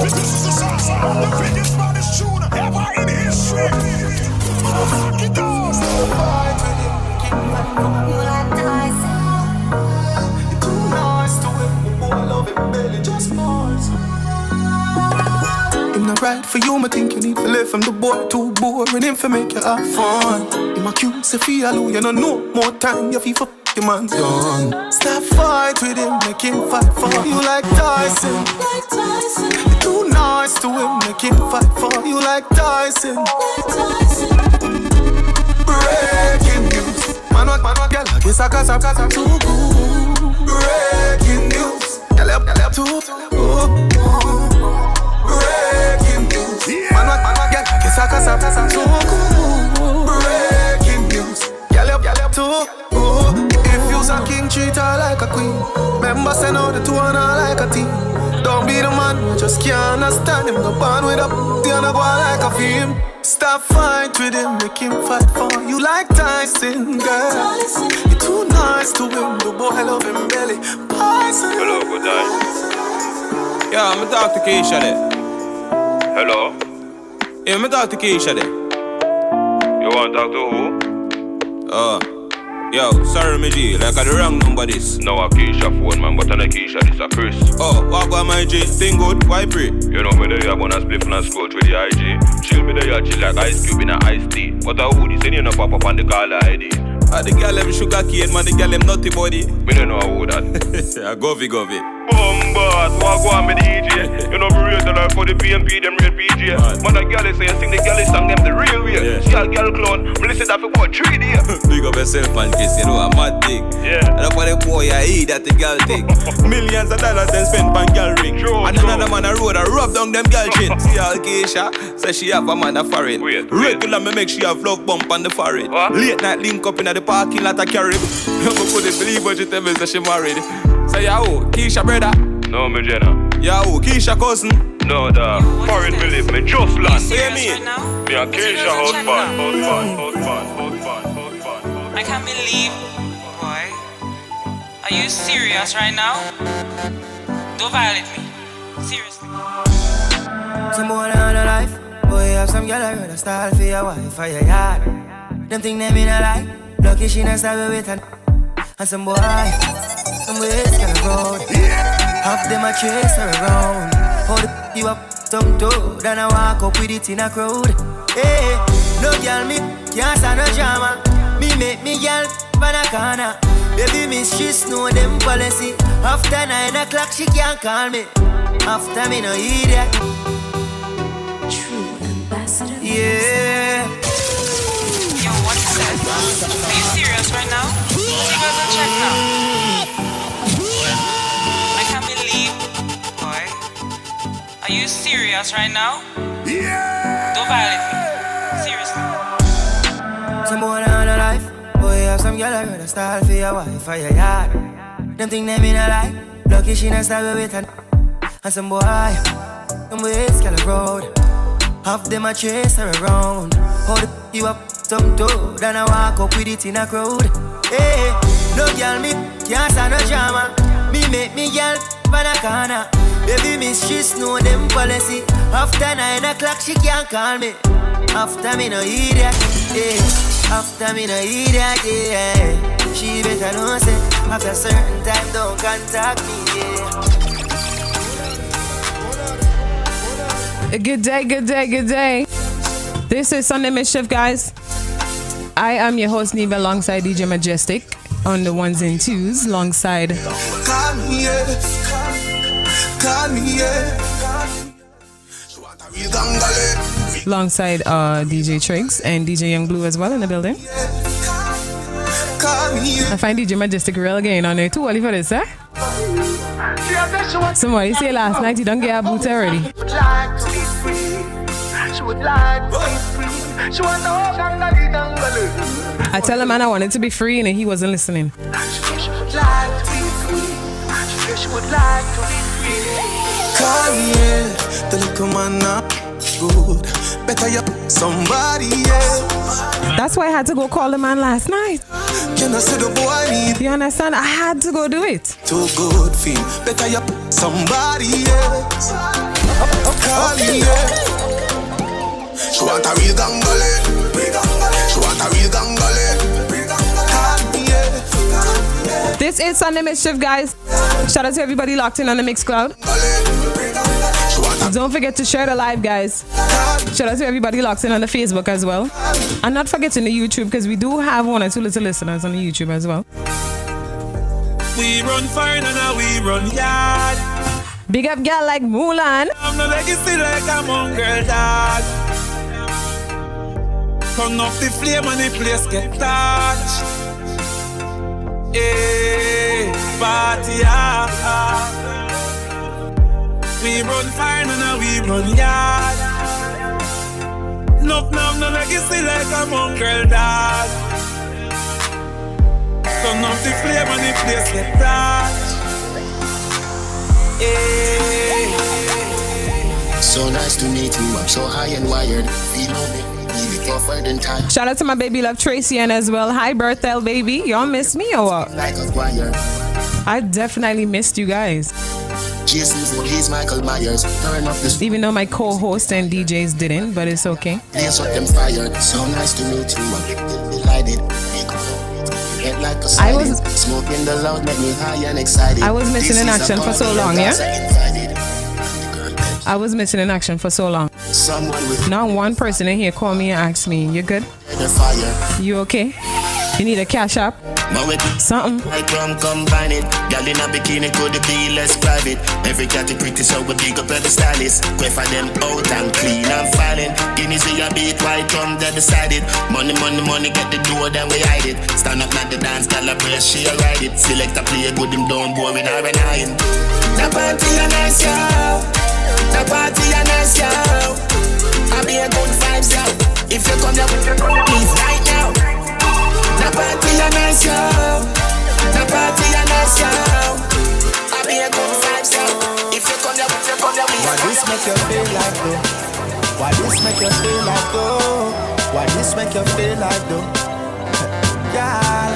This is the sound, the biggest Spanish tune ever in history. It does. Fight with him, make him fight for you like Tyson. You're too nice to win, the boy love him belly just pause. Him not right for you, I think you need to live from the boy too boring him for make you have fun. Him accuse if he alone, you don't know more time, you feel for your man's gone. Stop fight with him, make him fight for you like Tyson. You're too nice to him, make him fight for you like Tyson. Breaking news, man, girl, I guess I got too good. Breaking news, girl, too good. Breaking news, man, girl, I guess I got too good. Breaking news, girl, too good. If you's a king, treat her like a queen. Remember, send out the two and her like a team. Don't be the man, you just can't understand him. No bond with up, the other go like a film. Stop fight with him, make him fight for you like Tyson, girl. You're too nice to him, the boy love him belly. Tyson. Hello, good night. Yeah, I'm talk to Keisha there. Hello? Yeah, I'm talk to Keisha there. You want to talk to who? Yo, sorry me G, like I the wrong number this. No a Keisha phone man, but on a Keisha this a Chris. Oh, what about my G? Thing good, why pray? You know me there, you wanna split and scroll through the IG. Chill me there, chill like ice cube in a iced tea. But I who this, and you know pop up on the caller ID. The girl them sugar cane, man, the girl them nutty body. Me don't know who that. Govy. Bombard, walk on me DJ. You know me rate like for the PMP, them real PJ. Man, the girl say, I sing the girl song them the real way. Yeah. See a girl clown, me listen that for about 3 days. Big up yourself man, kiss, you know a mad thing. Yeah. And up for the boy I eat that the girl thing. Millions of dollars then spent on girl ring. And another man a road a rub down them girl chin. See all Keisha, say she have a man a foreign. Regular me make she have love bump on the forehead. Late night link up in the parking lot a carry. You couldn't believe what she tell me that she married. Say ya who? Keisha brother? No, me Jenna. Ya who? Keisha cousin? No, dog. Foreign me live, me just land. What you mean? Me and Keisha husband. I can't believe, boy. Are you serious right now? Don't violate me. Seriously. Some boy on a life. Boy, have some girl I rather style for your wife or your yard. Them think them in a lie. Lucky she not style with her. And some boy, some ways can road. Half them a chase her around. Hold you up, tongue toe. Then I walk up with it in a crowd. Hey, no girl me can't stand no drama. Me make me girl pan a corner. Baby miss she know them policy. After 9 o'clock she can't call me. After me no idiot. True ambassador. Yeah. Yo, what's that? Are you serious right now? Take us and check now. I can't believe, boy. Are you serious right now? Yeah. Don't violate me. Seriously. Some boy on a life. Boy, have some girl I rather style for your wife or your yard. Them think they mean a lie. Lucky she not style with her. And some boys girl road. Half them a chase her around. Hold you up some toe. Then I walk up with it in a crowd. Hey, no girl me can't stand no drama. Me make me girl pan a corner. Baby miss she know them policy. After 9 o'clock she can't call me. After me no hear that, yeah. After me no hear that, yeah. She better know say after certain time don't contact me, yeah. Good day, good day, good day. This is Sunday Mischief, guys. I am your host Neva alongside DJ Majestic on the ones and twos, alongside Call me, yeah. Call me, yeah. alongside DJ Triggs and DJ Young Blue as well in the building. I find DJ Majestic real again on there too early for this, eh? Somebody say last night you don't get a boot already. I tell him man I wanted to be free and he wasn't listening. Call me, yeah. The little man not good. Better you somebody, yeah. That's why I had to go call the man last night. Can I say the boy need? You understand? I had to go do it. Too good feel. Better you somebody, yeah. Call me, yeah. She want a real gangale. She want a real gangale. Call me, yeah. This is Sunday Mischief, guys. Shout out to everybody locked in on the Mixcloud. Don't forget to share the live, guys. Shout out to everybody locked in on the Facebook as well. And not forgetting the YouTube, because we do have 1 or 2 little listeners on the YouTube as well. We run fine and now we run yard. Big up girl like Mulan. I'm no legacy like a mongrel dog. Turn off the flame and the place get touched. Hey, party hard. We run fine and now we run yard. No legacy like a mongrel dog. Turn off the flame and the place get touched. Hey. So nice to meet you. I'm so high and wired. Feel me. Shout out to my baby love Tracy and as well. Hi Berthel baby. Y'all miss me or what? Like a choir. I definitely missed you guys. He's Michael Myers. Turn up this. Even though my co-host and DJs didn't, but it's okay. Blaze up them fire. So nice to meet you. Delighted. Like a I was smoking the loud, make me high and excited. I was missing in action for so long, yeah? I was missing in action for so long. Not one person in here call me and ask me, you good? You okay? You need a cash app? Something. I combine it. Girl in a bikini could be less private. Every cat is pretty, so we big up every stylist. Quick for them out and clean and filing. Guineas in your beat, white come they decided. Money, get the door, then we hide it. Stand up at the dance, girl a press, she a ride it. Select a play good, him don't bore with her and iron. The party a nice, yo. The party a nice, yo. I be a good vibes, yo. If you come here, please right now. The party a nice, yo. The party a nice, yo. I be a good vibes, yo. If you come here, please. Why this make you feel like though? Why this make you feel like though? Why this make you feel like though? Girl,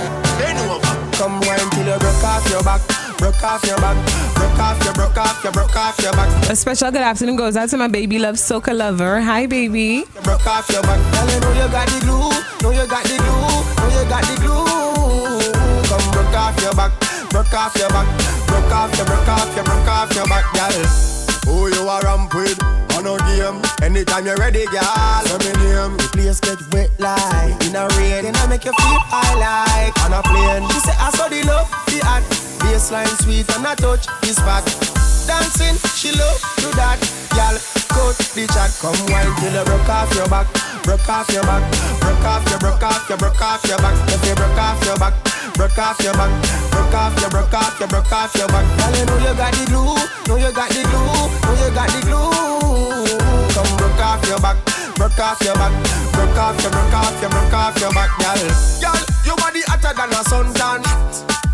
come wine till you broke off your back. Broke off your back, broke off your back. A special good afternoon goes out to my baby love Soca Lover. Hi baby. Broke off your back, girl, you know you got the glue. Know you got the glue, know you got the glue. Come broke off your back, broke off your back, broke off your back, girl. Who you are ramp with? On no game. Anytime you're ready, girl. Let me name. The place get wet like in a rain. Then I make you feel high like on a plane. She say I saw the love, the act. Baseline sweet and a touch is fat. Dancing, she love do that. Girl, cut the chat. Come wine till you broke off your back. Broke off your back. Broke off your back. If you broke off your back. Broke off your back. Broke off your back. Girl, you know you got the glue. Know you got the glue. Know you got the glue. broke off your back, broke off your back, girl. Girl, your body hotter than a suntan.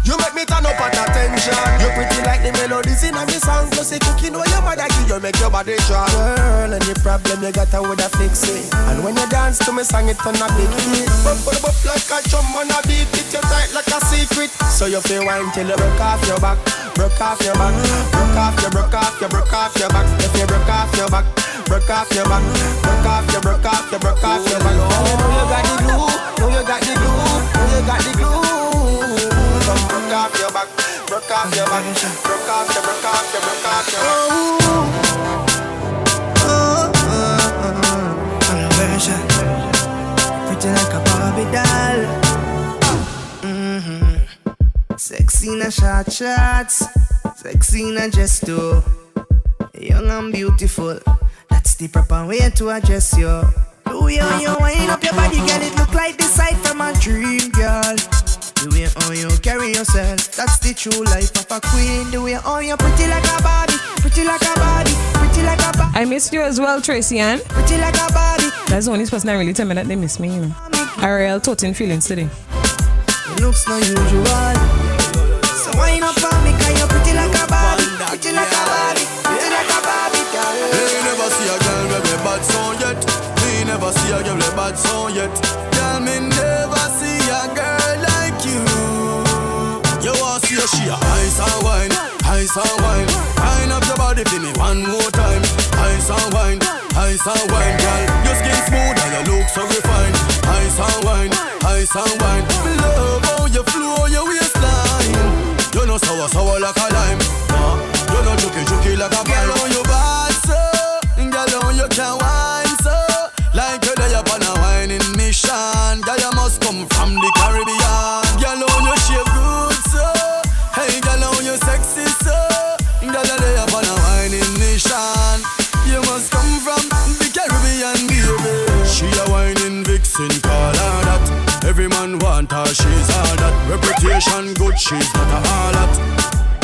You make me turn up at attention. You pretty like the melodies in a me song. Plus the cooking where your mother give you make your body strong. Girl, any problem you got, I woulda fix it. And when you dance to me song, it turn a big hit. Bump like a drum on a beat, it you tight like a secret. So you feel wine till you broke off your back, broke off your back, broke off your back. If you broke off your back, broke off your back, broke off your back. Know you got the glue, know you got the glue, know you got the glue. Broke off your back, broke off your back, broke off your back. Version, pretty like a Barbie doll. Sexy in a short shorts, sexy in a dress too. Young and beautiful, that's the proper way to address you. The way how you wind up your body, girl, it look like the sight from a dream, girl. The way how you carry yourself, that's the true life of a queen. The way how you pretty like a Barbie, pretty like a Barbie, pretty like a Barbie. I missed you as well, Tracy Ann. Pretty like a Barbie. That's the only person that really tell me that they miss me, you know. I real totin' feelings today. It looks no usual. So wind up on me, cause you're pretty like a Barbie, pretty like a Barbie, pretty like a Barbie, girl. Hey, never see a girl with a bad song yet. Me never see a girl with a bad song yet. Girl, me never see a girl like you. You want to see a she a ice and wine, ice and wine. Wind up your body for me one more time. Ice and wine, girl. Your skin smooth and you look so refined. Ice and wine, ice and wine. Me love how you flow your waistline. You know sour like a lime. You know juky like a pine. Girl, how you bad so, girl, how you can wine so. Like you're there upon a whining mission. Girl, you must come from the Caribbean. Girl, how you shape good so. Hey, girl, how you sexy so. Girl, you're there upon a whining mission. You must come from the Caribbean, baby. She a whining vixen, call her that. Every man want her, she's all that. Reputation good, she's not a harlot.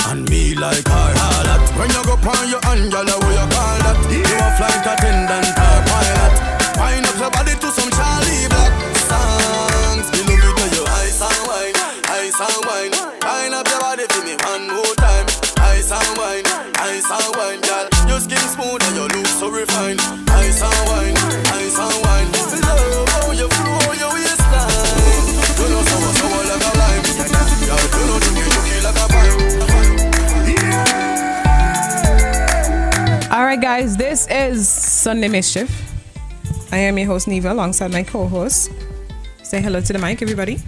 And me like her harlot. When you go on your hand, girl, how you call that? You a flight attendant or pilot. Wind up your body to some Charlie Black songs. Below me to your ice and wine, ice and wine. Wind up your body for me one more time. Ice and wine, girl. Your skin smooth and your look so refined. Ice and wine, ice and wine. Love how you flow your waistline. You know sour like a lime. Girl, you know juky like a pine. Alright guys, this is Sunday Mischief. I am your host Neva alongside my co-host. Say hello to the mic, everybody.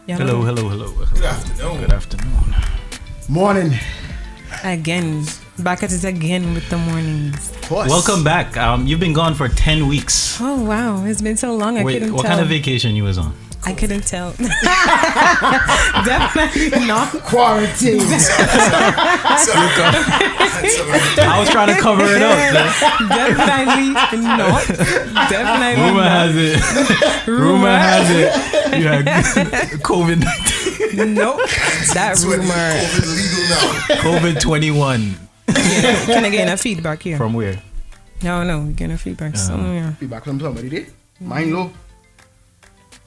Yeah, hello. Good afternoon. Morning. Again. Back at it again with the mornings. Welcome back. You've been gone for 10 weeks. Oh wow, it's been so long. Wait, couldn't tell. What kind of vacation you was on? I couldn't tell. Definitely not quarantine. I was trying to cover it up. Definitely not. Definitely Rumor not. has it. You had COVID-19. Nope. That rumor. COVID legal now. COVID-21. Can I get a feedback here? From where? No, getting a feedback somewhere. Feedback from somebody there. Mine low.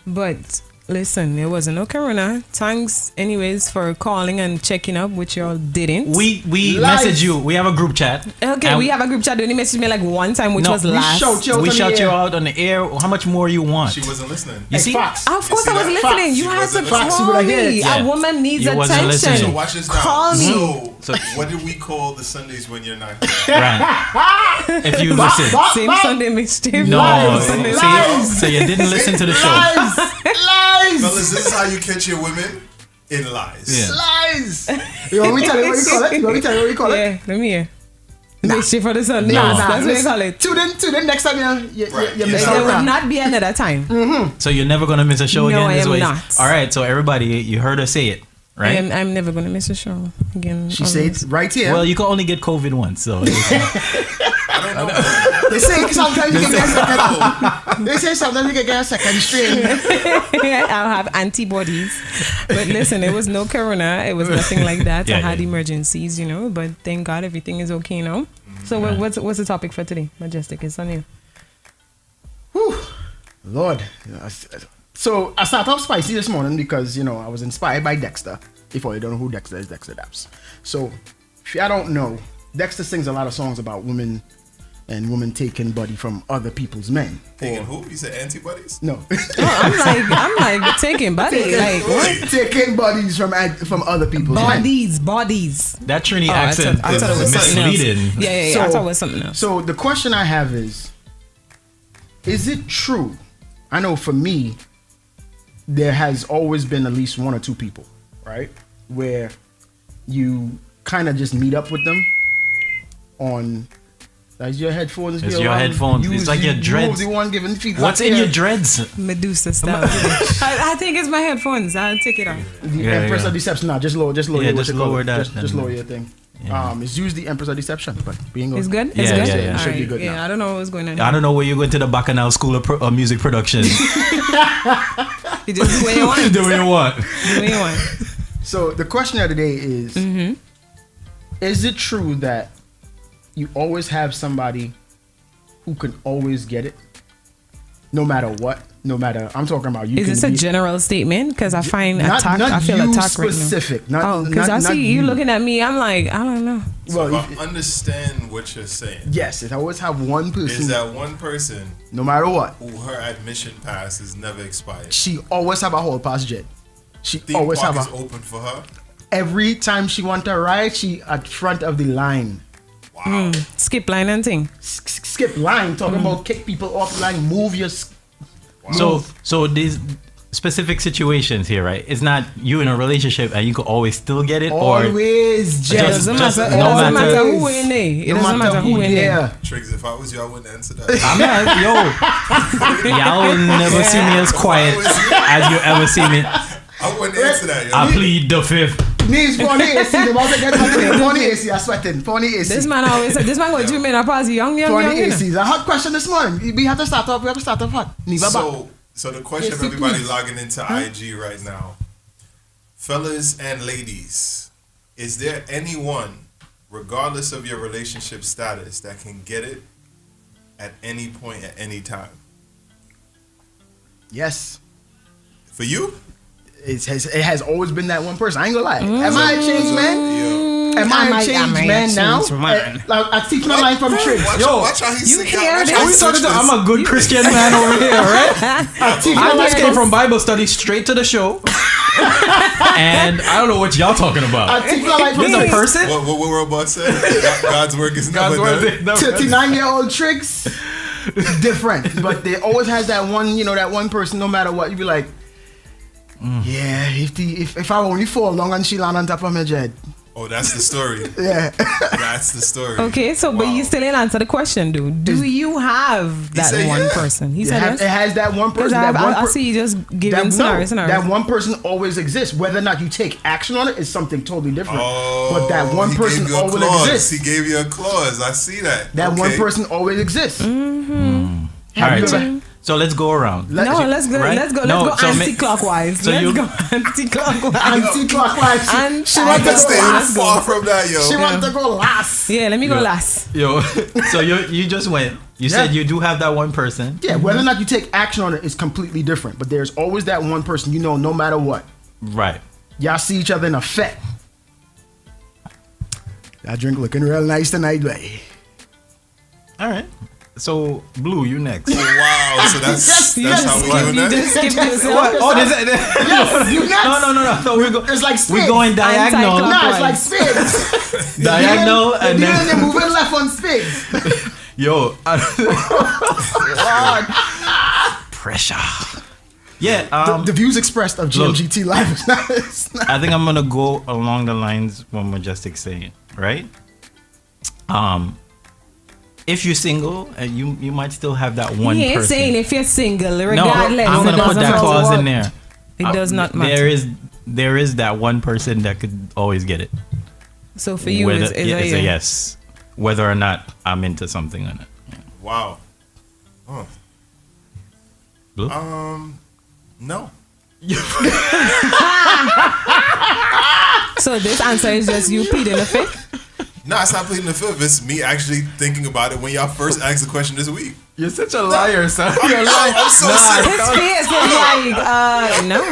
But listen, there wasn't no corona. Thanks anyways for calling and checking up, which y'all didn't. We message you. We have a group chat. Okay, we have a group chat. They only messaged me like one time, which was last. We shout you out on the air. How much more you want? She wasn't listening. You see? Of course I was listening. You had to call me. A woman needs attention. So watch this now. Call me. So what do we call the Sundays when you're not Right. If you listen. Same Sunday Mischief. No. So you didn't listen to the show. Lies. Fellas, this is how you catch your women in lies. Yeah. Lies. You want me to tell you what you call it? Yeah, let me hear. Mischief for the Sunday. Nah. That's what you call it. Tune in next time you miss There out. will not be another time. So you're never going to miss a show No, again I this am way? not. All right, so everybody, you heard her say it, right? I'm never going to miss a show again. She said right here. Well, you can only get COVID once, so. I don't know. They say sometimes you can get a second. They say sometimes you can get a second strain. I'll have antibodies. But listen, it was no corona. It was nothing like that. I had emergencies, but thank God everything is okay now. So what's the topic for today? Majestic, it's on you. Lord. So I started off spicy this morning because, you know, I was inspired by Dexter. If you don't know who Dexter is, Dexter Daps. So if I don't know, Dexter sings a lot of songs about women and women taking body from other people's men. Taking who? You said antibodies? No. I'm like taking body. Like what? Taking bodies from other people's men. Bodies. That Trini accent I thought it was misleading. Yeah. So, I thought it was something else. So the question I have is it true? I know for me, there has always been at least one or two people, right? Where you kind of just meet up with them on... That's your headphones. It's your headphones. It's like your dreads. The one giving feedback. What's in your dreads? Medusa style. I think it's my headphones. I'll take it off. The Empress of Deception. No, just lower. Just lower. Yeah, just lower that. Just lower your thing. Yeah. It's usually the Empress of Deception, but being it's good. It's good. It should be good. Yeah, now. I don't know what's going on. I don't know where you're going to the Bacchanal School of Music Production. You just do what you want. Do what you want. Do what you want. So the question of the day is: is it true that you always have somebody who can always get it, no matter what, no matter? I'm talking about you. Is this a general statement? Because I find I feel attacked specific. right now. Because I see you looking at me. I'm like, I don't know. So if I understand what you're saying, yes, it always have one person. Is that one person, no matter what, who her admission pass is never expired? She always have a hall pass jet. She Theme always park have is open for her. Every time she want to ride, she at front of the line. Wow. Skip line and thing. Skip line. Talking about kick people off line. Move your. Wow. So these specific situations here, right? It's not you in a relationship and you could always still get it. Always. It doesn't matter who in there. It doesn't matter who in there. Triggs, if I was you, I wouldn't answer that. I'm not. Y'all will never see me as quiet as you ever see me. I wouldn't answer that. Yo. I plead the fifth. Knees for the AC. The mountain get for the AC. I'm sweating. For the AC. This man always said, this man going 2 minutes past young. For the AC. It's a hot question this morning. We have to start off. hot. So the question of everybody logging into IG right now, fellas and ladies, is there anyone, regardless of your relationship status, that can get it at any point at any time? Yes. For you? It has always been that one person. I ain't gonna lie. Am I a changed man? Am I a changed man now? I teach my line from Triggs. Watch how he sing out. I'm a good Christian man over here, right? I just came from Bible study straight to the show. And I don't know what y'all talking about. I teach my line from There's a person? What we're about to say? God's work is never done. 39-year-old Triggs, different. But they always has that one, that one person, no matter what, you be like, yeah, if I only fall long and she land on top of my head. Oh, that's the story. Yeah. That's the story. Okay, so but you still didn't answer the question, dude. Do you have that one person? He said yes. It has that one person. I see you just giving scenarios. That one person always exists. Whether or not you take action on it is something totally different. But that one person always exists. He gave you a clause. I see that. That one person always exists. Mm-hmm. All right. So let's go around. Let's go anti-clockwise. Let's go anti-clockwise. Anti-clockwise. And she wants to stay far from that, yo. She wants to go last. Yeah, let me go last. Yo, so you just went. You said you do have that one person. Yeah, whether or not you take action on it is completely different. But there's always that one person no matter what. Right. Y'all see each other in a fet. That drink looking real nice tonight, baby. All right. So, Blue, you next. Oh, wow. So that's how we're doing that? Yes, you next. No. It's like spades. We're going diagonal. No, it's like spades. Diagonal and then they're moving left on spades. Yo. Pressure. Yeah. The views expressed of GMGT.LIVE is not. I think I'm going to go along the lines what Majestic saying, right? If you're single, you might still have that one person. He ain't saying if you're single, regardless. No, I'm gonna put that clause in there. It does not matter. There is that one person that could always get it. So for you, it's a yes, whether or not I'm into something or not. Yeah. Wow. Huh. Blue? No. So this answer is just you pleading the fifth? No, it's not pleading the fifth. It's me actually thinking about it when y'all first asked the question this week. You're such a liar, son. You're I'm so serious. His face is like, no.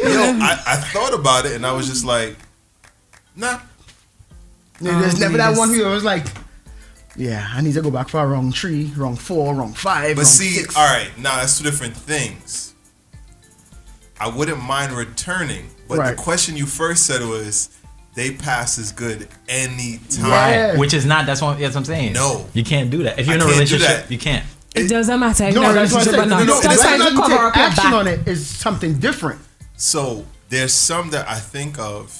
Yo, I thought about it and I was just like, nah. There's never that one who was like, yeah, I need to go back for a wrong 3, wrong 4, wrong 5. But wrong see, 6. all right, now that's two different things. I wouldn't mind returning, but Right. the question you first said was, they pass is good anytime. Right. Which is not, that's what I'm saying. No. You can't do that. If you're in a I can't do relationship, that. you can't. It doesn't matter if No, you're in a that's what I relationship or said. not. No, Sometimes it's you like cover take up your action back. on it is something different. So there's some that I think of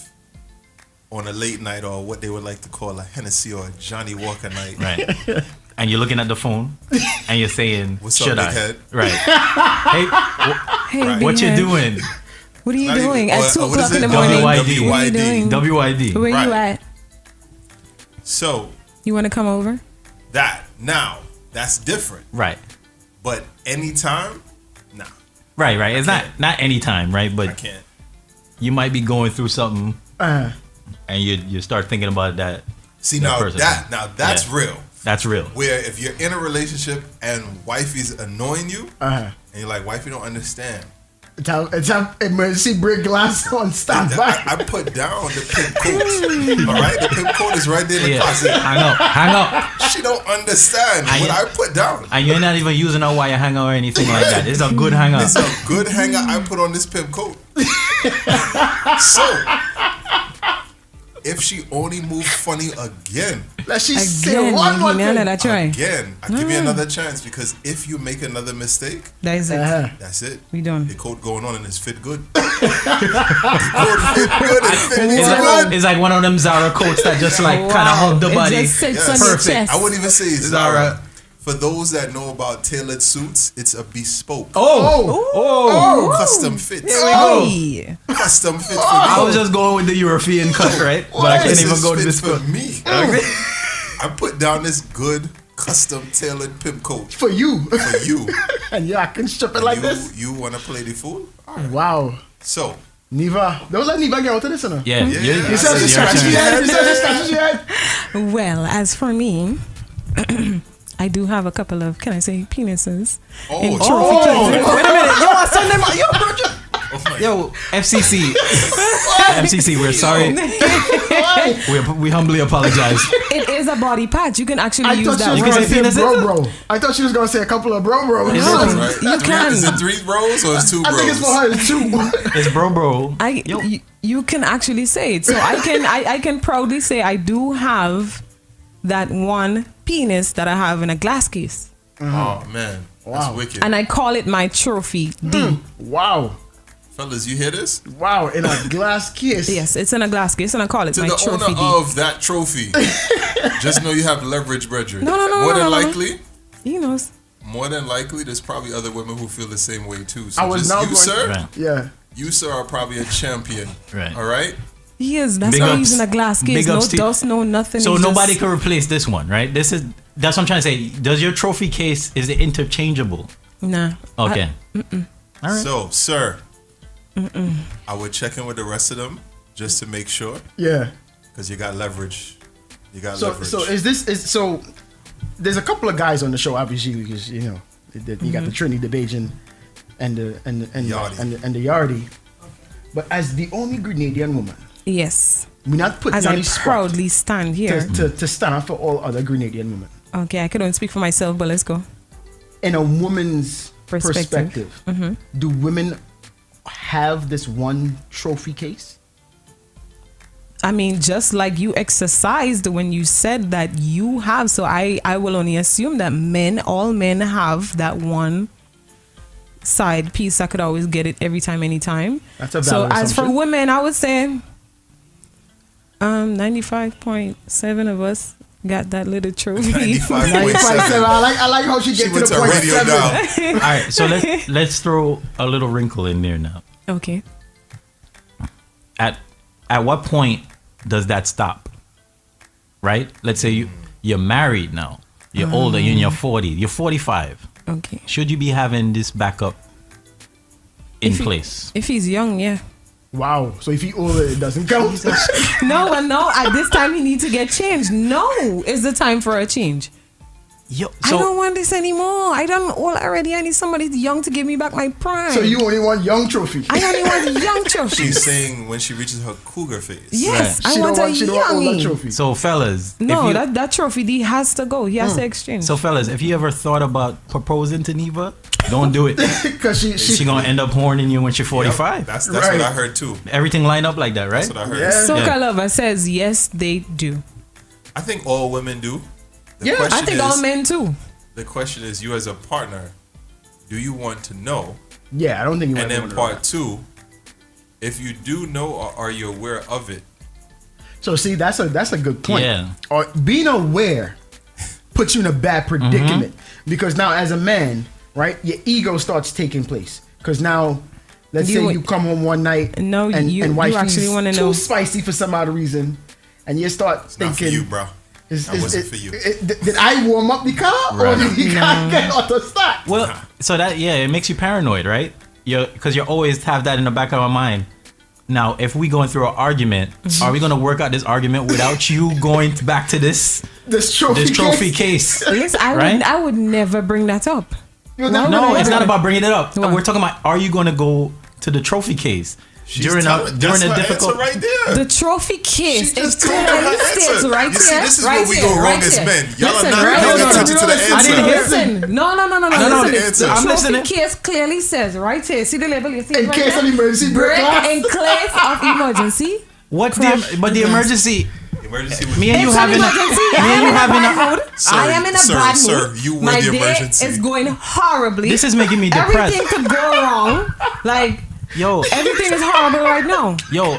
on a late night or what they would like to call a Hennessy or a Johnny Walker night. Right. And you're looking at the phone and you're saying, What's up, should big I? head? Right. Hey, Hey, what big you head. doing? What are you Not doing even- at or 2 what o'clock is in the it? morning? WYD. What are you doing? WYD. Where Right. you at? So You want to come over? that's different. Right. But anytime, nah. Right. It's not anytime, right? But I can't. you might be going through something Uh, and you start thinking about that. See, that now person. that's Yeah. real. That's real. Where if you're in a relationship and wifey's annoying you, uh, and you're like, wifey don't understand. it's a emergency break glass on standby. I put down the pimp coat. All right, the pimp coat is right there in the Yeah. closet. Hang up. She don't understand what I put down. And you're not even using a wire hanger or anything like that. It's a good hanger. It's a good hanger I put on this pimp coat. So, if she only moved funny again, Let she say Again, one more give me thing. another try. again, I give you another chance because if you make another mistake, That is it. that's it. We done. The coat going on and it's fit good. The coat fit good. It fits It's good. like, it's like one of them Zara coats that just like kind of hug the It body. just sits on Yes. your Perfect. chest. I wouldn't even say it's Zara. Zara. For those that know about tailored suits, it's a bespoke. Oh. Custom fit. Hey. Custom fit for I me. was just going with the European cut, right? But I can't This even is go to fit this for cut. me. I put down this good custom tailored pimp coat For you. for you. And yeah, I can strip it like you, this. You want to play the fool? All right. Wow. So, Neva. Don't let Neva get out of this, no? Yeah. Yeah. You said she scratches your head. You said she scratches your head. Well, as for me, I do have a couple of, can I say, penises. Oh, in oh. trophy cases. Wait a minute. Yo, I send them out. Yo, bro. Yo, FCC. FCC, we're sorry. We humbly apologize. It is a body patch. You can actually I use thought she that was word. going to say penis bro. I thought she was going to say a couple of bro. No, right. you can. Is it 3 bros or it's 2 bros? I think it's for her. It's 2. It's bro. You can actually say it. So I can proudly say I do have that one penis that I have in a glass case. Oh, man. That's wicked. And I call it my trophy D. Wow. Fellas, you hear this? Wow, in a glass case. Yes, it's in a glass case and I call it To my the trophy owner D. of that trophy, just know you have leverage, brethren. No. More than no. likely, He knows. more than likely, there's probably other women who feel the same way too. So I was just now you, going- sir. Right. Yeah. You, sir, are probably a champion. Right. All right. He is. That's Big why ups. he's in a glass case. Big No ups to- dust, no nothing. So He's nobody just- can replace this one, right? That's what I'm trying to say. Does your trophy case, is it interchangeable? Nah. Okay. All right. So, sir, I would check in with the rest of them just to make sure. Yeah. Because you got leverage. You got So leverage. so there's a couple of guys on the show, obviously, because you know you got the Trini, the Bajan, and the Yardi. But as the only Grenadian woman, Yes. we're not putting As on I the spot proudly stand here. to stand up for all other Grenadian women. Okay, I can only speak for myself, but let's go. In a woman's perspective, Mhm. do women have this one trophy case? I mean, just like you exercised when you said that you have, so I will only assume that all men have that one side piece that could always get it every time, anytime. That's a So valid as for assumption. women, I would say 95.7 of us got that little trophy. 95.7. I like how she gets to went the to point radio 7. now. All right. So let's throw a little wrinkle in there now. Okay. At what point does that stop? Right? Let's say you're married now. You're older. You're in your 40s. You're 45. Okay. Should you be having this backup in place? If he's young, yeah. Wow. So if he older, it doesn't count. No. At this time, he needs to get changed. No, it's the time for a change. I don't want this anymore. I done all already. I need somebody young to give me back my prime. So you only want young trophy? I only want young trophy. She's saying when she reaches her cougar phase. Yes, I want a youngie. Trophy. So fellas, No, that trophy D has to go. He has to exchange. So fellas, if you ever thought about proposing to Neva, don't do it. Because she gonna end up horning you when she's 45. Yep, that's what I heard too. Everything line up like that, right? That's what I heard. Yeah. Soca Lover says yes, they do. I think all women do. I think all men too. The question is, you as a partner, do you want to know? Yeah, I don't think you want to know. And then part that. 2, if you do know, or are you aware of it? So see, that's a good point. Yeah. Or being aware puts you in a bad predicament because now as a man, right, your ego starts taking place. Because now, let's say you come home one night and wife actually want to know too spicy for some odd reason, and you start thinking, not for you, bro. That wasn't for you. Did I warm up the car or did he get out the start? Well, so that it makes you paranoid, right? Because you always have that in the back of my mind. Now, if we going through an argument, are we going to work out this argument without you going back to this trophy case? Listen, I would never bring that up. No, it's not about bringing it up. We're talking about, are you going to go to the trophy case? During a difficult right there. The trophy case is clearly states right see, here. this is right where we here, go wrong right as here. men. Y'all Listen, are not paying attention to the answer. I didn't hear. Listen, no. Listen, The I'm trophy case clearly says right here. See the label? You see it In right case there? of emergency, break glass. in case of emergency. What's the emergency? Me and you It's having an a emergency. me and you having a. I am in a bad mood. Sir, you were My the day emergency. is going horribly. This is making me depressed. Everything could go wrong. Like, yo, everything is horrible right now. Yo,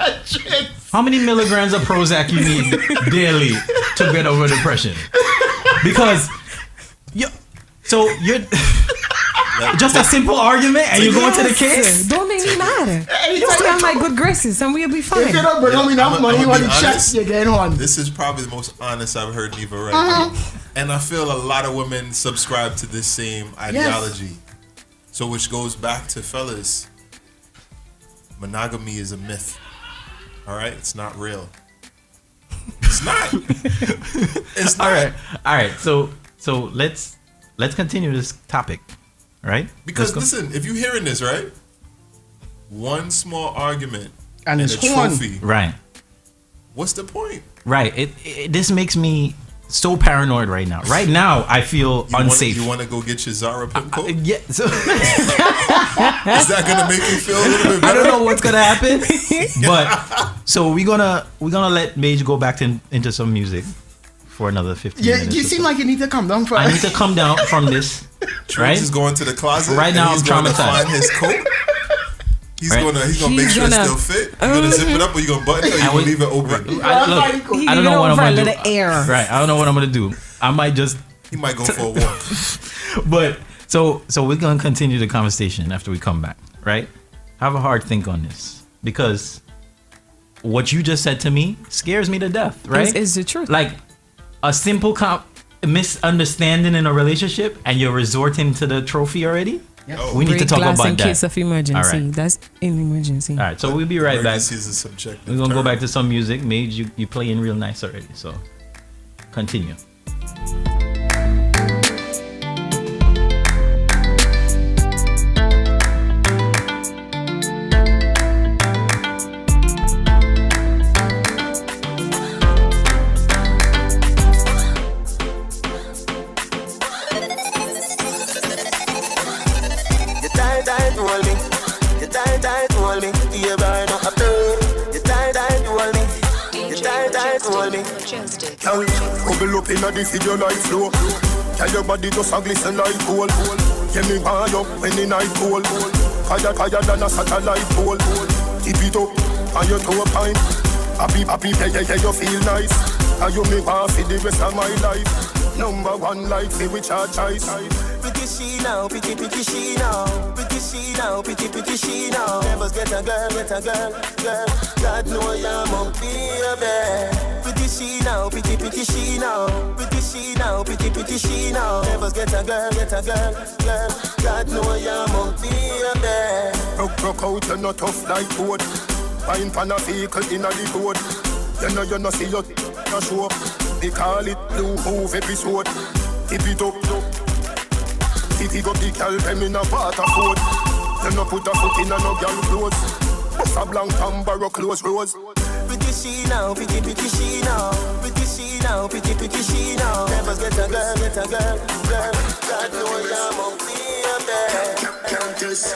how many milligrams of Prozac you need daily to get over depression? Because so you're just a simple argument and you're going to the case. Don't make me mad. Just stay on my good graces and we'll be fine. If you don't bring me enough money, you want to check, you're getting on. This is probably the most honest I've heard Neva right now. And I feel a lot of women subscribe to this same ideology. So which goes back to fellas, monogamy is a myth. All right? It's not real. It's not. It's not. All right. So let's continue this topic, right? Because listen, if you're hearing this, right? One small argument and a it's trophy. Right. What's the point? Right. This makes me so paranoid right now. Right now, I feel unsafe. You want to go get your Zara pimp coat? Yeah. So is that gonna make you feel a little bit better? I don't know what's gonna happen, but so we're gonna let Mage go back into some music for another 15 minutes. Yeah, you seem like you need to come down first. I need to come down from this. Right? He's going to the closet. Right now, I'm he's going to traumatized. find his coat. He's Right. gonna make sure it still fit. You gonna zip it up or you gonna button it or you gonna leave it open? I don't know what I'm gonna do. Air. Right. I don't know what I'm gonna do. I might just. He might go for a walk. But so we're gonna continue the conversation after we come back. Right. Have a hard think on this because what you just said to me scares me to death. Right. Is the truth. Like a simple misunderstanding in a relationship and you're resorting to the trophy already. Yes. We need to talk glass about in that. case of emergency. All right. That's an emergency. All right, so we'll be right back. Emergency is a subjective We're gonna term. go back to some music. Made you playing real nice already. So continue. Bubble up inna the video like flow. Tell your body just a glisten like gold. Get me high up when the night cold. Higher than a satellite pole. Tip it up and you to a pint. Happy, yeah, you feel nice. And you me want for the rest of my life. Number one like say which are choice. Pretty she now, pretty she now. Pretty she now, pretty she now. Never get a girl. God know you must be a bad. Pretty she now, pretty she now. Pretty she now, pretty she now. Never get a girl. God know you must be a bad. Broke out, you're not tough like wood. Fine pan a vehicle in a the road. You know see your no show up. They call it Blue Move episode. Tip it up. Tip it up the girl, them in a water food. Them no put a foot in a no girl clothes. Bust a blank and borrow clothes rose. Pretty she now, pretty she now. Pretty she now, pretty she now. Never get a girl. God knows I'm on the Countess.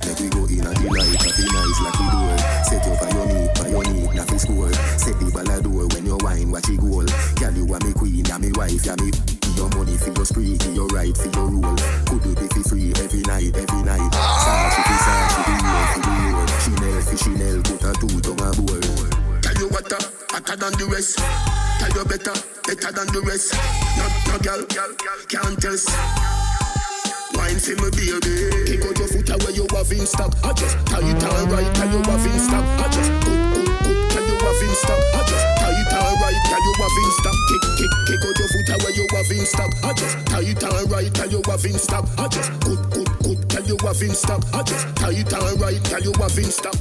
Let we go in a delight, happy nice like we do. Set up by your knee, nothing score. Set the ball a door when you wine, watch it goal. Girl, you are me queen, you me wife, you me. Your money for your spree, for your right, for your rule. Could do be free every night. Sarge for the year. Chanel, put a two to my bowl. Tell you what, hotter than the rest. Tell you better than the rest. No girl, can't test. Wine for me baby. Kick out your foot away you have in stock. I just tie it all right, tell you have in stock. I just good, tell you have in stock. I just tie it all right, tell you have in stock. Kick out your foot away you have in stock. I just tie it all right, tell you have in stock. I just good, tell you have in stock. I just tie it all right, tell you have in stock.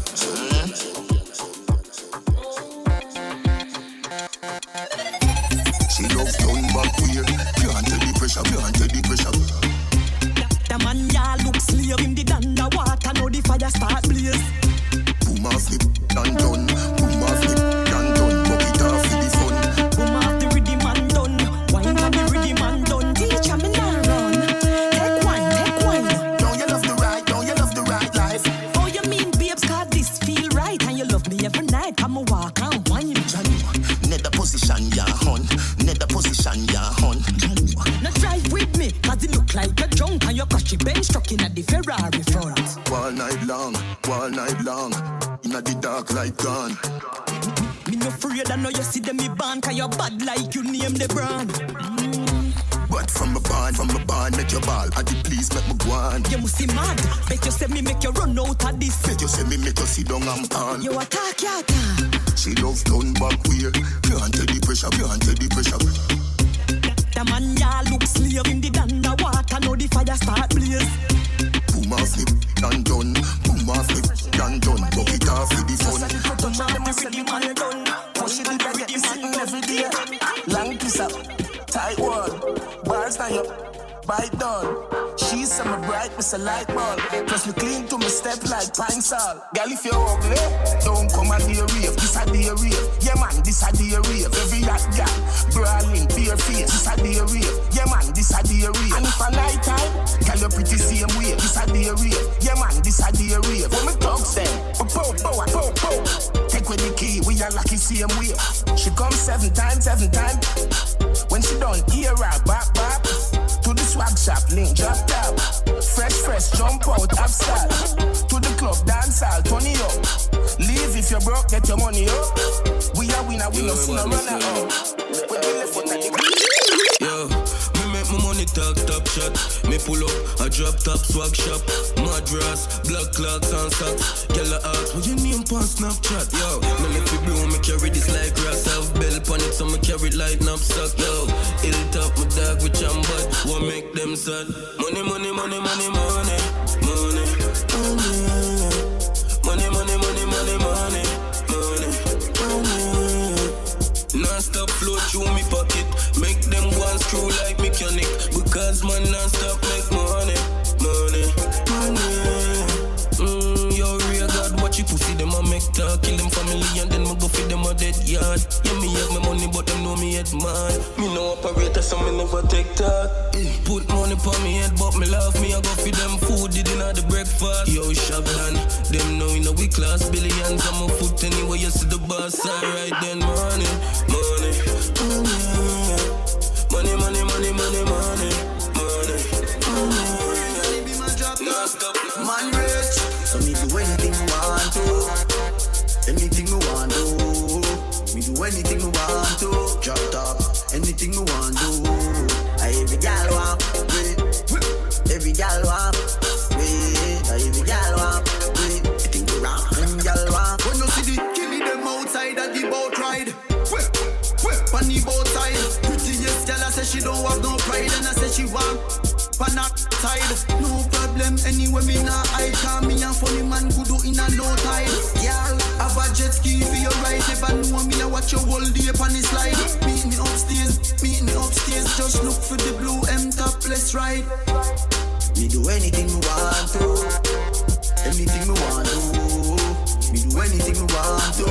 She loves down back here. Can't take the pressure. The man ya look slave in the underwater. Now the fire start blaze. Boom off flip, done. Bucket off for the fun. Boom off the rhythm and done. Wine for the rhythm and done. Teacher me now run. Take wine. Don't you love the right life? Oh you mean babes, cause this feel right. And you love me every night. Come and walk and wine. Nether position ya hun. Now drive with me, cause it look like a drunk. And your cushy bench struck in at the Ferrari front. All night long, in the dark light gone. Me no afraid, I know you see them me band. Cause you're bad like you name the brand. But from a barn, make your ball. I did please make me go on. You must be mad. Bet you say me make you run out of this. Bet you say me make you sit down and pan. You attack, you attack. She loves turn back way. Can't take the pressure. The man ya look slave in the underwater. Now the fire start blaze. Boom off flip, done. Bucket off for the fun. Touch on the rhythm and done. Push it to the rhythm and every day. Long piece up, tight one. Bars down up, bite down. She's summer bright, Mr. Light Ball. Plus me clean to me step like pine salt. Girl, if you're ugly, don't come and be a rave. This a day rave. Yeah man, this a day rave. Every hot girl, brawling, bare face. This a day rave. Yeah man, this a day rave. And if a night time, girl, you're pretty same way. This a day rave. Yeah man, this a day rave. When me talks them, pow. Take with the key, we are lucky same way. She comes 7 times. When she done, hear her back. To the swag shop, link drop top. Fresh, jump out, upstart. To the club, dance all, turn it up. Leave if you're broke, get your money up. We are winner, we no see no runner up. When you left foot at the yo, me make my money talk top shot. Me pull up, I drop top swag shop. Madras, black clocks and socks. Girl ask, what your name on Snapchat? Yo, me left it blue, me carry this like grass. Have bell on it, so me carry it like knapsack. Yo, ill top, my dog with jam bad. What make them sad? Money. Non-stop flow through me pocket. Make them go and screw like mechanic. Because man non-stop make money. Yo, real God, watch you pussy them a make talk. Kill them family and then me go feed them a dead yard. Yeah, me have my money but them know me head mad. Me no operator so me never take talk. Put money on me head but me laugh. Me I go feed them food, did in the breakfast. Yo, shotgun, them know in a we class billions. I'm a foot anyway, you see the boss. Alright then, money. man rich. So me do anything I want to. Anything I want to. Me do anything I want to. Drop top, anything I want to. Every gal want wait. Every gal want wait. Every gal want wait. I think the rock and gal want. When you see the killing them outside at the boat ride. Whip on the boat side. Prettiest gal I say she don't have no pride. And I say she want pan that side. No problem anyway me nah I can me and funny man could do in a no time. Girl, have a jet ski for your ride. Never know me I watch your whole day upon the slide. Meet me upstairs, just just look for the blue M topless right. Me do anything me want to. Anything me want to. Me do anything me want to.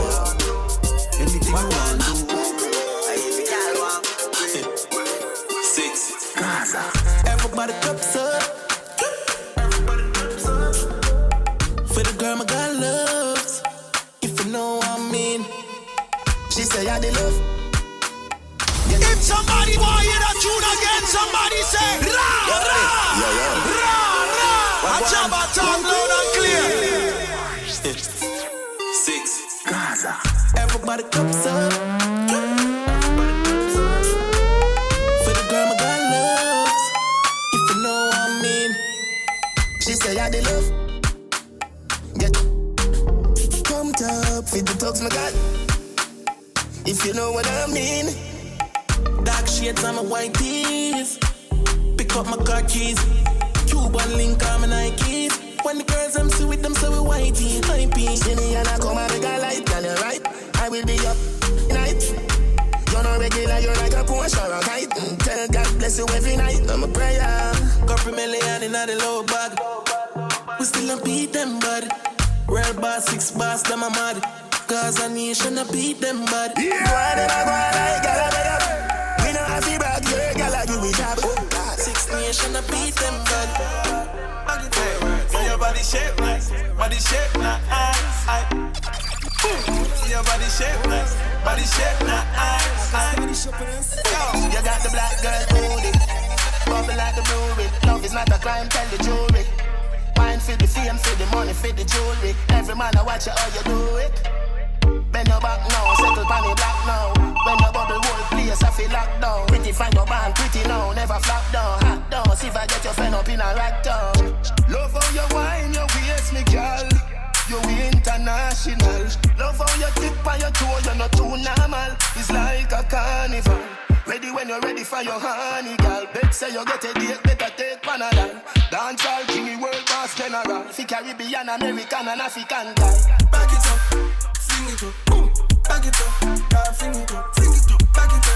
Anything me want to. 6 Gaza. Everybody cups up. For the girl my God loves. If you know what I mean. She say I the love. If somebody want hear that tune again, somebody say ra ra ra ra. A jabba talk loud and clear. 6 Gaza. Everybody cups up. For the girl my God loves. If you know what I mean. She say I the love. Yeah. Come top for the talks my God. If you know what I mean. Dark shades on my white tees. Pick up my car keys. Cuban link on my Nikes. When the girls I'm see with them so we whitey. High piece. See me and I come and make a light. Girl you're right. I will be up night. You're not regular. You're like a Porsche or a kite. Tell God bless you every night. I'm a prayer. Couple million in the low bag. We still don't beat them bud. Real boss 6 boss them a mad. Cause a nation a beat them bud. Yeah. Go on them a go on like gala make up. We know how to brag your gala you with job. 6 nation a beat them bud. See your body shape nice. Body shape nice. See your body shape nice. Body shape nice. Yo, you got the black girl booty. Bubble like the brewery. Love is not a crime, tell the jury. Wine for the fame, for the money, for the jewelry. Every man I watch you how you do it. Bend your back now, settle pan the black now. When your bubble whole place I feel locked down. Pretty find your band, pretty now, never flop down. Hot down, see if I get your friend up in a rack down. Love how you wine, your waist me girl. You international. Love how you tip on your toe, you're not too normal. It's like a carnival. Ready when you're ready for your honey, girl. Bet say you get a date, better take Panadol. Dance all king, world boss general. Fi Caribbean, American and African guy. Back it up, fling it up, boom. Back it up, girl, fling it up, fling it up. Back it up,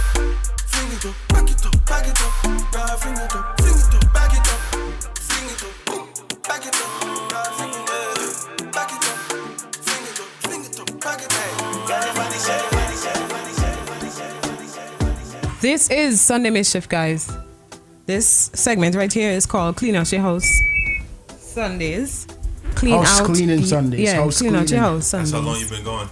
fling it up, back it up, back it up, girl, fling it up, fling it up. Back it up, fling it up, boom. Back it up, girl, fling it up. Back it up, fling it up, fling it up, back it up. Girl, your body shake, body shake, body shake, body shake. This is Sunday Mischief, guys. This segment right here is called Clean Out Your House Sundays. Clean house out cleaning Sundays. Yeah, house clean out your house That's Sundays. how long you've been going.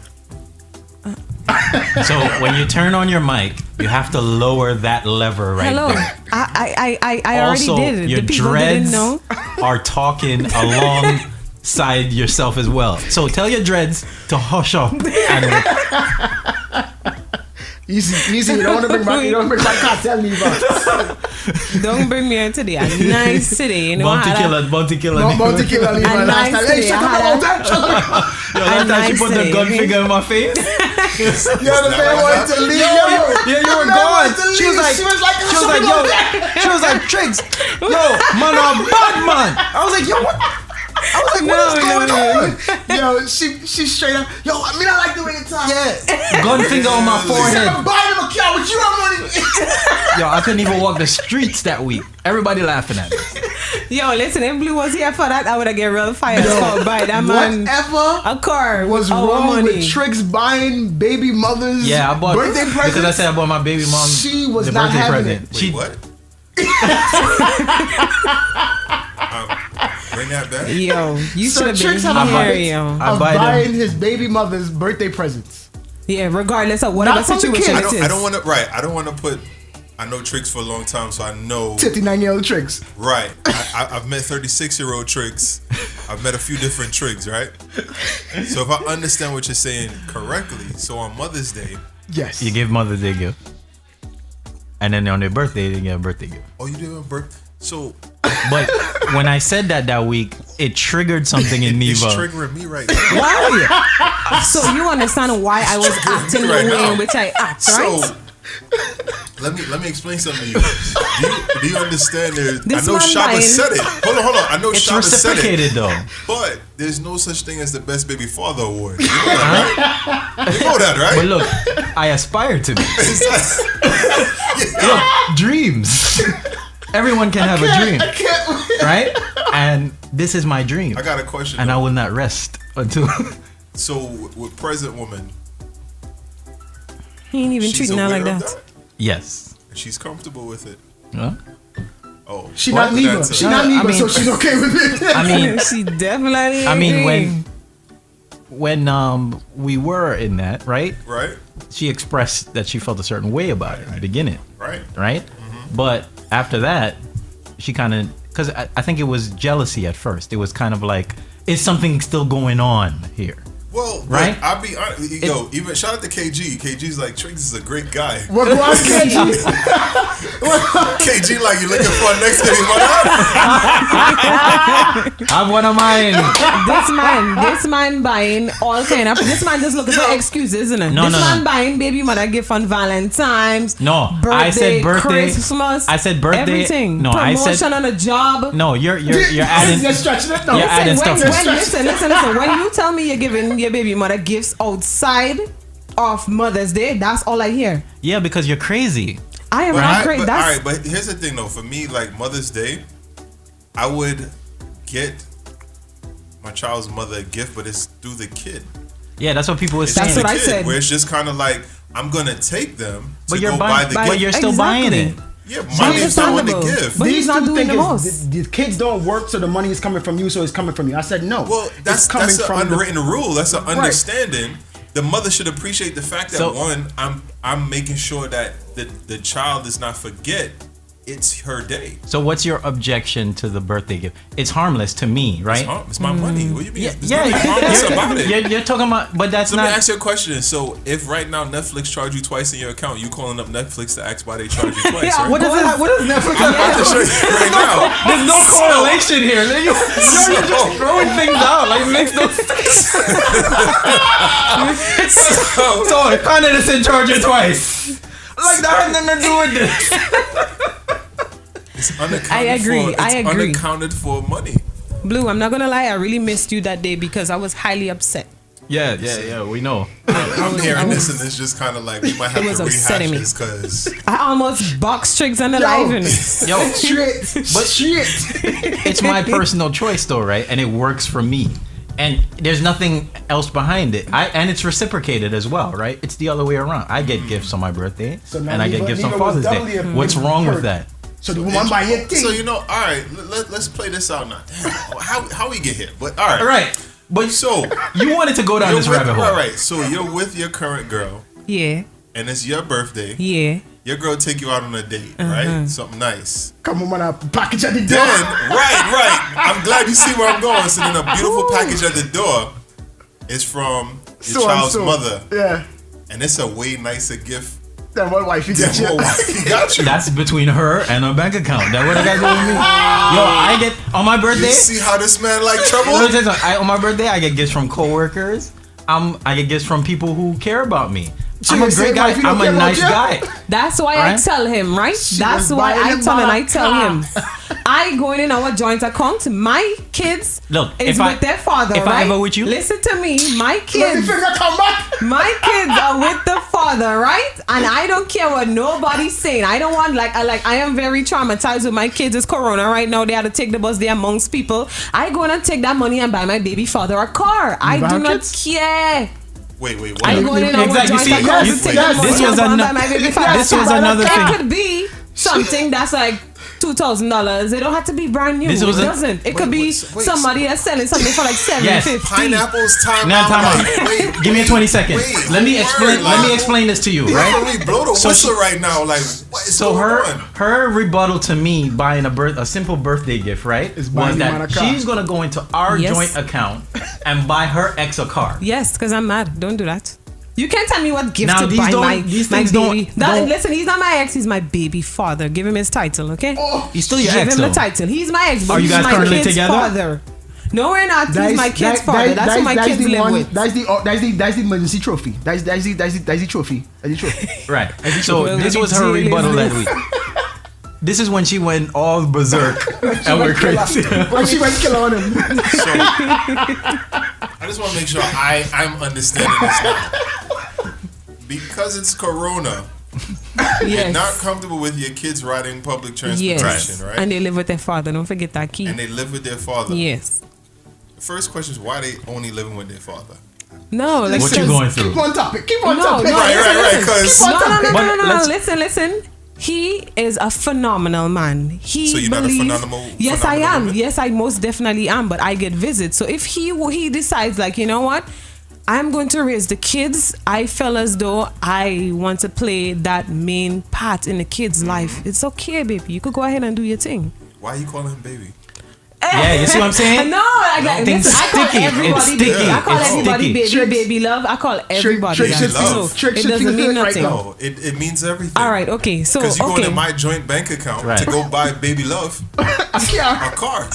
So when you turn on your mic, you have to lower that lever right Hello. there. I Also, already did. your The people didn't dreads know. are talking alongside yourself as well. So tell your dreads to hush up. Easy. You don't want to bring back cartel me back. Don't bring me into the nice city. You know, Bounty killer. Bounty killer. A nice city. Shut up. Yo, that time she put the gun finger in my face. Yo, the man wanted to leave. Yeah, you were gone. She was like, yo. she was like, Triggs, yo, man, I'm a bad man. I was like, yo, what? I was like, what is going on? Yo, she straight up. Yo, I mean, I like the way you talk. Yeah, gun finger on my She forehead. said, I'm buying him a car, but you have money. Yo, I couldn't even walk the streets that week. Everybody laughing at me. Yo, listen, if Blue was here for that, I would have get real fired for buy that man whatever a car was with our wrong money. with Triggs buying baby mothers Yeah, I bought birthday presents? because I said I bought my baby mom. She was the not birthday having present. it. She What? Bring that back. Yo, you So should have Triggs been have a here, habit yo. of buying his baby mother's birthday presents. Yeah, regardless of whatever Not from the situation kids. it is. I don't want to. Right. I don't want to put. I know Triggs for a long time, so I know. 59-year-old Triggs. Right. I've met 36-year-old Triggs. I've met a few different Triggs, right? So if I understand what you're saying correctly, so on Mother's Day, yes, you give Mother's Day gift, and then on their birthday they get a birthday gift. oh, you do a birthday. So, But when I said that week, it triggered something in it's Neva. triggering me right now. Why? So you understand why I was acting the Right way now. in which I act, right? So, Let me explain something to you. Do you understand? I This know man Shaba buying- said it. Hold on. I know It's Shaba said it. reciprocated though. But there's no such thing as the best baby father award. You know that, right? You know that, right? But look, I aspire to be. Look, dreams. Everyone can have a dream, right? And this is my dream. I got a question. And I will not rest until. So with present woman, He ain't even she's treating her like aware of that. Yes. and she's comfortable with it. Huh? Oh, She not Libra. She not Libra, so she's okay with it. I mean, she definitely. I mean, agree. when we were in that, right? Right. She expressed that she felt a certain way about it in the beginning. Right. Right. But after that, she kind of, because I think it was jealousy at first. It was kind of like, is something still going on here? Well, right? I'll be honest. Yo, even shout out to KG. KG's like, Triggs is a great guy. What was KG? KG like, you looking for a next baby mother? I'm one of mine. This man buying all kind of. This man just looking for excuses, isn't it? No, this no, man no. buying baby mother gift on Valentine's. No, birthday, I said birthday. Christmas. I said birthday. Everything. No, I Promotion said on a job. no. You're adding. You're stretching it. No, You're adding stuff. Listen. When you tell me you're giving your baby mother gifts outside of Mother's Day, that's all I hear. Yeah, because you're crazy. I am not crazy. All That's right, but here's the thing though. For me, like Mother's Day, I would get my child's mother a gift, but it's through the kid. Yeah, that's what people were It's saying. through the kid, where it's just kind of like, I'm gonna take them to But you're go buying- buy the but gift. you're still buying it. Yeah, money is not on the gift. But he's not doing the is most. the kids don't work, so the money is coming from you, so it's coming from you. I said no. Well, that's coming an from unwritten rule. That's an Right. understanding. The mother should appreciate the fact that So- I'm making sure that the child does not forget it's her day. So what's your objection to the birthday gift? It's harmless to me, right? It's my money. What do you mean? Yeah, There's nothing harmless about it. You're talking about, but that's So not. let me ask you a question. So if right now Netflix charge you twice in your account, you calling up Netflix to ask why they charge you twice, right? What is Netflix? I'm about to show you right now. There's no correlation here. You're just throwing things out. Like, it makes no sense. So if Canada's in charge you twice. Like, that had nothing to do with this. It's unaccounted I agree. For, I it's agree. unaccounted for money. Blue, I'm not gonna lie, I really missed you that day because I was highly upset. Yeah, we know. I'm hearing this and it's just kind of like we might have It was to rehash upsetting me. this because I almost boxed Triggs on the live in it. Yo, But shit. it's my personal choice though, right? And it works for me. And there's nothing else behind it. And it's reciprocated as well, right? It's the other way around. I get gifts on my birthday, So now and I get Neva- gifts on Neva was Father's doubly Day. a- What's wrong with hurt. that? So the woman buy your thing. So you know, all right, let's play this out now. Damn, how we get here? But all right, All right, but so you wanted to go down you're this with, rabbit hole. right? So you're with your current girl, Yeah, and it's your birthday. yeah. Your girl take you out on a date, right? Something nice. Come on, man, a package at the door. Then, right. I'm glad you see where I'm going. So then a beautiful package at the door is from your So and child's so. mother, Yeah. and it's a way nicer gift Then what wife you than get you? what wife he got you. That's between her and her bank account. That what I got to do with me. Yo, I get on my birthday. You see how this man like trouble? Let me tell you something. On my birthday, I get gifts from coworkers. I get gifts from people who care about me. I'm a great guy. I'm a nice guy. That's why I Right? tell him, right? That's was why buying I him tell him. I back. tell him. I go in our joint account. My kids Look, is if with their father, if right? I ever with you, Listen to me. My Let me kids. figure come back. My kids are with the father, right? And I don't care what nobody's saying. I don't want I am very traumatized with my kids. It's Corona right now. They had to take the bus. They're amongst people. I go and take that money and buy my baby father a car. I buy do her not kids? care. Wait, what? I go in our Exactly. joint See, account you- to take yes, the money this and was buy ano- my baby father. this was another It thing. could be something that's like $2,000. It don't have to be brand new. This It was a- doesn't. It could be wait, somebody that's selling something for like Yes. $750. Pineapples time Now, out. time out. Wait, Give me 20 seconds. wait, Let me word, explain. like- Let me explain this to you, You right? right? Blow the So whistle she- right now. Like, what is So going on? her rebuttal to me buying a simple birthday gift, right, Is was buying him on a that car. she's gonna go into our Yes. joint account and buy her ex a car. Yes, because I'm mad. Don't do that. You can't tell me what gift Now, to these buy don't- my, these my things baby. don't- Listen, he's not my ex. He's my baby father. Give him his title, okay? He's still your Give ex, him the though. title. He's my ex, but Are you he's guys my currently kid's together? father. No, we're not. He's my kid's father. That's who my kids live with. That's the emergency trophy. That's the trophy. Right. So this was her rebuttal that week. This is when she went all berserk and we're crazy. When she went kill on him. So, I just want to make sure I'm understanding this now. Because it's Corona, you're not comfortable with your kids riding public transportation, right? And they live with their father. Don't forget that key. And they live with their father. Yes. The first question is why they only living with their father. No, like what you going through? Keep on topic. No, listen. He is a phenomenal man. So you're not a phenomenal? Yes, I am. Woman? Yes, I most definitely am. But I get visits. So if he decides, like, you know what, I'm going to raise the kids, I feel as though I want to play that main part in the kids' life. It's okay, baby. You could go ahead and do your thing. Why are you calling him baby? Yeah, you see what I'm saying? No, I call everybody baby. I call everybody baby love. I call everybody love. It doesn't mean nothing. No, it means everything. All right, okay. So because you go into my joint bank account to go buy baby love a car.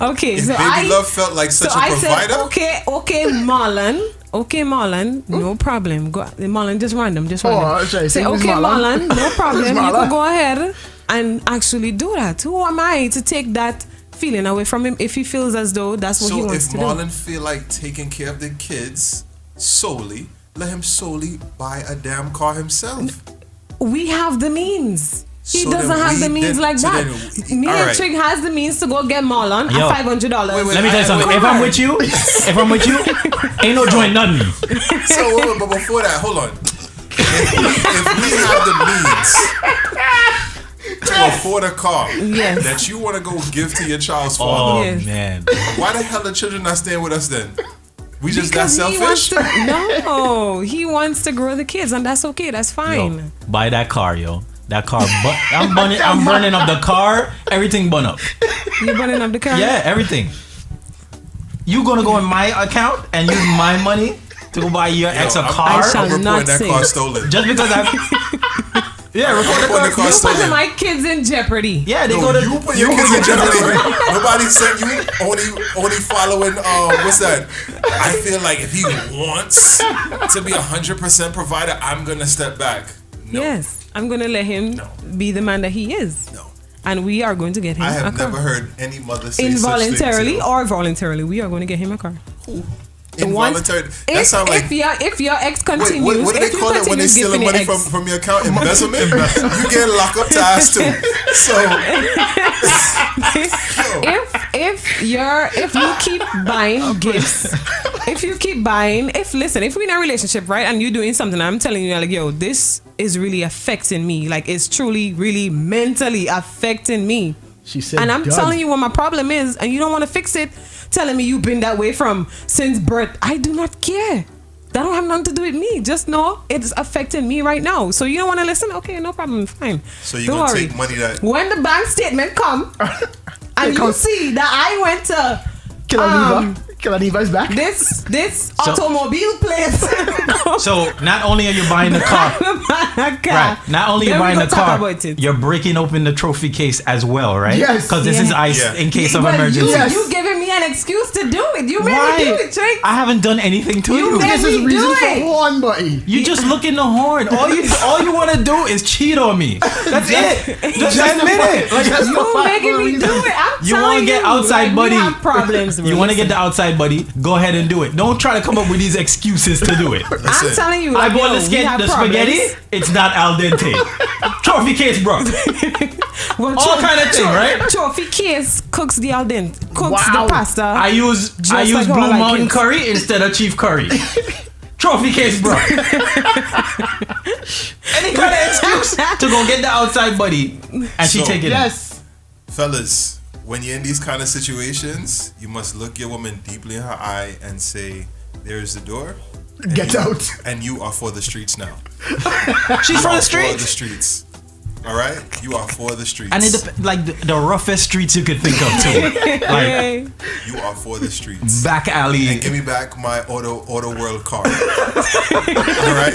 Okay, if so baby love felt like such a provider. Said, okay, Marlon. Okay, Marlon, no problem. Go, Marlon, just random. Say, okay, Marlon, no problem. You can go ahead and actually do that. Who am I to take that feeling away from him if he feels as though that's what he wants to do? So if Marlon feel like taking care of the kids solely, let him solely buy a damn car himself. We have the means. He doesn't have the means like that. Me and Trig has the means to go get Marlon at $500. Let me tell you something. If I'm with you, ain't no joint nothing. So, but before that, hold on. If we have the means to afford a car that you want to go give to your child's father, man, why the hell are children not staying with us then? We just that selfish? No, he wants to grow the kids, and that's okay. That's fine. Yo, buy that car, yo. That car, I'm burning up the car. Everything burn up. You burning up the car? Yeah, everything. You gonna go in my account and use my money to go buy your ex a car? I shall not that say. Car stolen. Just because I. Yeah, report the car stolen. You put my kids in jeopardy. Yeah, they go to. You put your kids in jeopardy. Nobody said you only following. What's that? I feel like if he wants to be 100% provider, I'm gonna step back. No. Yes. I'm going to let him be the man that he is. No. And we are going to get him a car. I have never heard any mother say involuntarily or voluntarily, we are going to get him a car. Who? Involuntary? That sounds like... If your ex continues... Wait, what do they call it when they stealing money from your account? Embezzlement? You get locked up to ass too. So... if you keep buying gifts... If you keep buying... If we're in a relationship, right, and you're doing something, I'm telling you, like, yo, this is really affecting me. Like, it's truly, really mentally affecting me. She said, and I'm telling you what my problem is, and you don't want to fix it, telling me you've been that way since birth. I do not care. That don't have nothing to do with me. Just know it's affecting me right now. So you don't want to listen? Okay, no problem. Fine. So you're going to take money that... When the bank statement come, and you see that I went to... Kilaniva is back. This automobile place. So not only are you buying the car, right? Not only are you buying the car, you're breaking open the trophy case as well, right? Yes. Because this is ice in case of emergency. You giving me an excuse to do it. You made me do it, Jake. I haven't done anything to you. This is reason for one, buddy. You just look in the horn. All you want to do is cheat on me. That's it. Just admit it. You making me do it. You want to get outside, buddy. You have problems. You want to get the outside, buddy. Go ahead and do it. Don't try to come up with these excuses to do it. I'm telling you, I bought the spaghetti. It's not al dente. Trophy case, bro. All kind of thing, right? Trophy case cooks the al dente. Cooks the pasta. I use Blue Mountain curry instead of Chief curry. Trophy case, bro. Any kind of excuse to go get the outside buddy, and she take it. Yes, fellas. When you're in these kind of situations, you must look your woman deeply in her eye and say, "There's the door. Get out." And you are for the streets now. She's for the streets. For the streets. All right, you are for the streets. And like the roughest streets you could think of too. Like you are for the streets. Back alley. And give me back my Auto World car. All right.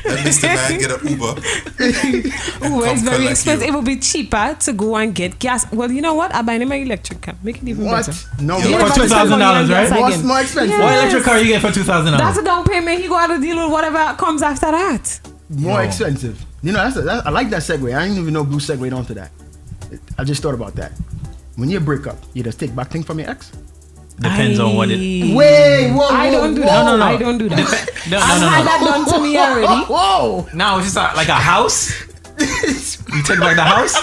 Let Mr. Man get an Uber. Uber is very expensive. You. It would be cheaper to go and get gas. Well, you know what? I buy them an electric car. Make it even better. No, for $2,000, right? What's more expensive? Yes. What electric car you get for $2,000? That's a down payment. He got to deal with whatever comes after that. More expensive. You know, I like that segue. I didn't even know Blue segued onto that. I just thought about that. When you break up, you just take back things from your ex? Depends on what it. Wait, whoa, I don't do that. No. I don't do that. No. I've had that done to me already. Whoa. Now it's just like a house. You take back the house.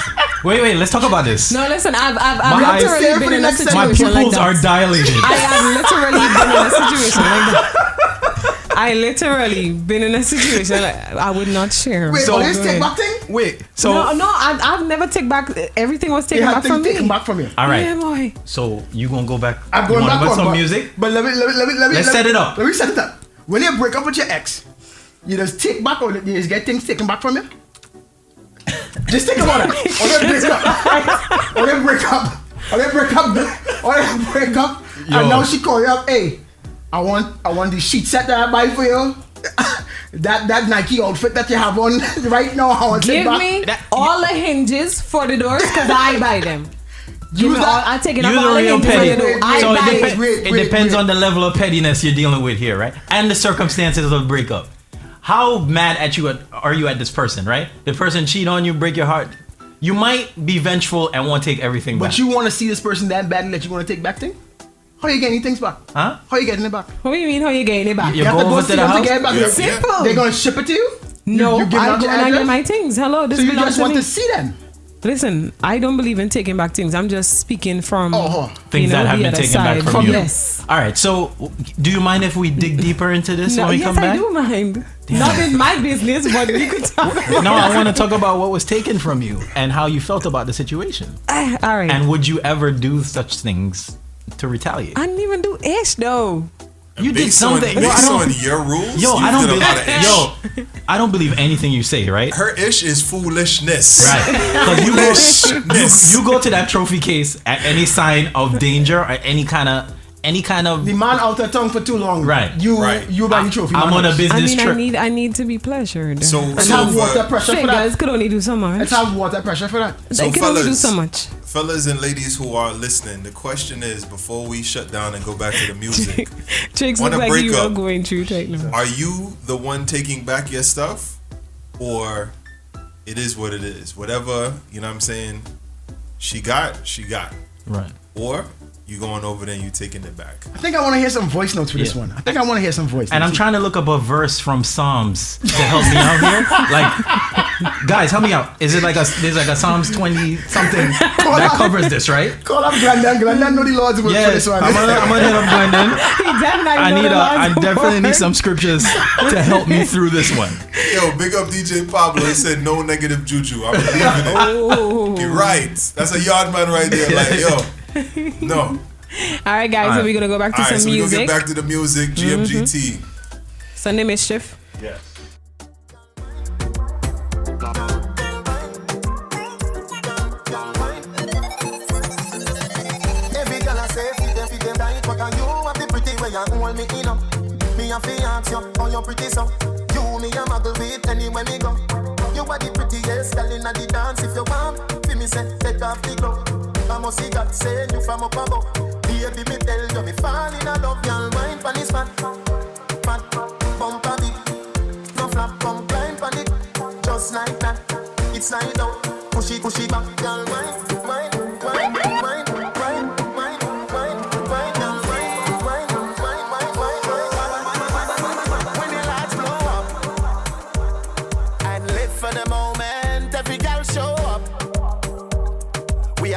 Wait. Let's talk about this. No, listen. I've My literally been in a situation My like pupils that. are dilated. I have literally been in a situation like that. I literally been in a situation like I would not share. Wait, So this go take ahead. back thing? Wait. So No, I've never take back. Everything was taken You back had from things taken me. back from you. all right. Yeah, boy. So you gonna go back? I'm you going wanna back put on some music. But let me Let's set it up. Let me set it up. When you break up with your ex, you just take back or you just get things taken back from you? Just think about it. Or they break up. Or they break up. Yo. And now she call you up, hey, I want the sheet set that I buy for you. that Nike outfit that you have on right now, I want to Give back. me all the hinges for the doors because I buy them. Use that. I take it Use up a all the real hinges for petty. the door. I So buy it. it depends on the level of pettiness you're dealing with here, right? And the circumstances of the breakup. How mad at you are you at this person, right? The person cheat on you, break your heart. You might be vengeful and want to take everything back. But you want to see this person that badly that you want to take back thing? How you getting things back? Huh? How you getting it back? What do you mean? How you getting it back? You have go to go over see to the them to house? get it back. Yeah. Simple. They're gonna ship it to you? No, you give I out go your and I get address? my things. Hello, this So you belongs just to want me. to see them? Listen, I don't believe in taking back things. I'm just speaking from Things that have the been other taken back side. from you. Yes. All right. So, do you mind if we dig deeper into this No, when we yes, come back? I do mind. Not in my business, but we could talk about No, I want to talk about what was taken from you and how you felt about the situation. All right. And would you ever do such things to retaliate? I didn't even do ish though. You did Based on- something. based on your rules, Yo, you I don't did a believe. lot of ish. Yo, I don't believe anything you say. Right? Her ish is foolishness. Right. Because Foolishness. you go to that trophy case at any sign of danger or any kind of. The man out of tongue for too long. Right. You buy the trophy. I'm on a I business mean, trip. I need to be pleasured. So Let's have water pressure for that. Fingers could only do so much. Let's have water pressure for that. They can only do so much. Fellas and ladies who are listening, the question is, before we shut down and go back to the music, Tricks wanna look like break you are up. going through right now. Are you the one taking back your stuff, or it is what it is? Whatever, you know what I'm saying, she got. Right. Or you going over there and you taking it back. I think I want to hear some voice notes for this Yeah. one. I think I want to hear some voice notes. And I'm trying to look up a verse from Psalms to help me out here. Like, guys, help me out. Is it like there's like a Psalms 20 something that covers this, right? Call up Glendon. Glendon know the Lord's word for this Yes, one. I'm gonna hit up Glendon. I definitely need some scriptures to help me through this one. Yo, big up DJ Pablo. He said no negative juju. I believe in it. Oh. You're right. That's a yard man right there. Like, yo, no. All right, guys. All So right. we're gonna go back to All right, some so we're music. gonna get back to the music. GMGT. Sunday Mischief. Yes. Every girl I say fit them right, but can you have the pretty way you hold me in up? Me a fi ask you, how you pretty so? You me a muggle with anywhere me go. You are the prettiest girl inna the dance. If you want, fi me say take off the glove. I must see God send you from up above. Baby, me tell you me fall in love. Y'all mind pon this fat, bump a bit. No flap, come climb pon it, just like that. It's slide out, push it back. Y'all mind.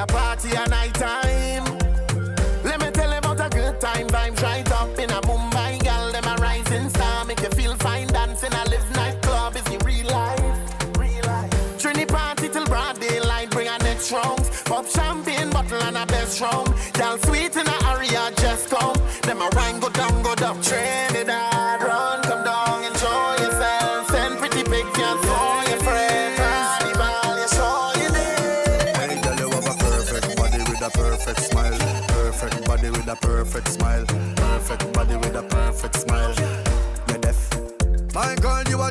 Party at night time. Let me tell you about a good time. Vibes right up in a Mumbai, girl. Them a rising star, make you feel fine. Dancing, I live nightclub. Is the real life, real life. Trini party till broad daylight. Bring a next rounds. Pop champagne bottle and a best round. Girl sweet in a area, just come. Them a wine go down. Trinidad, run, come down, enjoy yourself. Send pretty pictures for your friends. Carnival, you show you need. Hey, girl, you have a perfect body with a perfect smile. Perfect body with a perfect smile. Perfect body with a perfect smile. You're deaf. My girl, you a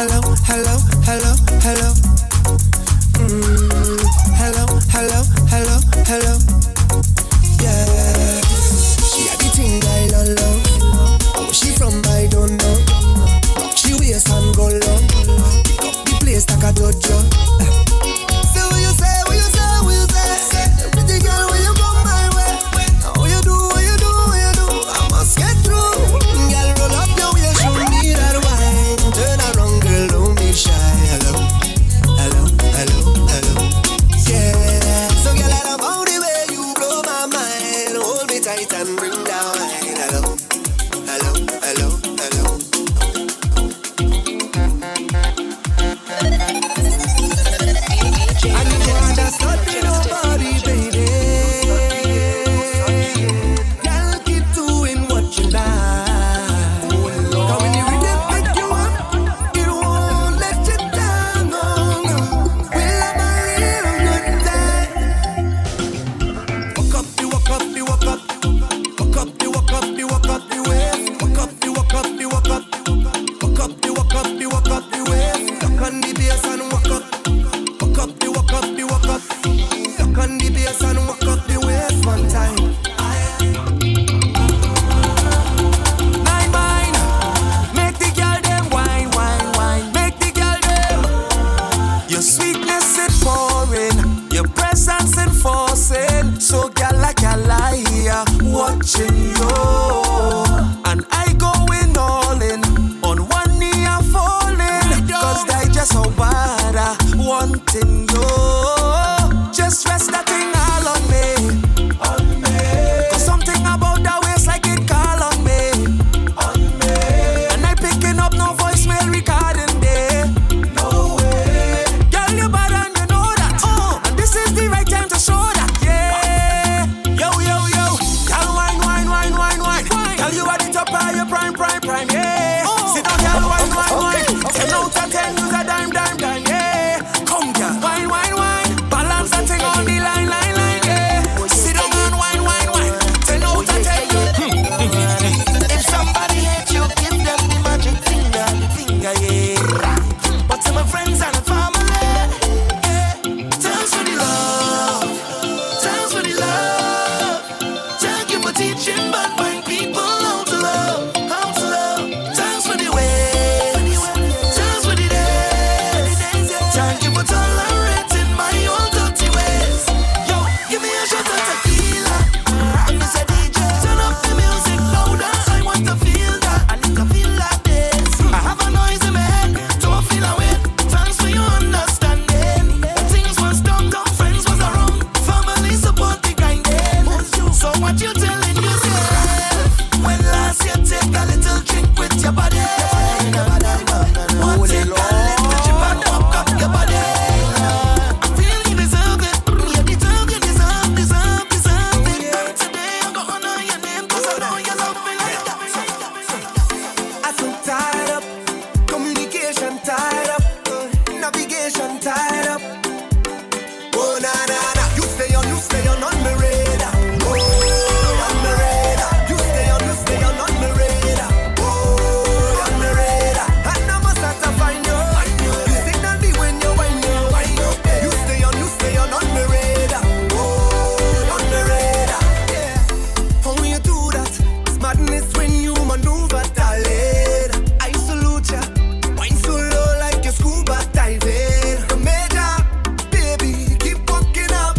hello, hello, hello. Hello, hello, hello, hello. Yeah. She had the thing I love. And where she from I don't know. She wears and go long. Pick up the place like a dojo. So what you say, what you say, what you say? Pretty girl, when you come my way. What you do, what you do, what you do? I must get through. Girl, roll up your waist, show me that wine. Turn around, girl, don't be shy. Hello, hello, hello, hello. Yeah. So girl, I love all the way you blow my mind. Hold me tight and bring down wine. Hello, hello, hello, hello. I need to understand nobody, baby. Girl, keep doing what you like. Cause when you really pick you up, it won't let you down. No, no. We'll have a real good time. Walk up, you walk up, you walk up. Walk up, you walk up, you walk up, you wave. Walk up, you walk up, you walk up. Walk up, you walk up, you walk up, you wave. Lock on the bass and walk up. Walk up, you walk up, you walk up. Lock on the bass and walk up the waist one time. Nine, make the girl them wine, wine, wine. Make the girl them. Your sweetness is pouring, your presence enforcing. So girl like a liar, watching you. And I going all in, on one knee I'm falling. Cause they just so bad, wanting you. Just rest that thing all on me. Cause something about that waist like it call on me. And I picking up no voicemail recording there. No way. Girl, you bad and you know that. And this is the right time to show that. Yeah. Yo, yo, yo. Girl, wine, wine, wine, wine, wine. Girl, you are the top of your prime, prime, prime. Yeah. Sit down, girl, wine, wine, wine. 10 out of 10, use a dime, dime, dime. Yeah. Come, girl. Wine, wine, wine. Balance that thing on the line, line, line. Yeah. Sit down and wine, wine, wine. 10 out of 10. If somebody hates you, give them the magic finger, yeah. But to my friends and family, yeah. Thanks for the love. Thanks for the love. Thank you for teaching bad mind people how to love, how to love. Thanks for the way. Thanks for the days. Thank you for tolerating my own dirty ways. Yo, give me a shot of tequila. And Mr. DJ, turn up the music louder. I want to feel that. I need to feel like this. I have a noise in my head, don't feel away. Thanks for your understanding. When things was done, friends was around. Family support the grinding. So what you telling yourself? When last you take a little drink with your body? What take a little chip and fuck up your body? I feel you deserve it. You deserve, you deserve, deserve, deserve it. Today I'm gonna honor your name 'cause I know you love me like that. I'm so tied up, communication tied up, navigation tied up. Oh na na na, you stay on my radar. Oh, on my radar. You stay on my radar. Oh, on my radar. And I must have to find you. You signal me when you wind up. You stay on my radar. Oh, on my radar. Yeah. How you do that? It's madness when you maneuver, darling. I salute ya. Wine so low like your scuba diving. The major, baby, keep walking up.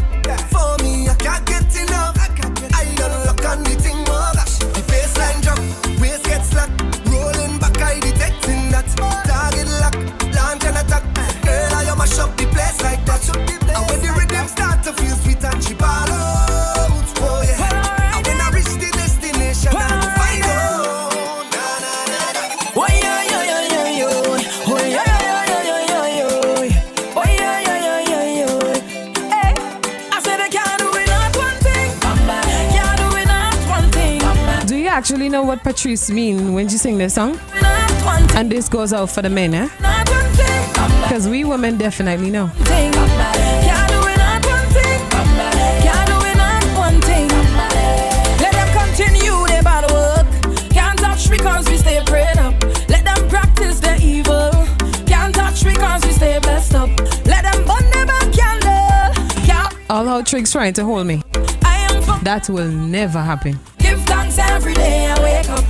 For me, I can't get enough. I unlock on the thing, oh gosh. The baseline drop, waist gets slack. Rolling back, I detecting that. Target lock, launch and attack. Girl, I mash up the place like that. And when the rhythm start to feel sweet and she ball out, oh yeah. And when I reach the destination, I will find out. Na na na na. Oh yeah yeah yeah yeah yeah. Oh yeah yeah yeah yeah yeah yeah. Oh yeah yeah yeah yeah yeah. Hey, I said I can't do it not one thing. Can't do it not one thing. Do you actually know what Patrice mean when she sing this song? And this goes out for the men, eh? Because we women definitely know. Can't do it not one thing. Can't do it not one thing. Let them continue their bad work. Can't touch because we stay prayed up. Let them practice their evil. Can't touch because up. Let them burn them back candle. All how Triggs trying to hold me. That will never happen. Give thanks every day I wake up.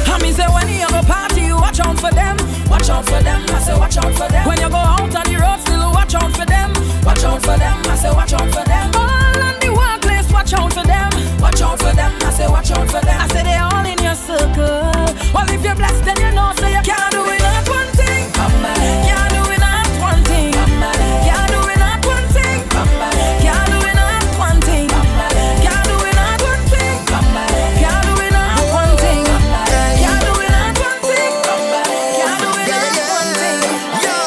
And me say when you go party, you watch out for them. Watch out for them, I say watch out for them. When you go out on the road, still watch out for them. Watch out for them, I say watch out for them. All on the workplace, watch out for them. Watch out for them, I say watch out for them. I say they all in your circle. Well, if you're blessed, then you know, say you can't do it not one thing. Can't do it not one thing. Can't do it not one thing. Can't do it not one thing. Can't do it not one thing. Can't do it not one thing. Can't do it not one thing. Can't do it not one thing. Yo,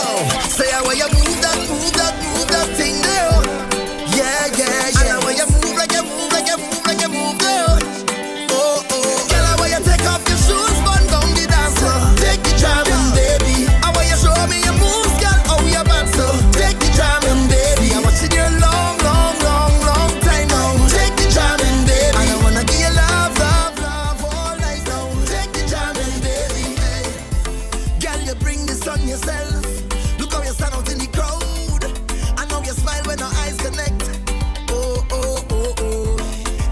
say how you move that thing there. Yeah, yeah, yeah. And how you move like you move there. Oh, oh. Girl, how you take off your shoes, burn down the dance floor. Take the jamming, baby. How you show me your moves, girl, how you bounce so. Take the jamming, baby. I'm watching you long time now. Take the jamming, baby. And I wanna give you love all night now. Take the jamming, baby. Girl, you bring this on yourself. Look how you stand out in the crowd. I know you smile when our eyes connect. Oh, oh, oh, oh.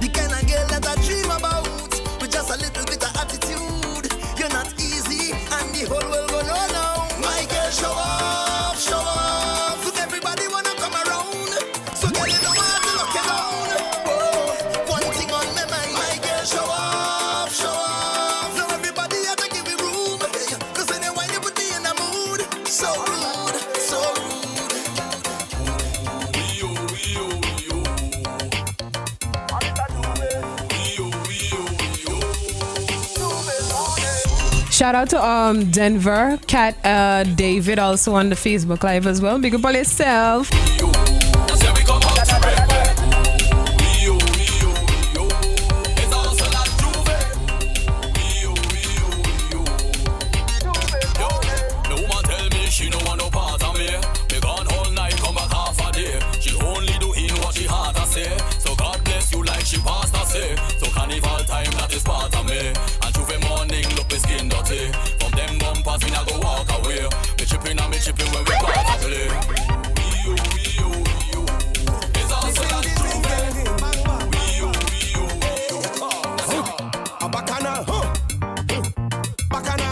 The kind of girl that I dream about. With just a little bit of attitude. You're not easy, and the whole world will know now. My girl, show off, show off. Look, everybody wanna come around. So girl, you don't want to look around. Oh, one thing on my mind. My girl, show off, show off. Now everybody have to give me room. Cause when you wind, you put me in the mood. So rude, so rude. Shout out to Denver, Cat David also on the Facebook Live as well. Big up on yourself. She no want no part of me. Me gone all night, come back half a day. She only doing what she heart to say. So God bless you like she pastor say. So carnival time, that is part of me. And Tuesday morning, look me skin dirty. From them bumpers, me not go walk away. Me chipping and me chipping when we part of play. It's also that Tuesday. A bacana, bacana,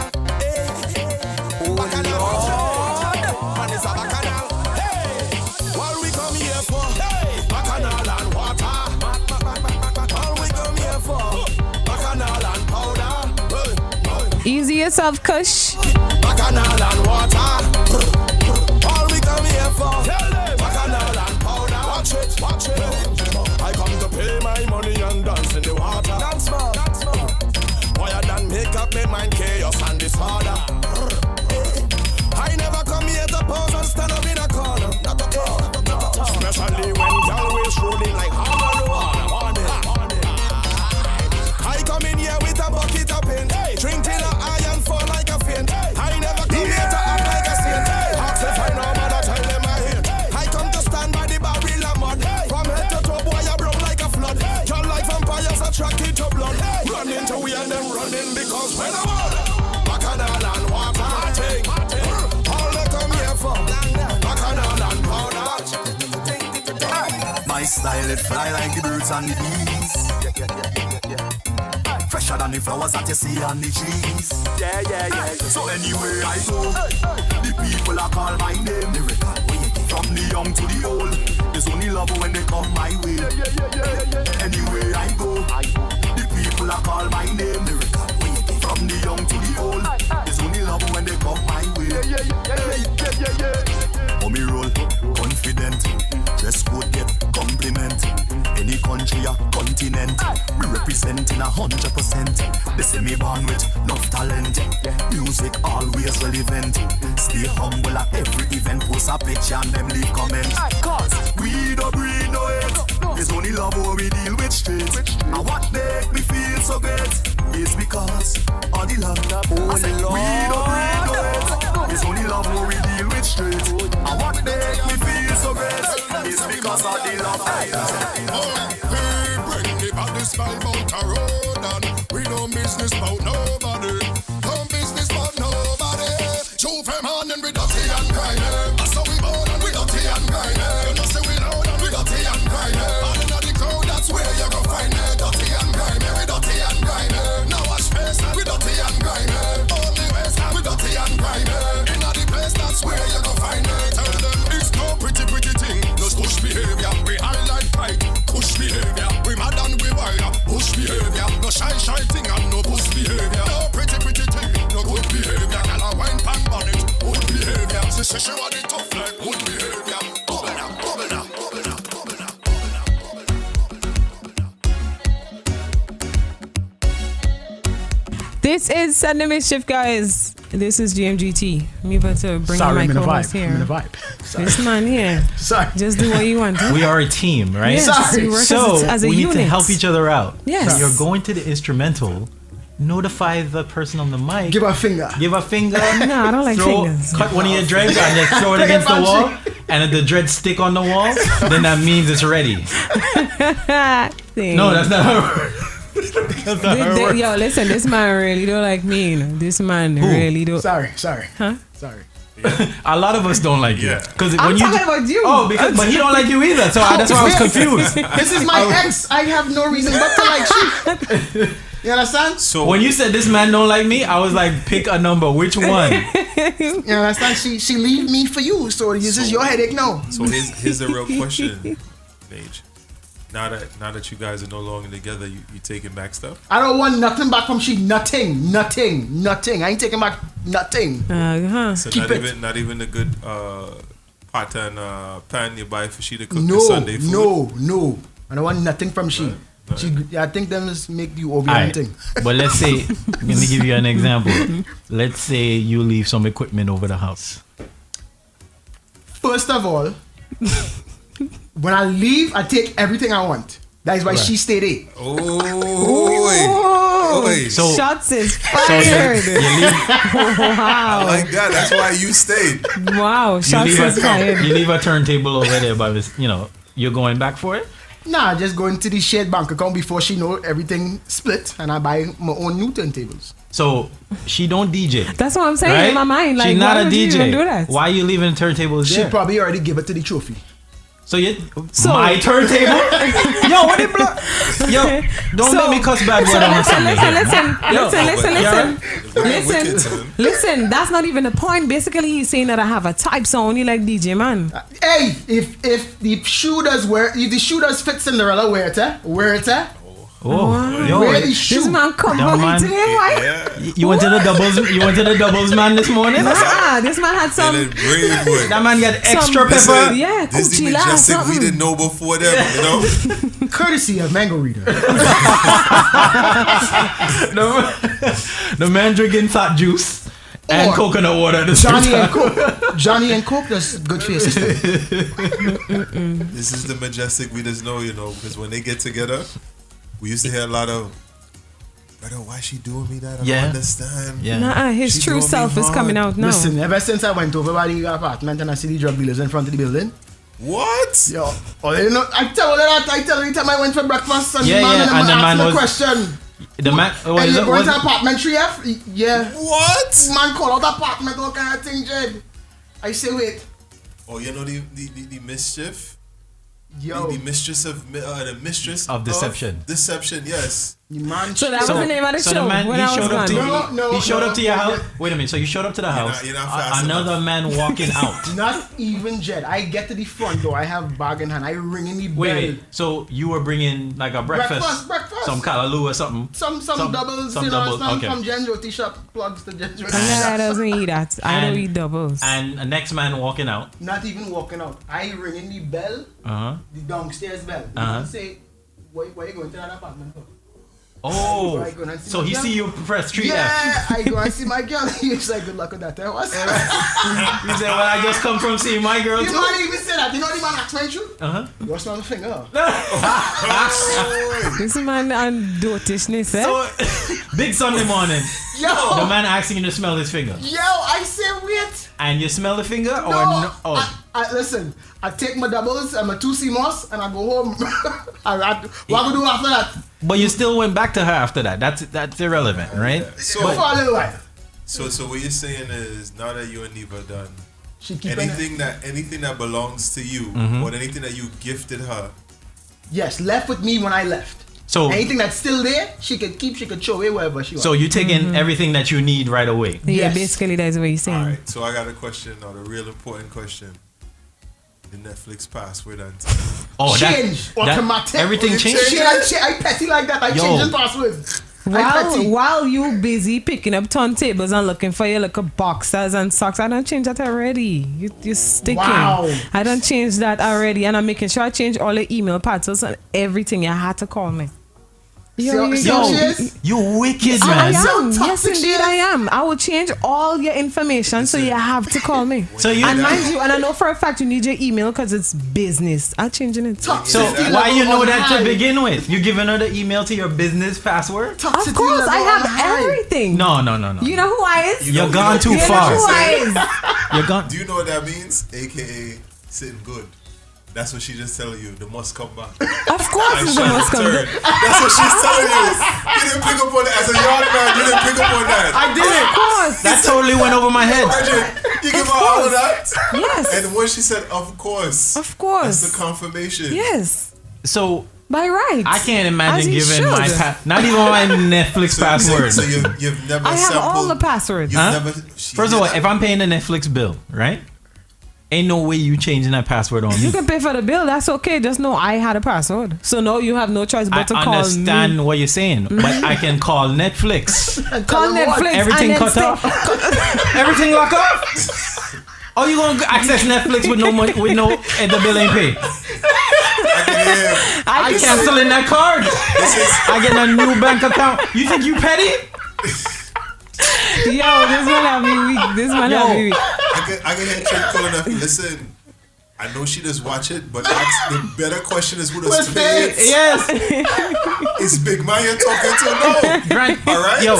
bacana. Man is a bacchanal. Hey, what we come here for? Hey, bacchanal and water. All we come here for? Bacchanal and powder. Easy yourself, Kush. Bacchanal and water. All we come here for? Bacchanal and powder. Watch it, watch it. I come to pay my money and dance in the water. Dance more, dance more. Why I done make up my mind chaos and disorder. I never come here to pose and stand up in a corner. Not at all. Especially when y'all waist rolling like hard marijuana. I come in here with a bucket of paint. Drink till the iron fall like a faint. I never come here to act like a saint. Ask if I know man, I tell them I hate. I come to stand by the barrel of mud. From head to toe, boy, I broke like a flood. Y'all like vampires attracted to blood. Run into we and them running because when I'm on bacchanal and water. My style, it fly like the birds and the bees. Fresher than the flowers that you see on the trees. So anywhere I go, the people are call my name. Miracle, from the young to the old. There's only love when they come my way. Anywhere I go, the people are call my name. Miracle, from the young to the old. There's only love when they come my way. Mommy roll, confident. Dress code get compliment. Any country or continent, we representing 100%. They say me born with enough talent. Music always relevant. Stay humble at every event. Post a picture and them leave comment. Cause we don't breed no hate. It's only love when we deal with straight. And what make me feel so great is because all the love. I said we don't breed no hate. It's only love when we deal with straight. And what make me feel so great is because of the love. We bring the baddest vibe out a road, and we no business about nobody. No business about nobody. Show them on and we dirty and grimy. That's how we born and we dirty. body tough like wood behavior. Bubble now, bubble now, bubble now, bubble now. This is Sunday Mischief, guys. This is GMGT. Me about to bring my co-host here. I'm in the vibe. Sorry. This man here. Sorry. Just do what you want. Huh? We are a team, right? Yes, Sorry. we work So as a we unit. need to help each other out. Yes. So you're going to the instrumental. Notify the person on the mic. Give a finger. Give a finger. No, I don't like fingers. Cut one of your dreads and then throw it against the wall. And if the dreads stick on the wall, then that means it's ready. No, that's not how it works. That's not how it works. Yo, listen, this man really don't like me. You know? This man really don't. Sorry. Huh? Sorry. A lot of us don't like you. Because I'm talking about you. Oh, but he don't like you either. So that's why I was confused. This is my ex. I have no reason but to like you. You understand? So when you said this man don't like me, I was like, pick a number. Which one? You understand? She leave me for you. So this is your headache now. So here's the real question, Paige. Now that you guys are no longer together, you taking back stuff? I don't want nothing back from she. Nothing. I ain't taking back nothing. So Keep not even a good pot and pan you buy for she to cook the Sunday food? No. I don't want nothing from she. I think them just make you over anything. But let's say, let me give you an example. Let's say you leave some equipment over the house. First of all, when I leave, I take everything I want. That is why she stayed there. Oh, so shots is fired. So you leave, wow. I like that. That's why you stayed. Wow, shots is fired. You leave a turntable over there, but you're going back for it? Nah, just go into the shared bank account before she know everything split, and I buy my own new turntables. So she don't DJ. That's what I'm saying right? in my mind. Like, she's not why a would DJ. you even do that? Why are you leaving the turntables there? She probably already give it to the trophy. So my turntable? Yo, what the block? Yo, don't make me cuss bad word on Sunday. Listen. That's not even the point. Basically, he's saying that I have a type, so I only like DJ man. Hey, if the shoe does fit Cinderella, wear it, yo, wear the shoe. This man come for me today, why? You went to the doubles. You went to the doubles, man, this morning. This man had some. That man got extra pepper. Yeah, this is the majestic we didn't know before them. You know, courtesy of Mango Reader. The man drinking fat juice and coconut water at the same time. Johnny and Coke, that's good for your system. This is the majestic we just know, because when they get together, we used to hear a lot of, brother, why she doing me that? I don't understand. Yeah. His true self is coming out now. Listen, ever since I went over by the apartment and I see the drug dealers in front of the building. What? Yo, I tell her every time I went for breakfast and the man was question. The man, and you going to apartment 3F? Yeah. What? Man call out apartment, all kind of thing, Jed. I say, wait. Oh, you know the mischief? Yo. The mistress of deception. Deception, yes. So that was the name of the show. The man, he showed up to your house. Wait a minute. So you showed up to the house. You're not fast another man walking out. Not even Jed. I get to the front door. I have bag in hand. I ring in the bell. Wait. So you were bringing like a breakfast. Some callaloo or something. Some doubles. Some doubles. From Genjoti shop. Plugs to Genjoti. I doesn't eat that. I don't eat doubles. And the next man walking out. Not even walking out. I ring in the bell. The downstairs bell. Say, why are you going to that apartment for? Oh, so he see you press 3F. Yeah, I go and see my girl. He's like, good luck with that. He said, well, I just come from seeing my girl too. The man even said that. You know the man asked me too? You smell the finger. This man on dotishness, eh? So, big Sunday morning. Yo. The man asking you to smell his finger. Yo, I say wait. And you smell the finger or no? Oh. I listen, I take my doubles and my 2 CMOS and I go home. What I do after that? But you still went back to her after that. That's irrelevant, right? So, for a little while. So what you're saying is, now that you and Neva done, anything that belongs to you, or anything that you gifted her, yes, left with me when I left. So anything that's still there, she could keep, she could throw away wherever she wants. So you taking everything that you need right away. Yeah, basically that's what you're saying. All right, so I got a question, or the real important question. The Netflix password and change automatic. Everything changed. I petty like that. I change the password. While you busy picking up turntables and looking for your little boxers and socks, I don't change that already. You're sticking. Wow. I don't change that already, and I'm making sure I change all the email passwords and everything. You had to call me. You wicked, man. I am. Yes, indeed, I am. I will change all your information, so you have to call me. And mind you, and I know for a fact you need your email because it's business. I'm changing it. So why you know that to begin with? You giving her the email to your business password? Of course, I have everything. No. You know who I is? You're gone too far. You know who I is? You're gone. Do you know what that means? AKA sitting good. That's what she just telling you. The must come back. Of course, the must come back. That's what she's telling you. You didn't pick up on that as a yard man. You didn't pick up on that. I didn't. Of course. That totally went over my head. You give her all of that. Yes. And when she said, "Of course," that's the confirmation. Yes. So by right, I can't imagine As giving my not even my Netflix password. So you've never. I have all the passwords. First of all, if I'm paying the Netflix bill, right? Ain't no way you changing that password on me. You can pay for the bill. That's okay. Just know I had a password. So no, you have no choice but to call me. I understand what you're saying, but I can call Netflix. Call Netflix. Everything cut off. Everything lock off. Oh, you gonna access Netflix with no money, with no the bill ain't paid? I canceling that card. I get a new bank account. You think you petty? Yo, this one have me weak. This one have me weak. I can hear Trick calling up. Listen, I know she does watch it, but the better question is who does pay it? Yes. It's Big Man you're talking to. No. Right. All right. Yo,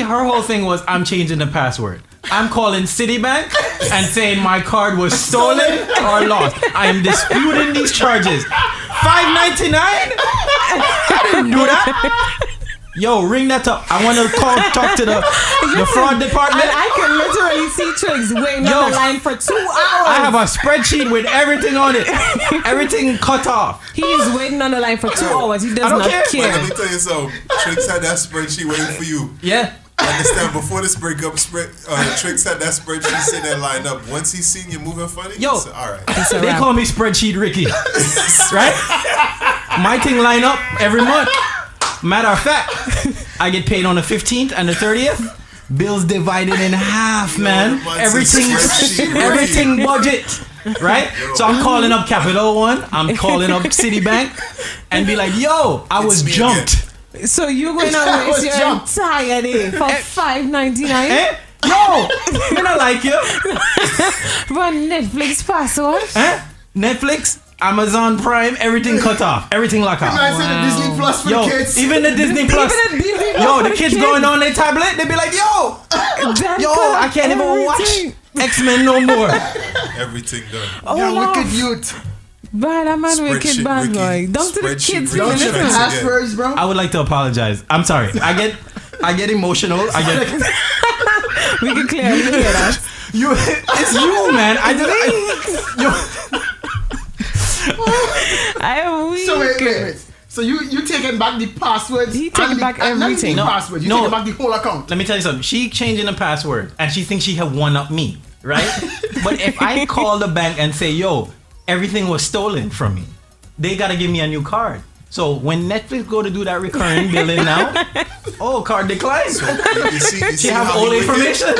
her whole thing was I'm changing the password. I'm calling Citibank and saying my card was stolen or lost. I am disputing these charges. $5.99? I didn't do that. Yo, ring that up. I want to talk to the fraud department. And I can literally see Triggs waiting on the line for 2 hours. I have a spreadsheet with everything on it. Everything cut off. He is waiting on the line for 2 hours. He does not care. Let me tell you something. Triggs had that spreadsheet waiting for you. Yeah. Understand, before this breakup, Triggs had that spreadsheet sitting there lined up. Once he's seen you moving funny, yo, said, all right. They call me Spreadsheet Ricky. Right? My thing line up every month. Matter of fact, I get paid on the 15th and the 30th. Bills divided in half, man. Everything budget. Right? So I'm calling up Capital One. I'm calling up Citibank and be like, yo, I was jumped. So you're going to waste your entire day for $5.99? Eh? No! I don't like you. For Netflix password? Eh? Netflix? Amazon Prime, everything cut off, everything locked off. Wow. The Disney Plus for the kids. Even the Disney Plus. The kids going on their tablet, they be like, yo, I can't even watch X-Men no more. Everything done. Oh, wicked youth. Bad man, wicked bad boy. Don't to the kids. Don't you passwords, bro? I would like to apologize. I'm sorry. I get emotional. We can clearly hear that. It's you, man. I am weak. So wait. So you taking back the passwords? He taking back everything. You taking back the whole account. Let me tell you something. She changing the password and she thinks she have one up me, right? But if I call the bank and say, yo, everything was stolen from me, they gotta give me a new card. So when Netflix go to do that recurring billing now, card declined. So you see she have all the information.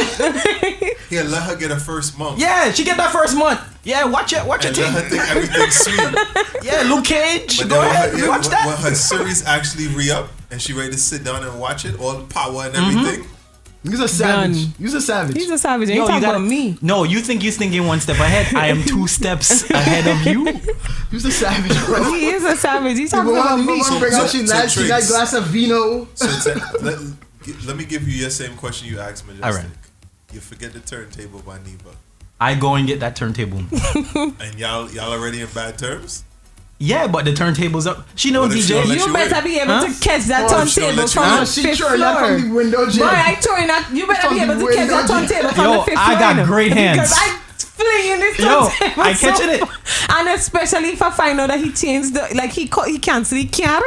Yeah, let her get her first month. Yeah, she get that first month. Yeah, watch it thing. Let her think everything's sweet. Yeah, Luke Cage. But go ahead, watch that. When her series actually re-up and she ready to sit down and watch it, all the power and everything. He's a savage. He's a savage. He's a savage. You talking about me. No, you think you're thinking one step ahead. I am 2 steps ahead of you. He's a savage, bro. He is a savage. He's talking about me. She got a glass of vino. So let me give you your same question you asked Majestic. All right. You forget the turntable by Neva. I go and get that turntable. And y'all already in bad terms? Yeah, but the turntable's up. She know DJ. You better be able to catch that turntable from the 5th floor. From the window, Jay. Boy, I told you that. You better be able to catch that turntable from the 5th floor. I got great hands. Because I flinging this turntable. I catching it. And especially if I find out that he changed he cancelled the car.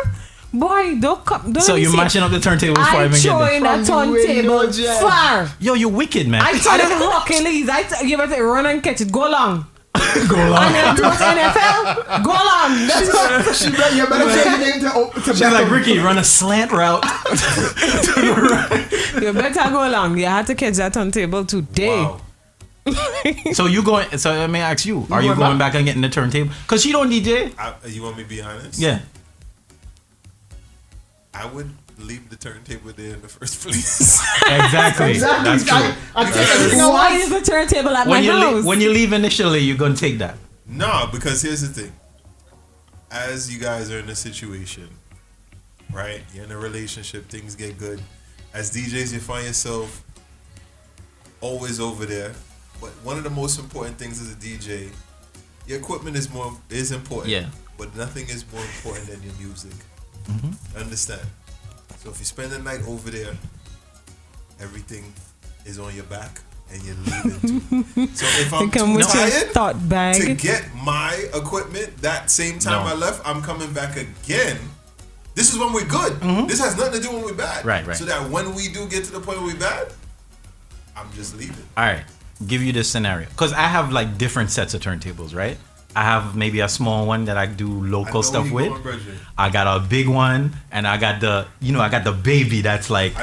Boy, don't so you're mashing up the turntables before I even get there. I'm throwing that turntable far. Yo, you're wicked, man. I told him Hercules. You better run and catch it. Go long. Go along. And then towards NFL, go along. That's what. You better change your name to She's like, Ricky, run a slant route. You better go along. You had to catch that turntable today. Wow. So you going? So let me ask you: are you going back and getting the turntable? Cause she don't DJ. You want me to be honest? Yeah. I would leave the turntable there in the first place. Exactly. That's true. Why is the turntable at my house? When you leave initially, you're gonna take that. No, because here's the thing. As you guys are in a situation, right? You're in a relationship, things get good. As DJs, you find yourself always over there. But one of the most important things as a DJ, your equipment is important. Yeah. But nothing is more important than your music. Mm-hmm. Understand? So if you spend the night over there, everything is on your back and you're leaving too. So if I'm too tired to get my equipment that same time I left, I'm coming back again. This is when we're good. Mm-hmm. This has nothing to do when we're bad. Right. So that when we do get to the point where we're bad, I'm just leaving. All right. Give you this scenario. Because I have like different sets of turntables, right? I have maybe a small one that I do local stuff with. I got a big one, and I got the baby that's like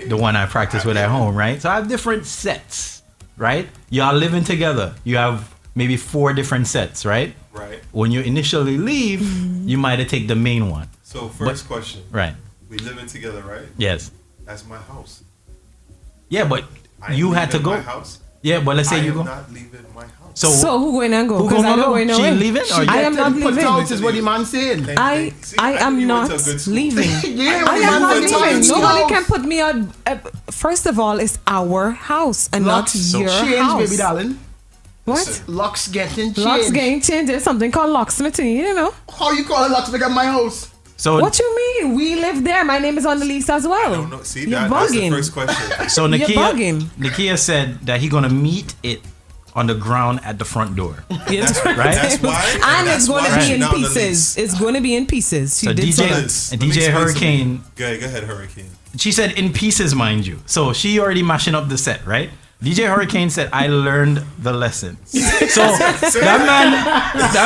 the one I practice with at home, right? So I have different sets, right? Y'all living together. You have maybe 4 different sets, right? Right. When you initially leave, you might have take the main one. So first question. Right. We living together, right? Yes. That's my house. Yeah, but you had to go. My house. Yeah, but let's say you go. I am not leaving my house. So who going and go? Who Because I gonna don't go? going She nowhere. leaving? Or I am not leaving. Out is what the man saying. I am not leaving. I am not leaving. Nobody can put me on. First of all, it's our house and not your house. Baby darling. What? Locks getting changed. Locks getting changed. There's something called locksmithing. You know. How you call it locksmith at my house? So what you mean? We live there. My name is on the lease as well. I don't know. See, You're that's the bugging. first question. So Nakia said that he gonna meet it on the ground at the front door. Yes. Right? That's why. And it's going to be in Now the pieces. It's going to be in pieces. She So did say that. DJ Hurricane. Go ahead, Hurricane. She said in pieces, mind you. So she already mashing up the set, right? DJ Hurricane said, I learned the lesson. So that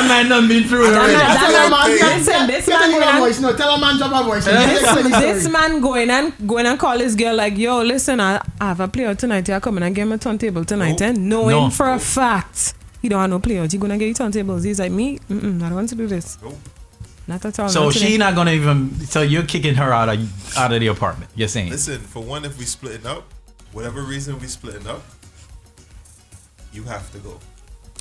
man done been through it already. This man going and call his girl like, yo, listen, I have a player tonight. You're coming and get my turntable tonight. Knowing for a fact he don't have no players. He gonna get you turntables. He's like, me? I don't want to do this. Not at all. So she not gonna even. So you're kicking her out of the apartment. You're saying? Listen, for one, if we splitting up, whatever reason we splitting up, you have to go.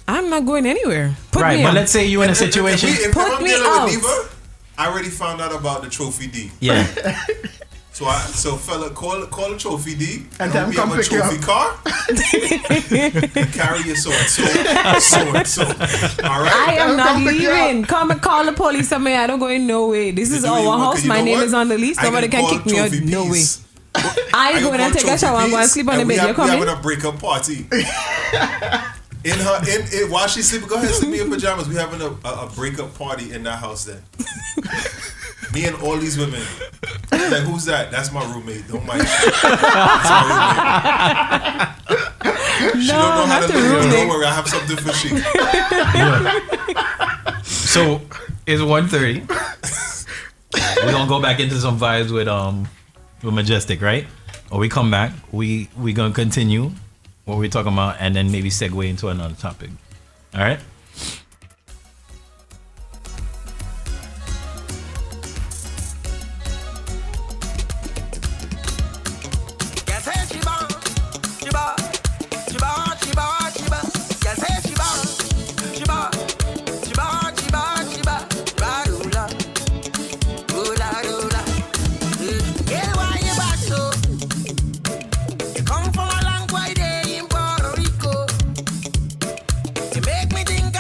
I'm not going anywhere. Put right, me but out. let's say you in a situation. Put me out. With Neva, I already found out about the Trophy D. Yeah. So fella, call a Trophy D and then we come have a pick you trophy up. car. Carry your so and so. All right. I am not leaving. Come and call the police on me. I don't go in no way. This is our house. My name is on the lease. Nobody can kick me out. No way. I go in and take a shower and go and sleep on the bed. You're coming? We having a breakup party. While she's sleeping, go ahead, sleep in your pajamas. We having a breakup party in that house then. Me and all these women. Like, who's that? That's my roommate. Don't mind. That's my roommate. She don't know how to live. Don't worry, I have something for she. So it's 1:30. We're gonna go back into some vibes with Majestic, right? Or we come back, we gonna continue what we're talking about and then maybe segue into another topic. All right? Make me think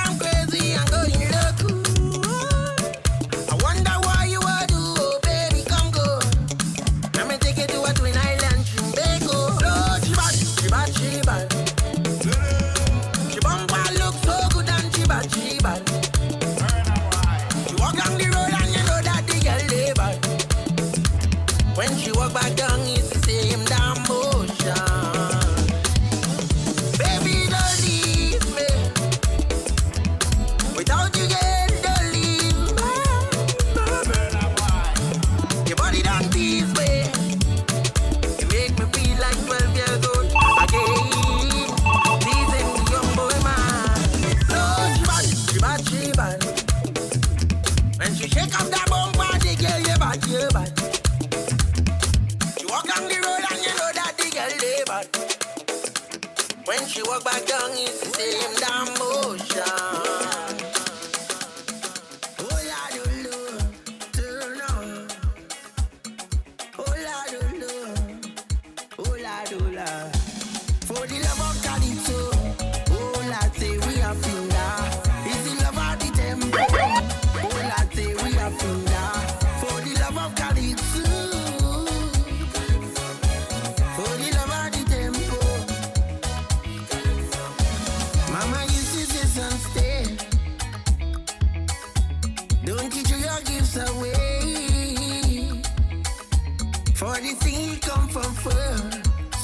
this thing come from far,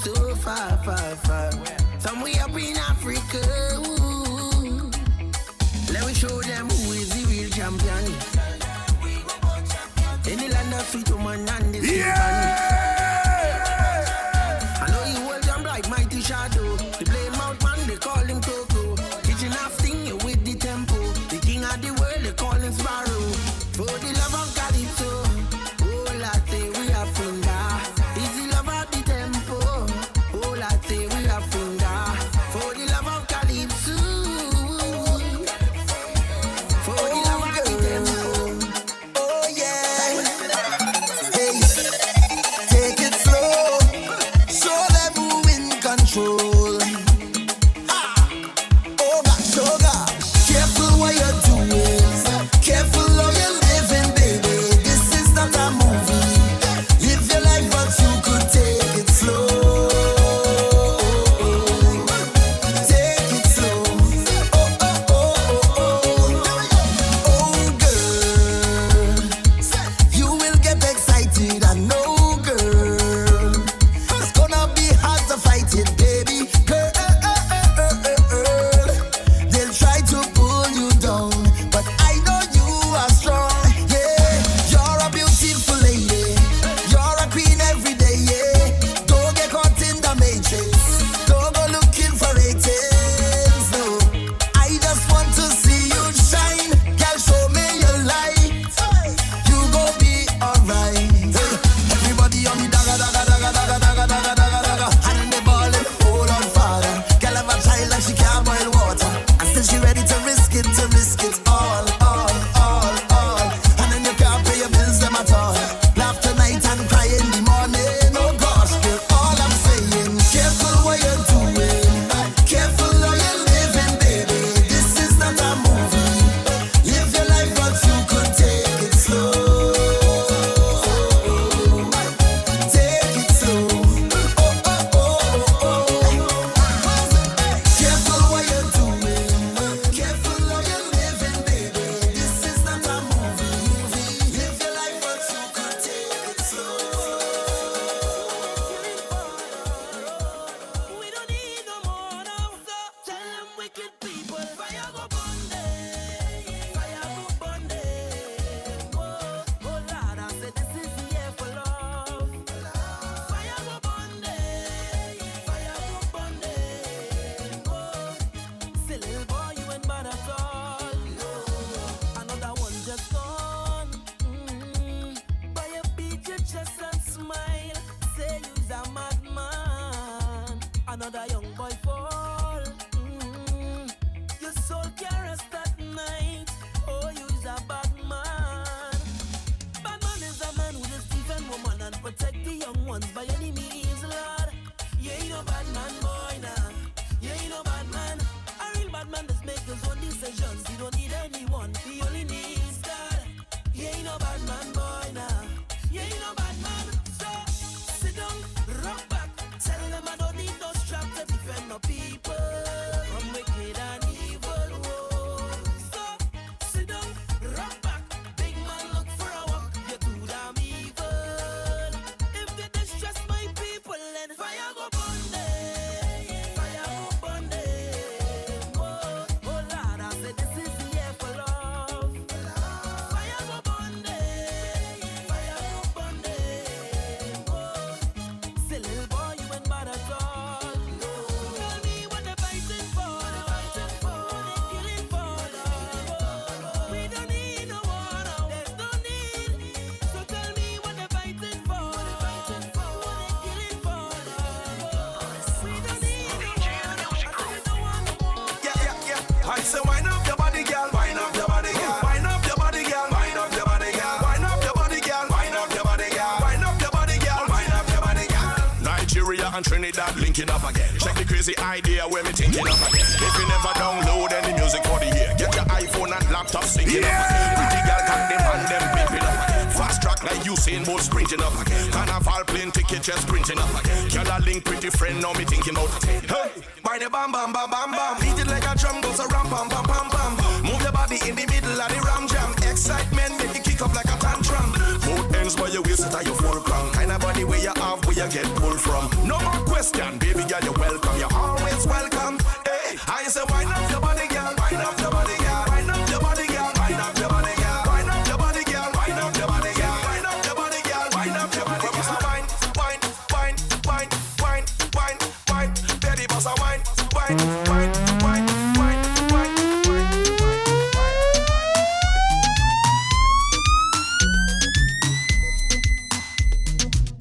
so far, far, far. Somewhere up in Africa. Ooh. Let me show them who is the real champion. In the land of sweet woman and the sweet honey. I know you hold them bright, mighty shadow. The blade mouth man, they call him Coco. Kitchen half thing with the tempo. The king of the world, they call him Sparrow. For the love of Calypso, oh latte, we are finger. Is the love of the tempo, oh latte, we are finger. For the love of Calypso, for the love of the tempo. Oh yeah. Hey, take it slow. Show them who in control. Oh gosh, oh gosh. Careful what you're doing. Careful how you're living, baby. This is not a movie. Live your life, but you could take it slow. Take it slow. Oh, oh, oh, oh, oh. Oh, girl. You will get excited, I know, girl. It's gonna be hard to fight it, baby. Girl, they'll try to pull you down, but I know you are strong. Yeah, you're a beautiful lady. You're a queen every day. Yeah, don't get caught in the matrix. Don't go looking for ratings. No, I just want to see you shine. Girl, show me your light. You gon' be alright. Everybody on the daga daga daga daga daga daga daga daga. And they ballin', hold on, father. Girl have a child like she can't boil water, and still she ready to risk it all, all, all, all. And then you can't pay your bills them at all. Laugh tonight and cry in the morning. Oh gosh, girl, all I'm saying, careful what you're doing. Careful how you're living, baby. This is not a movie. Live your life, but you could take it slow. Take it slow. Oh, oh, oh, oh, oh. Careful what you're doing. Careful how you're living, baby. This is not a movie. Live your life, but you could take it slow. We don't need no more now. Tell them wicked people, fire go burn them. Fire go burn them. Oh, oh Lord, I said this is the year for love. Fire go burn them. Fire go burn them. Oh, say little boy, you ain't bad at all. Another one just gone. By a beat your chest and smile. Say you's a madman. Another young boy fall. Your soul can't rest at night. Oh, you's a bad man. Bad man is a man who will defend woman and protect the young ones by any means, Lord. You ain't no bad man, boy, nah. You ain't no bad man. A real bad man just make his own decisions. He don't need anyone. He only needs God. You ain't no bad man, boy, nah. You ain't no bad man. So sit down, rock back. Tell them I don't need no strap to defend my people from wicked and evil. Whoa. So sit down, rock back. Big man, look for a walk. You're too damn evil. If they distress my people, then fire go burn them. Fire go burn them. Oh, oh Lord, I said this is the year for love. Fire go burn them. Fire go burn them. Oh, say little boy, you ain't bad at all. Tell me what they're fighting for. What they're killing for, Lord. We don't need no war now. There's no need. So tell me what they're fighting for. What they're killing for, Lord. We don't need no war now. I don't want no more. Yeah, yeah, yeah. I say wind up your body, girl. Wind up your body, girl. Wind up your body, girl. Wind up your body, girl. Wind up your body, girl. Wind up your body, girl. Wind up your body, girl. Wind up your body, girl. Nigeria and Trinidad linking up again. Check the crazy idea where me thinking up again. If you never download any music for the year, get your iPhone and laptop syncing up again. Pretty girl can demand them pimping up again. Fast track like Usain Bolt sprinting up again. Carnival plane ticket just printing up again. Girl a link pretty friend, now me thinking about it. Hey, by the bam bam bam bam bam. Beat it like a drum goes a ram pam pam pam pam. Move your body in the middle of the ram jam. Excitement make you kick up like a tantrum. Both ends by your waist at your foreground. Kind of body where you get pulled from. No more question, baby girl, you're welcome. You're always welcome. Hey, I say wind up your body, girl. Wind up your body, girl. Wind up your body, girl. Wind up your body, girl. Wind up your body, girl. Wind up your body, girl. Wind up your body, girl. Wind up your body, girl. Wine, wine, wine, wine, wine, wine, wine. Baby boss, wine, wine, wine, wine, wine, wine, wine.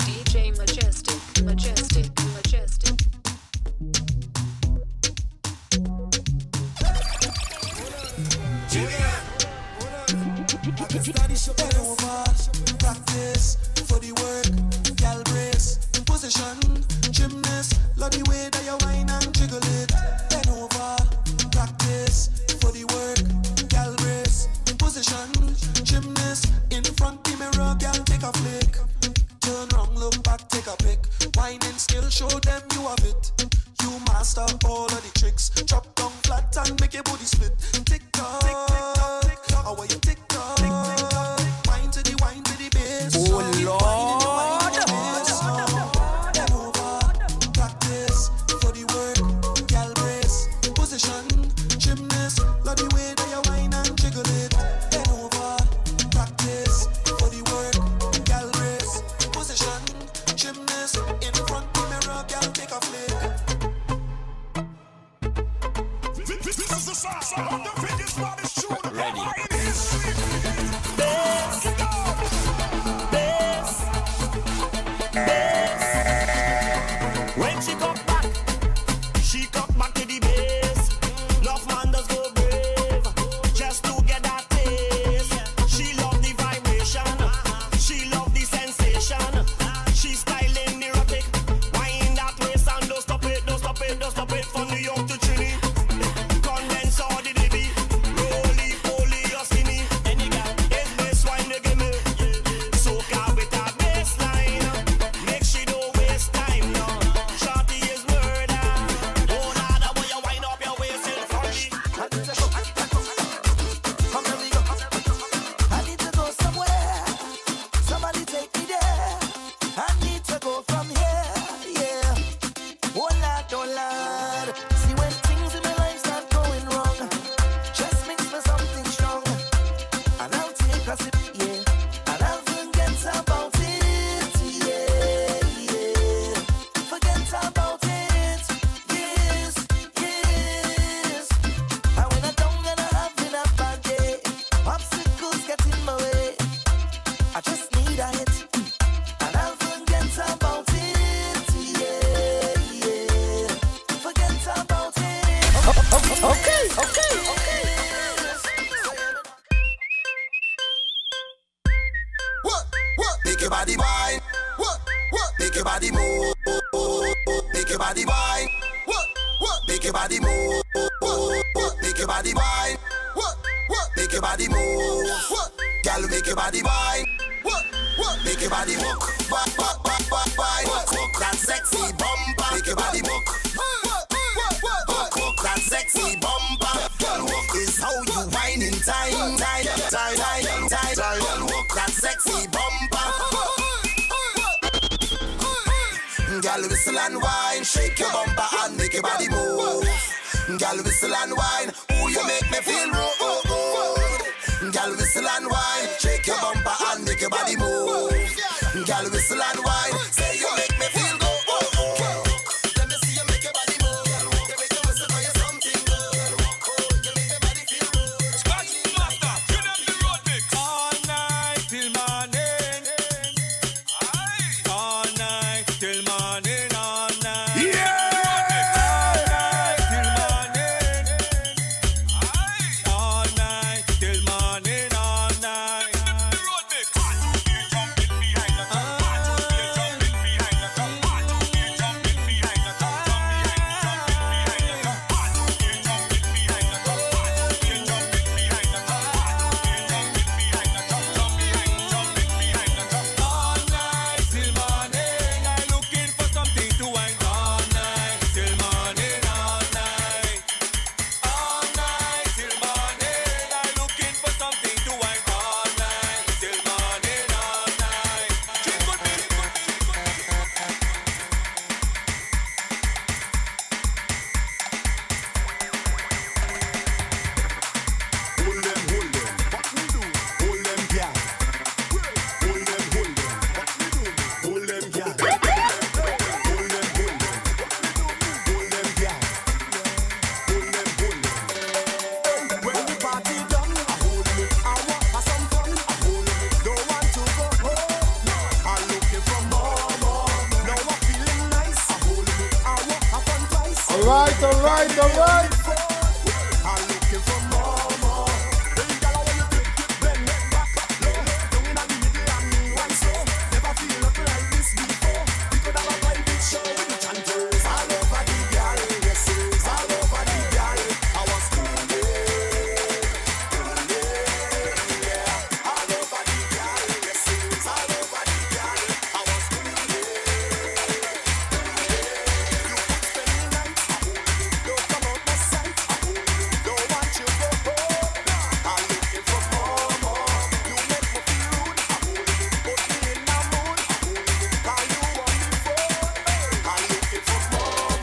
DJ Majestic, Majestic, Majestic. Study show over, practice for the work, gal brace, position, gymnast, love the way that you whine and jiggle it. Bend over, practice for the work, gal brace, position, gymnast, in front the mirror, gal take a flick, turn round, look back, take a pic, whining skill, show them you have it. You master all of the tricks, drop down flat and make your booty split. Tick tock, tick tock, tick tock, how are you tick tock? Wine to the bass. Oh Lord, bend over, practice for the work, gal brace, position, gymnast, love the way that you whine and jiggle it. Bend over, practice for the work, gal brace, position, gymnast, in front the mirror, gal take a flick. This is the sound of the biggest body shooter. Ready. When she come back to the base. Love man does go brave, just to get that taste. She love the vibration, she love the sensation. She styling erotic, wind that waist and don't stop it, don't stop it, don't stop it. From New York to Trinity, condense all the baby, roly poly or skinny. Any guy is this wine they give me, soak her with her baseline. Make she don't waste time now. Shorty is murder. Oh Lord, I want you wind up your waist in front of me. I need to go somewhere. Somebody take me there. I need to go from here. Yeah. Oh Lord, oh Lord. See when things in my life start going wrong, just mix me something strong, and I'll take a sip, yeah, and I'll forget about it, yeah, yeah. Forget about it, yes, yes. And when I'm down and I'm having a bad day, obstacles get in my way, I just need a hit, and I'll forget about it, yeah, yeah. Forget about it. Okay. What? Make your body wine. What? Make your body move. Make your body wine. What? Make your body move. Make your body wine. What? Make your body move. Girl, make your body wine. What? Make your body walk. Wine. Cook that sexy bumper. Make your body walk. Cook that sexy bumper. Girl, walk is how you wine in time. Girl, walk that sexy bumper. Girl, whistle and wine, shake your bumper and make your body move. Girl, whistle and wine, ooh, you make me feel good. Girl, whistle and wine, shake your bumper and make your body move. Girl, whistle and wine, say you make me feel good. Let me see you make your body move. You make me whistle for you something good. You make my body feel good. Scratch master, turn up the road mix. All night till morning. All night till morning. All night. Yeah. All night till morning. All night till morning. All night. The road mix. Jumping behind the Alright. I'm looking for more. Baby girl, when you take it, bend it back. Down in the middle and me one so. Never feel nothing like this before. We could have a private show with the chanters all over the girl. Yes, it's all over the girl. I was cool, yeah. All over the girl. Yes, it's all over the girl. I was cool, yeah. You could spend the night. Don't come out my sight. Don't want you go home. I'm looking for more. You make me feel rude. Put me in a mood. Call you on the phone. I'm looking for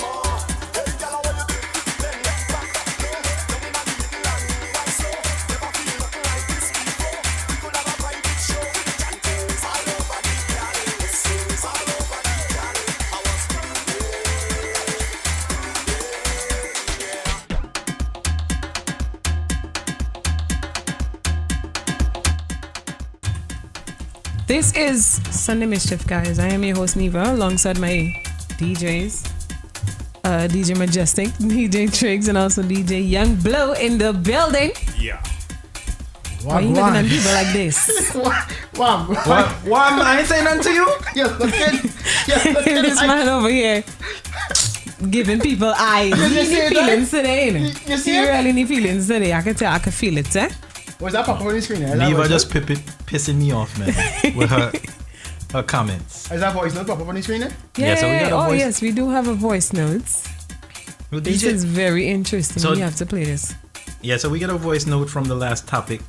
more. Hey, girl, when you dip, bend it back. Down in the middle and why so? Never feel nothing like this before. We could have a private show with the chanters all over the girl. Yes, it's all over the girl. I was cool, This is Sunday Mischief, guys. I am your host, Neva, alongside my DJs. DJ Majestic, DJ Triggs, and also DJ Young Blow in the building. Yeah. Why are you looking at people like this? Wow. I ain't saying nothing to you. This man over here giving people eyes. You You see need it, feelings today, innit? You see You it? really need feelings today. I can tell, I can feel it, eh? Was that pop up on the screen? Is that Neva voice just note? pissing me off, man, with her comments. Is that voice note pop up on the screen there? Yeah, so we got a oh voice- yes, we do have a voice notes. Well, This DJ is very interesting. So- You have to play this. Yeah, so we get a voice note from the last topic.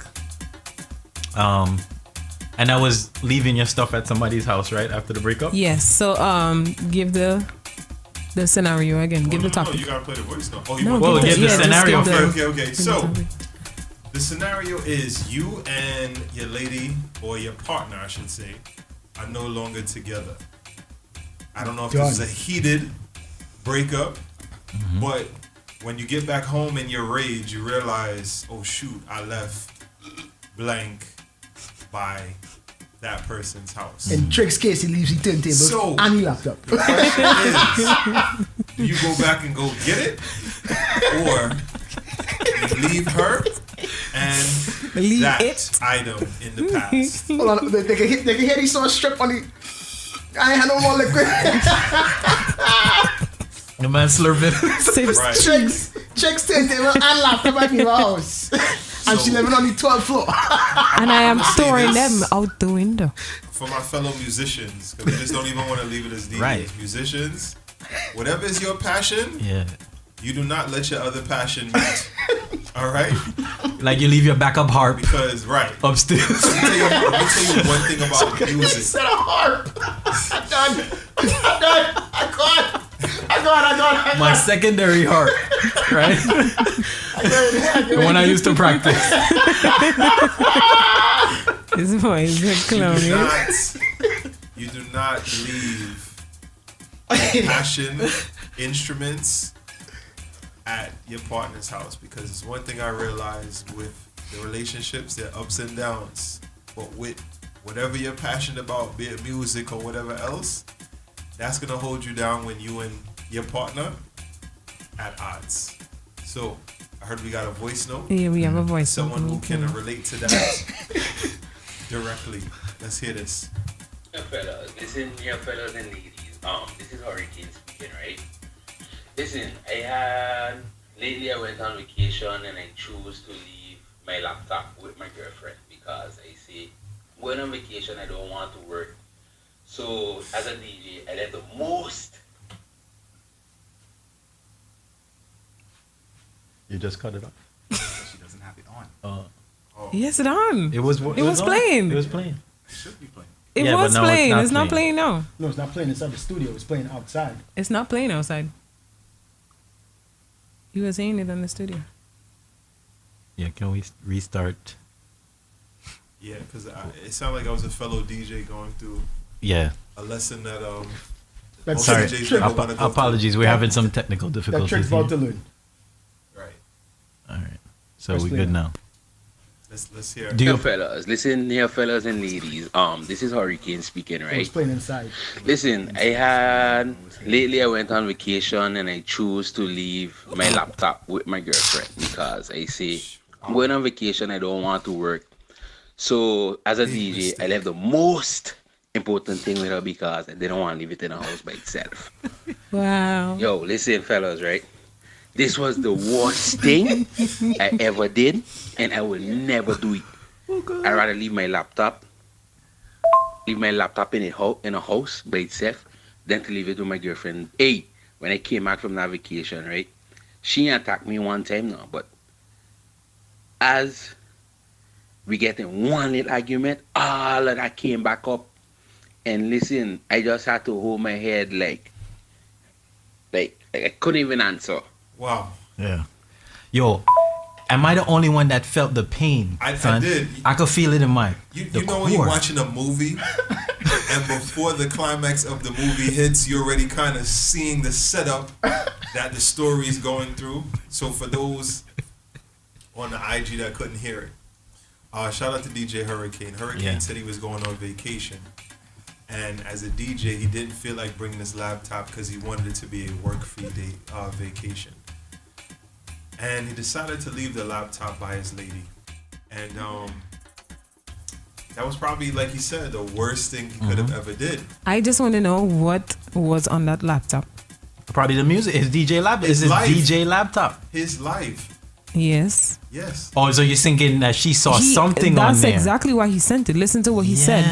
And I was leaving your stuff at somebody's house, right, after the breakup? Yes. So give the scenario again. Give the topic. You gotta play the voice note. Oh, you No, want Well, give give the just scenario give the- first. Okay. So the scenario is you and your lady or your partner, I should say, are no longer together. I don't know if this is a heated breakup, but when you get back home in your rage, you realize, oh shoot, I left blank by that person's house. In Trick's case, he leaves the turntable So- and he laptop. The question is, do you go back and go get it, or you leave her and Leave that it. item in the past? Hold on, they can hear the sauce strip on the. I ain't had no more liquid. The man slurping. Right. Trick's turntable and laptop at the house. And she living on the 12th floor. And I am say throwing this. them out the window. For my fellow musicians, because we just don't even want to leave it as DJs. Right. Musicians, whatever is your passion, Yeah. you do not let your other passion meet. All right? Like you leave your backup harp Because, right. upstairs. Let me tell you one thing about music. Set a harp. I got. My secondary harp, right? The one I used to practice. This boy is a clown. You do not leave your passion instruments at your partner's house, because it's one thing I realized with the relationships, there are ups and downs, but with whatever you're passionate about, be it music or whatever else, that's gonna hold you down when you and your partner at odds. So I heard we got a voice note. Yeah, we have a voice Someone note. who can relate to that directly. Let's hear this. Fellas, listen here, fellas and ladies. This is Hurricane speaking, right? Listen, lately I went on vacation and I chose to leave my laptop with my girlfriend because I say, going on vacation, I don't want to work. So as a DJ, I let the most. You just cut it off. She doesn't have it on. Yes, it on. It was on. playing. It was playing. It should be playing. It Yeah, was but now playing. it's It's not not playing now. No, it's not playing inside the studio. It's playing outside. It's not playing outside. You were saying it in the studio. Yeah, can we restart? Yeah, because it sounded like I was a fellow DJ going through Yeah. a lesson that That's Sorry. DJs never wanna go Apologies. We're having some technical difficulties Trick's here. about to learn. Right. All right. So Press we play good now. now. Let's hear. Do you- fellas, listen here, fellas and ladies. This is Hurricane speaking, I was right? playing inside. Listen, lately I went on vacation and I chose to leave my laptop with my girlfriend because I say I'm going on vacation, I don't want to work. So as a DJ, I left the most important thing with her because I didn't want to leave it in the house by itself. Wow. Yo, listen, fellas, right? This was the worst thing I ever did, and I will never do it. I'd rather leave my laptop in a house by itself than to leave it with my girlfriend. Hey, when I came back from that vacation, right? She attacked me one time now, but as we get in one little argument, all of that came back up. And listen, I just had to hold my head like I couldn't even answer. Wow. Yeah. Yo, am I the only one that felt the pain? I son? did. I could feel it in my. You know when you're watching a movie and before the climax of the movie hits, you're already kind of seeing the setup that the story is going through. So for those on the IG that couldn't hear it, shout out to DJ Hurricane. Hurricane said he was going on vacation. And as a DJ, he didn't feel like bringing his laptop because he wanted it to be a work-free day vacation. And he decided to leave the laptop by his lady. And that was probably, like he said, the worst thing he could have ever did. I just want to know what was on that laptop. Probably the music. His DJ laptop. Is his DJ laptop? His life. Yes. Yes. Oh, so you're thinking that she saw something on there? That's exactly why he sent it. Listen to what he said.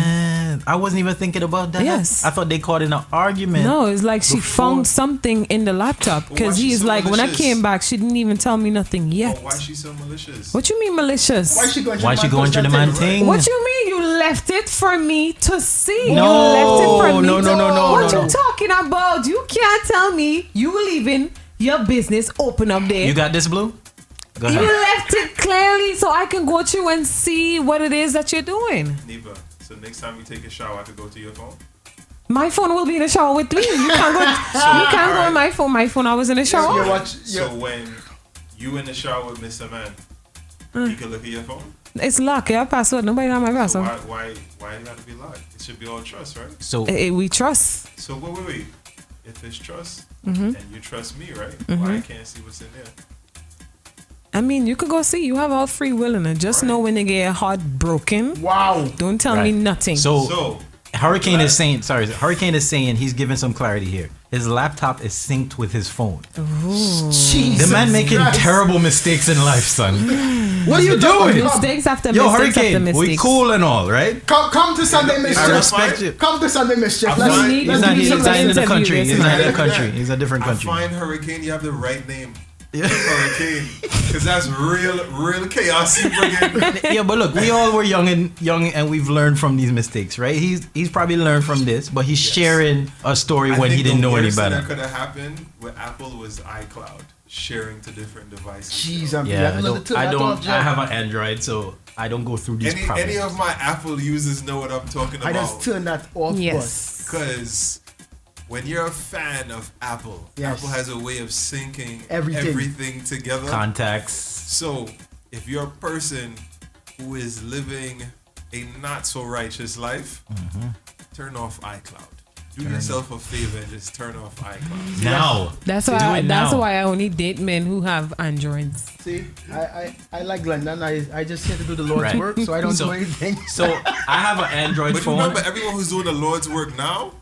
I wasn't even thinking about that. Yes. I thought they caught in an argument. No, it's like she found something in the laptop because he's like, when I came back, she didn't even tell me nothing yet. Why is she so malicious? What you mean malicious? Why she going through the man thing? What you mean you left it for me to see? No, you left it for me no. What you talking about? You can't tell me you leaving your business open up there. You got this, Blue? Go You ahead. left it clearly so I can go through and see what it is that you're doing. Neva, so next time you take a shower, I could go to your phone? My phone will be in the shower with me. You can't go. You can't go on my phone. My phone. I was in the shower. So when you in the shower with Mr. Man, he can look at your phone? It's locked. Yeah, password. Nobody have my So password. why it got to be locked? It should be all trust, right? So we trust. So wait. If it's trust Mhm. and you trust me, right? Mhm. Why I can't see what's in there? I mean, you could go see. You have all free will in it. Just know when you get your heart broken. Wow. Don't tell me nothing. So Hurricane is saying, Hurricane is saying he's giving some clarity here. His laptop is synced with his phone. The man making terrible mistakes in life, son. What are you doing? Mistakes after Yo, mistakes Hurricane, after mistakes. we cool and all, right? Come to Sunday Mischief. I respect you. Come to Sunday Mischief. He's not in the country. He's not in the country. He's a different I country. find Hurricane, you have the right name. Hurricane, because that's real chaos you bring in. Yeah, but look, we all were young and we've learned from these mistakes, right? He's probably learned from this, but he's sharing a story when he didn't know any better. That could have happened with Apple was iCloud sharing to different devices. Jeez, I have an Android, so I don't go through these problems. Any of my Apple users know what I'm talking about. I just turn that off. Yes. Because when you're a fan of Apple, Yes. Apple has a way of syncing Everything. everything together. Contacts. So if you're a person who is living a not so righteous life, turn off iCloud. Do yourself a favor and just turn off iCloud. Now. That's Do why. it That's now. why I only date men who have Androids. See, I like Glendon. I just here to do the Lord's Right. work, so I don't do anything. So I have an Android But phone. remember, everyone who's doing the Lord's work now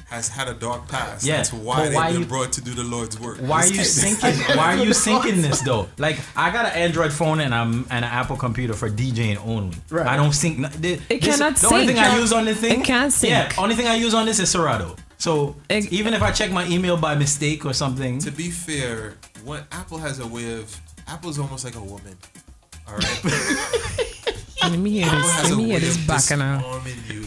has had a dark past. Yeah, That's why but they've why been you- brought to do the Lord's work. Why are you syncing? Why are you syncing this though? Like I got an Android phone and an Apple computer for DJing only. Right. I don't sync. It cannot The only sync. thing I use on this thing. It can't sync. Yeah. Only thing I use on this is Serato. So even if I check my email by mistake or something. To be fair, what Apple has a way of Apple's almost like a woman. All right. Let me hear Apple this. has Let a me hear way this of bacchanal. disarming you,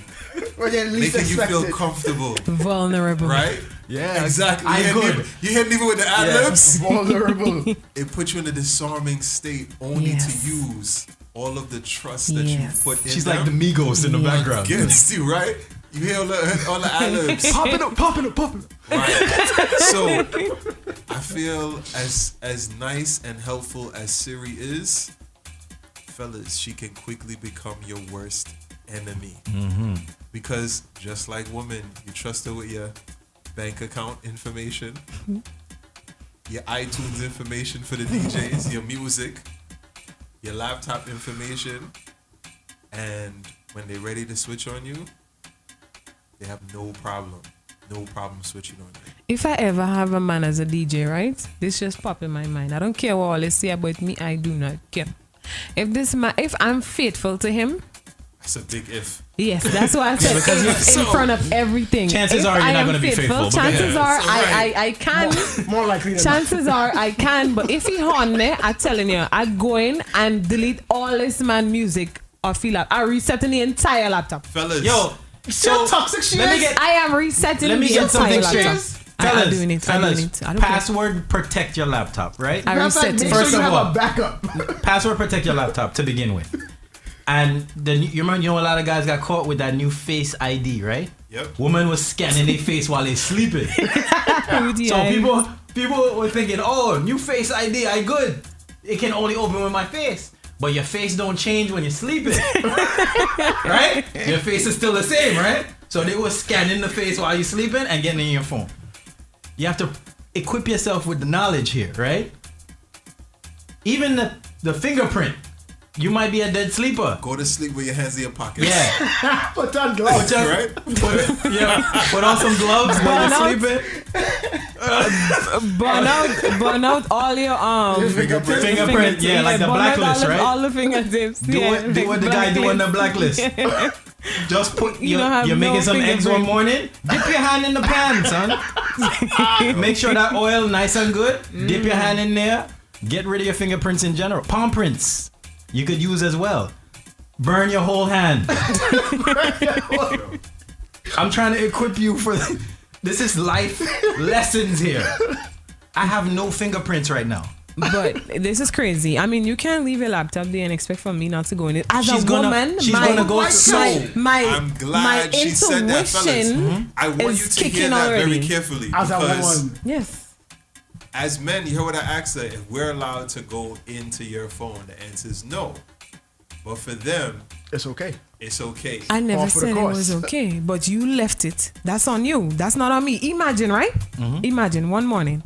When you least making you expect feel it. comfortable. Vulnerable. Right? Yeah, exactly. I good. You hit even with the ad libs. Vulnerable. It puts you in a disarming state only to use all of the trust that you put in. She's them like the Migos in the background. Against you, right? You hear all the ad libs. Popping up. Right. So I feel as nice and helpful as Siri is, fellas, she can quickly become your worst enemy. Mm-hmm. Because just like women, you trust her with your bank account information, your iTunes information for the DJs, your music, your laptop information, and when they're ready to switch on you, they have no problem switching on you. If I ever have a man as a DJ, right? This just pop in my mind. I don't care what all they say about me. I do not care. If I'm faithful to him, that's a big if. Yes, that's why I said in front of everything. Chances are you're not going to be faithful. Chances are I can. More likely than chances are I can. But if he on there, I'm telling you, I go in and delete all this man music off the laptop. I resetting the entire laptop. Fellas. Yo. So toxic shit. I am resetting let me the get entire something laptop. straight. I'm doing it. I don't password protect your laptop, right? I reset it. First of all, a backup. Password protect your laptop to begin with. And then you remember, a lot of guys got caught with that new Face ID, right? Yep. Woman was scanning their face while they sleeping. So people were thinking, oh, new Face ID, I good. It can only open with my face. But your face don't change when you're sleeping. Right? Your face is still the same, right? So they were scanning the face while you're sleeping and getting in your phone. You have to equip yourself with the knowledge here, right? Even the fingerprint. You might be a dead sleeper. Go to sleep with your hands in your pockets. Yeah. Put on gloves. Right? Put on some gloves when you're sleeping. Burn out all your fingerprint. Yeah, like the blacklist, right? All the fingertips. Do what the guy do on the blacklist. Just put you're making some eggs one morning. Dip your hand in the pan, son. Make sure that oil nice and good. Dip your hand in there. Get rid of your fingerprints in general. Palm prints you could use as well. Burn your whole hand. I'm trying to equip you for this is life lessons here. I have no fingerprints right now. But this is crazy. I mean, you can't leave your laptop there and expect for me not to go in it. As she's a gonna, woman, she's gonna go I'm glad she said that, fellas. I want you to hear that very carefully. As a woman. Yes. As men, you heard what I asked her, if we're allowed to go into your phone, the answer is no. But for them, it's okay. It's okay. I never said it was okay, but you left it. That's on you. That's not on me. Imagine, right? Mm-hmm. Imagine one morning.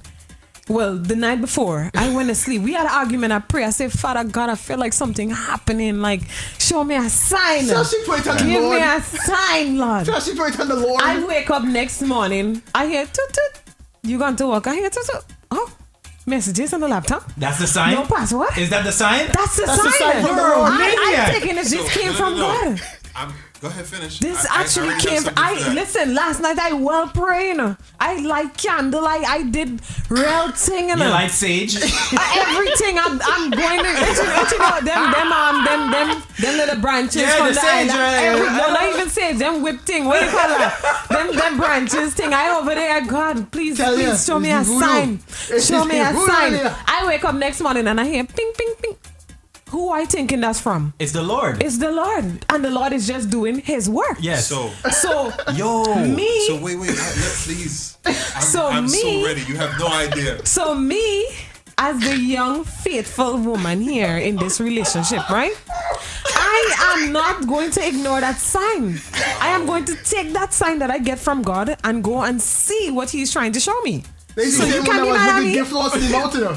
Well, the night before, I went to sleep. We had an argument. I pray. I said, Father God, I feel like something happening. Like, show me a sign. So she put it on the Give Lord. me a sign, Lord. So she put it on the Lord. I wake up next morning. I hear toot toot. You going to work? I hear toot toot. Oh, messages on the laptop. That's the sign? No password. Is that the sign? That's the sign. From the Lord. I'm taking it. This came from God. Go ahead, finish. This actually came from, listen, last night I well praying. I light candle. I did real thing. You light sage? Everything. I'm going to, them little branches from the sage, island. No, not even sage. Them whip thing. What do you call that? Them branches thing. I over there. God, please show me a sign. Show me a sign. I wake up next morning and I hear ping, ping, ping. Who I thinking that's from? It's the Lord. It's the Lord. And the Lord is just doing his work. Yes. So me. So wait, please. I'm so ready. You have no idea. So me, as the young, faithful woman here in this relationship, right? I am not going to ignore that sign. I am going to take that sign that I get from God and go and see what he's trying to show me. So you can't be mad at me.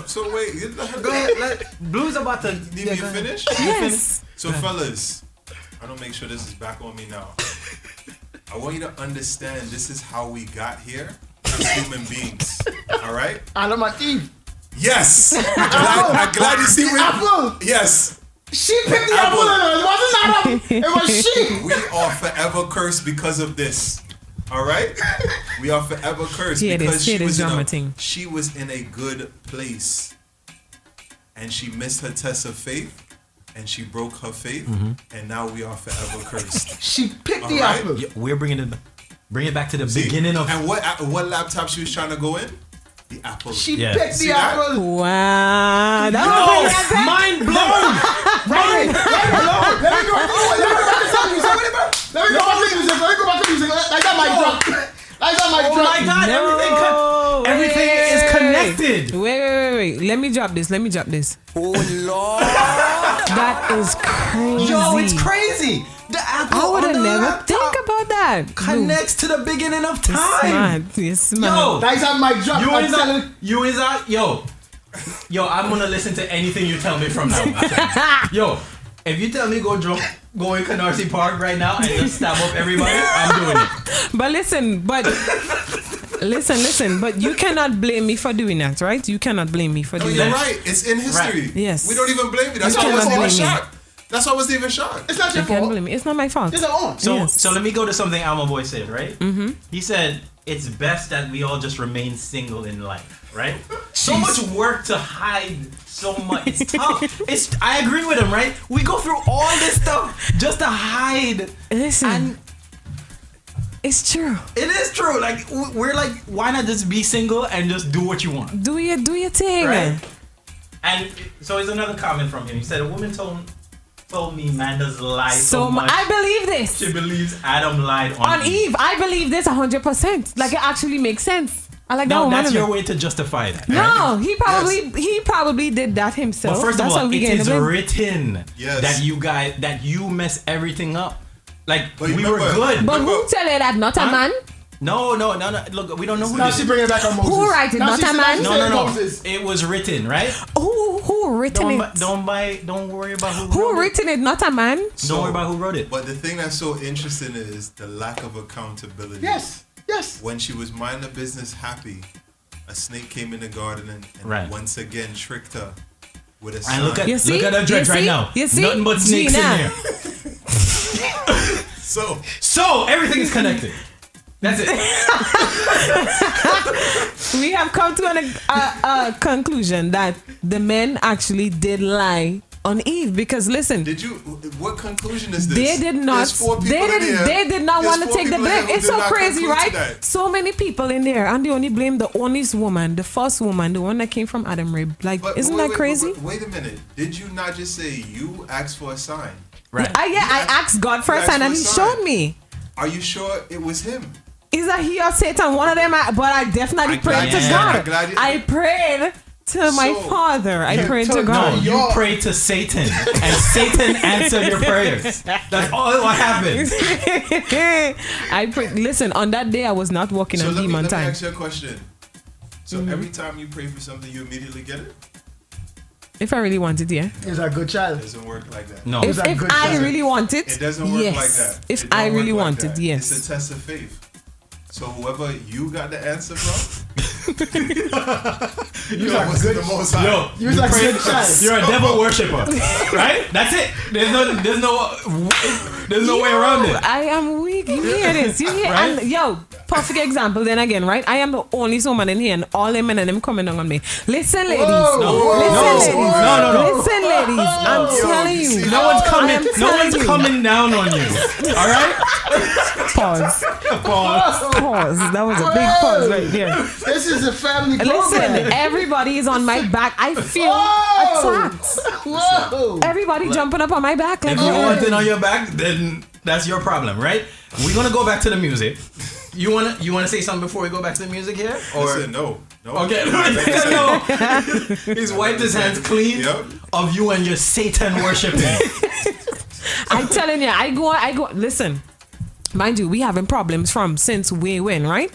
So wait, go ahead. Blue's about to. Need me to finish? Yes. So fellas, I don't make sure this is back on me now. I want you to understand this is how we got here as human beings. All right? Adam and Eve. Yes. I'm glad you see me. Apple. Yes. She picked the apple. It wasn't Adam. It was she. We are forever cursed because of this. All right, we are forever cursed because she was in a good place, and she missed her test of faith, and she broke her faith, and now we are forever cursed. She picked the apple. Yeah, we're bring it back to the beginning of. And what laptop she was trying to go in? The apple. She picked the apple. Wow, mind blown. Mind blown. Let me go back to music. Like that mic drop. Oh my God! Everything is connected. Wait. Let me drop this. Oh Lord. That is crazy. Yo, it's crazy. The apple I would on have the never laptop think about that. connects to the beginning of It's time. mad. It's mad. Yo, That's how my drop. you I'm is telling- that? You is that? Yo, I'm gonna listen to anything you tell me from now on. Yo, if you tell me go in Canarsie Park right now and just stab up everybody, I'm doing it. But listen, but you cannot blame me for doing that, right? You cannot blame me for No, doing you're that. right. It's in history. Right. Yes. We don't even blame you. That's You why I wasn't cannot even blame me. shocked. That's why I wasn't even shocked. It's not your You can't fault. blame me. It's not my fault. It's our own. So, Yes. so let me go to something Alma Boy said, right? Mm-hmm. He said it's best that we all just remain single in life, right? So much work to hide so much. It's tough. I agree with him, right? We go through all this stuff just to hide. Listen, And it's true. it is true. Like we're like, why not just be single and just do what you want, Do your thing. right? And so there's another comment from him. He said, "A woman told me man does lie so much. I believe this. She believes Adam lied On Eve, I believe this 100%. Like it actually makes sense. I like that No, woman. that's your way to justify that. No, he probably did that himself. But first That's of how all, we it get in is the blame. written Yes. that you mess everything up. Like But we were remember- good. But who tell you that? Not a Huh? man. No. Look, we don't know who Now did she it. bringing back on Moses. Who write it? Now Not she a said- man? now she said No. Moses. It was written, right? Who written it? Don't worry about who Who wrote it. written it? Not a man. Don't worry about who wrote it. But the thing that's so interesting is the lack of accountability. Yes. Yes. When she was minding her business happy, a snake came in the garden and Right. once again tricked her with a And sign. look at You see? look at her dress You right see? now. You see? Nothing but snakes Gina. in here. So everything is connected. That's it. We have come to a conclusion that the men actually did lie on Eve because listen, Did you? What conclusion is this? they did not. There's four people They in did. here. They did not There's want to four take the people in blame. here who It's did so not crazy, conclude right? to that. So many people in there, and they only blame the honest woman, the first woman, the one that came from Adam rib. Like, But isn't wait, that crazy? Wait a minute. Did you not just say you asked for a sign? Right. I asked God for a asked sign, for and a He sign. showed me. Are you sure it was him? Either he or Satan, one of them. But I definitely I'm prayed glad to you said God. that. I'm glad you- I prayed to my So, Father. I prayed to No, God. you prayed to Satan, and Satan answered your prayers. That's all what happened. I prayed. Listen, on that day, I was not walking So on let me demon time. ask you a question. So Mm-hmm. every time you pray for something, you immediately get it? If I really wanted, yeah. He's a good child. It doesn't work like that. No. If a good I child. really want it, It doesn't work yes. like that. If It don't I really work like wanted, that. yes. It's a test of faith. So whoever you got the answer from, you know what's the most high. Yo, You was like pray- good child. you're a devil worshiper, right? That's it. There's no way around it. I am weak. You hear this? You hear? Right? And, yo, perfect example. Then again, right? I am the only woman in here, and all them men and them coming down on me. Listen, ladies. Whoa, Listen, whoa, ladies. no. Listen, ladies. I'm telling you you. see No one's I coming. am No telling one's you. coming down on you. All right. Pause. Pause. That was a big pause right there. This is a family Listen, program. everybody is on my back. I feel Whoa. attacked. Whoa. Everybody jumping up on my back like If you want it on your back, then that's your problem, right? We're gonna go back to the music. You wanna say something before we go back to the music here? Or Listen, no. okay, no. He's wiped his hands clean Yep. of you and your Satan worshiping. I'm telling you, I go. Listen, mind you, we having problems from since way when, right?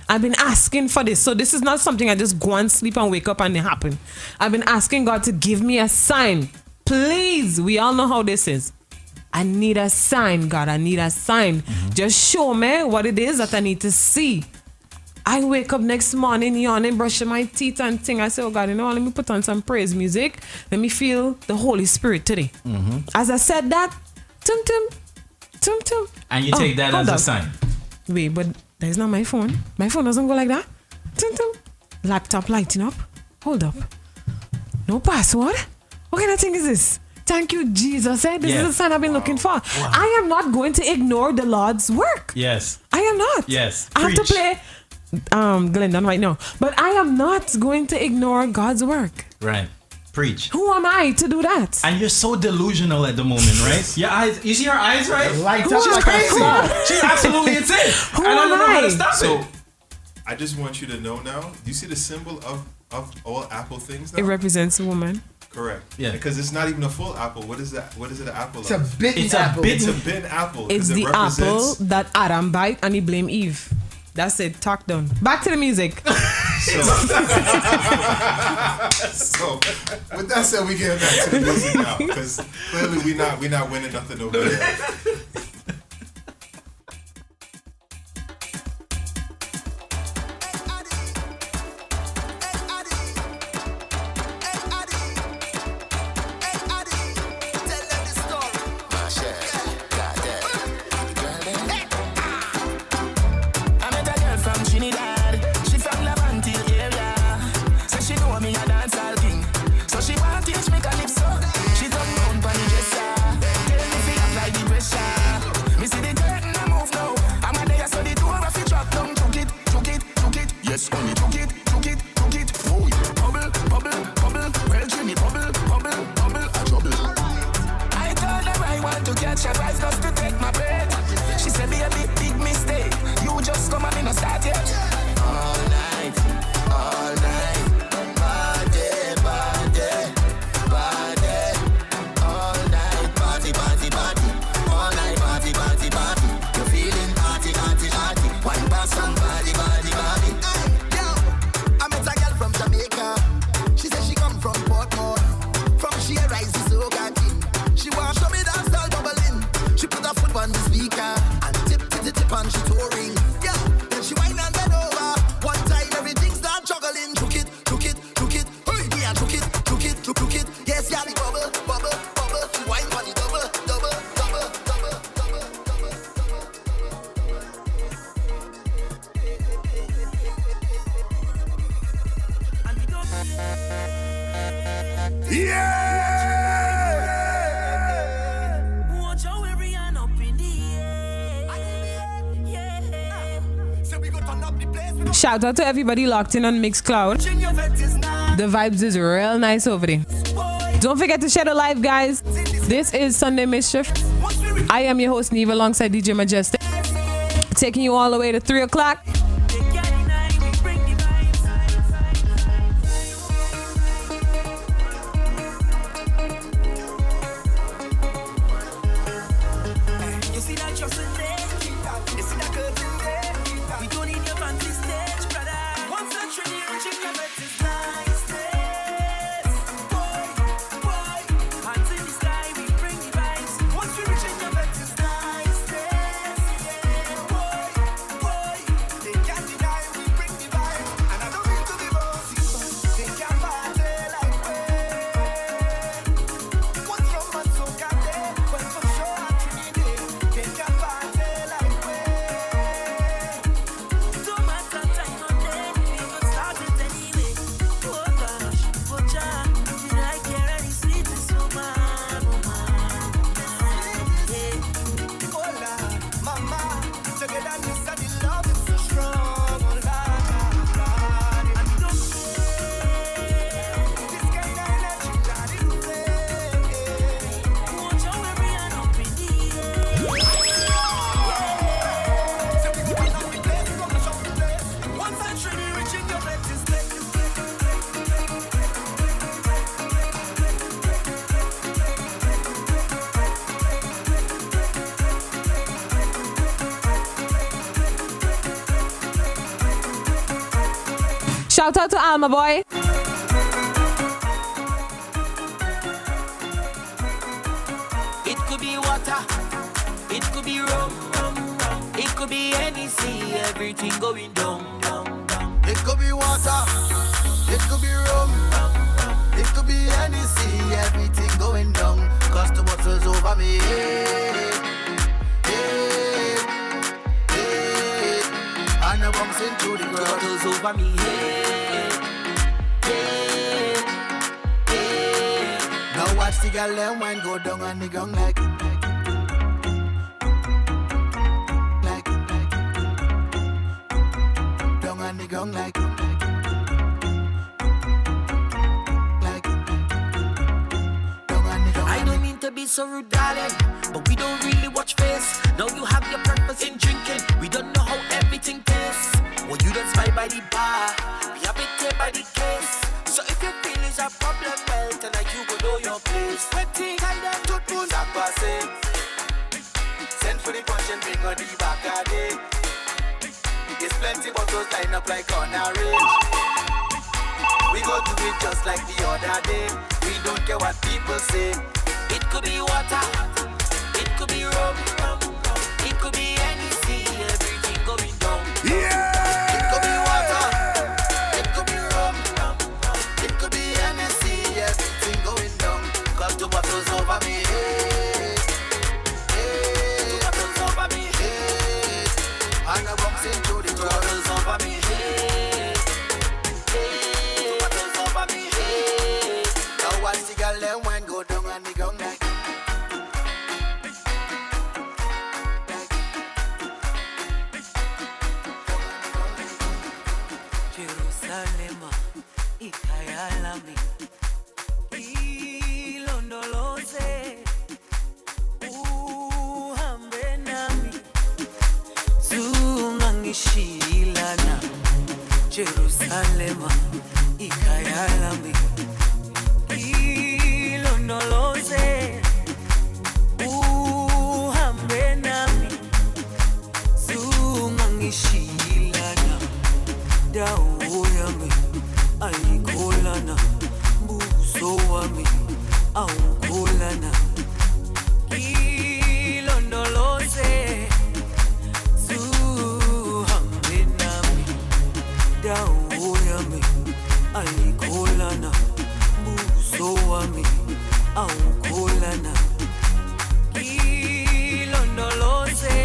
I've been asking for this, so this is not something I just go and sleep and wake up and it happen. I've been asking God to give me a sign, please. We all know how this is. I need a sign, God. I need a sign. Just show me what it is that I need to see. I wake up next morning, yawning, brushing my teeth and thing. I say, oh God, you know what? Let me put on some praise music. Let me feel the Holy Spirit today. As I said that, tum tum, tum tum. And you take that hold as a up. sign. Wait, but that is not my phone. My phone doesn't go like that. Tum tum. Laptop lighting up. Hold up. No password. What kind of thing is this? Thank you, Jesus. This is the sign I've been looking for. I am not going to ignore the Lord's work. Yes. I am not. Yes. I have to Preach. play Glendon right now. But I am not going to ignore God's work. Right. Preach. Who am I to do that? And you're so delusional at the moment, right? Your eyes. You see her eyes, right? Lights Who up am like a I? star. She's absolutely insane. Who and I don't am know how to I? stop So it. I just want you to know now. Do you see the symbol of all Apple things now? It represents a woman. Correct. Yeah. Because it's not even a full apple. What is that? What is it? An apple? It's a of? bitten It's a apple. It's a bitten apple. 'cause It's it the apple represents- that Adam bite and he blame Eve. That's it. Talk done. Back to the music. So, with that said, we get back to the music now because clearly we not winning nothing over there. I met a girl from Trinidad. She from Laventille area. So she know me a dancehall king. So she want to teach me calypso. She turn round pon the dresser. Tell me fi apply the pressure. Me see the curtain a move now. I'm a there so the door of it drop down. Took it. Yes, honey, took it. Ooh, bubble. Well, Trini, bubble, a trouble. I told her I want to catch a rise just to take my breath. She said, be a big mistake. You just come and me no start yet. All night. Party. All night, party. All night, party. You feeling party. Wine bar somebody, body. I met a girl from Jamaica. She said she come from Portmore. From she rise is so king. She want show me dance all bubbling. She put her foot on the speaker and tip and she touring. Yeah, then she whine and bend over. One time everything start juggling. Took it. Hey, yeah, took it. Yes, yeah, the bubble. She whine for the double. Watch how every hand up in the air. So we go turn up the place. Shout out to everybody locked in on Mixcloud. The vibes is real nice over there. Don't forget to share the live, guys. This is Sunday Mischief. I am your host, Neve, alongside DJ Majestic. Taking you all the way to 3 o'clock. You see that just in there? You see that curtain there? We don't need your fancy stage, brother. Once a trinity reaching your bed is nice. Boy. Hands in the sky, we bring the vibes. Once we reach in your bed is nice. Boy. They can't deny we bring the vibes. And I don't mean to be bossy, but they can't party like we. What's wrong, man, so can't they? Well, for sure, I'm Trinity. They can't party like we. Don't matter time or day, we gon' start it anyway. Oh gosh, oh Jah, feel like you're any sweet and so man, oh man. Yeah. Oh Lord, mama, togetherness and the love is so strong. Oh Lord. And don't This kind of energy, God is there. watch how every hand up in the air. So we go turn up the place, we go mash up the place. Once a trinity reaching your bed is Shout out to Alma Boy. It could be water, it could be rum, it could be anything, everything going down. It could be water, it could be rum, it could be anything, everything going down. Cause the water's over me. And I'm bouncing through the ground. Water's over me head. Now watch the girl and wine go down on the ground like down on the ground like I don't mean to be so rude, darling, but we don't really watch face. Now you have your purpose in drinking. We don't know how everything tastes. Well, you don't spy by the bar, we have it here by the case. So if your feelings a problem belt and you go know your place. Waiting, hide them to moon that passe. Send for the punch and bring on the back of day. There's plenty bottles lined up like on a range. We go do it just like the other day. We don't care what people say. It could be water, it could be rum, it could be anything, everything going down. Yeah! It could be water, it could be rum, it could be anything, everything going down. Cause two bottles over me, hey. Two bottles over me, hey. And I box into the two bottles over me, hey. Two bottles over me, hey. Now watch the girl them when go down and the ground like Jerusalema ikayalami ilondoloze uhambe nami zungangishilana Jerusalema ikayalami ilondoloze uhambe nami zungangishilana dawo yami ayikholana buso wami awukholana ilondoloze zuhambe nami dawo yami ayikholana buso wami awukholana ilondoloze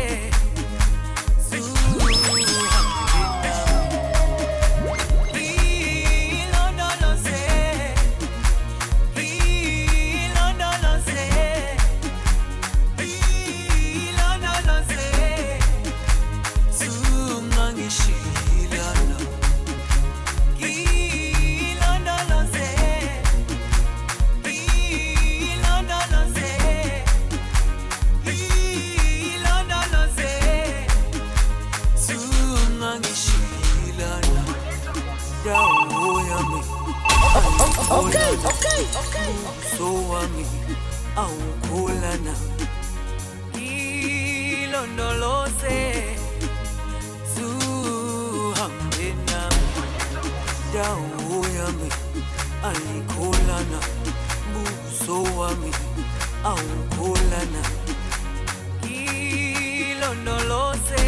Okay. So wami awukholana ilondoloze zuhambe nami dawo yami ayikholana buso wami awukholana ilondoloze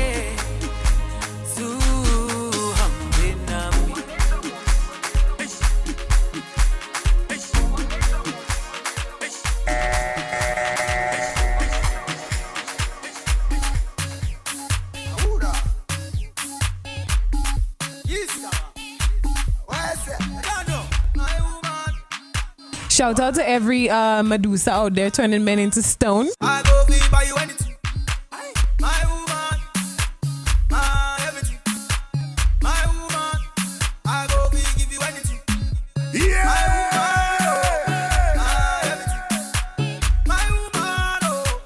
zuhambe nami. Shout out to every Medusa out there turning men into stone. I go be buy you anything. My woman, my everything. My woman, I go be give you anything. Yeah. My everything. My woman, oh,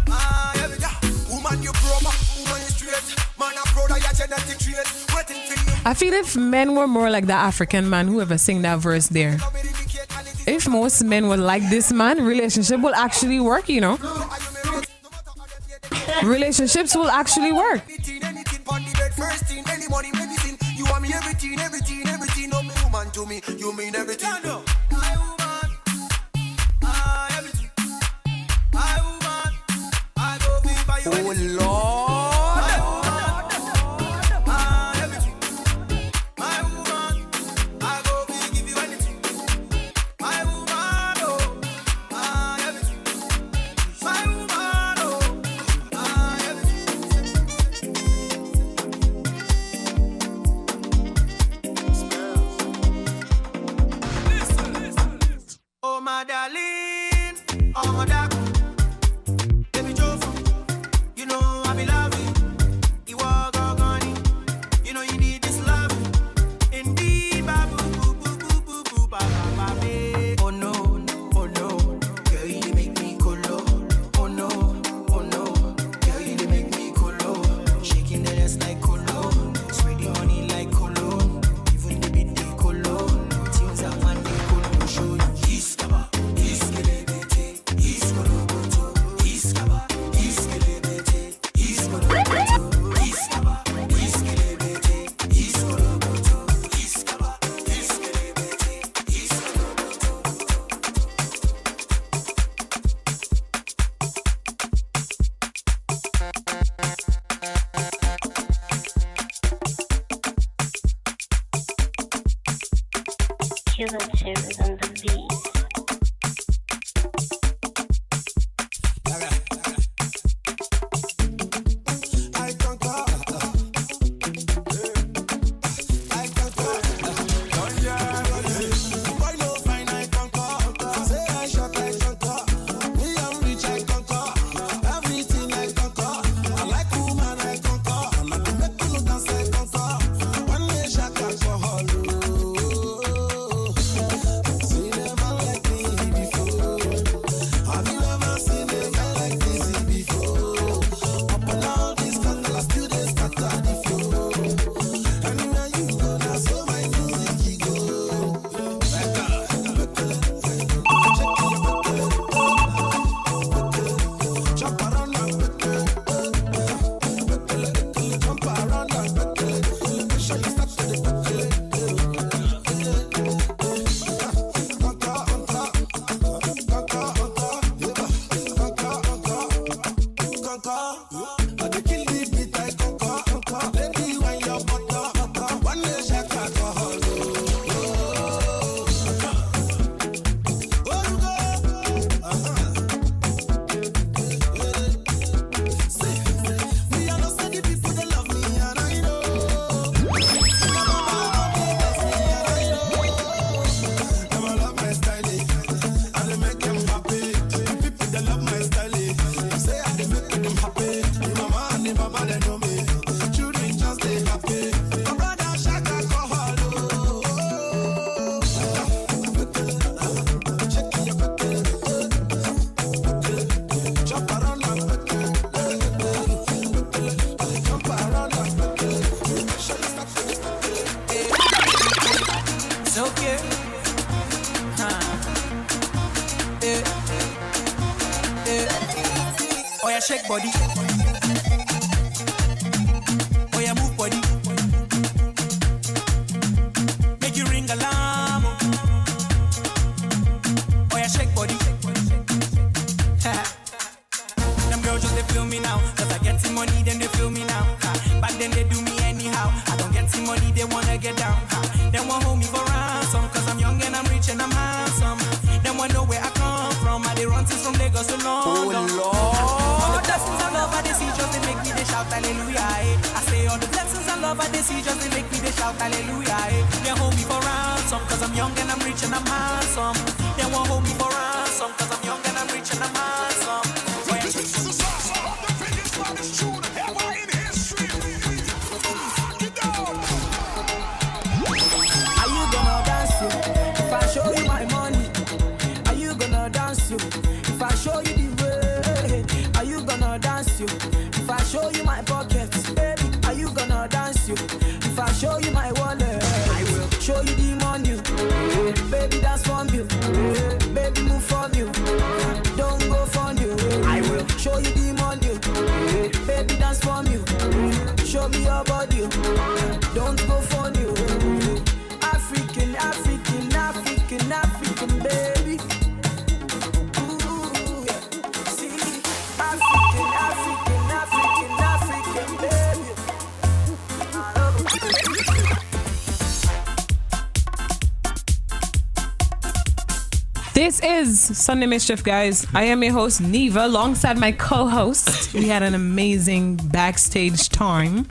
my everything. Woman, you proper. Woman, you straight. Man, I'm proud of your genetic trait. Waiting for you. I feel if men were more like the African man, whoever sing that verse there, if most men were like this man, relationship will actually work, you know. Relationships will actually work. First thing, any money, medicine. You want me everything, everything, everything. No woman to me, you mean everything. My woman, everything. My woman, I go be by you. Oh Lord. My darling, oh my darling, baby Joe, you know I Manipulative on the beat. Shake body. Oh yeah, move body. Make you ring alarm. Oh yeah, shake body. Them girls just they feel me now. Cause I get some money, then they feel me now. Back then they do me anyhow. I don't get some money, they wanna get down. They want hold me for ransom. Cause I'm young and I'm rich and I'm handsome. They want know where I come from. I they run things from Lagos to London. Oh Lord. Blessings and love I they see just they make me they shout hallelujah. I say all the blessings and love I they see just they make me they shout hallelujah. They hold me for ransom cause I'm young and I'm rich and I'm handsome. They won't hold me for ransom cause I'm young and I'm rich and I'm handsome. This is the sauce of the biggest rappers tune ever in history. Are you gonna dance you if I show you my money? Are you gonna dance you if I show you the way? Dance you if I show you my pockets, baby? Are you gonna dance you if I show you my wallet? I will show you the money, baby. Dance from you, baby. Move from you, don't go from you. I will show you the money, baby. Dance from you, show me your body, don't go from you. African, African, African, African, baby. This is Sunday Mischief, guys. I am your host, Neva, alongside my co-host. We had an amazing backstage time.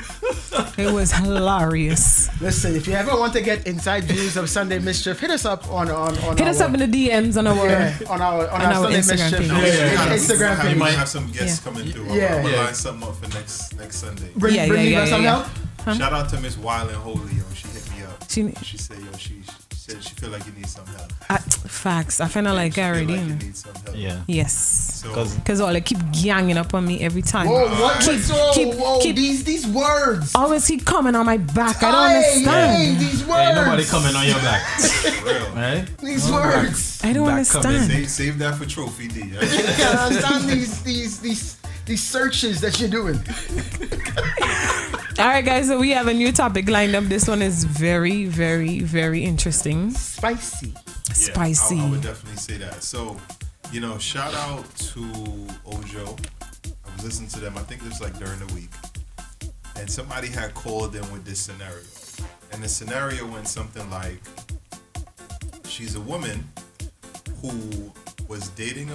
It was hilarious. Listen, if you ever want to get inside views of Sunday Mischief, hit us up on hit us up in the DMs on our on our Sunday Instagram Mischief Instagram page. You might have some guests coming through. Yeah. We'll line something up for next Sunday. Bring Neva some help. Shout out to Miss Wild and Holy. She hit me up. She said, she said she feel like you need some help. Facts. I feel like I already. You need some help. Yeah. Yes. Because all they keep ganging up on me every time. Whoa, what? Keep these words. Always keep coming on my back. I don't understand. These words. Ain't nobody coming on your back. Right? These words. I don't understand. Save that for Trophy D. I can't understand these searches that you're doing. All right, guys. So we have a new topic lined up. This one is very, very, very interesting. Spicy. Spicy. I would definitely say that. So, shout out to Ojo. I was listening to them. I think it was like during the week, and somebody had called in with this scenario, and the scenario went something like, she's a woman who was dating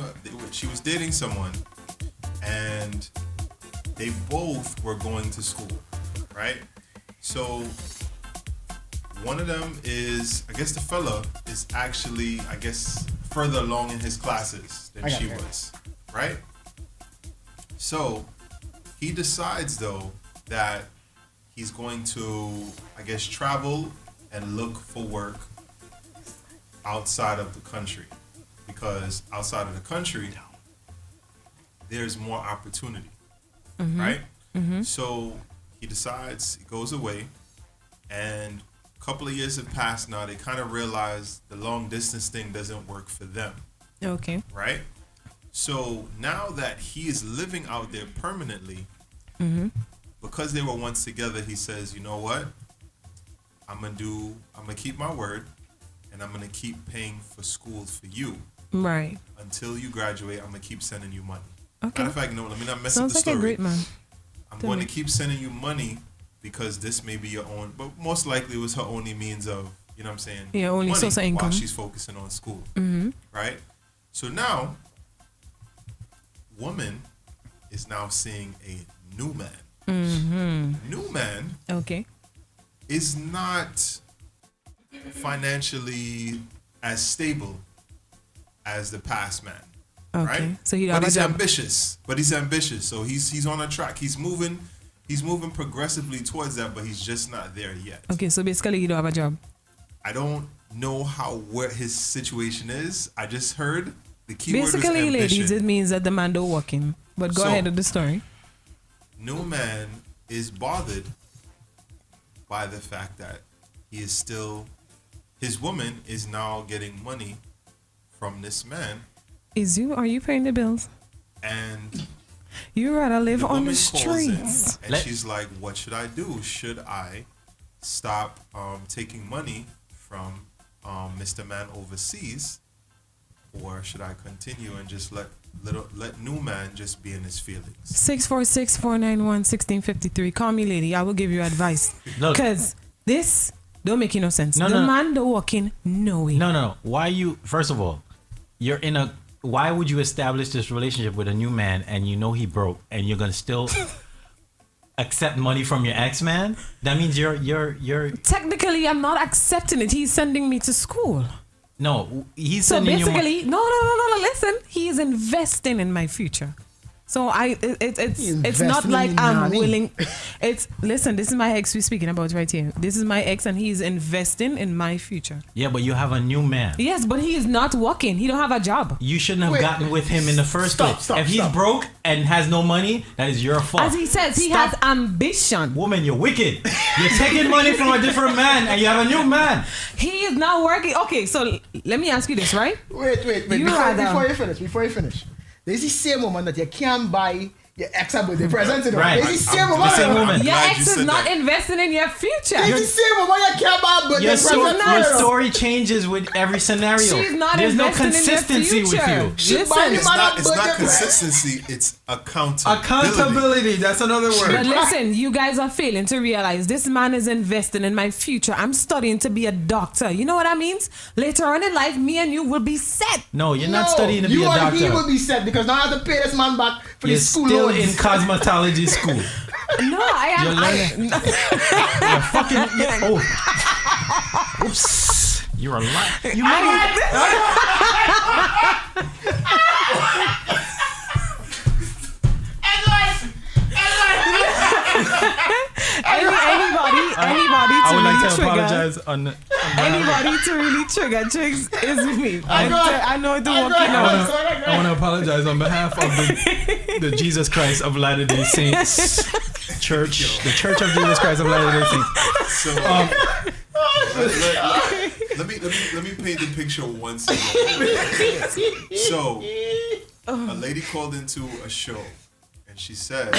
she was dating someone, and they both were going to school, right? So one of them is, I guess the fella is actually, I guess, further along in his classes than she was, right? So he decides though that he's going to, I guess, travel and look for work outside of the country, because outside of the country there's more opportunity, right? So he decides, he goes away, and a couple of years have passed now. They kind of realize the long distance thing doesn't work for them. Okay. Right? So now that he is living out there permanently, because they were once together, he says, you know what? I'm gonna keep my word, and I'm gonna keep paying for school for you. Right. Until you graduate, I'm gonna keep sending you money. Okay. Matter of fact, no, let me not mess Sounds up the like story. a great man. I'm going to keep sending you money because this may be your own, but most likely it was her only means of, you know what I'm saying? Yeah, only money source of income. while she's focusing on school. Right? So now, woman is now seeing a new man. New man Okay. is not financially as stable as the past man. Okay. Right? So he but have a job. he's ambitious. So he's on a track. He's moving progressively towards that, but he's just not there yet. Okay, so basically you don't have a job. I don't know where his situation is. I just heard the keyword was Basically, ambition. ladies, it means that the man don't work in. But go So- ahead with the story. New man is bothered by the fact that his woman is now getting money from this man, Are you paying the bills? and You rather live the on woman the calls in, streets. and she's like, what should I do? Should I stop taking money from Mr. Man overseas, or should I continue and just let new man just be in his feelings? 646-491-1653. Call me, lady. I will give you advice. Look. Because this don't make you no sense. No, the no, no. man don't walk in, no way. No. First of all, why would you establish this relationship with a new man and you know he broke and you're gonna still accept money from your ex-man? That means you're Technically, I'm not accepting it. He's sending me to school. no, he's So sending you basically, no. Listen, he is investing in my future. So it's not investing like in I'm Nani. willing. Listen, this is my ex we're speaking about right here. This is my ex, and he's investing in my future. Yeah, but you have a new man. Yes, but he is not working. He don't have a job. You shouldn't have Wait. gotten with him in the first place. If he's broke and has no money, that is your fault. As he says, he has ambition. Woman, you're wicked. You're taking money from a different man and you have a new man. He is not working. Okay, so let me ask you this, right? Wait. You Before you finish. There's the same woman that you can't buy your ex a birthday present to. Right. There's the same I'm- woman. the same woman. Your glad ex you is said not that. investing in your future. There's the same woman you can't buy a birthday Your present to. story changes with every scenario. She's not There's no investing in your consistency with future. you. She Listen. buy the man a It's not birthday present. consistency, it's accountability. Accountability, that's another But word. listen, you guys are failing to realize this man is investing in my future. I'm studying to be a doctor. You know what that means? Later on in life, me and you will be set. No, you're not studying to be a You and he will doctor. be set because now I have to pay this man back for You're his school still loans. in cosmetology school. No, I You're am. learning. You're fucking. Oh. Oops. You're a liar. You Anybody I to would like really to trigger. apologize on Anybody to really trigger tricks is me. I know it working out. I want to apologize on behalf of the Jesus Christ of Latter-day Saints Church, the Church of Jesus Christ of Latter-day Saints. So let me paint the picture once again. So a lady called into a show and she said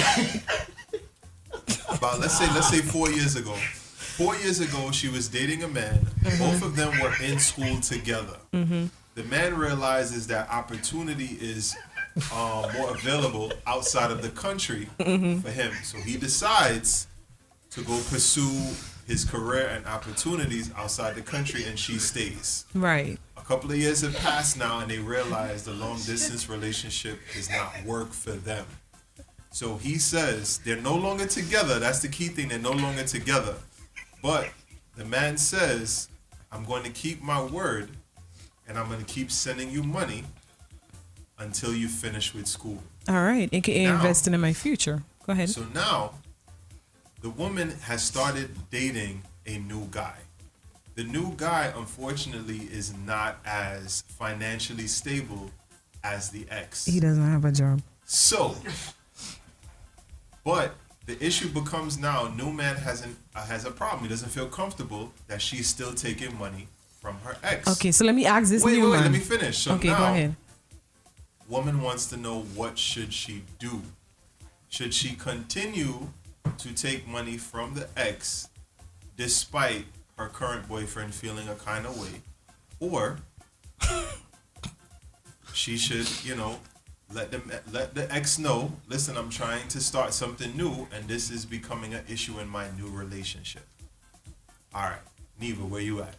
about let's say 4 years ago. 4 years ago, she was dating a man. Both of them were in school together. The man realizes that opportunity is more available outside of the country for him. So he decides to go pursue his career and opportunities outside the country, and she stays. Right. A couple of years have passed now, and they realize the long distance relationship does not work for them. So he says they're no longer together. That's the key thing. They're no longer together. But the man says, I'm going to keep my word, and I'm going to keep sending you money until you finish with school. All right. AKA Now- investing in my future. Go ahead. So now, the woman has started dating a new guy. The new guy, unfortunately, is not as financially stable as the ex. He doesn't have a job. So, but the issue becomes now, new man has a problem. He doesn't feel comfortable that she's still taking money from her ex. Okay, so let me ask this Wait, new man. let me finish. So okay, now, go ahead. woman wants to know, what should she do? Should she continue to take money from the ex despite her current boyfriend feeling a kind of way? Or she should, let the ex know, listen, I'm trying to start something new, and this is becoming an issue in my new relationship. All right, Neva, where you at?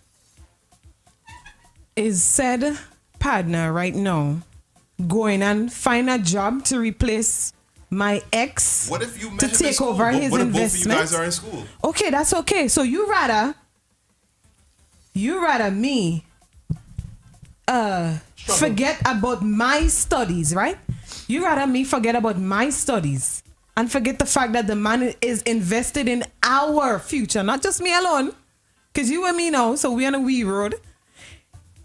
Is said partner right now going and find a job to replace my ex? What if you met to him in take school? over his What if both of you investment? guys are in school? Okay, that's okay. So you rather me forget about my studies, right? You rather me forget about my studies and forget the fact that the man is invested in our future, not just me alone. Because you and me now, so we're on a wee road.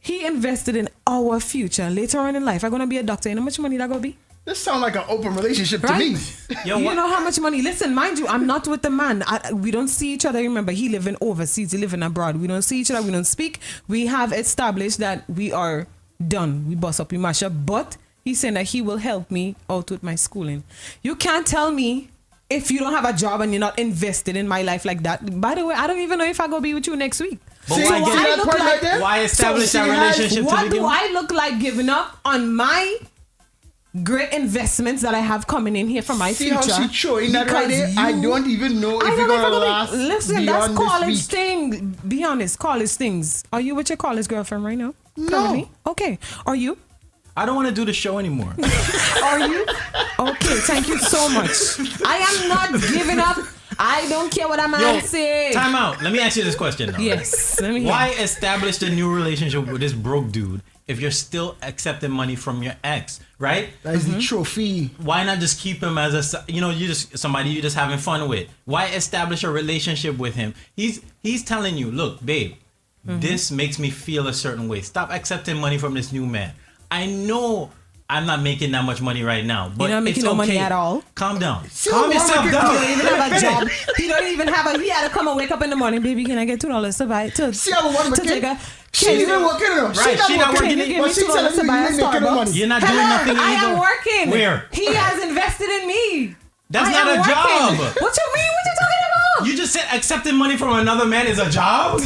He invested in our future. Later on in life, I'm going to be a doctor. You know how much money that going to be? This sounds like an open relationship to Right? me. You know how much money? Listen, mind you, I'm not with the man. We don't see each other. Remember, he living overseas. He living abroad. We don't see each other. We don't speak. We have established that we are done. We bust up, we mash up. But he's saying that he will help me out with my schooling. You can't tell me if you don't have a job and you're not invested in my life like that. By the way, I don't even know if I go be with you next week. But why establish that relationship to What begin do with? I look like giving up on my great investments that I have coming in here for my See future? how she showing that right there? I don't even know if you're gonna last Listen, beyond that's this college week. thing. Be honest, college things. Are you with your college girlfriend right now? No. Currently? Okay. Are you? I don't want to do the show anymore. Are you? Okay, thank you so much. I am not giving up. I don't care what a man say. Time out. Let me ask you this question now. Yes. Let me hear. Why establish a new relationship with this broke dude if you're still accepting money from your ex, right? That is the trophy. Why not just keep him as you just somebody you're just having fun with? Why establish a relationship with him? He's telling you, look, babe, this makes me feel a certain way. Stop accepting money from this new man. I know I'm not making that much money right now, but You're not making it's no okay. money at all. Calm down. See, Calm yourself He down. don't even have a job. He don't even have a. He had to come and wake up in the morning, baby. Can I get $2 to buy to? See how one to kid? take a. She even working though. Right, she not working. Can you give But me she $2 telling to you buy you a ain't making no money. Starbucks? You're not doing Hello, nothing I either. am working. Where? He has invested in me. That's I not am a job. working. What you mean? What you talking about? You just said accepting money from another man is a job?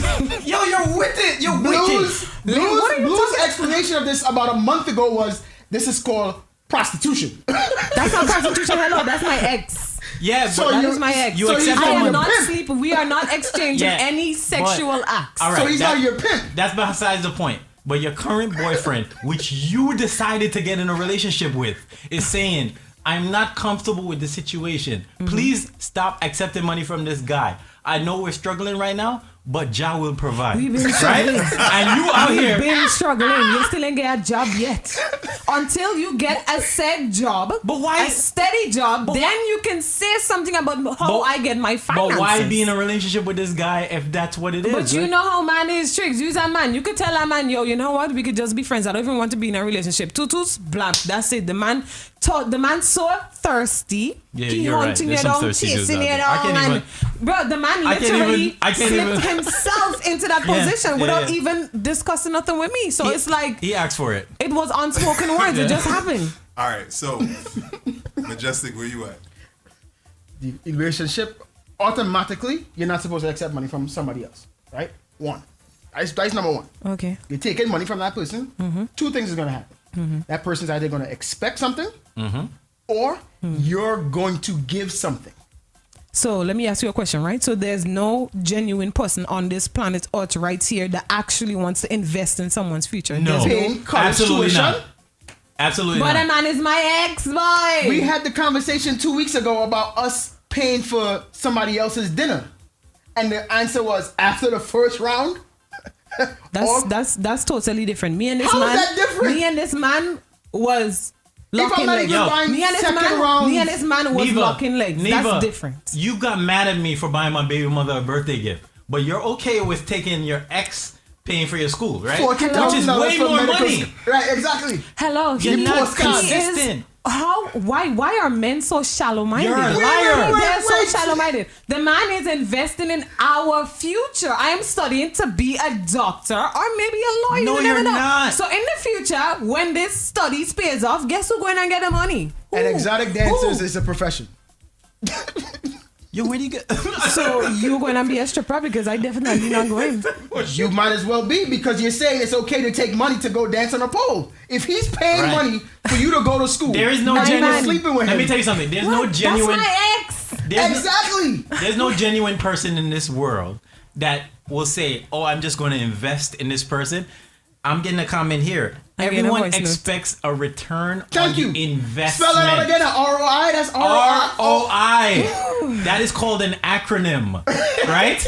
Yo, you're with it. You're Blue's, wicked. What are you Blue's talking- explanation of this about a month ago was, this is called prostitution. That's not prostitution. Hello, that's my ex. Yeah, So but That you- is my ex. you so accept he's I not am your not pimp. sleeping. We are not exchanging Yeah, any sexual acts. all right, So he's that- not your pimp. That's besides the point. But your current boyfriend, which you decided to get in a relationship with, is saying, I'm not comfortable with the situation. Please stop accepting money from this guy. I know we're struggling right now, but Jah will provide. We've been right? struggling. And you out We've here. been struggling. You still ain't get a job yet. Until you get a said job, But why- a steady job, then you can say something about how I get my finances. But why be in a relationship with this guy if that's what it is? But you right? know how man is tricks. You's a man. You could tell a man, yo, you know what? We could just be friends. I don't even want to be in a relationship. Tutus, blank. That's it. The man so thirsty. Yeah, he you're right. hunting There's you some down, thirsty dudes chasing out you there. I down. can't And, bro, the man I can't literally even- I can't slipped even- himself into that Yeah, position yeah, without yeah. even discussing nothing with me. So it's like He asked for it. it was unspoken words. It just happened. All right, so Majestic, where you at? The relationship, automatically, you're not supposed to accept money from somebody else, right? One. That's number one. Okay. You're taking money from that person. Two things is going to happen. That person's either going to expect something or you're going to give something. So let me ask you a question, right? So there's no genuine person on this planet Earth right here that actually wants to invest in someone's future. No, There's absolutely not. Absolutely But not. a man is my ex, boy. We had the conversation 2 weeks ago about us paying for somebody else's dinner, and the answer was after the first round. That's totally different. Me and this How is man. that different? Me and this man was If locking I'm not legs. even buying Me and this second man. rounds- Me and this man was Neva, locking legs. Neva, That's different. You got mad at me for buying my baby mother a birthday gift, but you're okay with taking your ex paying for your school, right? Which is $40,000 way for more medical money. sc- Right, exactly. Hello, You're he not is- consistent. How? Why are men so shallow-minded? You're a liar. They're so Wait. shallow-minded. The man is investing in our future. I am studying to be a doctor or maybe a lawyer. No, You never you're know. not. So in the future, when this studies pays off, guess who's going to get the money? And Who? exotic dancers Who? is a profession. Yo, where do you get? So you're going to be a stripper because I definitely not going. You might as well be, because you're saying it's okay to take money to go dance on a pole. If he's paying Right. money for you to go to school, There is no and you're genuine. sleeping with Let him. me tell you something. There's no genuine. That's my ex. There's Exactly. There's no genuine person in this world that will say, "Oh, I'm just going to invest in this person." I'm getting a comment here. I'm getting a Everyone voice note. expects a return Thank on you. the investment. Spell it out again. ROI. That's ROI. ROI. That is called an acronym, right?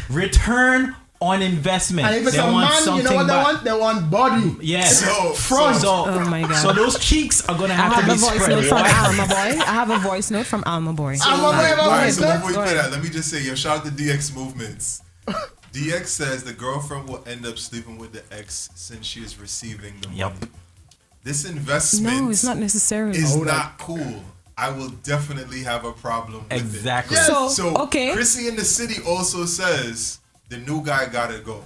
Return on investment. And if it's They a want man, you know something what they back. want? They want body. Yes. Front. Oh my God. So those cheeks are gonna I have to have be a voice spread note from wide. Alma Boy. I have a voice note from Alma Boy. Alright, so Go before you play ahead. that, let me just say, yo, shout out to DX Movements. DX says the girlfriend will end up sleeping with the ex since she is receiving the money. This investment No, it's not necessarily. is not cool. I will definitely have a problem with Exactly. it. So, okay. Chrissy in the City also says the new guy gotta go.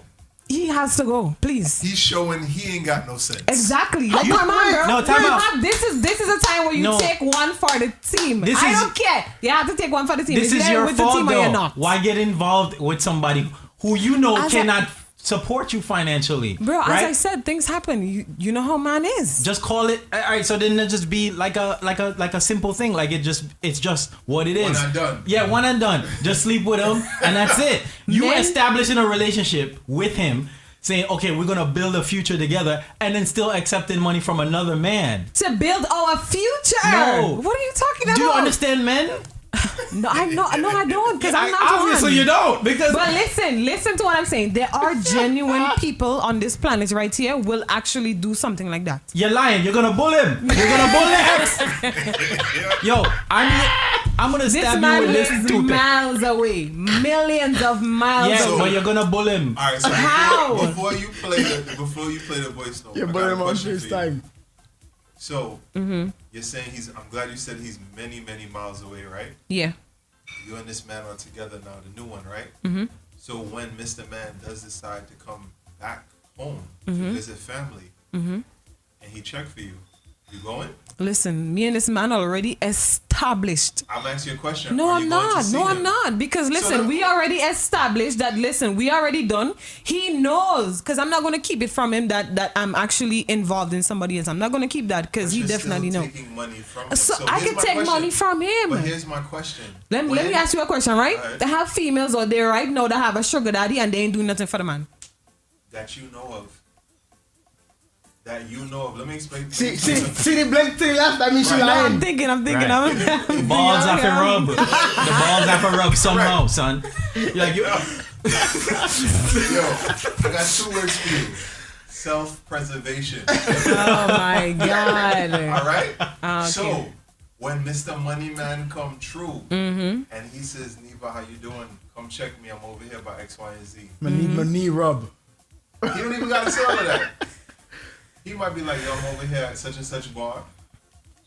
He has to go, please. He's showing he ain't got no sense. Exactly. Like, come on, girl. No, time out. This is a time where you No. take one for the team. This I is- don't care. You have to take one for the team. This If is you're your with the fault, team or you're though. not. Why get involved with somebody who you know As cannot support you financially? Bro, right? as I said, things happen. You know how man is. Just call it. All right. So then it just be like a simple thing. Like it's just what it is. One and done. Yeah, one and done. Just sleep with him, and that's it. You Men- establishing a relationship with him, saying, okay, we're gonna build a future together, and then still accepting money from another man. To build our future. No. What are you talking about? Do you understand, men? No, I don't, because I'm not Obviously, one. you don't. Because But listen to what I'm saying. There are genuine people on this planet right here will actually do something like that. you're lying. You're gonna bull him. You're gonna bull him. Yo, I'm gonna This stab you man with this lives toothpick. miles away, millions of miles Yeah, away. but you're gonna bull him. All right, so How? before you play the voice note, You're I got burning a him on question for you. FaceTime. So Mm-hmm. you're saying I'm glad you said he's many miles away, right? Yeah. You and this man are together now, the new one, right? Mm-hmm. So when Mr. Man does decide to come back home Mm-hmm. to visit family, and he check for you, you going? Listen, me and this man already established. I'm asking you a question. No, Are I'm you going to not. see No, them? I'm not. Because listen, then- we already established that. Listen, we already done. He knows. Because I'm not going to keep it from him that I'm actually involved in somebody else. I'm not going to keep that because But he you're definitely still knows. taking money from him. So I here's can my take question. money from him. But here's my question. Let me ask you a question, right? Alright. They have females out there right now that have a sugar daddy and they ain't doing nothing for the man. That you know of. That you know of. Let me explain. See the blink to the left. That means she Right. No, lying. I'm thinking. Right. I'm The balls have to rub. The balls have to rub somehow, son. You're like, Yo, I got 2 words for you. Self-preservation. Oh my God. All right? Okay. So, when Mr. Money Man come true, and he says, Neva, how you doing? Come check me. I'm over here by X, Y, and Z. My knee rub. He don't even got to say all of that. He might be like, yo, I'm over here at such and such bar.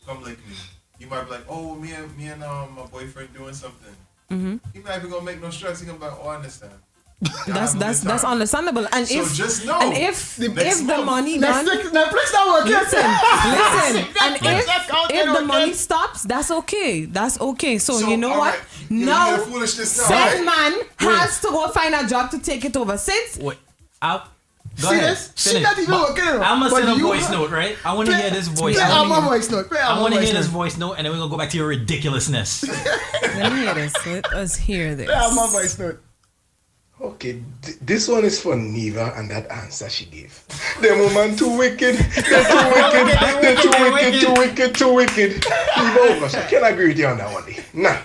Come link me. He might be like, oh, me and my boyfriend doing something. He not even gonna make no stress. He gonna be like, oh, I understand. That's understandable. And So if just know, and if next the month- money gone, Netflix not working. listen, and if the working. money stops, that's okay. That's okay. So you know all what? right, you Now, hear the foolishness now, said right? man has to go find a job to take it over. Since wait, go See ahead. this? She Finish. not even But working. I'm gonna But send a you voice have- note, right? I want to hear this voice. Play I out my wanna hear- voice note. Play out I my want to voice hear this note. voice note, and then we're gonna go back to your ridiculousness. Let me hear this. Let us hear this. Yeah, my voice note. Okay, this one is for Neva and that answer she gave. Them woman too wicked. They're too wicked. They're too wicked, too wicked, too wicked. Neva over, so I can't agree with you on that one. Nah.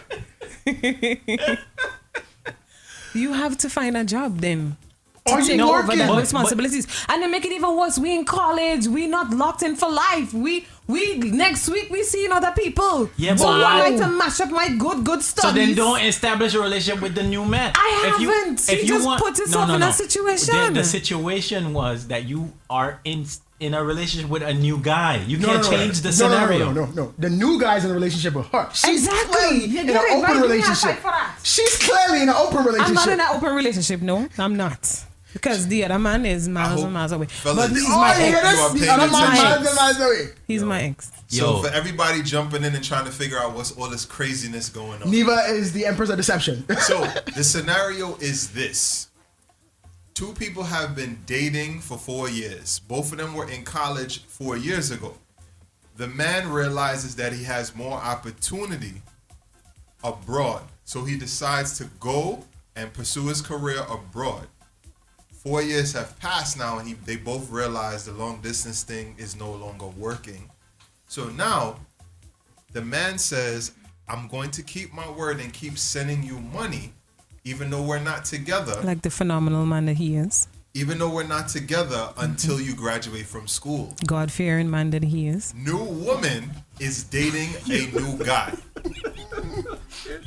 You have to find a job then. Are To you take over working? that But- responsibilities. And then make it even worse. We in college. We not locked in for life. We next week we seeing other people. Yeah, so but I why- like to mash up my good studies. So then don't establish a relationship with the new man. I If you- haven't. if He you just want- put himself in a situation. The situation was that you are in a relationship with a new guy. You can't change the scenario. No. The new guy's in a relationship with her. She's Exactly. clearly You in get an it, open right? Give me a relationship. fight for that. She's clearly in an open relationship. I'm not in that open relationship. No, I'm not. Because the other man is miles and miles away. Fellas, But he's I my hope you are ex. paying The other man attention. miles and miles away. He's my ex. So for everybody jumping in and trying to figure out what's all this craziness going on. Neva is the empress of deception. So the scenario is this. Two people have been dating for 4 years. Both of them were in college 4 years ago. The man realizes that he has more opportunity abroad. So he decides to go and pursue his career abroad. 4 years have passed now, and they both realize the long distance thing is no longer working. So now the man says, I'm going to keep my word and keep sending you money, even though we're not together. Like the phenomenal man that he is. Even though we're not together until you graduate from school. God-fearing man that he is. New woman is dating a new guy.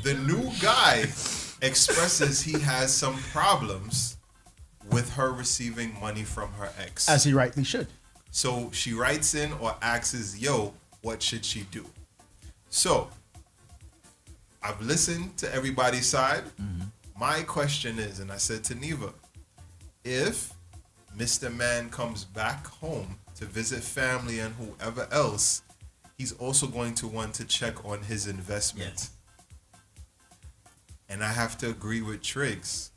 The new guy expresses he has some problems with her receiving money from her ex. As he rightly should. So she writes in or asks, yo, what should she do? So I've listened to everybody's side. My question is, and I said to Neva, if Mr. Man comes back home to visit family and whoever else, he's also going to want to check on his investment. And I have to agree with Triggs.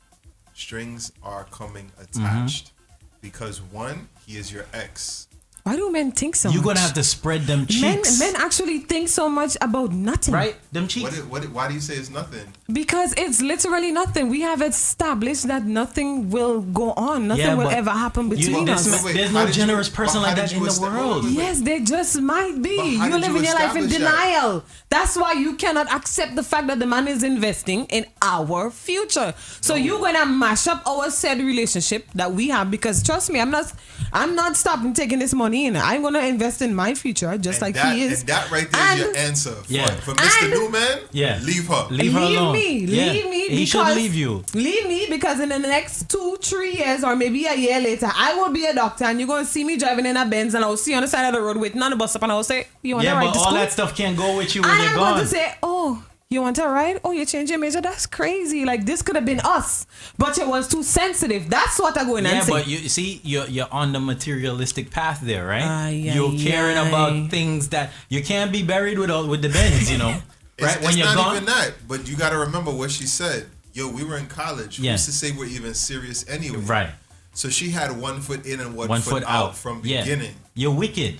Strings are coming attached. Because one, he is your ex. Why do men think so You're much? gonna have to spread them cheeks. Men actually think so much about nothing. Right? Them cheeks. Why do you say it's nothing? Because it's literally nothing. We have established that nothing will go on. Nothing will but ever happen between us. There's no generous person like that in the world. Yes, they just might be. how You're did you living your life in establish denial. That's why you cannot accept the fact that the man is investing in our future. So you're gonna mash up our said relationship that we have, because trust me, I'm not stopping taking this money in. I'm gonna invest in my future just like he is. And that right there is your answer. For Mr. Newman, leave her. Leave her alone. Leave me. He should because- leave you. Leave me, because in the next 2-3 years or maybe a year later, I will be a doctor and you're going to see me driving in a Benz and I'll see you on the side of the road waiting on the bus stop and I'll say, you want to Yeah, ride but to all school? that stuff can't go with you when And you're I'm going gone. to say, oh, you want to ride? Oh, you change your major? That's crazy. Like, this could have been us, but it was too sensitive. That's what I go in and Yeah, say. but you see, you're on the materialistic path there, right? Ay, You're ay, caring ay. about things that you can't be buried with the Benz, you know. Right? It's When you're not gone. even that, but you got to remember what she said. Yo, we were in college. Yeah. Who's to say we're even serious anyway? Right. So she had 1 foot in and 1 One foot foot out out from Yeah. beginning. You're wicked.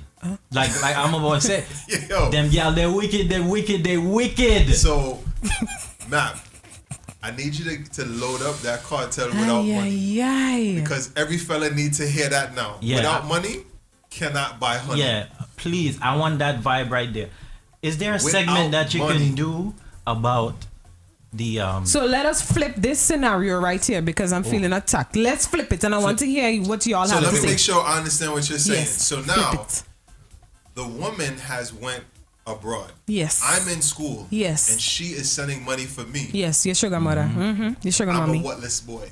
Like I'm about to say. Yo. Them y'all, they're wicked. So, Map, I need you to load up that cartel without money. Because every fella needs to hear that now. Yeah. Without money, cannot buy honey. Yeah, please. I want that vibe right there. Is there a Without segment that you money. can do about the So let us flip this scenario right here because I'm feeling attacked. Let's flip it and I want to hear what you all So have let to me say. make sure I understand what you're saying. Yes, So flip now, it. the woman has went abroad. Yes. I'm in school. Yes. And she is sending money for me. Yes, your sugar mother. Mm-hmm. Your sugar I'm mommy. a whatless boy.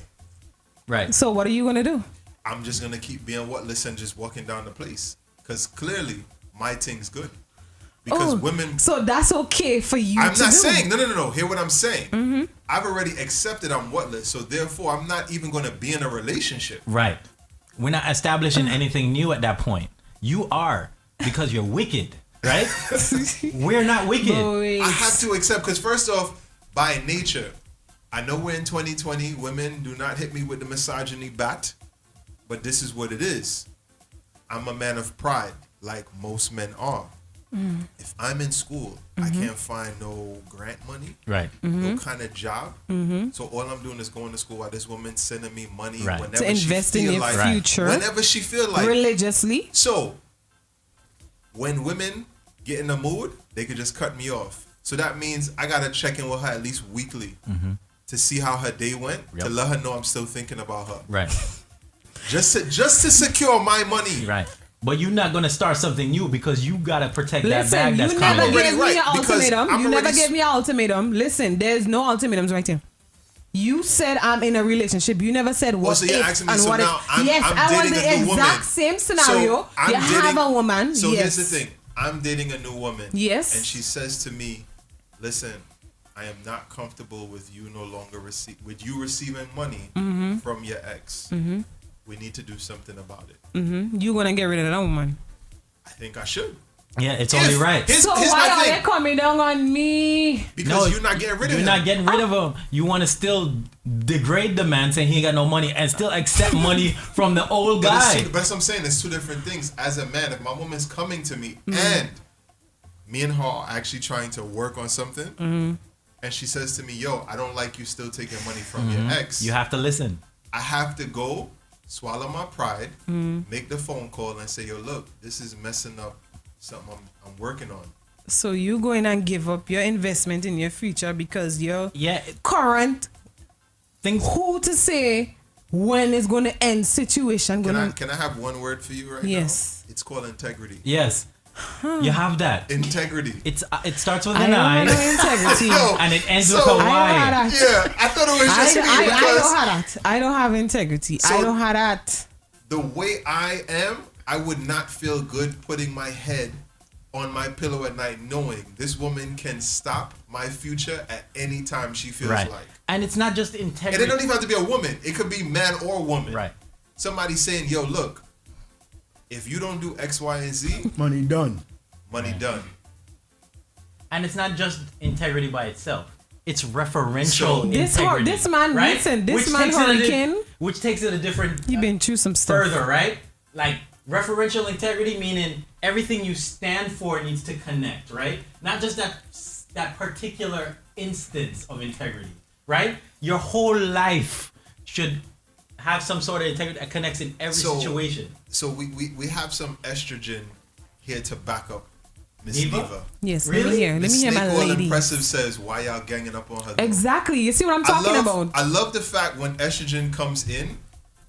Right. So what are you gonna do? I'm just gonna keep being whatless and just walking down the place. Cause clearly my thing's good. Because women. So that's okay for you. I'm to not do. saying no. Hear what I'm saying. Mm-hmm. I've already accepted I'm whatless, so therefore I'm not even gonna be in a relationship. Right. We're not establishing anything new at that point. You are, because you're wicked, right? We're not wicked. I have to accept, because first off, by nature, I know we're in 2020. Women, do not hit me with the misogyny bat, but this is what it is. I'm a man of pride, like most men are. If I'm in school, I can't find no grant money, Right. no kind of job. Mhm. So all I'm doing is going to school while this woman's sending me money Right. whenever To invest she in feel your like, future. whenever she feel like Religiously. So when women get in the mood, they could just cut me off. So that means I gotta check in with her at least weekly to see how her day went, to let her know I'm still thinking about her. Right. Just to secure my money. Right. But you're not gonna start something new because you gotta protect that Listen, bag that's you coming. never gave me an because ultimatum. I'm You never already gave me an ultimatum. Listen, there's no ultimatums right here. You said I'm in a relationship. You never said what so you're if asking me, and so what now if. Yes, I'm I want dating the a new exact woman. same scenario. So I'm You have dating- a woman. So yes. here's the thing. I'm dating a new woman. Yes. And she says to me, listen, I am not comfortable with you no longer receiving money Mhm. from your ex. Mhm. We need to do something about it. You gonna get rid of that woman? I think I should. Yeah, it's only right. So why are they coming down on me? Because you're not getting rid of You're him. not getting rid of him. You want to still degrade the man saying he ain't got no money and still accept money from the old But guy. that's what I'm saying. It's two different things. As a man, if my woman's coming to me and me and her are actually trying to work on something, and she says to me, yo, I don't like you still taking money from your ex. You have to listen. I have to go, swallow my pride, make the phone call and say, yo, look, this is messing up something I'm working on. So you going and give up your investment in your future because your Yeah. current things. Who to say when it's going to end situation? Can Gonna I have one word for you right now? Yes. It's called integrity. Yes. You have that. Integrity. It starts with I an don't I have no integrity. and it ends So- with a I don't Y. have that. Yeah, I thought it was just me I because don't have that. I don't have integrity. I So- don't have that. the way I am, I would not feel good putting my head on my pillow at night knowing this woman can stop my future at any time she feels Right. like. And it's not just And integrity. it don't even have to be a woman. It could be man or woman. Right. Somebody saying, yo, look, if you don't do X, Y, and Z, Money done. money done. And it's not just integrity by itself. It's referential So- integrity. This man, right? listen, this Which man takes it a hurricane. which takes it a different You've been through some stuff. further, right? Like referential integrity meaning everything you stand for needs to connect, right? Not just that particular instance of integrity, right? Your whole life should have some sort of integrity that connects in every situation. So we have some estrogen here to back up Miss Neva? Neva. Yes, Really? let me hear. Let me Miss hear my Snake Oil lady. Impressive says, why y'all ganging up on her? though?" Exactly. You see what I'm talking about? I love the fact when estrogen comes in,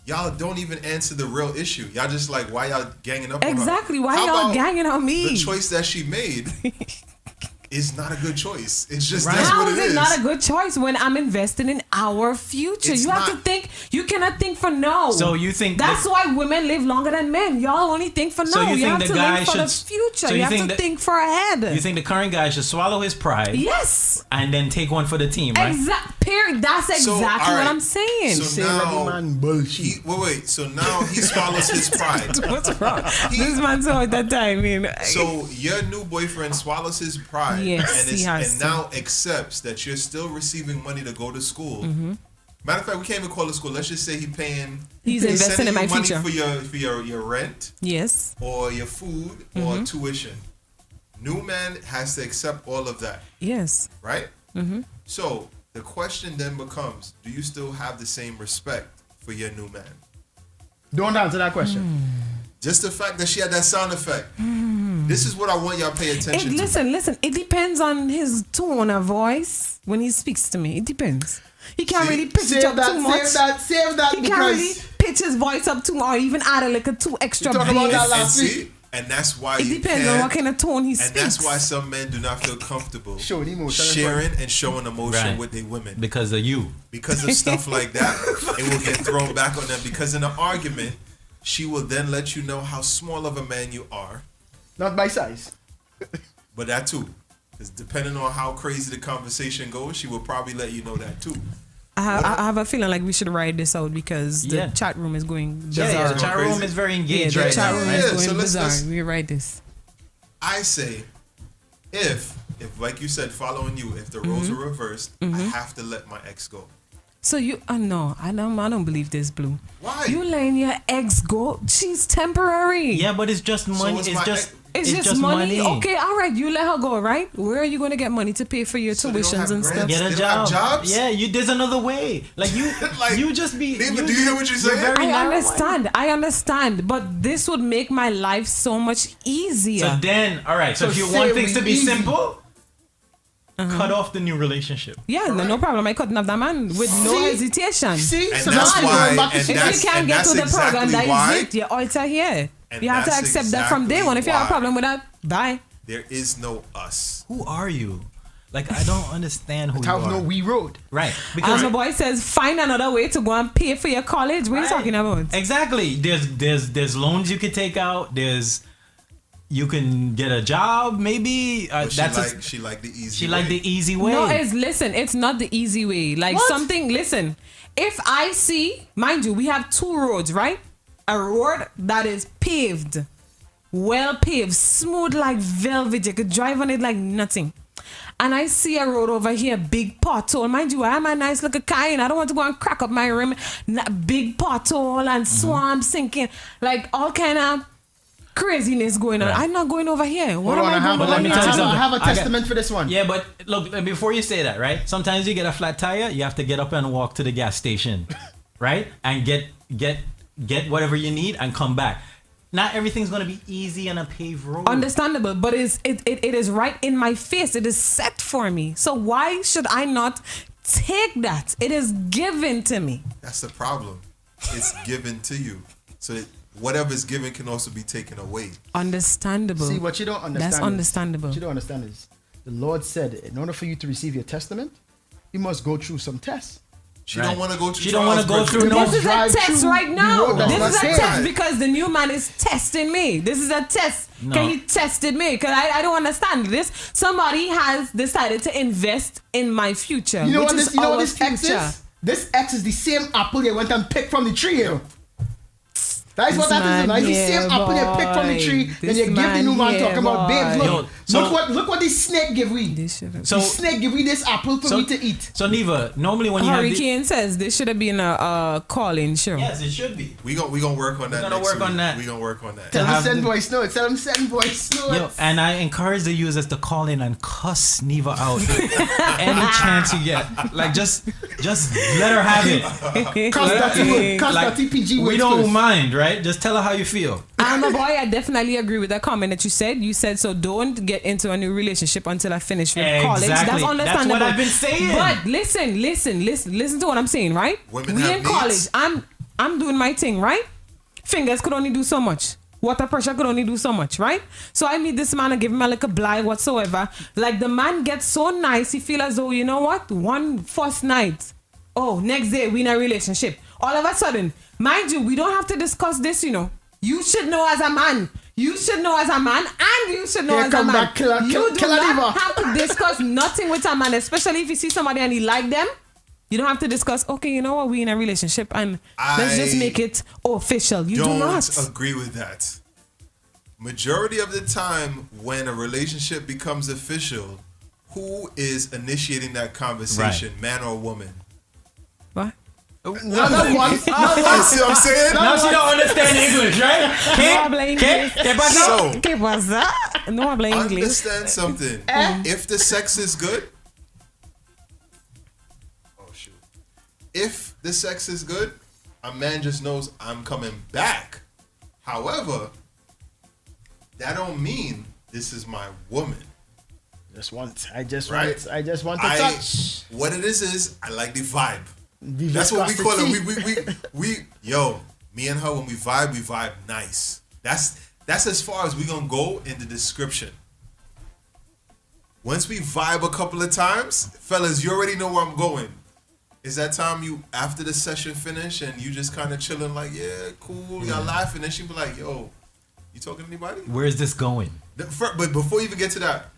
y'all don't even answer the real issue. Y'all just like, why y'all ganging up on her? Exactly. Why How y'all about ganging on me? The choice that she made is not a good choice. It's just Right. that's How what is it it is. not a good choice when I'm investing in our future? It's You have not. to think. You cannot think for now. So you think that's the- why women live longer than men? Y'all only think for now. So you think have the to guy think for the should- future. so you you have think to that- think for ahead. You think the current guy should swallow his pride? Yes. And then take one for the team, right? Period. That's So, exactly all right. what I'm saying. So now, man bullshit. wait. So now he swallows his pride. What's wrong? This man saw it that time. So your new boyfriend swallows his pride Yes, and, he has and to. now accepts that you're still receiving money to go to school. Matter of fact, we can't even call it school. Let's just say he's investing sending in my you money future. for your rent Yes. or your food or tuition. New man has to accept all of that, Yes. right? So the question then becomes: do you still have the same respect for your new man? Don't answer that question. Just the fact that she had that sound effect. This is what I want y'all to pay attention to. Listen. It depends on his tone of voice when he speaks to me. It depends. He can't really pitch it up too much. Save that He because can't really pitch his voice up too much or even add a little too extra talked about bass. that And last week. see, and that's why It you depends on can't- what kind of tone he And speaks. that's why some men do not feel comfortable Showing emotion. sharing and showing emotion Right. with their women. Because of you. Because of stuff like that, it will get thrown back on them. Because in an argument, she will then let you know how small of a man you are. Not by size. But that too. Because depending on how crazy the conversation goes, she will probably let you know that too. I have a feeling like we should write this out because the Yeah. chat room is going Yeah, bizarre. the chat room crazy. is very Yeah, engaged the right chat now, room right? is Yeah, going so let's- bizarre. We write this. I say, if like you said, following you, if the roles are reversed, I have to let my ex go. So you, no, I don't believe this, Blue. Why? You letting your ex go? She's temporary. Yeah, but it's just money. is It's my just It's just money. Okay, all right. You let her go, right? Where are you going to get money to pay for your tuitions and stuff? Get a job. Yeah, there's another way. Like you, you just be. do you hear what you're saying? I understand. But this would make my life so much easier. So then, all right. So if you want things to be simple, cut off the new relationship. Yeah, no problem. I couldn't have that man with no hesitation. See, so that's why. If you can't get to the program, that is it. You're alter here. And you have to accept that from day one. If you have a problem with that, bye. There is no us. Who are you? Like, I don't understand who you are. no we road. Right. Because the boy says, find another way to go and pay for your college. What are you talking about? Exactly. There's loans you could take out. You can get a job, maybe. She like the easy. She like the easy way. No, it's not the easy way. Like listen. If I see, mind you, we have two roads, right? A road that is paved, well paved, smooth like velvet. You could drive on it like nothing. And I see a road over here, big pothole. Mind you, I'm a nice little car and I don't want to go and crack up my rim. Big pothole and swamp sinking, like all kind of craziness going on. I'm not going over here. What am I going over here? I have a testament for this one. Yeah, but look, before you say that, right? Sometimes you get a flat tire, you have to get up and walk to the gas station, right? And get whatever you need and come back. Not everything's gonna be easy on a paved road. Understandable, but it is right in my face. It is set for me. So why should I not take that? It is given to me. That's the problem. It's given to you. So that whatever is given can also be taken away. Understandable. See, what you don't understand. That's understandable. What you don't understand is the Lord said, in order for you to receive your testament, you must go through some tests. She don't want to go through. She don't want to go through. This is a test right now. This is a test because the new man is testing me. This is a test. No. Can you tested me? Because I don't understand this. Somebody has decided to invest in my future. You know what this? You know what this this X is? This X is the same apple you went and picked from the tree. You know? That's what that is. Like the same apple you picked from the tree. Then you give the new man talking about, babes, look, look what this snake give we. So snake give we this apple for me to eat. So Neva, normally when you Hurricane says this should have been a call-in show. Yes, it should be. We gonna work on that. We're gonna work on that. We gonna work on that. Tell them send voice notes. Tell them send voice notes. Yo, and I encourage the users to call in and cuss Neva out any chance you get. Like just let her have it. Cuss that TPG. We don't mind, right? Just tell her how you feel. I'm a boy. I definitely agree with that comment that you said. You said so. Don't get into a new relationship until I finish with college. That's understandable. That's what I've been saying. But listen to what I'm saying, right? Women we have in college. I'm doing my thing, right? Fingers could only do so much. Water pressure could only do so much, right? So I meet this man and give him a like a blind whatsoever. Like the man gets so nice, he feel as though, you know what? One first night. Oh, next day we in a relationship. All of a sudden, mind you, we don't have to discuss this, you know. You should know as a man. You should know as a man, and you should know as a man. You do not have to discuss nothing with a man, especially if you see somebody and you like them. You don't have to discuss, okay, you know what, we in a relationship and let's just make it official. You do not. Don't agree with that. Majority of the time when a relationship becomes official, who is initiating that conversation, man or woman? What? Not once. See what I'm saying? Now she don't understand English, right? No habla inglés. ¿Qué pasa? No habla inglés. Understand something. If the sex is good, if the sex is good, a man just knows I'm coming back. However, that don't mean this is my woman. I just want to touch. What it is I like the vibe. That's what we call it. We yo, me and her when we vibe nice. That's as far as we gonna go in the description. Once we vibe a couple of times, fellas, you already know where I'm going. Is that time you after the session finish and you just kind of chilling like, yeah, cool, y'all laughing, and she be like, yo, you talking to anybody? Where is this going? But before you even get to that,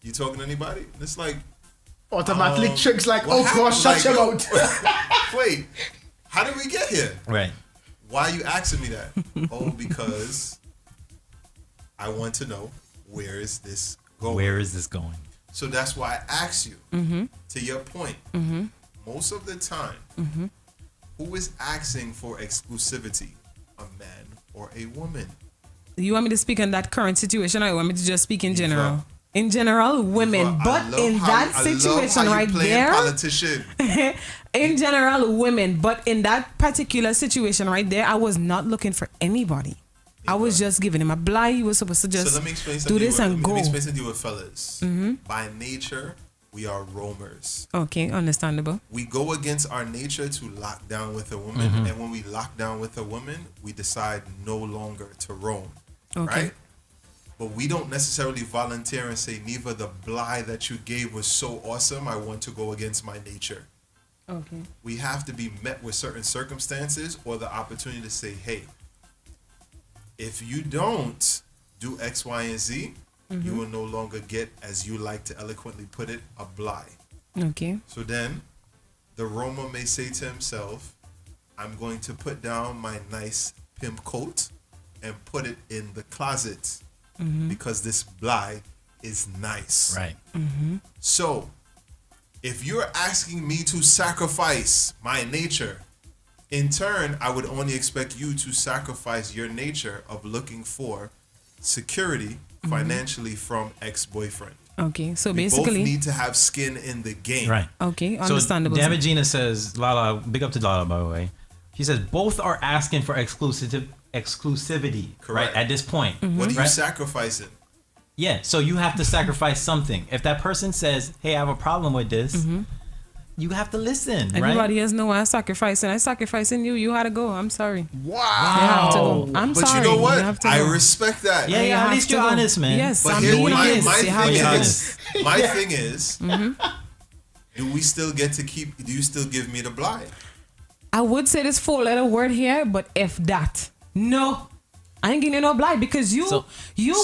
you talking to anybody? And it's like automatically tricks like, oh gosh, shut your mouth. Wait, how did we get here? Right. Why are you asking me that? Oh, because I want to know where is this going? Where is this going? So that's why I asked you. Mm-hmm. To your point, Mm-hmm. most of the time, Mm-hmm. who is asking for exclusivity? A man or a woman? You want me to speak on that current situation, or you want me to just speak in general? In general, women. But in that situation right there, politician. in general, women. But in that particular situation right there, I was not looking for anybody. I was just giving him a blind. He was supposed to just So let me explain do this and go. Let me explain something to you with fellas. Mhm. By nature, we are roamers. Okay, understandable. We go against our nature to lock down with a woman, Mhm. and when we lock down with a woman, we decide no longer to roam. Okay. Right? But we don't necessarily volunteer and say, Neva, the blie that you gave was so awesome, I want to go against my nature. Okay. We have to be met with certain circumstances or the opportunity to say, hey, if you don't do X, Y, and Z, you will no longer get, as you like to eloquently put it, a blie. Okay. So then the roamer may say to himself, I'm going to put down my nice pimp coat and put it in the closet because this blie is nice. Right. So if you're asking me to sacrifice my nature, in turn, I would only expect you to sacrifice your nature of looking for security financially from ex-boyfriend. Okay, so We basically, both need to have skin in the game. Right. Okay, understandable. So Damagina says, Lala, big up to Lala, by the way. She says both are asking for exclusivity. Correct. Right, at this point. What are you right? sacrificing? Yeah, so you have to sacrifice something. If that person says, hey, I have a problem with this, you have to listen, everybody right? has no I'm sacrificing. I'm sacrificing you. You had to go. I'm sorry. Wow. You have to go. I'm but sorry. you know what? You have to I go. respect that. Yeah, You at have least to you're go. honest, man. Yes, But I'm here, being my honest. You have thing to go. is, my thing is, do we still get to keep? Do you still give me the blind? I would say this 4-letter word here, but if that, no. I ain't giving you no blind because you So-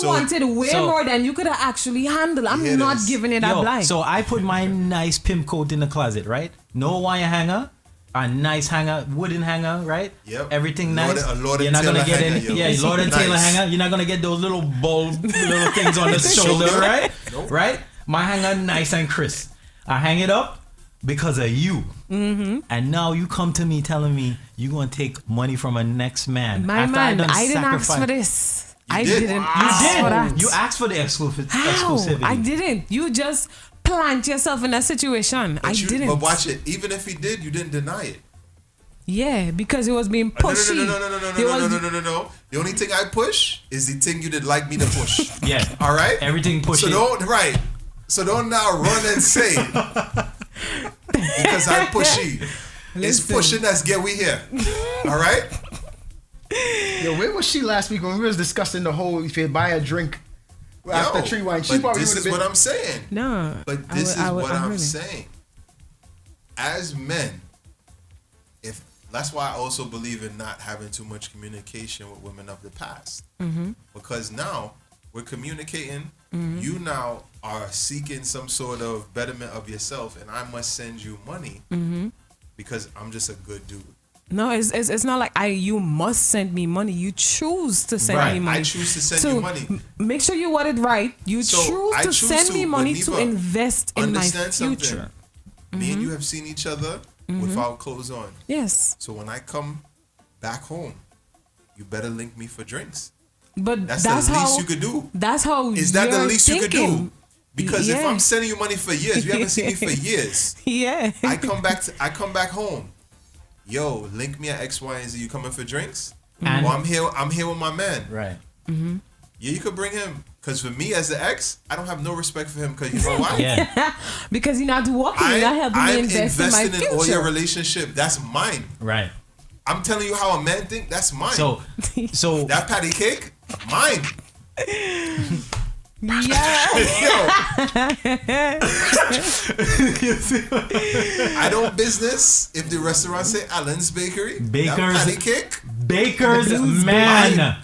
wanted way so- more than you could have actually handled. I'm not giving you that Yo, blind. so I put my nice pimp coat in the closet, right? No wire hanger, a nice hanger, wooden hanger, right? Yep. Everything Lord- nice. a Lord You're and not gonna Taylor get hanger, any, yo. yeah, Lord and Nice. Taylor hanger. You're not gonna get those little bulb, little things on the shoulder, Shoulder? right? Nope. Right? My hanger nice and crisp. I hang it up because of you. And now you come to me telling me you gonna take money from a next man. My after man, done I didn't ask sacrifice- for this. I did? didn't Wow. ask You for did. that. You asked for the How? exclusivity. I didn't. You just plant yourself in a situation. I didn't. But watch it. Even if he did, you didn't deny it. Yeah, because it was being pushy. No. The only thing I push is the thing you did like me to push. Yeah. All right. Everything pushy. So don't now run and say because I'm pushy. It's Listen. pushing us get we here. All right. Yo, where was she last week when we was discussing the whole if you buy a drink after tree wine? She but probably this would is have what been. I'm saying. No. But this is what I I'm heard it. saying. As men, if that's why I also believe in not having too much communication with women of the past. Because now we're communicating. You now are seeking some sort of betterment of yourself, and I must send you money because I'm just a good dude. No, it's not like you must send me money. You choose to send me money. I choose to send you money. Make sure you want it right. You So, I choose to choose send to, me but money to Neva, invest in my understand something. future. Me and you have seen each other without clothes on. Yes. So when I come back home, you better link me for drinks. But That's that's the least how you could do. That's how Is that the you're least you could do? thinking. Because if Yeah. I'm sending you money for years, you haven't seen me for years. Yeah. I come back home. Yo, link me at X, Y, and Z. You coming for drinks? And- Well, I'm here with my man. Right. Yeah, you could bring him. Because for me as the ex, I don't have no respect for him. Because you know why? Because you're not working. You're not helping me I'm invest in my investing in all your future. relationship. That's mine. Right. I'm telling you how a man think. That's mine. So that patty cake, mine. I don't business if the restaurant say Allen's Bakery. That patty cake. Baker's Blues man.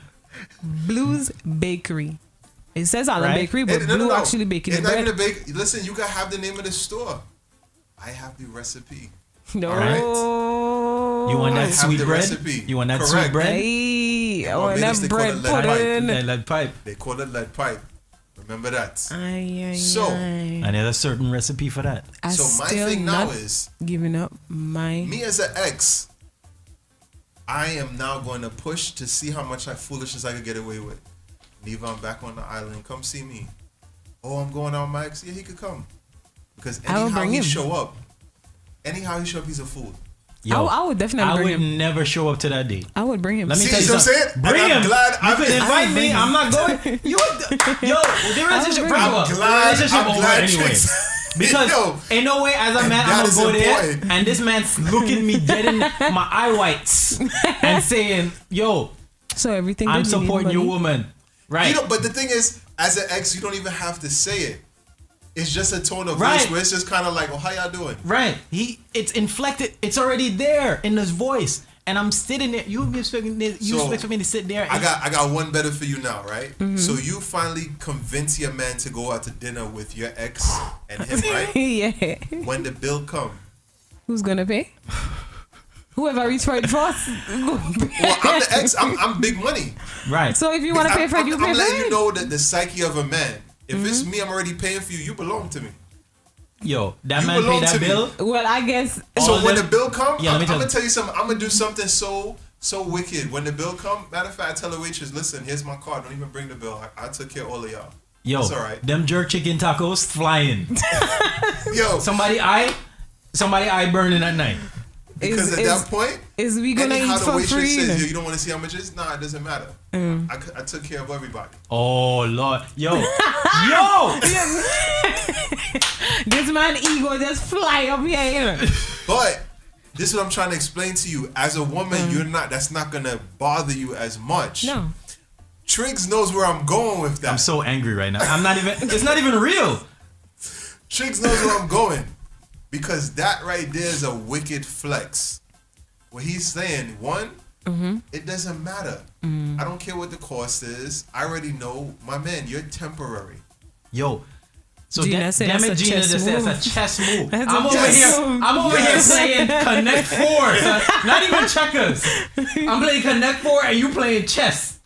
Blues Bakery. It says Allen Right? Bakery, but Blue actually baking It's the not bread. even a bake. Listen, you can have the name of the store. I have the recipe. No. You want I that have sweet the bread? recipe. You want that Correct. sweet bread? Hey, I In want Barbados, that they call bread it lead pipe. pudding. Lead pipe. They call it lead pipe. Remember that. So, And there's a certain recipe for that. So my thing now is giving up my me as an ex. I am now going to push to see how much foolishness I could get away with. Neva, I'm back on the island. Come see me. Oh, I'm going out with my ex. Yeah, he could come. Because I will anyhow bring he him. show up, he's a fool. Yo, I would definitely I bring would him. never show up to that date. I would bring him. Let me See, tell you see what I'm something. saying? Bring And I'm him. glad You I'm- could invite I would me. bring I'm him. not going. You, yo, the relationship, first of all, the relationship over anyway. Because ain't no way as a man I'm That gonna go is there important. and this man's looking me dead in my eye whites and saying, "Yo, So everything I'm that you need, supporting your buddy. woman." Right? You know, but the thing is, as an ex, you don't even have to say it. It's just a tone of Right. voice where it's just kind of like, "Oh, how y'all doing?" Right. It's inflected. It's already there in his voice. And I'm sitting there. You expect me to sit there. I got one better for you now, right? Mm-hmm. So you finally convince your man to go out to dinner with your ex and him, right? Yeah. When the bill come, Who's gonna pay? Whoever reach for it first. well, I'm the ex. I'm big money. Right. So if you want to pay for it, you pay I'm for letting you it. know that the psyche of a man. If it's Mm-hmm. me, I'm already paying for you. You belong to me. Yo, that You man belong paid to that me. bill. Well, I guess. So All when them- the bill come, Yeah, let I'm me gonna tell you something. I'm gonna do something so wicked. When the bill come, matter of fact, I tell the waitress, listen, here's my card. Don't even bring the bill. I took care of all of y'all. Yo, It's all right. them jerk chicken tacos flying. Yo, somebody eye burning at night. Because at that point, is we gonna anyhow eat the for waitress free? says, yo, you don't want to see how much it is? Nah, it doesn't matter. I took care of everybody. Oh Lord, yo, yo. This man ego just fly up here. You know? But this is what I'm trying to explain to you. As a woman, that's not gonna bother you as much. No. Triggs knows where I'm going with that. I'm so angry right now. It's not even real. Triggs knows where I'm going. Because that right there is a wicked flex. What he's saying, one, it doesn't matter. I don't care what the cost is. I already know, my man, you're temporary. Yo. So Gina said damn that's it, a Gina chess just said move. it's a chess move. That's I'm a over chess here. move. I'm over here playing Connect Four. So not even checkers. I'm playing Connect Four and you playing chess.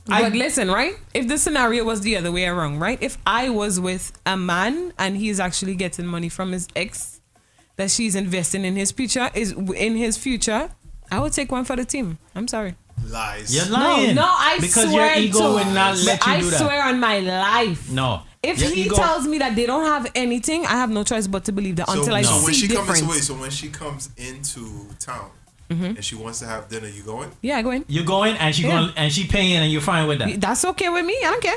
But listen, right? If the scenario was the other way around, right? If I was with a man and he's actually getting money from his ex that she's investing in his future, I would take one for the team. I'm sorry. Lies. You're lying. No, I because swear your ego to, will not let but you I do that. swear on my life. No. If Your he ego- tells me that they don't have anything, I have no choice but to believe that until I when see she comes difference. so when she comes into town and she wants to have dinner, you going? Yeah, go in. You're going and she Yeah. going and she paying and you're fine with that. That's okay with me. I don't care.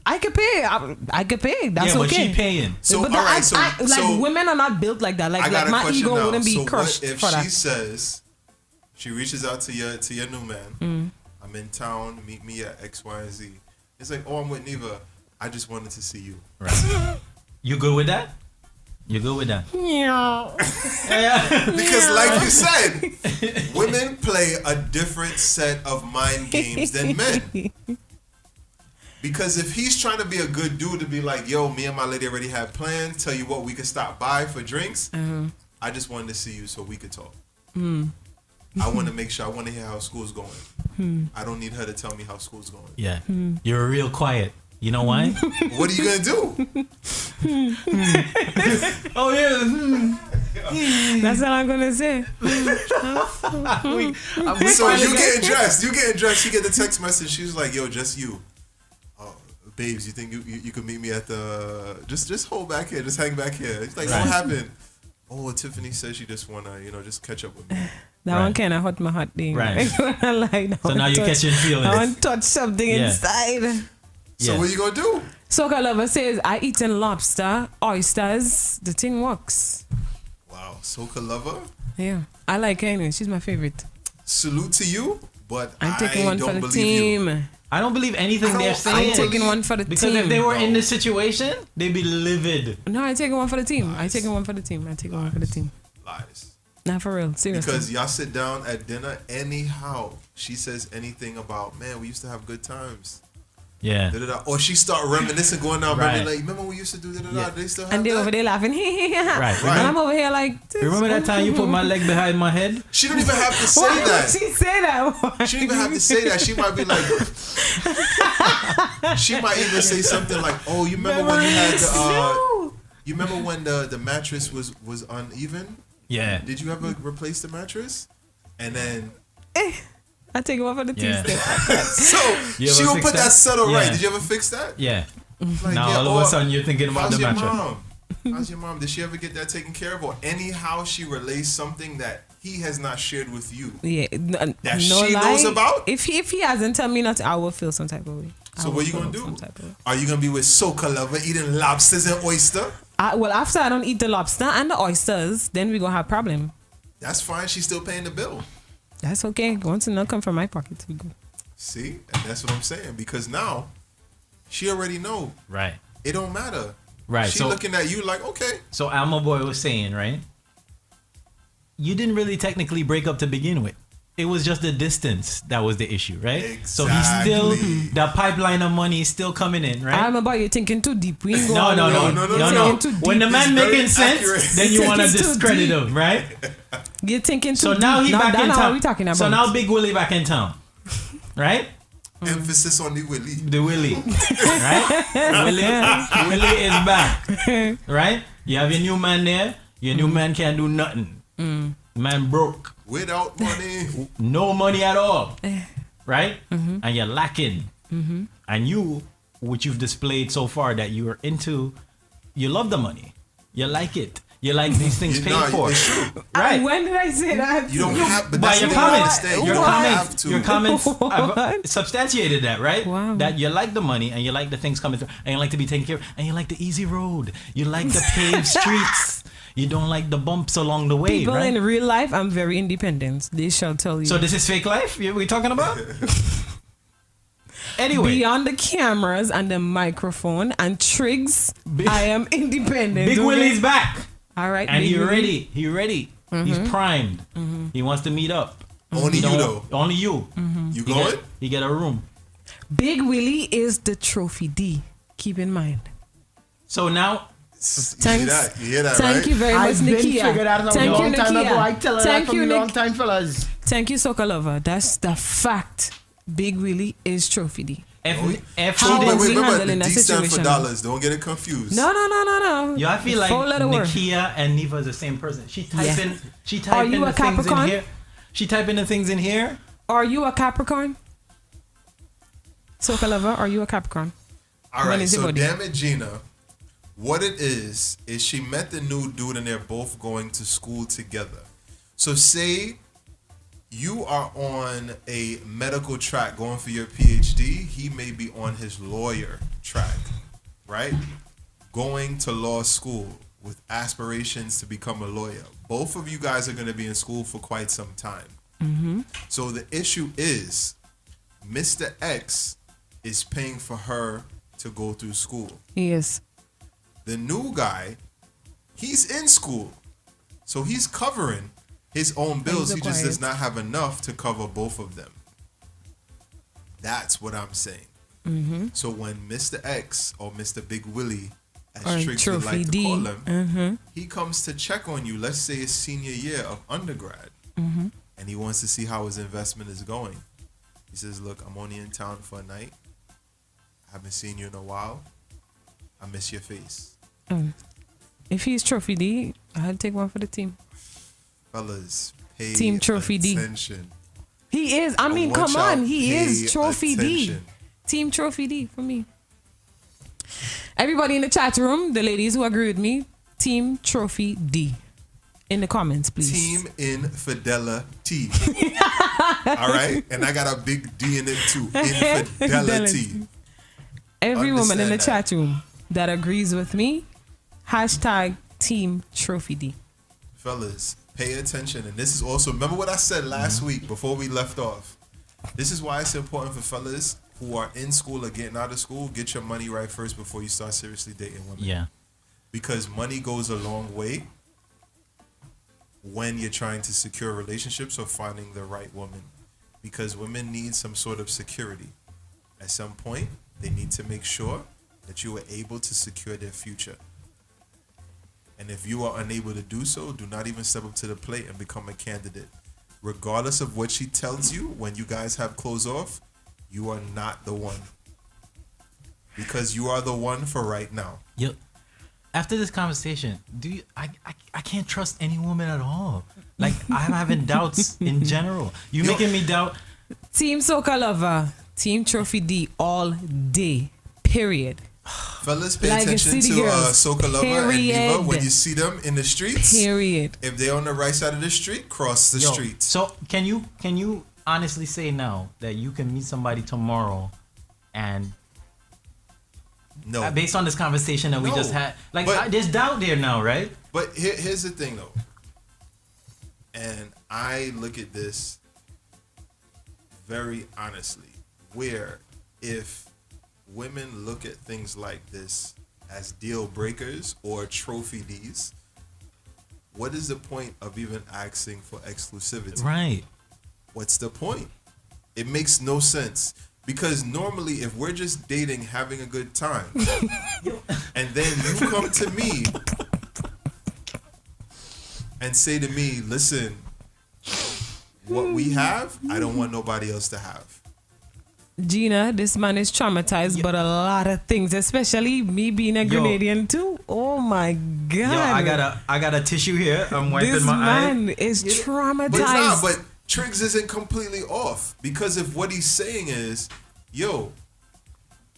I could pay. I could pay. That's Yeah, but okay. she paying. So, but all right, so women are not built like that. I Like got a my question ego now. wouldn't be So crushed what if for she that. says she reaches out to your new man? I'm in town. Meet me at X, Y, and Z. It's like, oh, I'm with Neva. I just wanted to see you. Right. You good with that? You good with that? Because like you said, women play a different set of mind games than men. Because if he's trying to be a good dude to be like, yo, me and my lady already had plans, tell you what, we could stop by for drinks. I just wanted to see you so we could talk. I want to make sure, I want to hear how school's going. I don't need her to tell me how school's going. Yeah. You're real quiet. You know why? What are you going to do? Oh yeah. That's what I'm gonna say. So you getting dressed. You get the text message. She's like, yo, just you. Oh, babes, you think you could meet me at the, just hold back here. Just hang back here. It's like, Right. what happened? Oh, Tiffany says she just want to, just catch up with me. That one kind of hurt my heart thing. Right. Like, So now you're catching feelings. I want to touch something Yeah. inside. So what you going to do? Soca Lover says, I eaten lobster, oysters. The thing works. Wow, Soca Lover. Yeah. I like her anyway. She's my favorite. Salute to you, but I'm taking I one don't for the believe team. you. I don't believe anything they're saying. I'm taking one for the because team. if they were in this situation, they'd be livid. No, I'm taking one for the team. I'm taking one for the team. I'm taking one for the team. Lies. Not for real. Seriously. Because y'all sit down at dinner, anyhow, she says anything about, man, we used to have good times. Yeah. Da-da-da. Or she start reminiscing, going down, Right. remember when we used to do da-da-da? Yeah. They still have And they that? over there laughing. Right. And I'm over here like. Remember that time you put my leg behind my head? She don't even have to say Why that. would she say that? She don't even have to say that. She might be like, she might even say something like, oh, you remember when you had the, you remember when the mattress was uneven? Yeah. Did you ever replace the mattress? And then I take him off of the Yeah. two-step. So You ever she will fix put that settle Yeah. right. Did you ever fix that? Yeah. Like, Now yeah, all of a or, sudden you're thinking about how's the your mattress. mom? How's your mom? Did she ever get that taken care of? Or anyhow she relays something that he has not shared with you? Yeah, That she knows about? If he hasn't told me nothing, I will feel some type of way. So what are you gonna do? Are you gonna be with Soca Lover eating lobsters and oyster? Well, after I don't eat the lobster and the oysters, then we gonna have problem. That's fine. She's still paying the bill. That's okay. Once it not come from my pocket, we go. See, and that's what I'm saying. Because now she already know. Right. It don't matter. Right. She So looking at you like, okay. So Alma Boy was saying, right? You didn't really technically break up to begin with. It was just the distance that was the issue, right? So he's still the pipeline of money is still coming in, right? I'm about you thinking too deep. We ain't No. going all the way. You're thinking too When the deep. man It's making very sense, accurate. then you You're want to thinking too discredit deep. him, right? You're thinking too So now deep. he back in What town. we talking about? So now Big Willie back in town, right? Emphasis on the Willie. The Willie, right? Willie is back, right? You have your new man there. Your new man can't do nothing. Man broke. Without money. No money at all, right? And you're lacking. And you, which you've displayed so far that you are into, you love the money. You like it. You like these things paid for. It's true. Right. When did I say that? You don't have, but By that's your what I comments, understand. your You don't have comments, to. your comments What? have substantiated that, right? Wow. That you like the money and you like the things coming through and you like to be taken care of and you like the easy road. You like the paved streets. You don't like the bumps along the way, People right? in real life, I'm very independent. They shall tell you. So this is fake life we talking about? Anyway. Beyond the cameras and the microphone and Triggs, I am independent. Big okay? Willie's back. All right. And Big he Willie. ready. He ready. He's primed. He wants to meet up. Only He you, don't- though. Only you. You going? He get a room. Big Willie is the trophy D. Keep in mind. So now, Thanks. You hear that, Thank right? you very much, I've been Nikia. figured out a Thank you, long time Nikia. ago. I tell her that Thank from you, a long Nick. time, fellas. Thank you, Soca Lover. That's the fact. Big Willie is trophy D. if How Wait, was wait, he remember, handling the that D stand for situation? dollars. Don't get it confused. No. yeah, I feel like Four-letter word. Nikia and Neva is the same person. She type Yeah. in. She Are type in you the a things in Capricorn? here. She type in the things in here. Are you a Capricorn? Soca Lover, are you a Capricorn? All When right, is it so body? damn it, Gina. What it is she met the new dude and they're both going to school together. So say you are on a medical track going for your PhD. He may be on his lawyer track, right? Going to law school with aspirations to become a lawyer. Both of you guys are going to be in school for quite some time. So the issue is Mr. X is paying for her to go through school. Yes. The new guy, he's in school. So he's covering his own bills. He just does not have enough to cover both of them. That's what I'm saying. So when Mr. X or Mr. Big Willie, Or as Tricks would Trophy like to D. call him, he comes to check on you, let's say his senior year of undergrad, and he wants to see how his investment is going. He says, look, I'm only in town for a night. I haven't seen you in a while. I miss your face. If he's Trophy D, I'd take one for the team. Fellas, pay Team Trophy D. attention. He is. I mean, want come y'all on. He pay is Trophy D. attention. Team Trophy D for me. Everybody in the chat room, the ladies who agree with me, Team Trophy D. In the comments, please. Team Infidelity. All right? And I got a big D in it too. Infidelity. Every woman in the Understand that. chat room that agrees with me, hashtag Team Trophy D. Fellas, pay attention. And this is also, remember what I said last week before we left off? This is why it's important for fellas who are in school or getting out of school, get your money right first before you start seriously dating women. Yeah. Because money goes a long way when you're trying to secure relationships or finding the right woman. Because women need some sort of security. At some point, they need to make sure that you are able to secure their future. And if you are unable to do so, do not even step up to the plate and become a candidate. Regardless of what she tells you when you guys have clothes off, you are not the one. Because you are the one for right now. Yep. After this conversation, I can't trust any woman at all. Like I'm having doubts in general. You making me doubt Team Soca Lover, Team Trophy D all day. Period. Fellas, pay Like a attention city to girl. Soca Lover and Period. Neva when you see them in the streets. Period. If they're on the right side of the street, cross the Yo, street. So can you honestly say now that you can meet somebody tomorrow and no, based on this conversation that we No. just had, like But- there's doubt there now, right? But here's the thing, though. And I look at this very honestly, where if women look at things like this as deal breakers or trophy Ds, what is the point of even asking for exclusivity? Right. What's the point? It makes no sense. Because normally, if we're just dating, having a good time, and then you come to me and say to me, listen, what we have, I don't want nobody else to have. Gina, this man is traumatized, but a lot of things, especially me being a Grenadian too. Oh my God. Yo, I got a tissue here. I'm wiping This my man eye. is traumatized. But Triggs isn't completely off, because if what he's saying is, yo,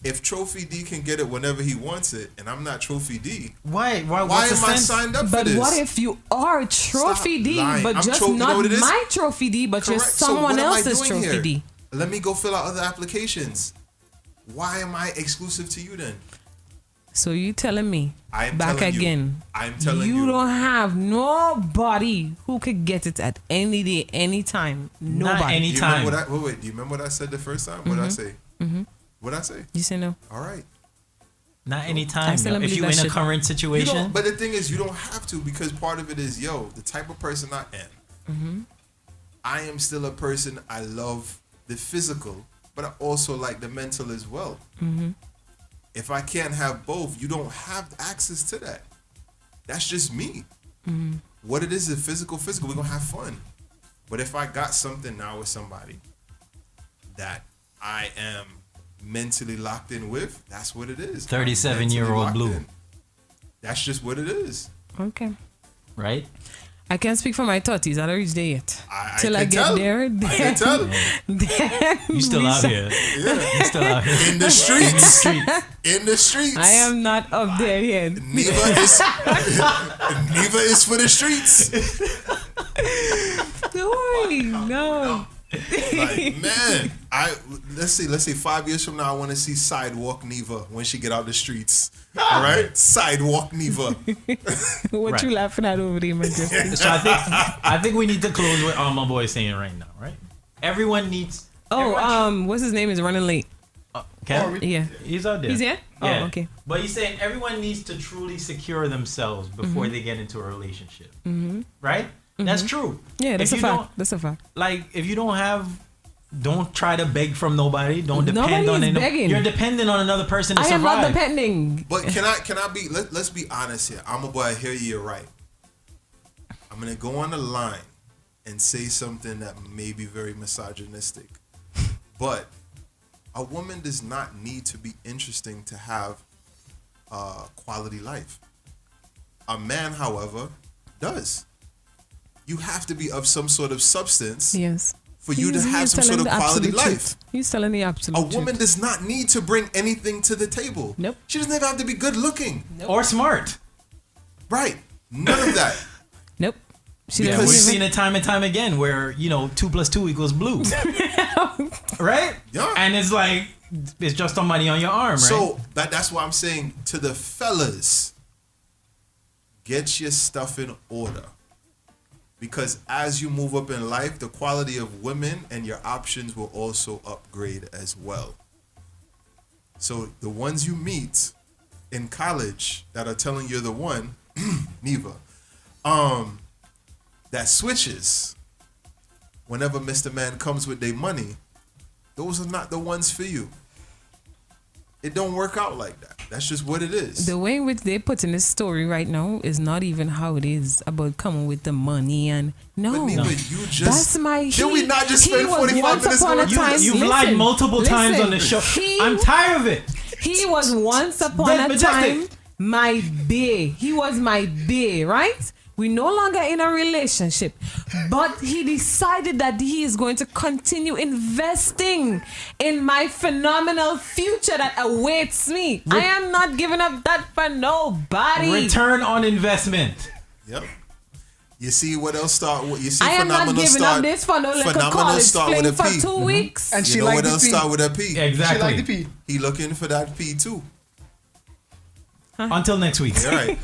if Trophy D can get it whenever he wants it, and I'm not Trophy D, why am I signed up for But this? what if you are Trophy D, lying. but I'm just you know not what it is? my Trophy D, but Correct. just So someone what am I else's doing Trophy here? D? Let me go fill out other applications. Why am I exclusive to you then? So you telling me I'm back telling you. again? I'm telling you. You don't have nobody who could get it at any day, any time. Nobody. Do you remember what wait. Do you remember what I said the first time? What did I say? Mm-hmm. What did I say? You say no. All right. Not I anytime. still Yo. don't If believe you're that in a shit. current You situation, don't, but the thing is, you don't have to, because part of it is, yo, the type of person I am. Mm-hmm. I am still a person. I love the physical, but I also like the mental as well. Mm-hmm. If I can't have both, you don't have access to that. That's just me. Mm-hmm. What it is physical. We're gonna have fun. But if I got something now with somebody that I am mentally locked in with, that's what it is. 37-year-old Blue. That's just what it is. Okay. Right? I can't speak for my thoughties. I don't reach there yet. Till I can get tell. there, I can tell. then You still we out shall- here. Yeah. You still out here. In the streets. In the streets. In the streets. I am not up there yet. Neva is for the streets. Don't worry, no. Like, man, let's say 5 years from now, I want to see Sidewalk Neva when she get out the streets. All right, Sidewalk Neva. What Right. you laughing at over there, my So I think we need to close with all my boy saying right now, right? Everyone needs. What's his name is running late. Kev? Yeah. He's out there. He's here? Yeah. Oh, okay. But he's saying everyone needs to truly secure themselves before they get into a relationship. Mm-hmm. Right? That's true. Yeah, that's If a you fact. don't- That's a fact. Like, if you don't have, don't try to beg from nobody. Don't depend Nobody's on anyone. begging. You're dependent on another person to I am survive. not depending. But can I be? Let's be honest here. I'm a boy. I hear you're right. I'm gonna go on the line and say something that may be very misogynistic, but a woman does not need to be interesting to have a quality life. A man, however, does. You have to be of some sort of substance. Yes. For you to have some sort telling of the quality absolute life. truth. He's telling the absolute A truth. woman does not need to bring anything to the table. Nope. She doesn't even have to be good looking. Or smart. Right. None of that. Nope. Yeah, we've seen it time and time again where, 2 + 2 = blue. Right? Yeah. And it's like, it's just some money on your arm, right? So that's why I'm saying to the fellas, get your stuff in order. Because as you move up in life, the quality of women and your options will also upgrade as well. So the ones you meet in college that are telling you're the one, Neva, that switches whenever Mr. Man comes with their money, those are not the ones for you. It don't work out like that. That's just what it is. The way in which they put in this story right now is not even how it is about coming with the money and no. But Neva, you just That's my. Can we not just spend 45 minutes going? You've lied multiple times on the show. I'm tired of it. He was once upon a Majestic. time my bae. He was my bae, right? We no longer in a relationship, but he decided that he is going to continue investing in my phenomenal future that awaits me. I am not giving up that for nobody. Return on investment. Yep. You see what else start? You see I am not phenomenal giving start. up this for no little Phenomenal college start fling with a for P. 2 weeks. And You she know liked what the else P. start with a P? Exactly. She liked the P. He looking for that P too. Until next week. Right.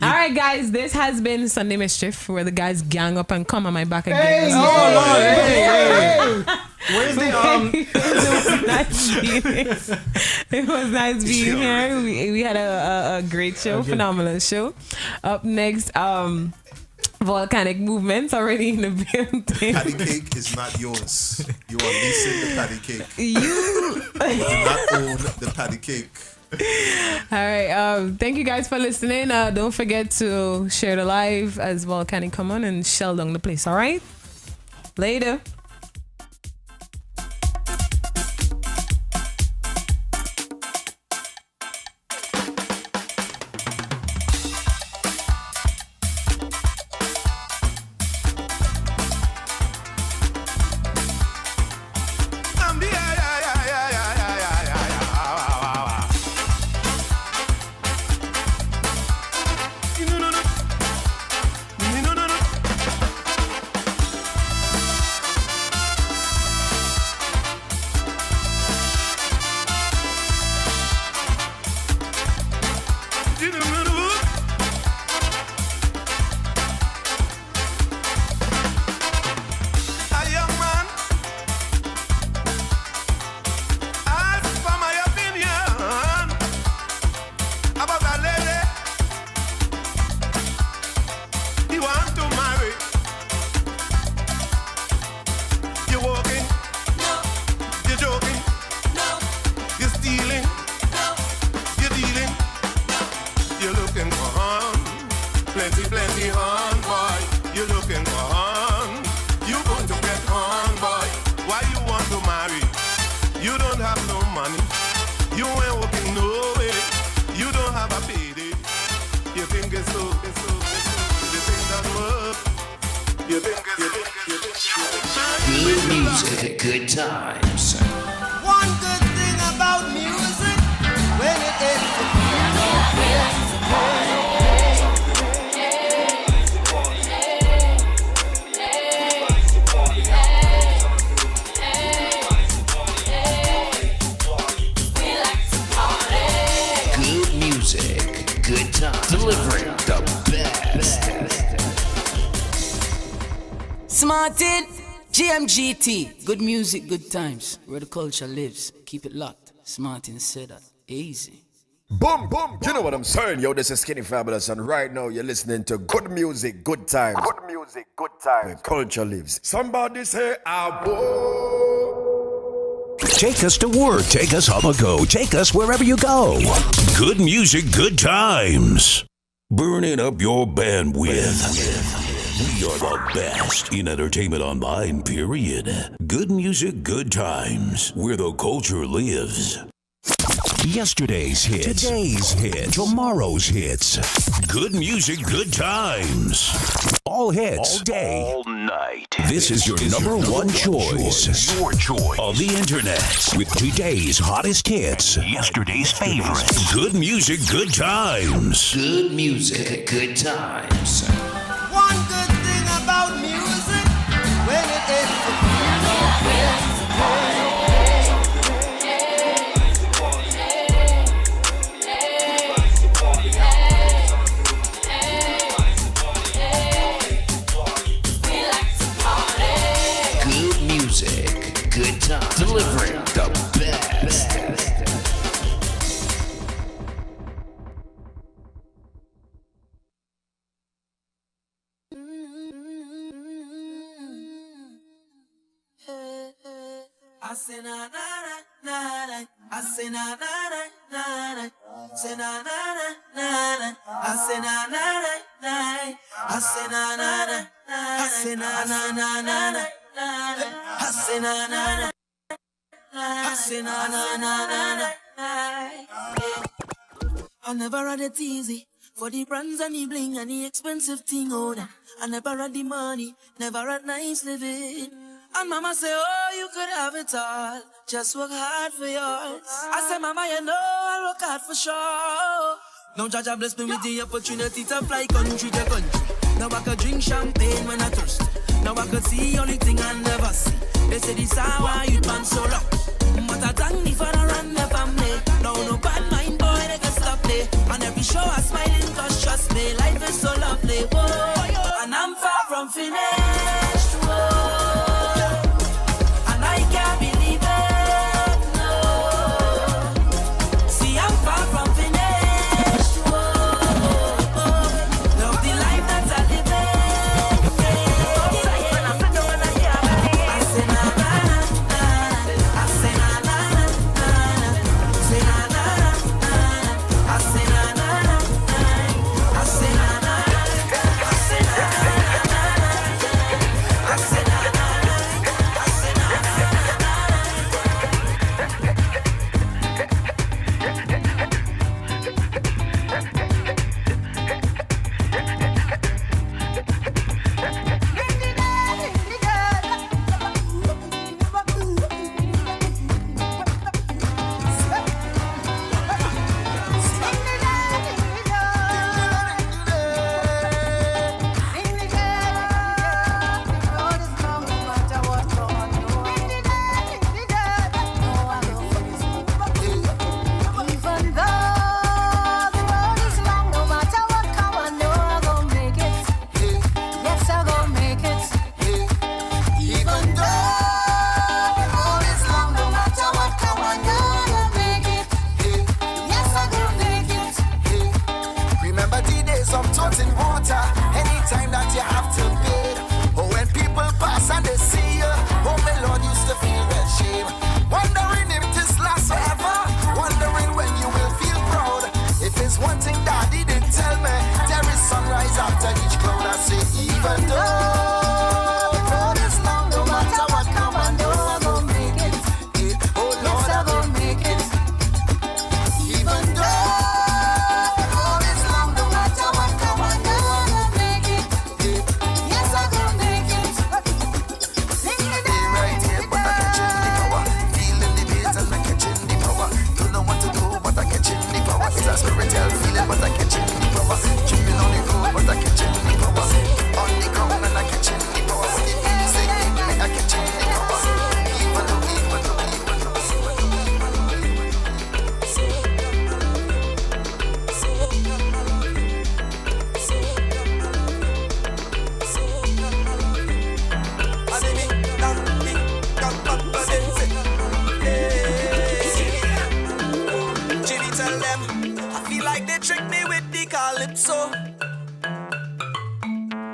All right, guys, this has been Sunday Mischief, where the guys gang up and come on my back again. Hey, oh, Lord, hey. Where's the It was nice being here. We had a great show, phenomenal show. Up next, Volcanic Movements already in the building. Patty cake is not yours. You are leasing the patty cake. You do not own the patty cake. All right. Thank you guys for listening. Don't forget to share the live as Volcanic come on and shell down the place. All right. Later. Good music, good times. One good thing about music, when it is Good music, good times. Delivering the best. Smarted, GMGT. Good music, good times. Where the culture lives. Keep it locked. Smartin said that. Easy. Boom, boom. You know what I'm saying? Yo, this is Skinny Fabulous, and right now you're listening to good music, good times. Good music, good times. Where culture lives. Somebody say, I will. Take us to work, take us on the go, take us wherever you go. Good music, good times. Burning up your bandwidth. We are the best in entertainment online, period. Good music, good times, where the culture lives. Yesterday's hits, today's hits, tomorrow's hits. Good music, good times. All hits, all day, all night. This is your number one choice. Your choice of the internet with today's hottest hits, yesterday's favorites. Good music, good times. Good music, good times. one good thing about music, when it is Good music, good times. Delivering the best. I say na na na na na. I say na na na na na. Say na na na na na. I say na na na na. I say na na na. I say na na na na na. I say na na na. I say na na na na na. I never had it easy. For the brands and the bling and the expensive thing, oh, nah. I never had the money, never had nice living. And mama say, oh, you could have it all. Just work hard for yours. I say, mama, you know I'll work hard for sure. Now Jaja bless me with the opportunity to fly country to country. Now I could drink champagne when I thirst. Now I could see only thing I never see. They say this hour you man so long. But I thank the father and the family. Now no bad mind boy they can stop me. And every show I smiling cause trust me, life is so lovely. Whoa. And I'm far from finished. Whoa. And I can't believe it. No. See I'm far from finished. Whoa. Love the life that I live in.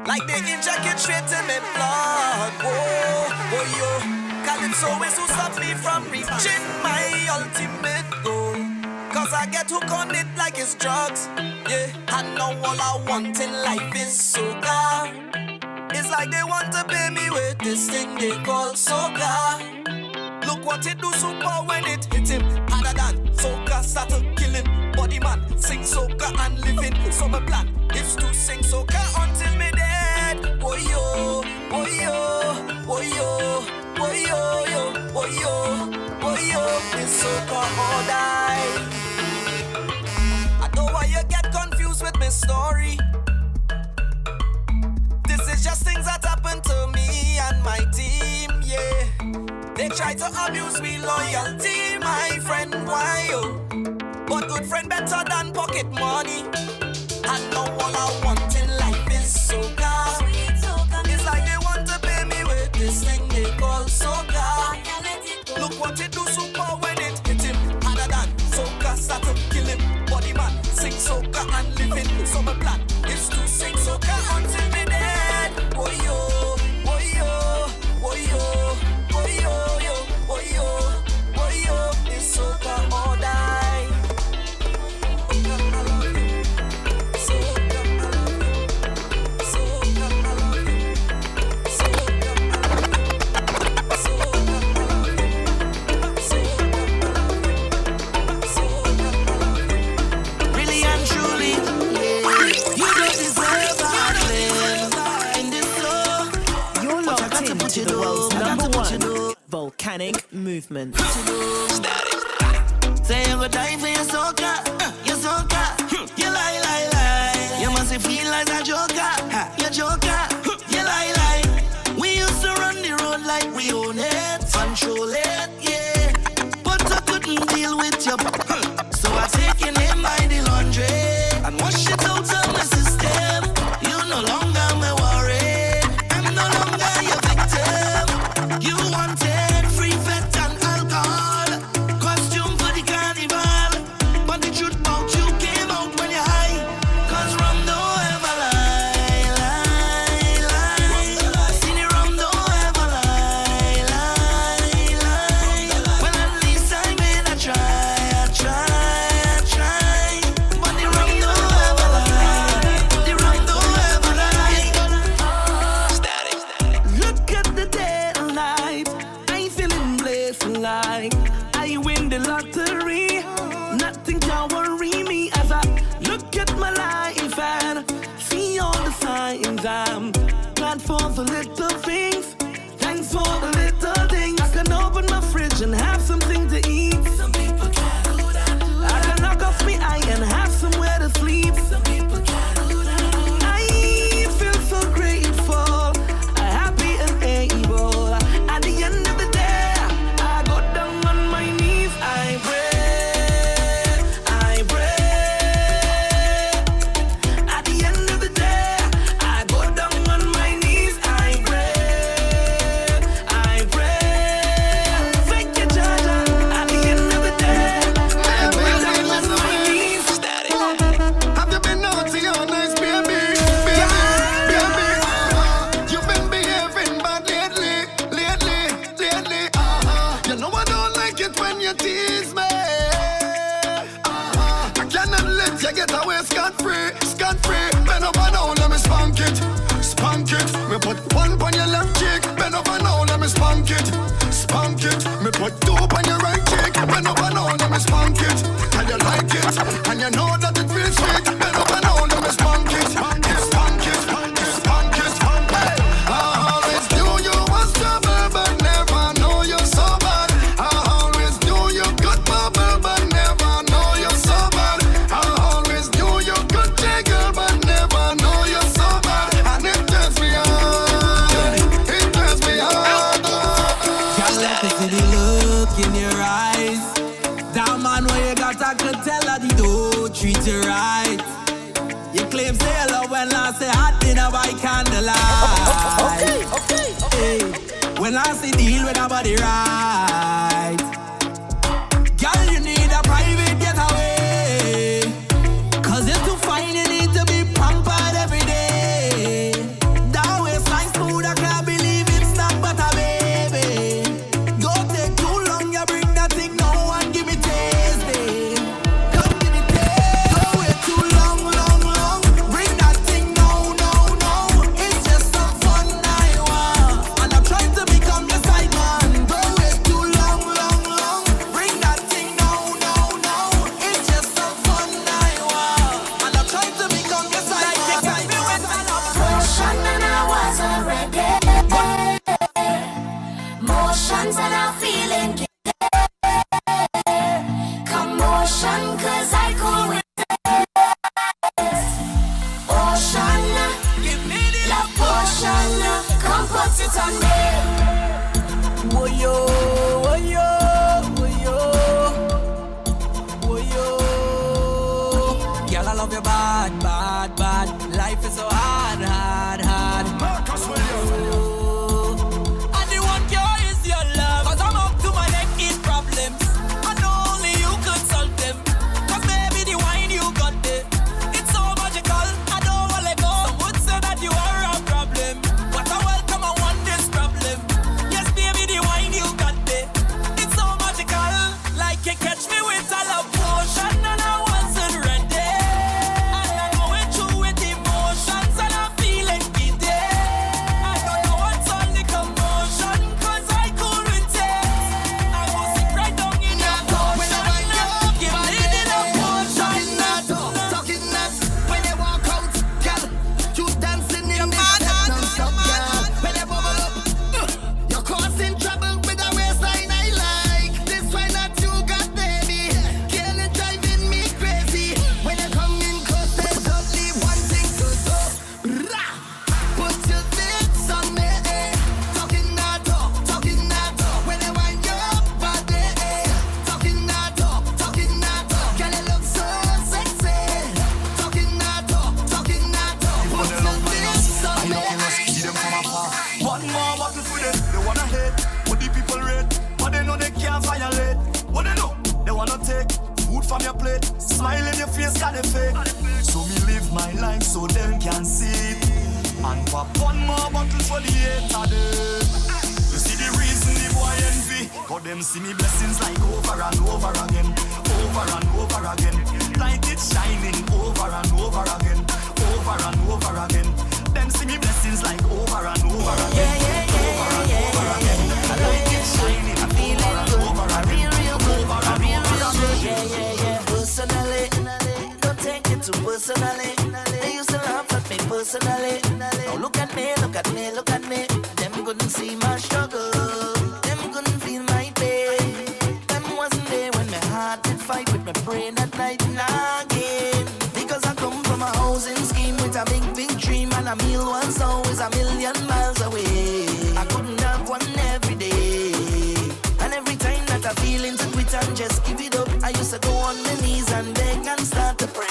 Like they inject it straight in my blood. Whoa, whoa, yo. Calypso is who stop me from reaching my ultimate goal. Cause I get hooked on it like it's drugs. Yeah, and now all I want in life is soca. It's like they want to pay me with this thing they call soca. Look what it do super when it hit him. Harder than soca started killing. Body man, sing soca and living. So my plan is to sing soca until me dead. Oh yo, oh yo, oh yo, oh yo, yo, oh yo, oh yo. It's soca or die. I know why you get confused with my story. This is just things that happen to me and my team, yeah. They try to abuse me loyalty, my friend, why yo? But good friend better than pocket money. And now all I want in life is soca. It's like they want to pay me with this thing they call soca. Look what it do super when it hit him. Harder than soca started kill him. Body man, sing soca and living. So my plan is to sing soca until me dead. Oh yo, oh yo, oh yo, oh yo, yo, oh yo, oh yo. It's soca or die. organic movement. Say you go die for your soca, you lie. You must feel like a joker, you joker, you lie. We used to run the road like we own it, control it, yeah. But I couldn't deal with you, so I take your name by the laundry and wash it out of my system. You no longer my worry, I'm no longer your victim. You wanted free fat and alcohol, costume for the carnival, but the truth about you came out when you're high. Cause rum don't ever lie. See the rum don't ever lie. Well, at least I made a try. But the rum don't ever lie. The rum don't ever lie. Look at the daylight. I'm feeling blessed like I win the lottery. Nothing can worry me as I look at my life and see all the signs. I'm glad for the little things. Thanks for the little things. I can open my fridge and have something to eat. Some people can't do that. I can knock off my eye and have somewhere to sleep. Some people can't do that. I feel so grateful, happy and able. At the end of the day, I go down on my knees. I pray. At the end of the day, I go down on my knees. I pray. Thank you, Jaja. At the end of the day, I go down on my knees. Have you been naughty or nice, baby? You've been behaving bad lately. You know I don't like it when you tease me. I cannot let you get away scot-free. Bend over now, let me spank it. Me put one on your left cheek. Bend over now, let me spank it. Me put two on your right cheek. Bend over now, let me spank it. And you like it, and you know that it feels sweet. Bend over now, let me spank it. Hey, I always knew you was trouble, but never know you so bad. I always knew you could bubble, but never know you so bad. I always knew you could jiggle, but never know you so bad. And it turns me on. Girl, let me see the look in your eyes. That man where you got, I could tell that he don't treat you right. You claim say you love when I say hot dinner by candlelight. Hey, when I see deal with a body right. Girl, you need a private getaway. Cause it's too fine, you need to be pampered every day. That waistline smooth, I can't believe it's not but a baby. Don't take too long, you bring that thing now and give me taste, babe. Come give me taste. Don't wait too long. Bring that thing now. It's just some fun I want. And I'm trying to become your side man. Don't wait too long. Bring that thing now. It's just some fun I want. And I'm trying to become your side man. Motion and I wasn't ready. Motions and I'm feeling giddy. Commotion cause I cool with this. Ocean, give me the love potion. Come put it on me. Woyo. Girl, I love you bad. Life is so hard. Marcus Williams. And the one cure is your love. Cause I'm up to my neck in problems. And only you could solve them. Cause maybe the wine you got there, it's so magical, I don't wanna let go. Some would say that you are a problem, but I welcome I want this problem. from your plate. Smile in your face, got the fake. So me live my life so them can see it. And pop one more bottle for the 8 of them. You see the reason the boy envy. Cause them see me blessings like over and over again. Over and over again. Like it's shining over and over again. Over and over again. Them see me blessings like over and over again. Over and over again. Like it's shining over and over again. Personally, don't take it too personally. They used to laugh at me personally. Now look at me, look at me, look at me. Them couldn't see my struggle. Them couldn't feel my pain. Them wasn't there when my heart did fight with my brain at night and again. Because I come from a housing scheme with a big, big dream, and a meal once always a million miles away. I couldn't have one every day. And every time that I feel into quit and just give it up, I used to go on my knees and beg and start to pray.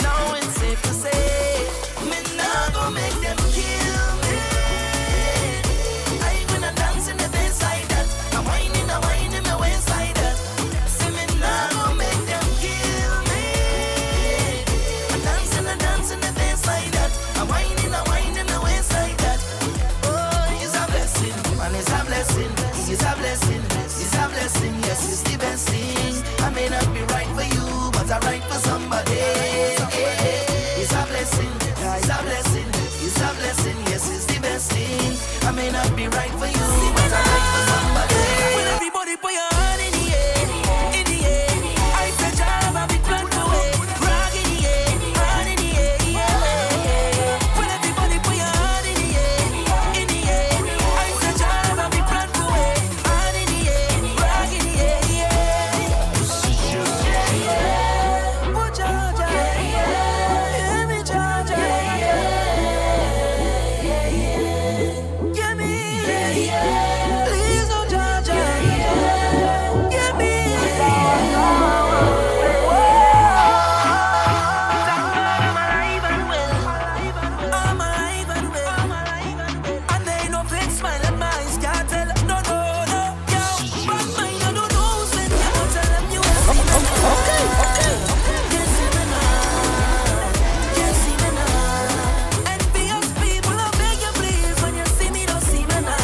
Now it's safe to say, me not gonna make them kill me. I ain't gonna dance in the face like that. I'm whining my waist like that. See me not gonna make them kill me. I dance in the face like that. I'm whining my waist like that. Oh, it's a blessing, man, it's a blessing. It's a blessing, it's a blessing, yes, it's the best thing. I may not be right for you, but I'm right for somebody. It's a blessing, it's a blessing, it's a blessing, yes, it's the best thing. I may not be right for you, but I'm right for somebody. When everybody put your hand in the air, in the air, I said, I'll have it planned for way. Rock in the air, hand in the air, yeah. When everybody put your hand in the air, in the air, I said, I'll have it planned for way. Hand in the air, rock in the air, yeah. Oh, Georgia, hear me, Georgia, give me, please, oh, Georgia, give me. I'm alive and well. And they no fake smile at my eyes can't tell. No, no, no, yo. But mine I don't know when you don't tell them you will see me. Okay. You see me now. You see me now. Envious people, I beg you please, when you see me, don't see me now.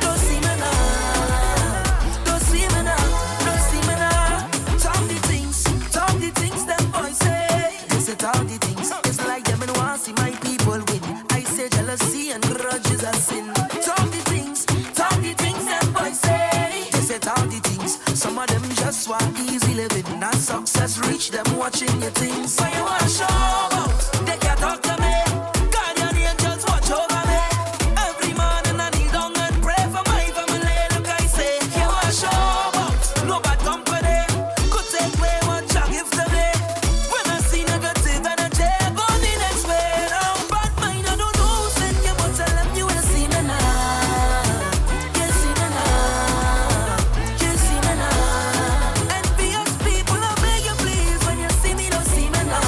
Don't see me now. Don't see me now. Don't see me now. Talk the things them boys say. They say talk the things. It's like them and want see my people win. I say jealousy and grudges are sin. Talk the things them boys say. They say talk the things. Some of them just want easy living. Not success reach them watching your things. So you want show out, they can't talk to me. Guardian angels watch over me. Every morning I kneel down and pray for my family. Look I say, you want show out, no bad company. Could take away what you give to me. When I see negative energy, I go the next way. Now bad mind I don't know, send you but tell them you will see me now. You see me now. You see me now. Envious people, I beg you please, when you see me, don't see me now.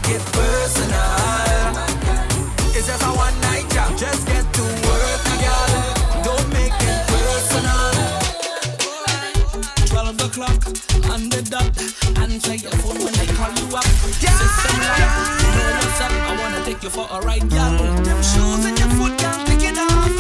it personal. It's just a one night job. Just get to work, girl. Don't make it personal. 12 o'clock on the dot. Answer your phone when I call you up. System lock. You know what's up? I wanna take you for a ride, girl. Put them shoes in your foot, girl. Pick it off.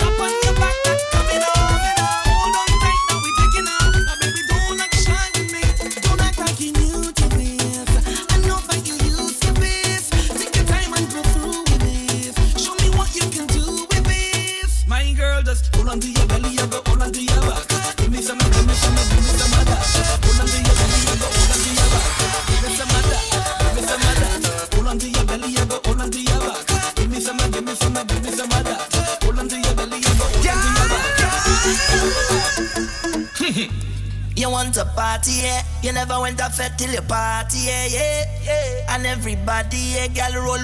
Up on your back, that's coming off. Hold on tight, now we taking off. Now baby, don't act shy with me. Don't act like you new to this. I know that you used to this. Take your time and go through with this. Show me what you can do with this. My girl, just hold on to your belly, you go hold on to your back. Give me some, give me some, give me some of that. Hold on to your belly, you go hold on to your back. Give me some of that, give me some of that. Hold on to your belly, you go hold on to your back. Give me some, give me some, give me some of that. Hold on to your belly, you go hold on to your back. You want a party, yeah? You never went a fete till you party, yeah, yeah, yeah. And everybody, yeah, girl, roll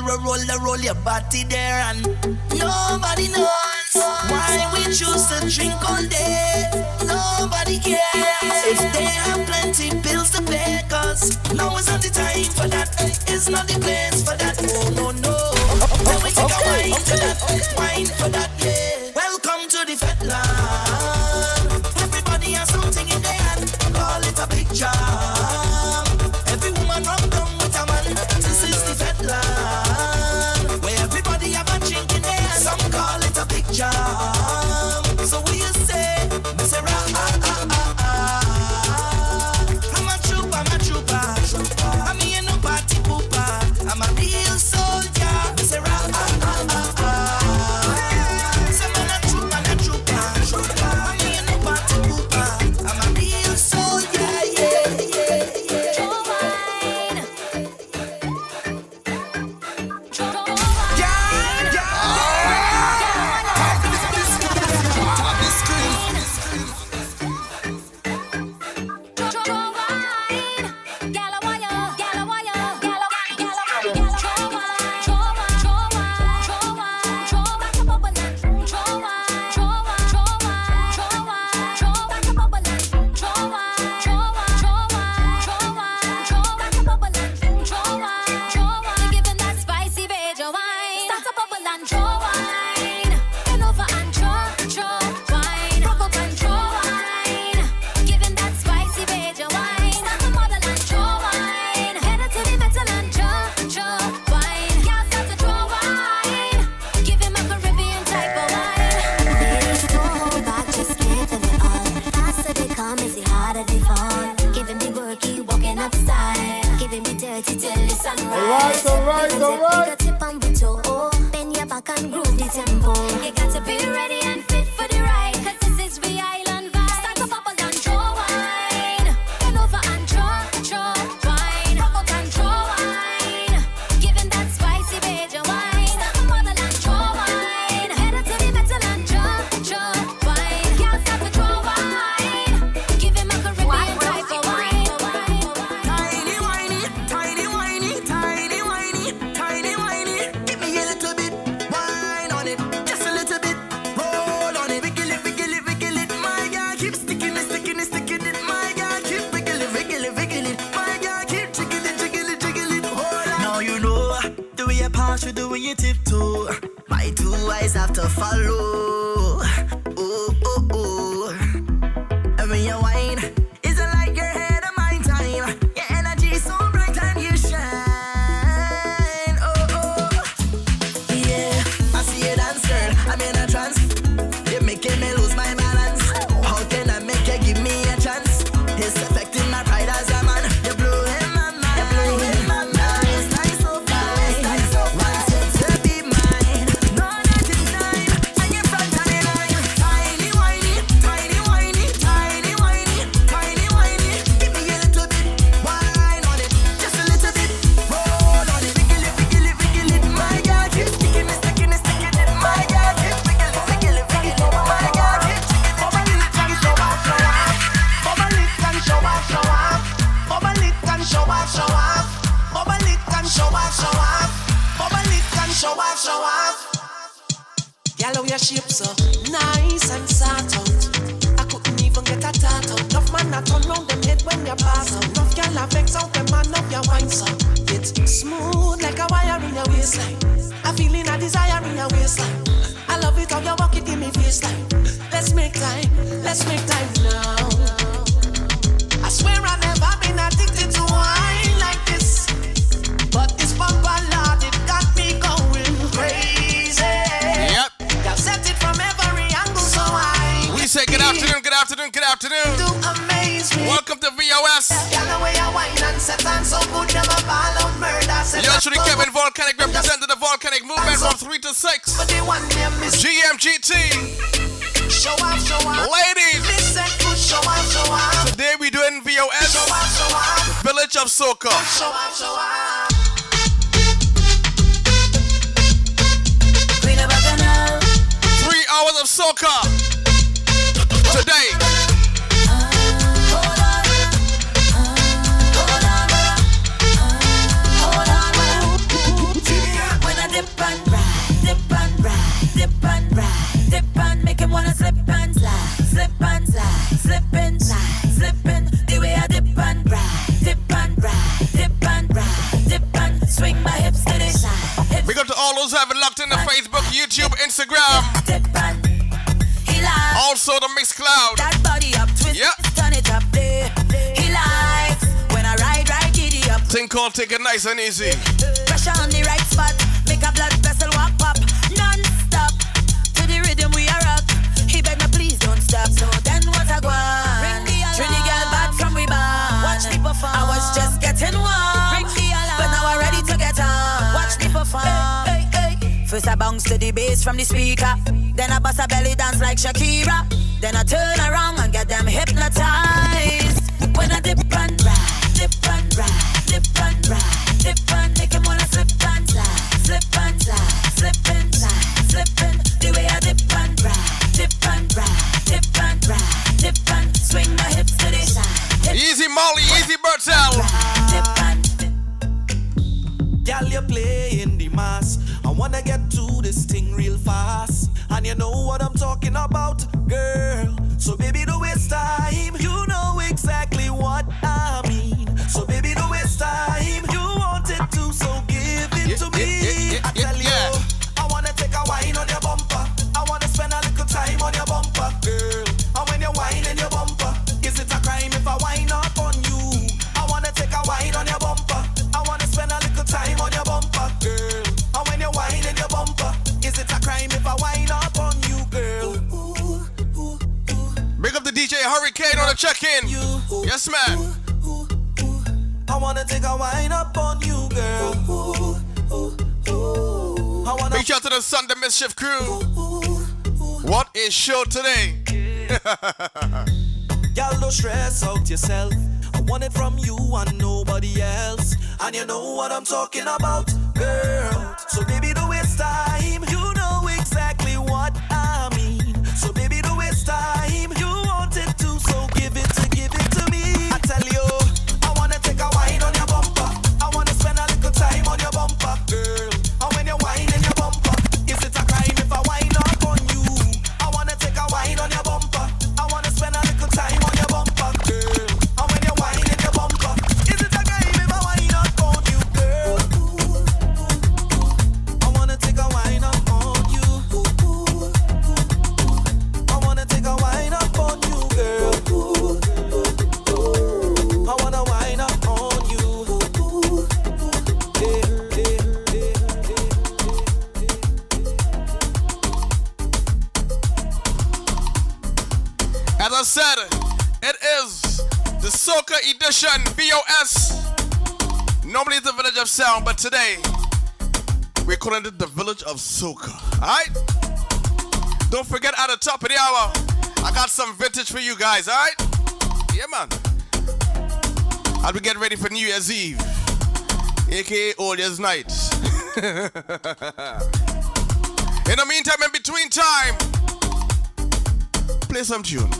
your body there, and nobody knows why we choose to drink all day. Nobody cares if they have plenty bills to pay, 'cause now is not the time for that. It's not the place for that. Oh no no. Then we take a wine to that, wine for that, yeah. Welcome to the fete land. Everybody has something in their hand. Call it a big jam. Every woman run down with a man. This is the fete land, where everybody have a drink in their hand. Some call it a big jam. So what you say? Me say I'm a trooper. I'm here no party pooper. I'm a real soldier. Me say say man a trooper. I'm here no party pooper. I'm a real soldier. Yeah. Joe wine. Alright. Tip on with your bend your back and groove the tempo. You got to be ready and fit for the ride, 'cause this is the island vibe. Start to bubble and throw wine. Bend over and throw wine. Rock up and throw wine. Giving that spicy Bajan wine. Start to model and throw wine. Head up to the metal and throw wine. Can't stop to throw wine. Give him a Caribbean type of wine. Tiny whiny. Give me a little bit wine on it, just a little bit. Roll on it, wiggle it. My girl keep sticking it. My girl keep wiggle it. My girl keep jiggle it. Hold on. Now you know the way you pass, the way you tiptoe. My two eyes have to follow. Oh. And when you whine, it's like your head of my time. Your energy is so bright and you shine. Oh. Yeah, I see you dance, girl. I'm in a trance. You're making me lose my balance. How can I make you give me a chance? It's affecting my pride as a man. You're blowing my mind. Nice, so fine. Want you to be mine. No, not in time. And in front of the line. Tiny whiny. Give me a little bit wine on it, just a little bit. Roll on it, wiggle it. My girl keep sticking it. My girl keep wiggle it. My girl keep sticking it. Bubble it and show off. Bubble it and show off. Bubble it and show off. Bubble it and show off. Girl, how your shape so nice and sort out. I couldn't even get a tat out. Enough man a turn round them head when you pass out. Enough girl a vex out them man of your wine so. It's smooth afternoon. Welcome to VOS. You're actually Kevin Volcanic representing the Volcanic Movement from 3 to 6. GMGT. Ladies. Today we doing VOS. Village of Soca. 3 hours of soca today. When I dip and ride, dip and ride, dip and ride, dip and make him wanna slip and slide, slip and slide, slipping, slide, slipping. The way I dip and ride, dip and ride, dip and ride, dip and swing my hips to the side. Big up to all those who have it locked in the Facebook, YouTube, Instagram. Also the Mixcloud. That body up, twist, turn it up there. He likes when I ride, giddy up. Thing called take it nice and easy. Pressure on the right spot, make a blood vessel walk pop. Non-stop, to the rhythm we are rock. He beg me please don't stop, so then what I go on? Trini girl back from we band. Watch me perform. I was just getting warm, but now I'm ready to get on. Watch me perform. Hey, hey, hey. First I bounce to the bass from the speaker. Then I bust a belly dance like Shakira. Then I turn around and get them hypnotized. When I dip and ride, dip and ride, dip and ride, dip and make him wanna slip and slide, slip and slide, slip and slide, slipping. The way I dip and ride, dip and ride, dip and ride, dip and swing my hips to the side. Easy Molly, easy Bertel. Girl, you're playing the mass. I wanna get to this thing real fast. And you know what I'm talking about, girl. So baby, don't waste time. You know exactly what I mean. So baby, don't waste time. You want it to, so give it to me. I tell you, I wanna take a wine on your bumper. I wanna spend a little time on your bumper, girl. And when you're whining your bumper, is it a crime if I wine up on you? I wanna take a wine on your bumper. I wanna spend a little time on your bumper, girl. And when you're whining your bumper, is it a crime if I wine up on you, girl? Big up the DJ Hurricane on the check-in. Yes, man. I wanna take a wine up on you, girl. Big shout to the Sunday Mischief crew. What is show today? Y'all don't stress out yourself. I want it from you and nobody else. And you know what I'm talking about, girl. So baby, don't waste time. You know exactly what I mean. So baby, don't waste time. You want it to, so give it to me. I tell you, I wanna take a wine on your bumper. I wanna spend a little time on your bumper, girl. And when you're whining your bumper, is it a crime if I wine up on you? I wanna take a wine on your bumper. I wanna spend a little time on your bumper, girl. And when you're whining your bumper, is it a crime if I wine up on you, girl? I wanna take a wine up on you. I wanna take a wine up on you, girl. I wanna wine up on you. As I said, it is the Soca edition, VOS. Normally it's the Village of Sound, but today we're calling it the Village of Soca. Alright? Don't forget at the top of the hour, I got some vintage for you guys, alright? Yeah, man. As we get ready for New Year's Eve, aka Old Year's Night. In the meantime, in between time, play some tunes.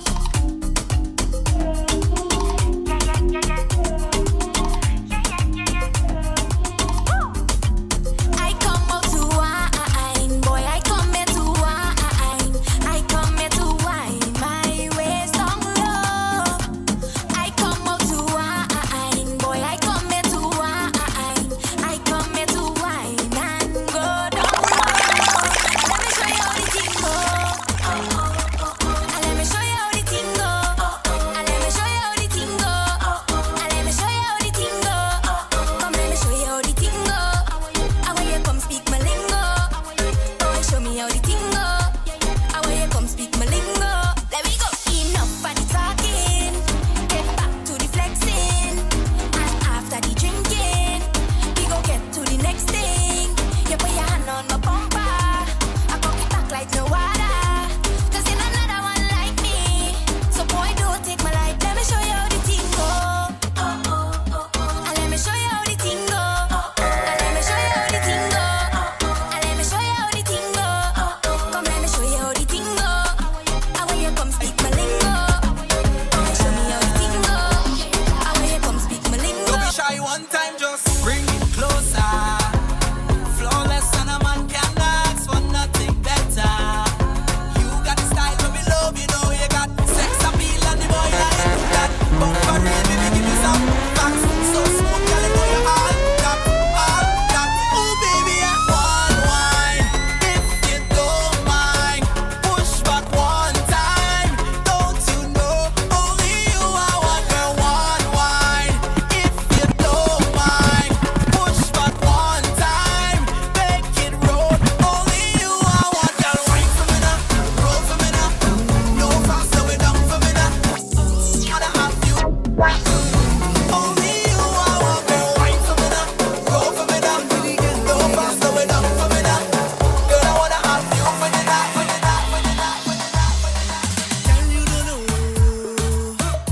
I come out to wine, boy. I come here to wine. I come here to wine my waist on low. I come out to wine, boy. I come here to wine. I come here to wine and go down low. Let me show you how the thing go. Let me show you how the just bring it closer. Flawless and a man can ask for nothing better. You got the style of me love, you know you got sex appeal and the boy like that. But for real, baby, give me some facts. So smooth, girl, you know you all that. Oh, baby, I want wine. If you don't mind, push back one time. Don't you know, only you I want, girl, one wine. If you don't mind, push back one time. Make it roll, only you I want, girl. Wine for me now, roll for me now. No fast, slow it down for me now. Gotta have you. Only you I want, girl. Wine for me now, roll for me now. No fast, slow it down for me now. Girl, I wanna have you for the night, for the night, for the night, for the night. Girl, you don't know.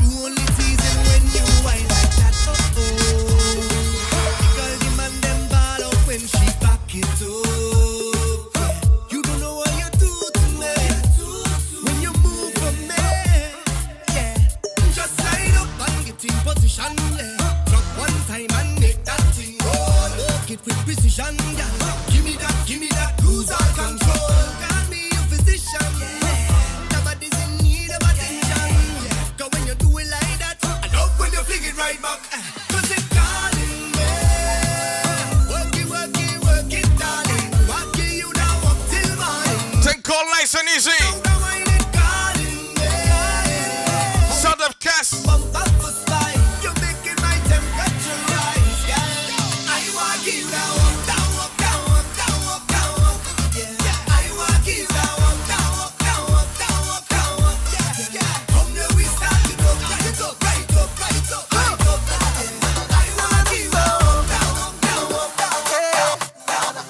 You only teasing when you whine like that. Because the man them ball out when she back it up. You don't know what you do to me when you move for me. Yeah, just line up and get in position. Yeah, drop one time and make that thing roll. Work it with precision, girl. Give me that, lose all control. Call me your physician. Yeah, nobody's in need of attention. Yeah, 'cause when you do it like that, I love when you fling it right back. 'Cause it's calling me. Work it, darling. Walk you now up till morning. Take call nice and easy. Sound of Cass. You're making my temperature rise, girl. I walk you down, up, down, up, down, up, down, up, down, up. Yeah, I walk you down, up, down, up, down, up, down, up, down, up. Yeah. From there we start to go right up, right up, right up, right up. I walk you down, up, down, up, down, up,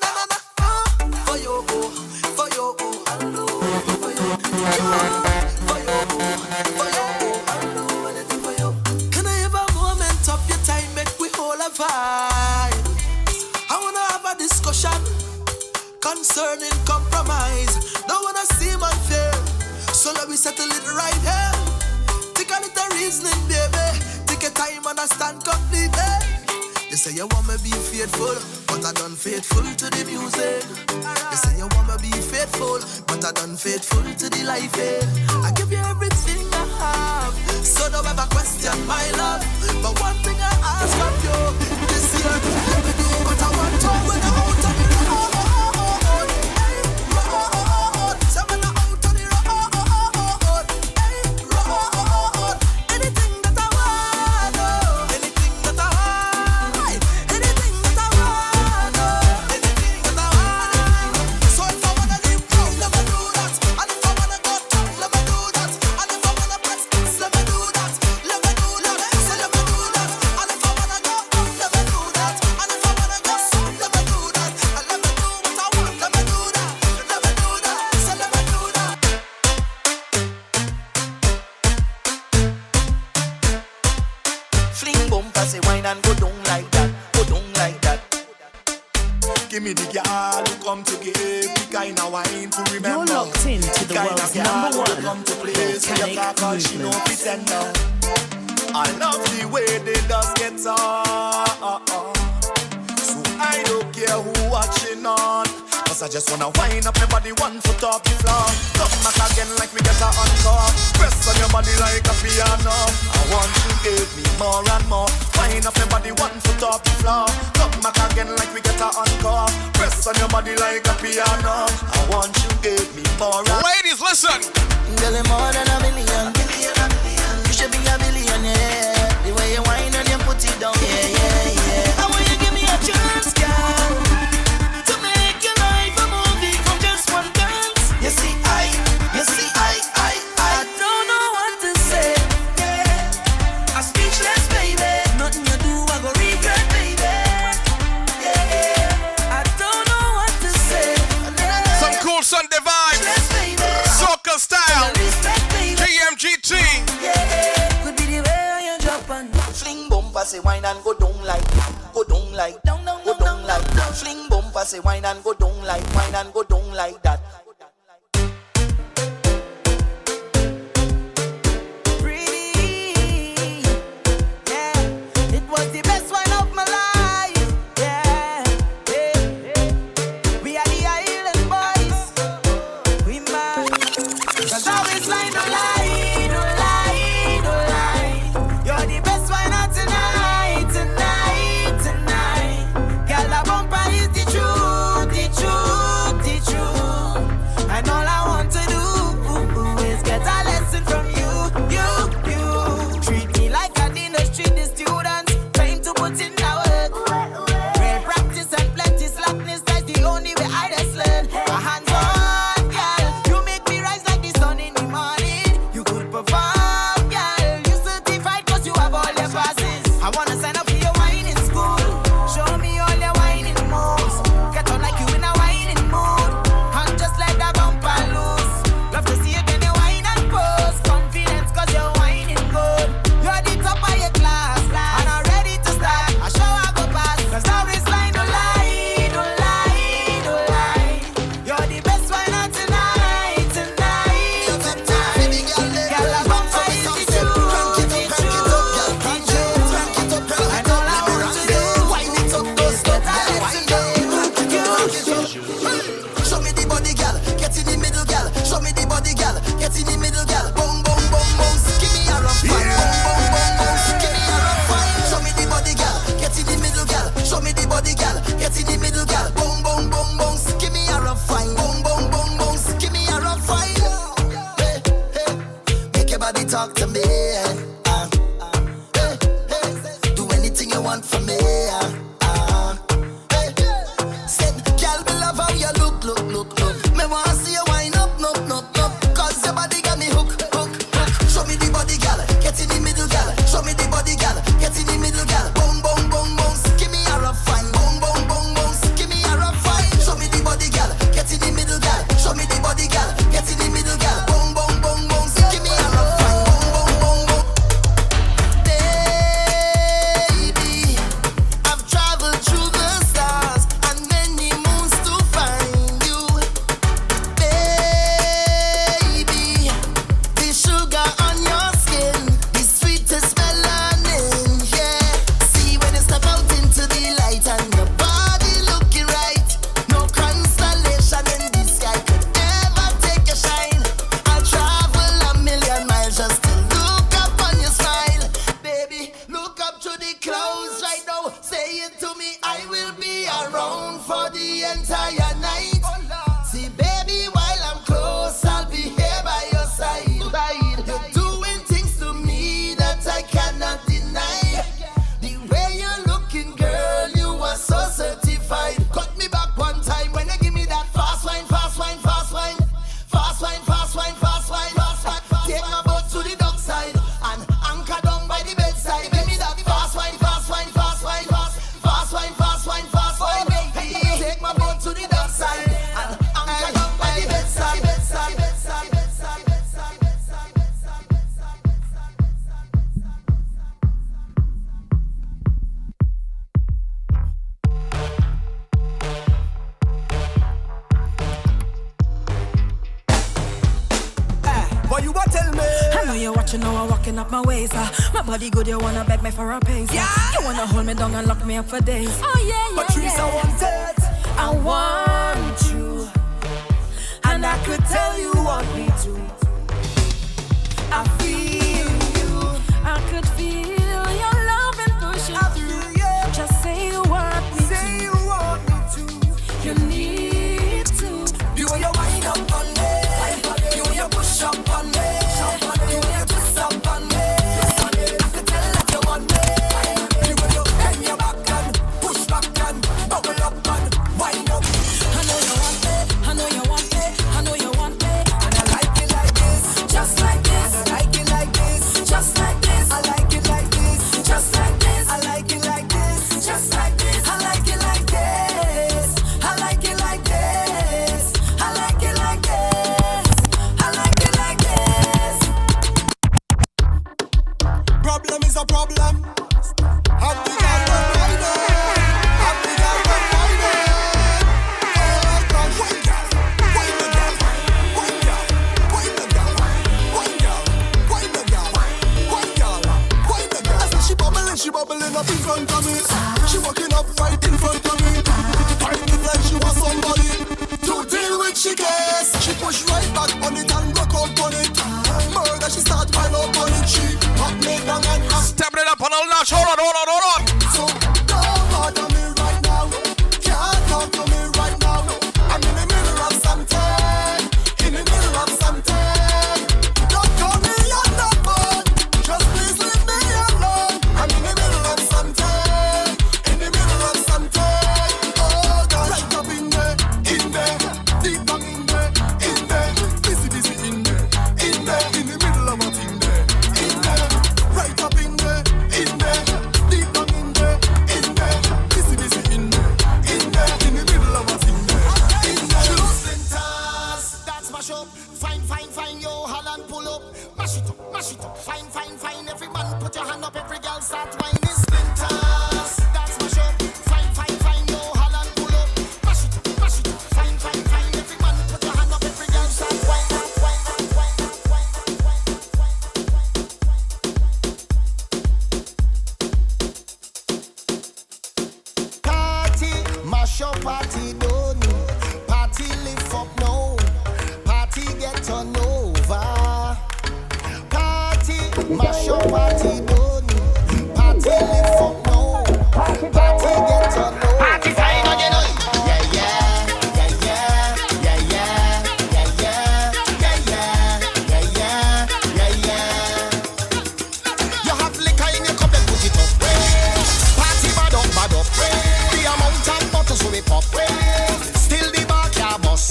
down, up, down. For your for your Can I have a moment of your time, make we all a vibe? I wanna have a discussion concerning compromise. Don't wanna seem unfair, so let me settle it right here. Take a little reasoning, baby. Take your time, understand completely. You say you want me be faithful, but I done faithful to the music. You say you want me be faithful, but I done faithful to the life. I give you everything I have, so don't ever question my love. But one thing I ask of you this year, let me do what I want to when I'm out on the road. Hey, road. So when I'm out on the road, hey, road. Anything that I want, anything that I want, anything that I want, anything that I want. So if I wanna live proud, let me do that. And if I wanna go top, let me do that. And if I wanna press this, let me do that. Let me do that, so let me do that. And if I wanna go up, let me do that. And if I wanna go up, let me do that. And let me do what I want, let me do that. Let me do that, so let me do that. Fling bumper, say wine and go down like that, go down like that. Give me the girl who come to give the kind of wine to remember. You're locked into the world's number one come to place where you volcanic call she no movement. pretender. I love the way they just get on. So I don't care who watching on. Cause I just wanna wind up my body 1 foot off the floor. Come back again like we get a encore. Press on your body like a piano. I want you to give me more and more. Wind up my body 1 foot off the floor. Come back again like we get a encore. Press on your body like a piano. I want you to give me more and more. Ladies, listen. Girl, you're more than a million. You should be a billionaire. The way you whine and you put it down, yeah. I want you to give me a chance, girl, to make your life a movie from just one dance. You see, I don't know what to say. Yeah, I'm speechless, baby. Nothing you do, I go regret, baby. Yeah, I don't know what to say. Some cool Sunday vibes. Soca style. GMGT. Could be the way you drop and fling bumper, say wine and go down like, go down like, go down like. Fling bumper, say wine and go down like, wine and go down like that. Pretty, yeah, it was the best wine of my entire night. See, baby, while I'm close, I'll be here by your side. You're doing things to me that I cannot deny. The way you're looking, girl, you are so certified. Cut me back one time when you give me that fast wine, fast wine, fast wine. Fast wine, fast wine, fast wine, fast wine. Take my boat to the dockside and anchor down by the bedside. Give me that fast wine, fast wine, fast wine, fast wine, fast wine, fast wine, baby. Take my boat to the dockside and anchor down by the bedside, bedside, bedside, bedside, bedside, bedside, bedside, bedside, But you what tell me? I know you're watching how I'm walking up my ways. My body good, you wanna beg me for a pace. You wanna hold me down and lock me up for days. Oh yeah, But Teresa wanted. I want you, and I could tell you want me to. I feel you, I could feel your love and pushing through. Just say you want me to. Say you want me to. You need to. You want your wind up on me. You want your push up on me. You want your twist up on me. I could tell that you want me. You want your bend your back and push back and bubble up and wind up. I know you want me, I know you want me, I know you want me. And I like it like this, just like this. I like it like this, just like this. I like it like this, just like this. I like it like this, just like this. I like it like this, I like it like this. I like it like this. I like it like this. Problem is a problem. Happy girl don't find it. Happy girl don't find it. Oh God, wine girl, wine the girl, wine girl, wine the girl, wine girl, wine the girl, wine girl, wine the girl. I said she bubbling up in front of me. She walking up right in front of me. Fighting like she was somebody to deal with. She case. She push right back on it and rock out on it. Murder, she start pile up on it. She hot me down and Stepping it up a little notch. Hold on. so don't bother me right now. Can't talk to me right now. I'm in the middle of something. In the middle of something. Don't call me on the phone. Just please leave me alone. I'm in the middle of something. In the middle of something. Oh God. Right up in there. Deep down in there. Busy in there. In the middle of a thing there. In there. Right up in there. Deep down in there. Busy in there. In the middle of a thing there. She loves splinters. That's mash up. Fine, yo, Holland pull up. Mash it up. Fine. Every man put your hand up. Every girl start whining. Splinters. That's mash up. Fine, yo, Holland pull up. Mash it up. Fine. Every man put your hand up. Every girl start whining. Party, mash up, party don't know. Party lift up now. Party get turn over. Party, mash up, party don't know. Party lift up now. Party get turn over. Party fine on you know. You have liquor in your cup, then put it up. Party bad up. The amount of bottles we pop. Still the backyard bus.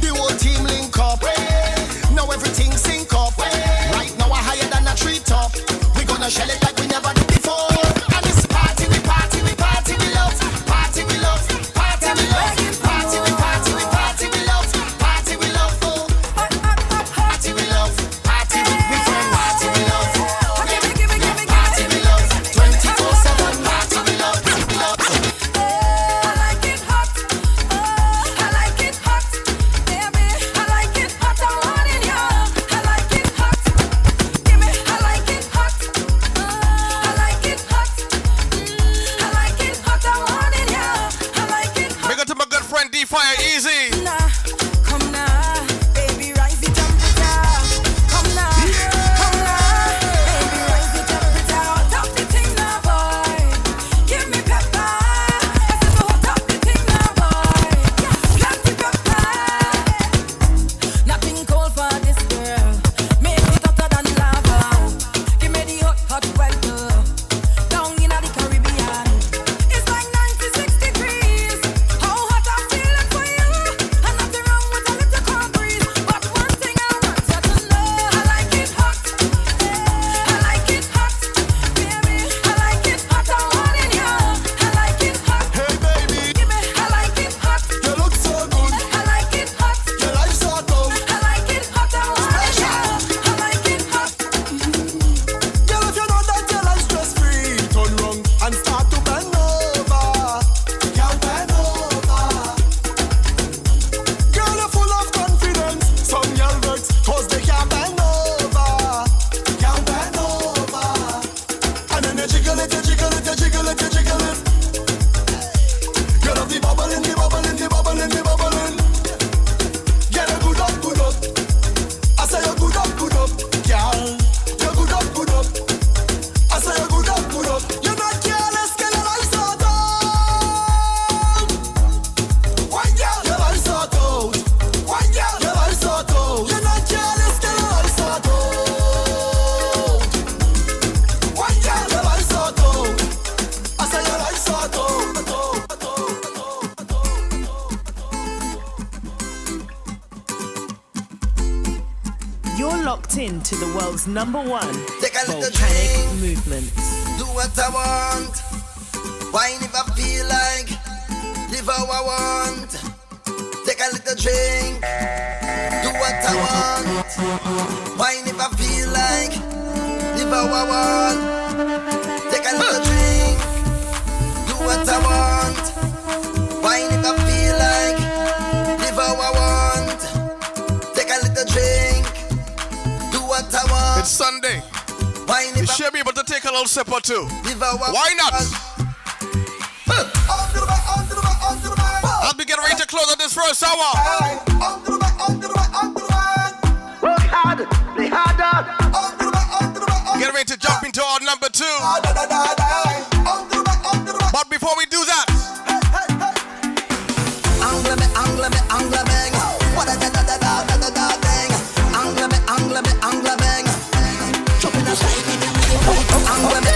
The whole team link up. Now everything sync up. Right now we're higher than a treetop. We gonna shell it like we never did before. locked in to the world's number one Take a little volcanic drink. movement. Do what I want. Wine if I feel like. Live how I want. Take a little drink. Do what I want. Wine if I feel like. Live how I want. Take a little drink. Do what I want. Wine if I feel like. Live how I want. Take a little drink. Do what I want. It's Sunday. Wine You if I should be able to take a little sip or two. live how I Why not? want. As we get ready to close out this first hour. Work hard, play harder. Get ready to jump into our number 2. But before we do that, Angle me, bang. What a da da da da da da da bang. Angle me, bang. Jump in a shiny me. Angle me,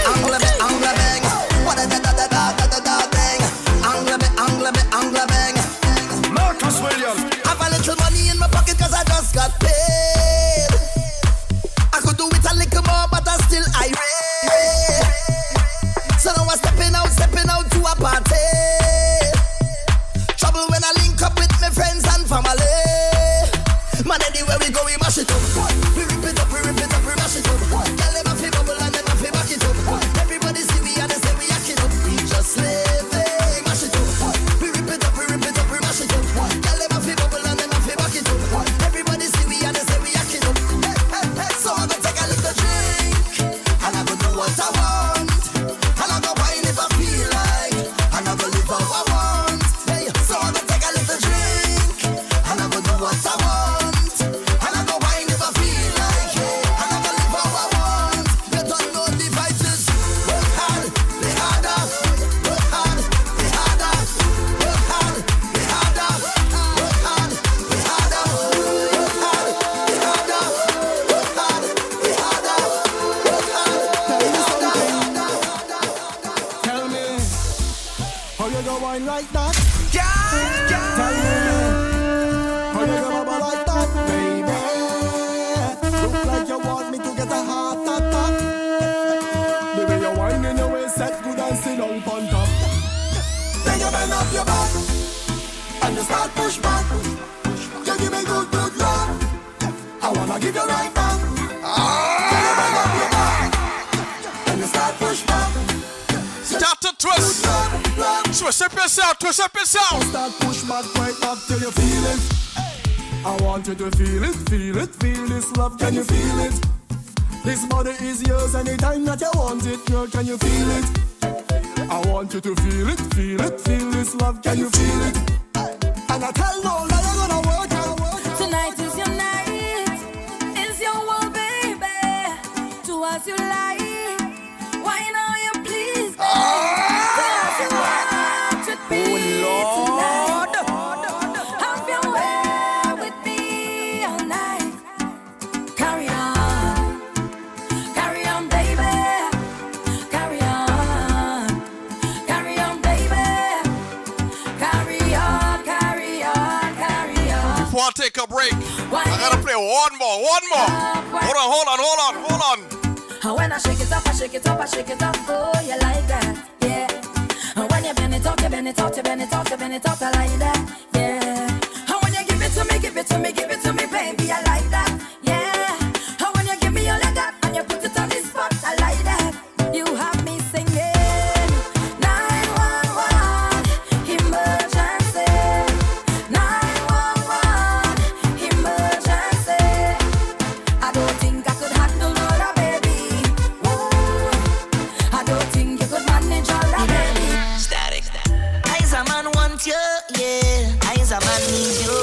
bang. What a da da da da da da bang. Angle me, bang. Marcus Williams. Have a little money in my pocket 'cause I just got paid. I could do it a little more, but I still irate. So now I'm stepping out to a party. Trouble when I link up with my friends and family. Man, anywhere we go, we mash it up. We rip it up, we mash it up. Tell them I feel bubble and them I feel back it up. Everybody see we and they say we act it up. We just living, mash it up. We rip it up, we mash it up. Tell them I feel bubble and them I feel back it up. Everybody see we and they say we act it up. So I'm gonna take a little drink and I'm gonna do what I want. And I'm gonna wine if I feel like. And I'm gonna live how I want. Hey, so I'm gonna take a little drink and I'm gonna do what I want. And I'm gonna wine if I feel like. And I'm gonna live how I want. You don't know the vices. Work hard, play harder. Work hard, play harder. Work hard, play harder. Work hard, play harder. Work hard, play harder. Work hard, play harder. Work hard, play harder. Tell me, how you go wine like that? Yeah. Tell me, how you go bubble like that, baby? Look like you want me to get a heart attack. The way you wine in your waist, set good and sit down on top. Then you bend up your back and you start push back. You give me good love. I wanna give you right back. Then you bend up your back and you start push back. start to twist. Twist up yourself, twist up yourself. Start push back right back till you feel it. I want you to feel it, feel this love, can you feel it? This body is yours anytime that you want it, girl, can you feel it? I want you to feel it, feel this love, can you feel it? And I tell no lie, you're gonna work. Tonight is your night, it's your world, baby. Do as you like, why now you please, baby? Do as you want with me tonight. Have your way with me all night. Carry on, baby. Carry on, baby. Carry on. Before I take a break, I gotta play one more. Hold on. And when I shake it up, oh, you like that, yeah. And when you bend it up, I like that, yeah. And when you give it to me, baby, I like that, yeah. And when you give me all of that, and you put it on the spot, I like that. You have me singing 911 emergency, 911 emergency. I don't think I could handle all that, baby. Whoa. I don't think you could manage all that, baby. Static. Eyes a man want you, yeah. Eyes a man need you.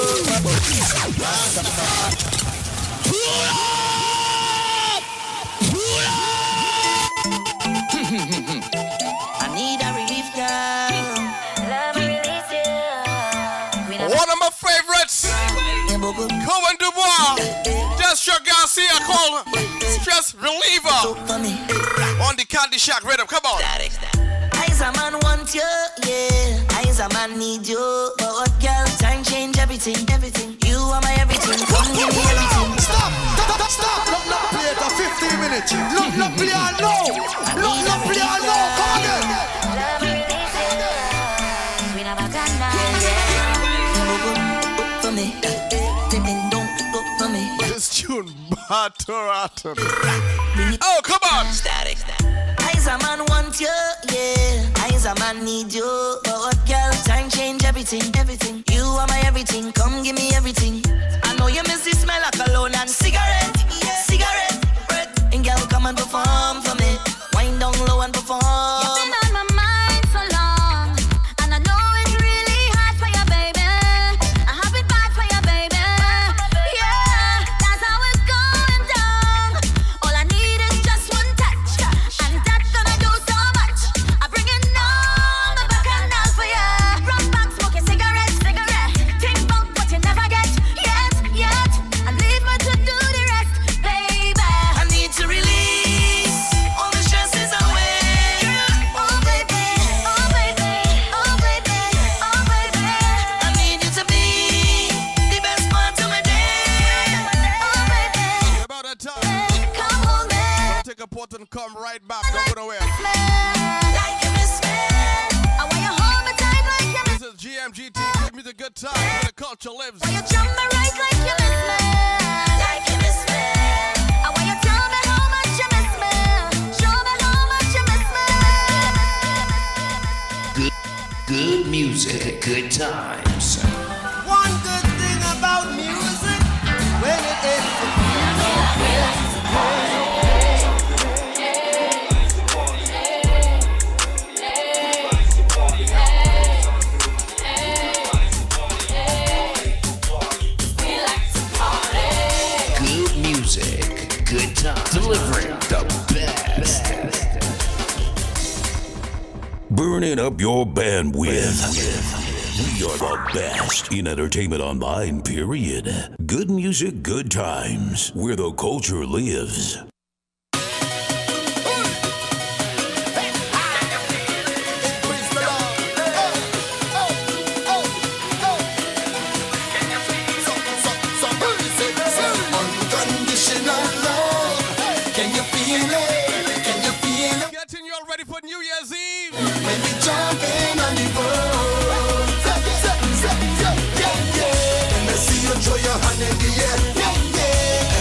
I need a relief, girl. Love release you. One of my favorites, Cohen Dubois, Destra Garcia called Stress Reliever on the Candy Shack rhythm. Come on. Eyes a man want you, yeah. Eyes a man need you. But what girl, time change everything. You are my everything. Come give me everything. Stop. Stop. Look, not play it for 15 minutes. Look, not play all now. Look, not play all now. Come again. This tune, Bataraton. Oh, come on. Static. I's a man want you, yeah. I's a man need you. But what girl, time change everything, everything. You are my everything, come give me everything. I know you miss the smell of cologne and cigarette, cigarette breath. And girl, come and perform for me. Wind down low and perform. You've been on my mind so long, and I know it's really hard for you, baby. I have it bad for you, baby. Yeah, that's how it's going down. All I need is just one touch, and that's gonna do so much. I bring it on the bacchanal for you. Rock back, smoking cigarette, cigarette. Think about what you never get, yet, and leave me to do the rest, baby. I need to release all the stresses away. Oh baby, oh baby, oh baby, oh baby. I need you to be the best part of my day. Oh baby, About that time. come hold me. Take a pot and come right back. Don't go nowhere. Like you miss me. I want you hold me tight like you miss This is GMGT. Give me the good time where the culture lives. me. You jump me right like you miss me. Like you miss me. I want you tell me how much you miss me. Show me how much you miss me. Good music, good times. One good thing about music, when it is Good music, good times. Delivering the best. Burning up your bandwidth. We are the best in entertainment online, period. Good music, good times. Where the culture lives. unconditional love. Can you feel it? Can you feel it? Getting you all ready for New Year's Eve. When we jump in on the road. And I see you throw your hand in the air.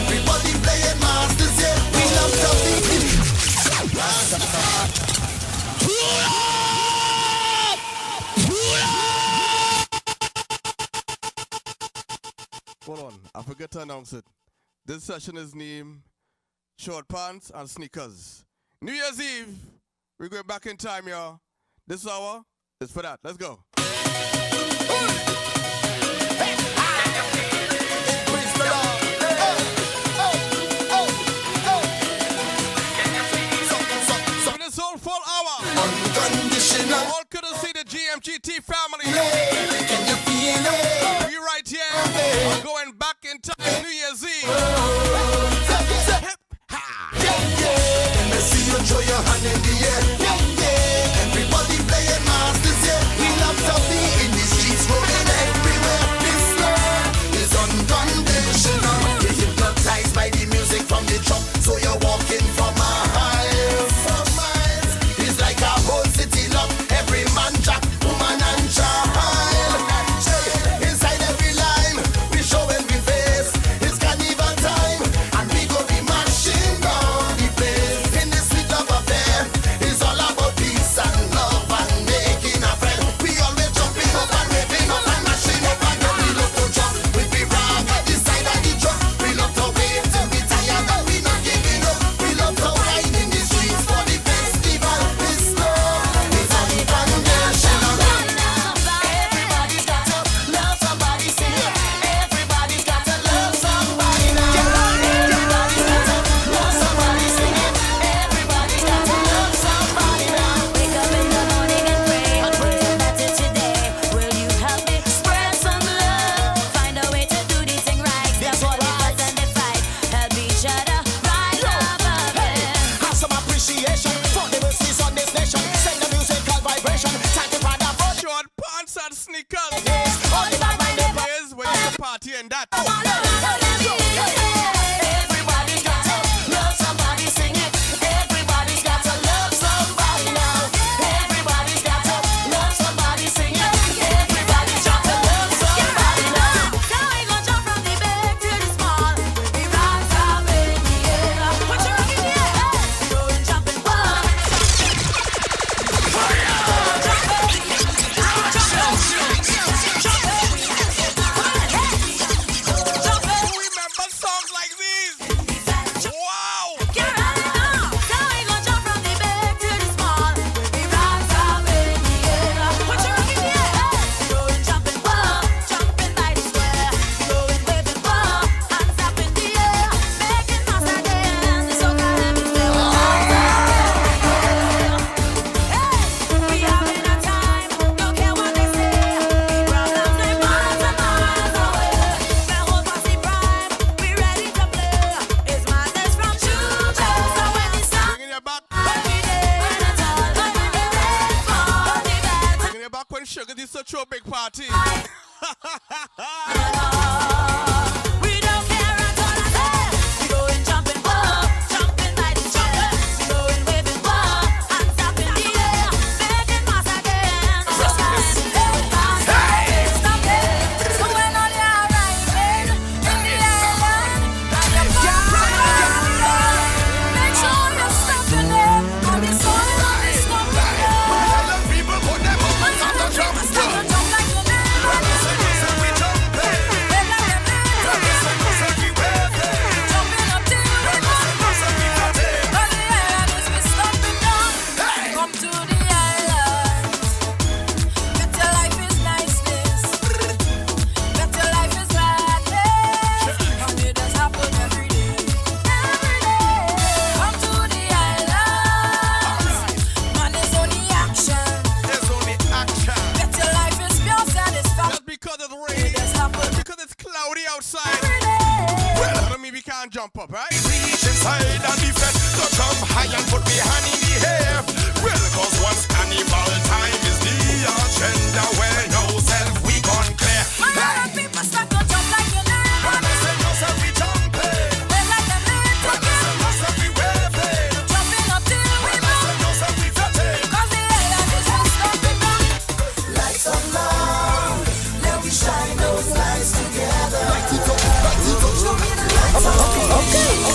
Everybody playing masters, yeah. We love to Hold on, I forgot to announce it. This session is named Short Pants and Sneakers. New Year's Eve, we're going back in time, y'all. This hour is for that. Let's go. So this whole full hour, unconditional. all could have seen the GMGT family. Can you feel it? We right here, I'm going back in time, New Year's Eve. And I see you throw your hand in the air. Everybody playing masters, yeah. We love to be in the streets, rolling everywhere. This love is unconditional. You're hypnotized by the music from the truck, so you're walking for miles. For miles. It's like a whole city lock. Every man, jack, woman, and child. Inside every line, we show every face. It's carnival time, and we go be mashing down the place. In this sweet love affair, it's all about peace and love and making a friend. We always jumping up and raving up and mashing up, and then we love to jump with the rock this side of the truck. We love to wait till we tired and we not giving up. We love to ride in the streets for the festival. This love is unconditional. Everybody's got to love somebody, say everybody's got to love somebody now. Everybody's got to love somebody, sing it. Everybody's got to love somebody now. Wake up in the morning and pray. What's better today? Will you help me spread some love? Find a way to do the thing right. Stop all the fuss and the fight. Help each other rise above it. Have some appreciation for the mercies on this nation. Send the musical vibration. Time to find out for Short pants and sneakers. all the bad minded. Here's when you party and that. Everybody when Sugar did such a big party. We don't care at all. We going jumping jumping by the jumper. We going waving hands up in the air, making mass again. Stop it. So when all you arriving in the island, and you make sure you're stopping them on the soil of the stopping them. People put them up and start to jump. Cloudy outside. Well, I don't mean we can't jump up, right? Reach inside and be fed. So jump high and put me hand in the air. Well, cause once carnival time is the agenda. Well, no self, we gone clear. A lot of people start to jump like you know. When I say no self, we jumping. They like them little When I say no self, we waving. jumping up till we When I say no self, we fetting. cause the island is just stopping down. Lights of love, let we shine those lights together. Light it up, show me the lights. Okay.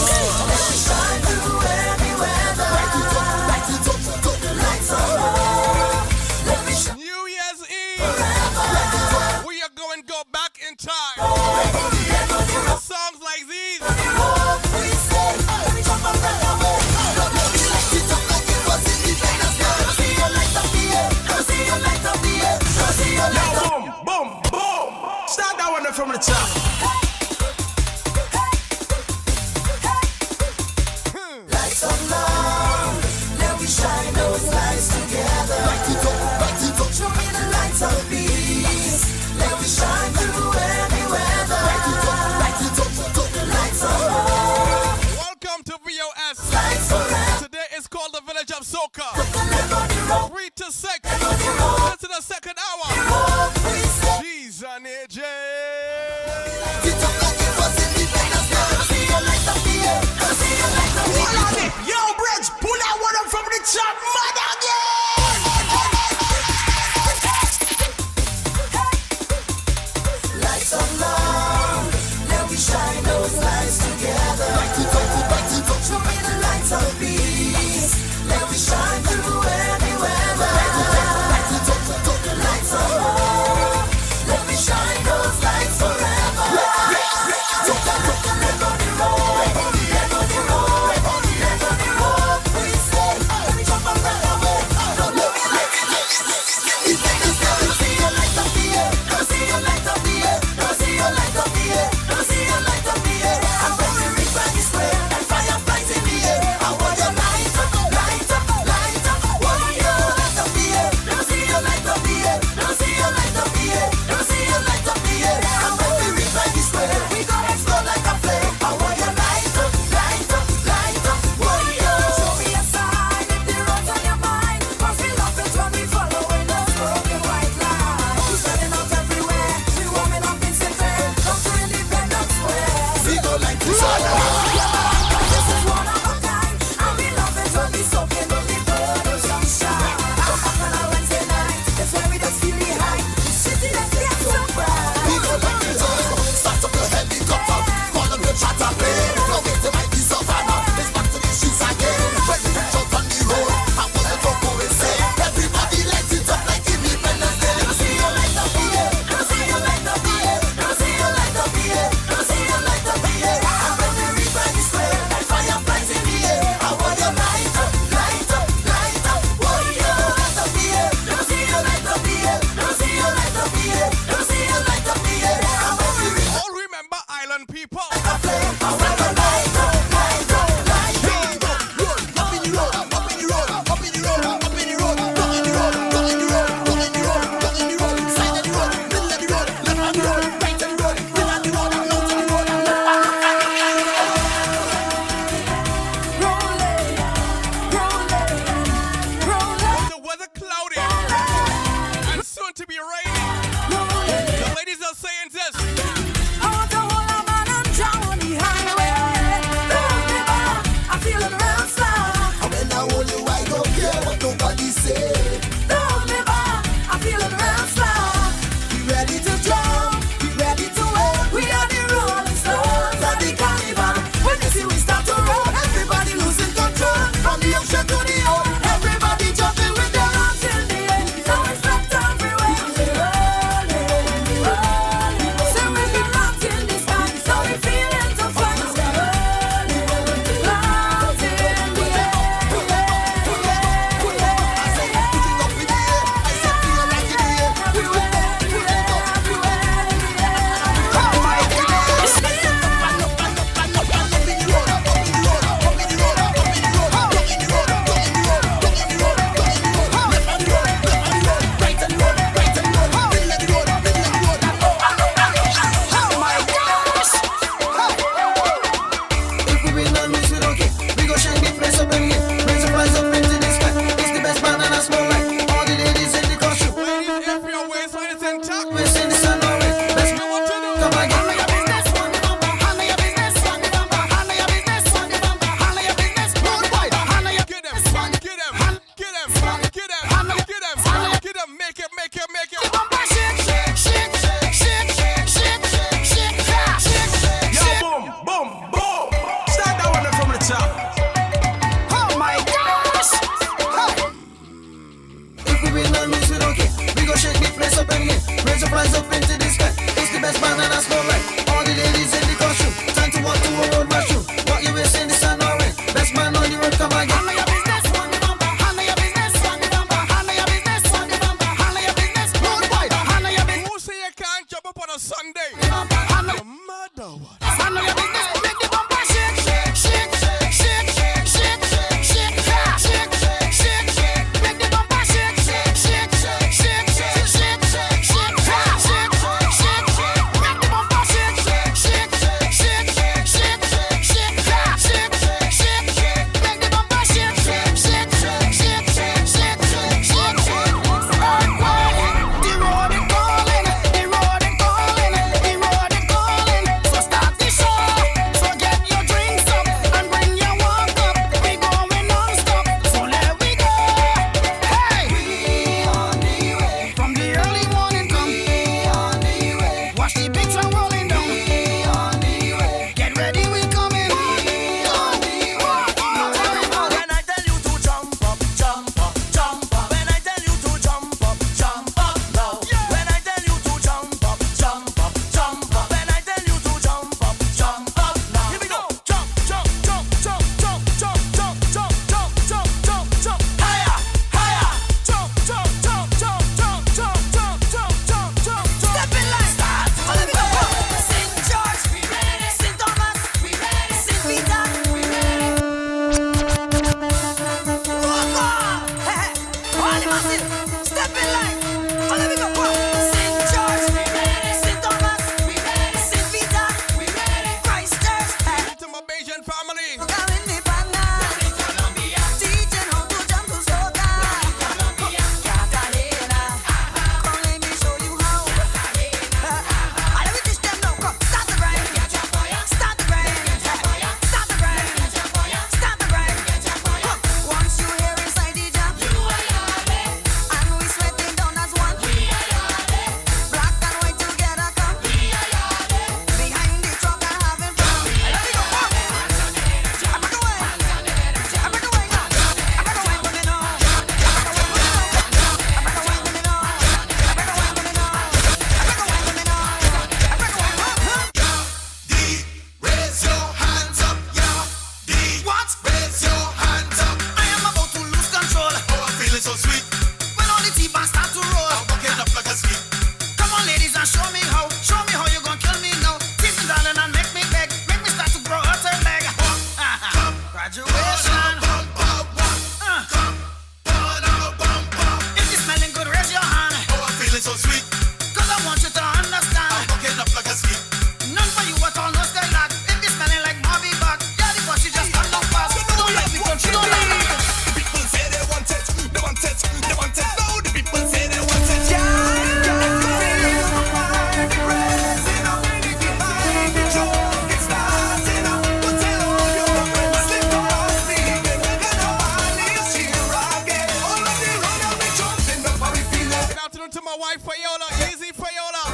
to my wife Fayola, Easy Fayola.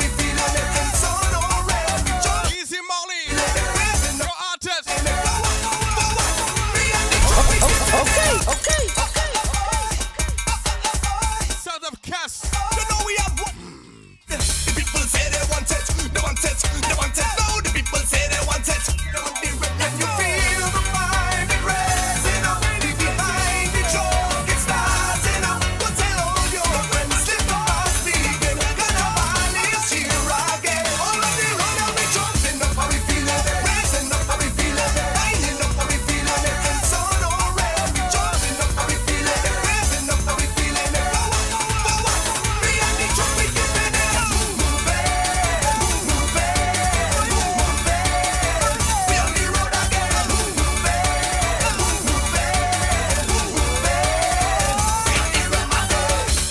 Easy Molly. Your artist. Okay. Sound of Cass. You know we have one. The people say they want it. They want it. They want it. No, the people say they want it. When you feel the vibe, it raising up. Behind the joke, it's starting up. But tell all your friends, slip past me. Gonna buy this year again. All of the road and we jumping up, how we feeling. Raising up, how we feeling. Lining up, how we feeling. It's on already. Jumping up, how we feeling. Raising up, how we feeling. Me and the truck, we giving it up. Move it. We on the road again. Move it.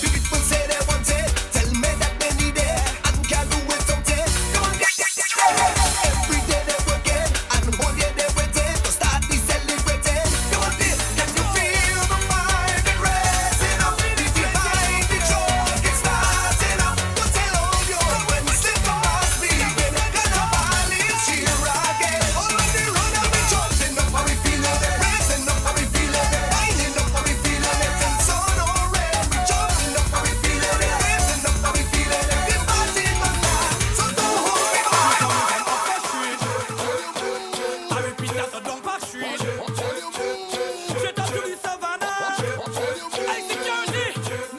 The people say they want it. Tell me that they need it and can do it someday. Come on, get every day they working and whole year they waiting to start the celebrating. Come on, can you feel the vibe? It raising up. Behind the joke, it's starting up. But tell all your friends, slip past me. Gonna buy this year again. All of the road and we jumping up, how we feeling. Raising up, how we feeling. Lining up, how we feeling. It's on already. We jumping up, how we feeling. Raising up, how we feeling. The party must start, so don't hold me back. I repeat that, so don't pass street. Straight up to the savannah. I security.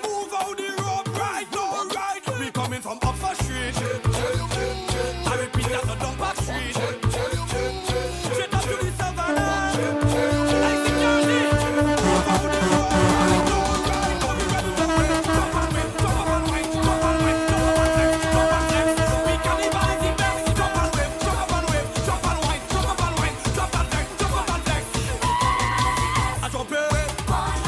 Move out the road right now, right. We coming from Upper Street. I repeat that, so don't pass street. Straight up to the savannah. I security. Move out the road right now, right. We ready to win. Jump and win. Jump up and win. Jump and win. Jump up and win. Jump and win. We cannibalize the best. Jump and win. Jump up and win. Jump and win. Jump up and win. Jump and win. Jump up and win. I jump in.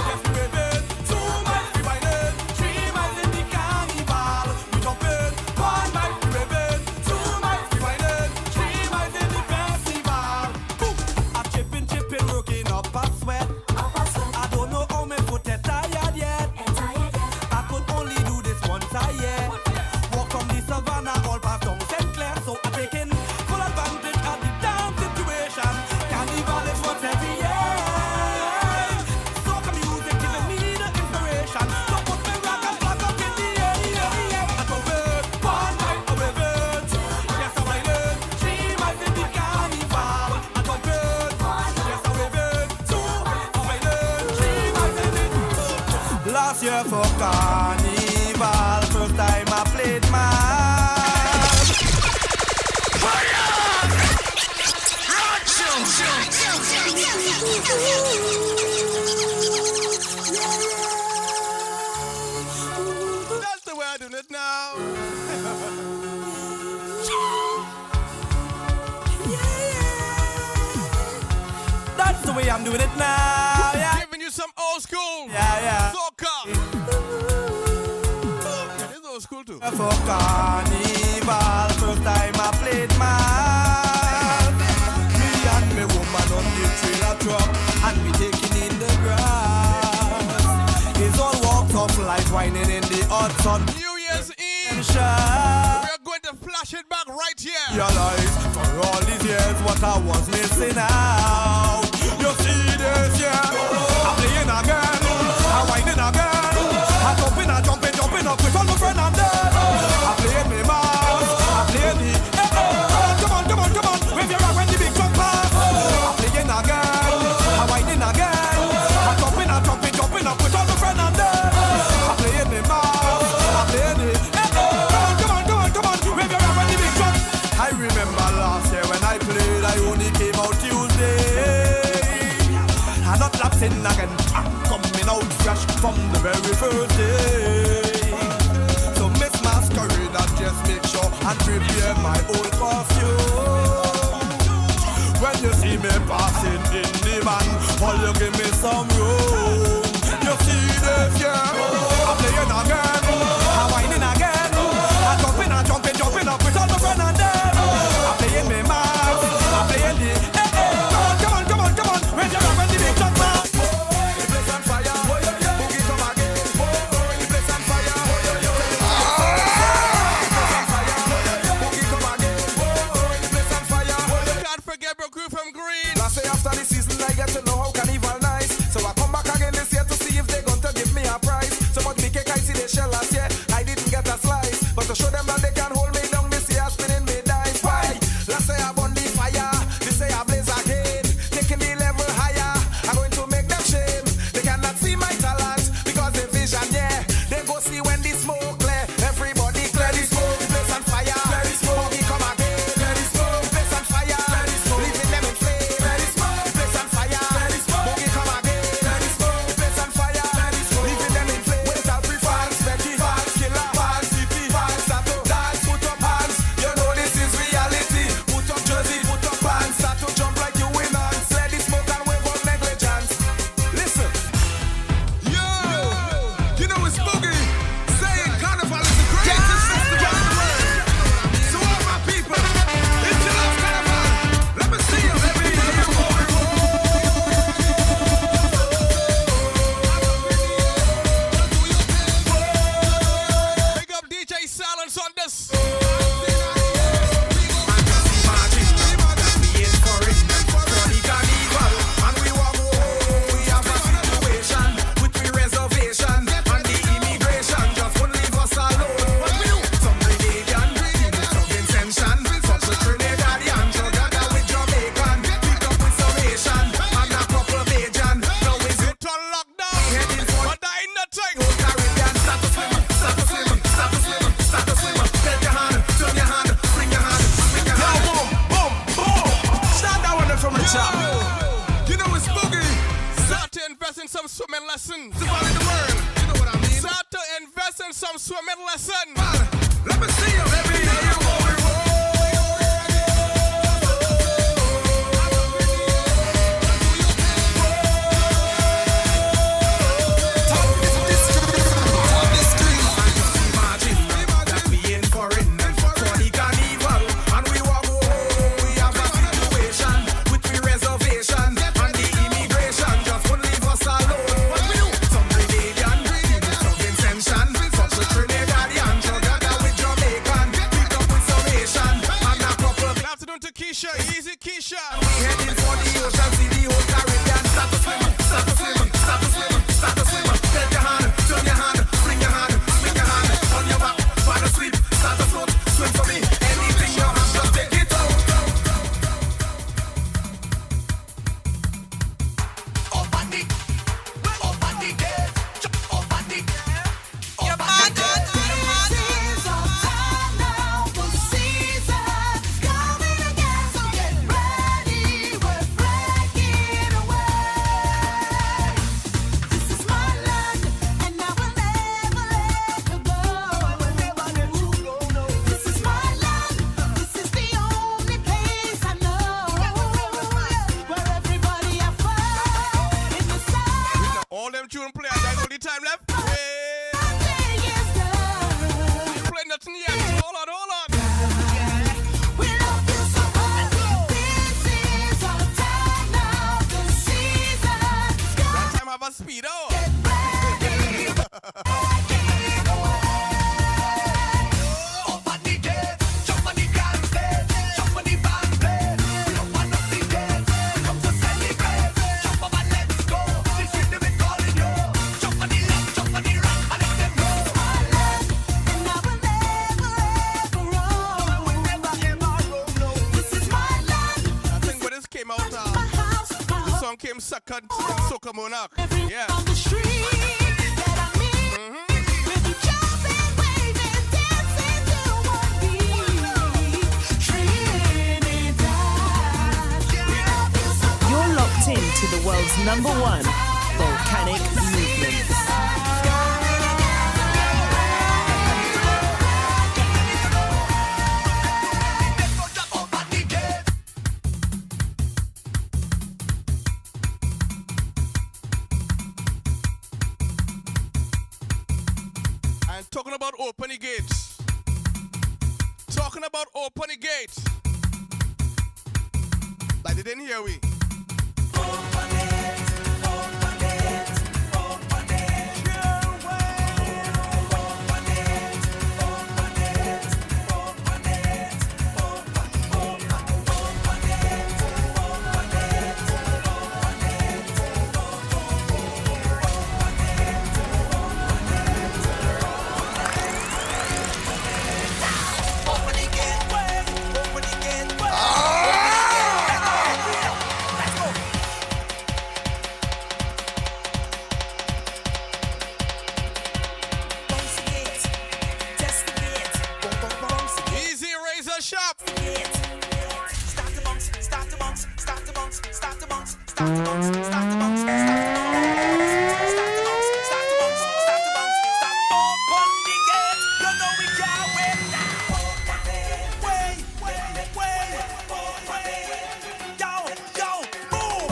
Yes, we wave it. 2 miles we wind it. 3 miles in the carnival. We jump in. 1 mile we wave it. 2 miles we wind it. 3 miles in the festival. Boom. I'm chipping, working up a sweat. I don't know how my foot is tired yet. I could only do this once a year. Walk from the savannah all past down St. Clair. So I'm taking full advantage of the damn situation. Carnival is once every year. Soca music giving me the inspiration. So put me rock and flag up in the air. I jump in, 1 mile I wave it. Yes, I ride it. 3 miles in the carnival. I jump in, yes, I wave it. 2 miles I ride it. 3 miles in it. Last year for carnival, first time I played my That's the way I do it now. That's the way I'm doing it now, yeah. Giving you some old school. Yeah. Soca. It is old school too. For carnival, first time I played my me and me woman on the trailer truck, and we taking in the grass. It's all walks of life, whining in the hot sun. New Year's Eve. We're going to flash it back right here. Realize for all these years what I was missing out. You see this, yeah. I'm playing again, I'm whining again. I'm jumping up with all my friends and them. I'm playing me mouse, I'm playing the come on, wave your rock when the big truck pass. I'm playing again, I'm whining again. I'm jumping up with all my friends and them. I'm playing me mouse, I'm playing the come on, wave your rock when the big truck. I remember last year when I played, I only came out Tuesday. I'm not lapsing again, I'm coming out fresh from the very first day. So Miss Masquerade, and just make sure and prepare my old costume. When you see me passing in the van, all you give me some room. You see this, yeah, I'm playing again, I'm whining again. I'm jumping up with all my friends and them. I'm playing me man, I'm playing the come on, when you rock when the big truck man. The place on fire, boogie come again. The yet. Hold on. We love you so much. This is our time now, the season. That time have a speedo. Up on the gate, jump on the dance stage, jump on the band play. We don't want nothing else. Come to celebrate. Jump up and let's go. This rhythm is calling you. Jump on the left, jump on the right, and let them know. And I will never, ever roam. I will never, ever roam, no. This is my land. I think when this came out, the song came second to Soca Monarch. Yeah. On the street that I'm in, we'll be jumping, waving, dancing to one beat. Trinidad, we love you so much. You're locked in to the world's #1 volcanic movement. And talking about open the gates. Talking about open the gates. Like they didn't hear we. Easy razor sharp. Start the bounce, start the bounce, start the bounce, start the bounce, start the bounce, start the bounce, start the bounce, start the bounce, start the bounce, start the bounce, start open the gate. You know we can't wait now. Way, yo, move.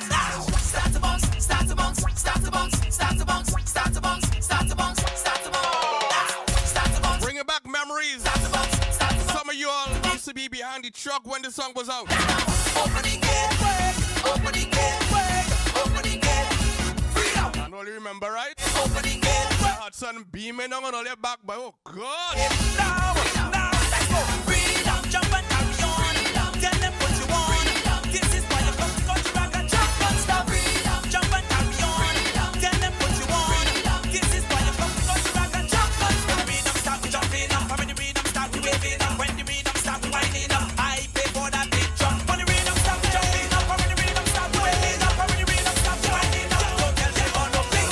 Now, start the bounce, start the bounce, start the bounce, start the bounce, start the bounce, start the bounce, start the bounce. Bringing back memories. Some of you all used to be behind the truck when the song was out. I know you remember, right? Hudson beaming on all your back, but oh God. Freedom, jump and carry on. Tell them what you want. This is why you come to country rock and jump and stop. Freedom, jump and carry on. Tell them what you want. This is why you come to country rock and jump and stop. Freedom, stop the jumping up. When the freedom stop the waving up. When the freedom stop the winding up. I pay for that big jump. When the freedom stop the jumping up. When the freedom stop the waving up. When the freedom stop the winding up. Don't tell them on no big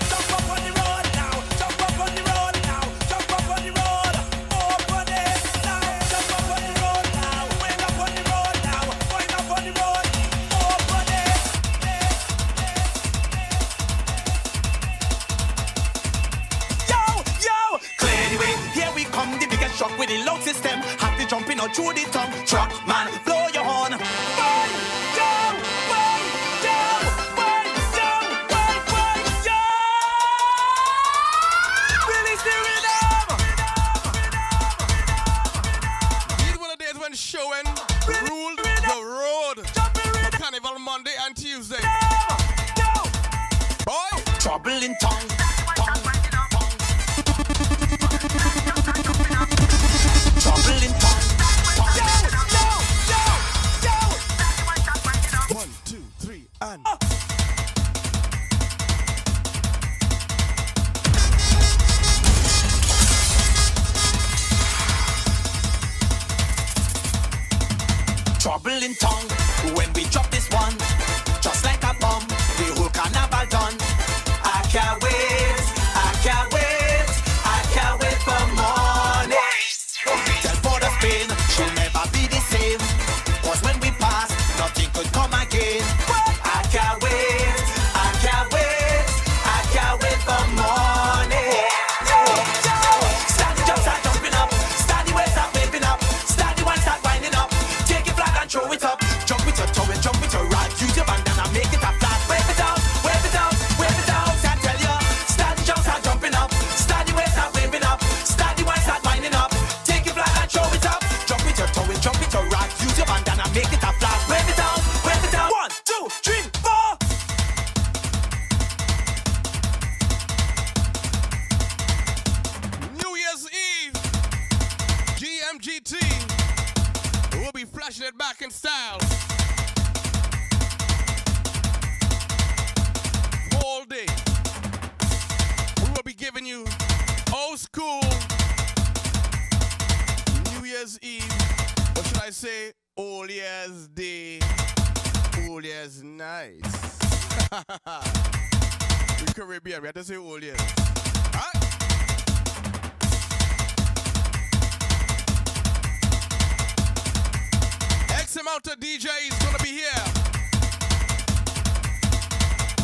jump up on the road now. Jump up on the road now. Jump up on the road. Open it now. Jump up on the road now. Wind up on the road now. Wind up on the road. Open it. Yo, clear the way. Here we come, the biggest truck with the load system. Have to jumping out through the tongue. Truck man, blow your horn. Release the rhythm. These were the days when showing ruled the road. Carnival Monday and Tuesday. Boy, trouble in tongue. Trouble in tongue. 1, 2, 3, and. Trouble in tongue. When we drop this one, just like a bomb, the whole carnival done. I can't wait, I can't wait, I can't wait for morning. Tell for the Spain, she'll never be the same. Cause when we pass, nothing could come again. I can't wait, I can't wait, I can't wait for morning. Start the jump, start jumping up. Start the way, start waving up. Start the one, start winding up. Take your flag and throw it up. Jamaican style. All day. We will be giving you old school New Year's Eve. What should I say? Old Year's Day. Old Year's Night. In Caribbean, we have to say old years. Alright? X amount of DJs gonna be here.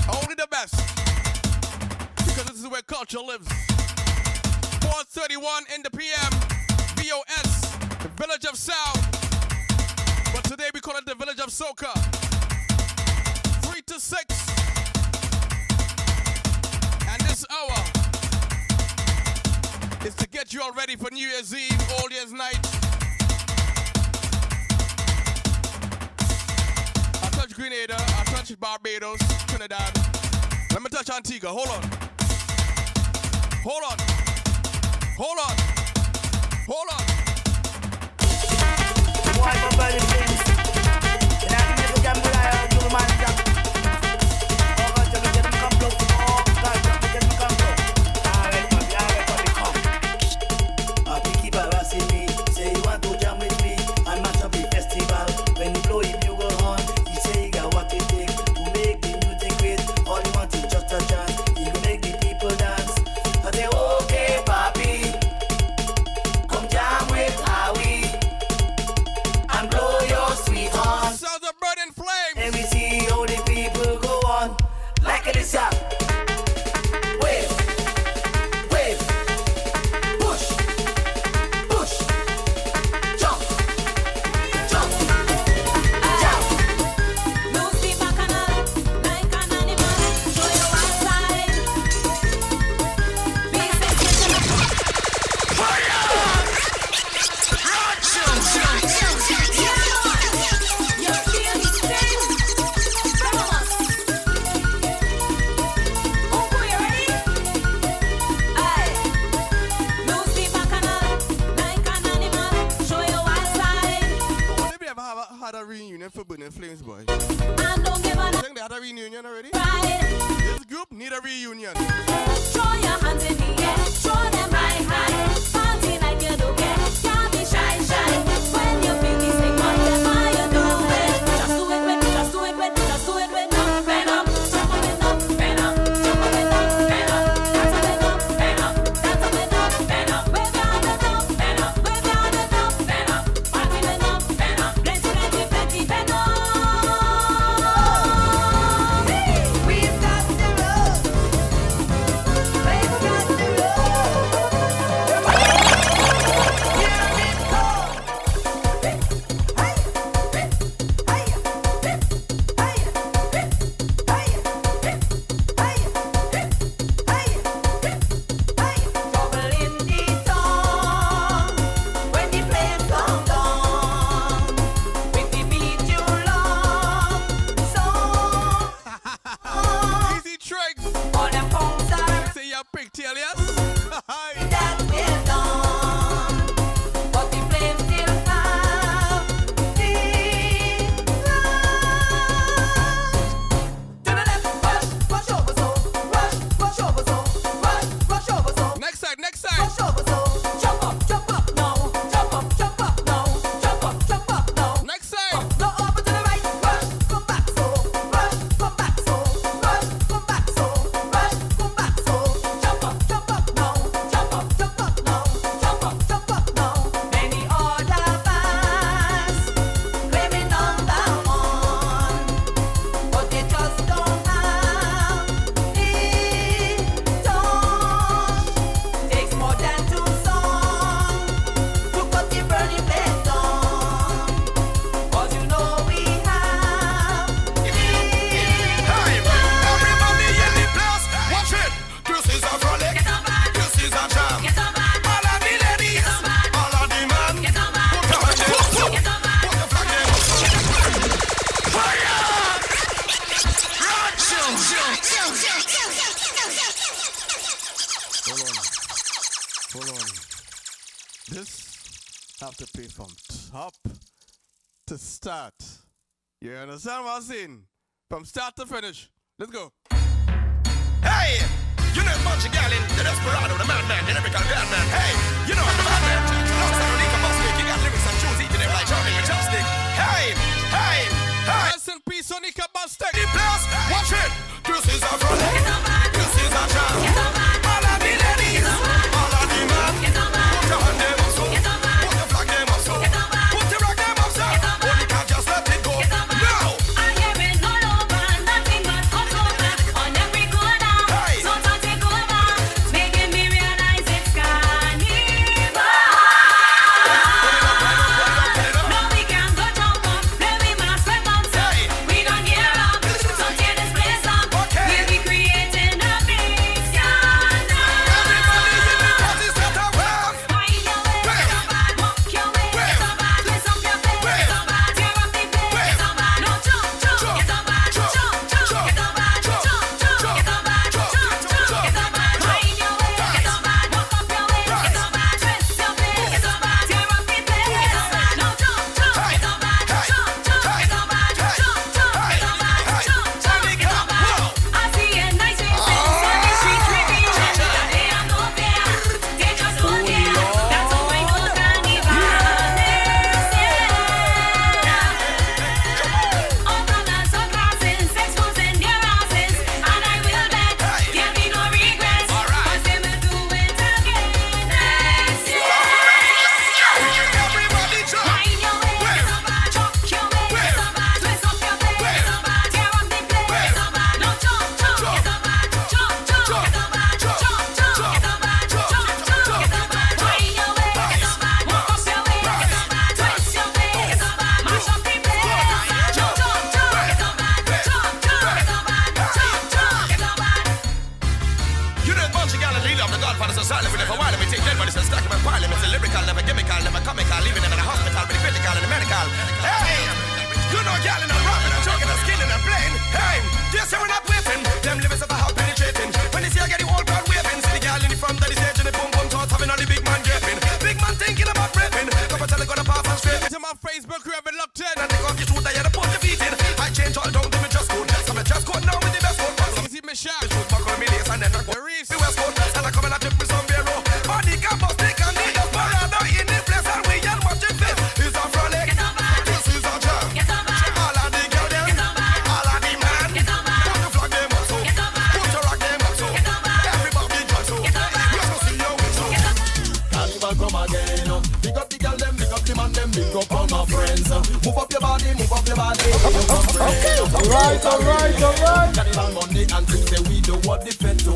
Only the best. Because this is where culture lives. 4:31 in the PM. VOS, the Village of Sound. But today we call it the Village of Soca. 3 to 6. And this hour is to get you all ready for New Year's Eve, Old Year's Night. I touch Grenada, I touch Barbados, Trinidad. Let me touch Antigua. Hold on. Hold on. Hold on. Hold on. Hold on. This have to play from top to start. You understand what I'm saying? From start to finish. Let's go. Hey! You know a bunch of gal in the desperado, the madman, the lyrical gunman. Hey! You know I'm the madman. Alongside the Nika Bostick, you got lyrics and tunes eating them like chopping with chopstick. Hey! Hey! Hey! Rest in peace, Nika Bostick. The place, watch it! This is a front. This is a jam. All of the ladies, all of the men. Put your hand them up so. Put your flag them up so. Put your rock them up so. Only can't just let it go. No! I hear it all over, nothing but hot water on every corner. So don't take over, making me realize it's carnival. No, we can't go jump up, play we must sweat up. We don't hear up, so tear this place up. We'll be creating a big scandal. Everybody in the party set up. Wind your way, get up, walk your way, get up, twist up your face, get up, tear up the place, get up, no jump, jump, get up, jump, jump, get up, jump, jump, get up, jump, jump, get up, wind your way, get up, walk up your way, get up, twist your face, get up, tear up the place, get up, no jump, jump, get up, jump, jump, get up, jump, jump, get up, jump, jump, get up. I see a nice faces on the streets repeating, they are no fair, they just don't care. That's how I know carnival is. All colors of glasses, exposing their asses, and I will bet there'll be no regrets, 'cause they will do it again next year. Everybody jump. Wind your way, get up, chuck your way, get up, twist up your face, get up, tear up the place, get up, no jump, jump, get up, jump, jump, get up, jump, jump, get up, jump, jump, get up, wind your way, get up, walk up your way, get up, twist your face, get up, mash up the place, jump, jump, get up, jump, get up, jump, get up. You know a bunch of gal and lead up the Godfather society for a while. Let me take dead bodies and stack them and pile them. It's a lyrical, never chemical, never comical. Leaving them in a hospital, but critical and medical. Hey! You know gal and rapping and joking and skilling and playing. Hey! They say we're not waiting. Them living up a house penetrating. When they see I get the whole crowd waving. See the gal in the front of the stage and the boom boom thoughts having all the big man gaping. Big man thinking about raping. Couple tell gonna pass and scraping. To my Facebook, whoever locked in. And take off your shoes, I had to put the feet in. I change all down to me just code. So me just code now with the best code. Easy Michelle. Shoot back on me lace and then I go. The West Coast, and I come and I tip me some beer. On the campus, they can need us parada in the place, and we are watching this. It's a frolic. This is a jam. All of the girls them, all of the men. Put the flag them up so, put your rock them up so. Everybody join so. Let's go see your way so. Carnival come again. Big up the girl them, big up the man them, big up all my friends. Move up your body, move up your body. Okay, alright. Carnival Monday and Tuesday we do what the fed do.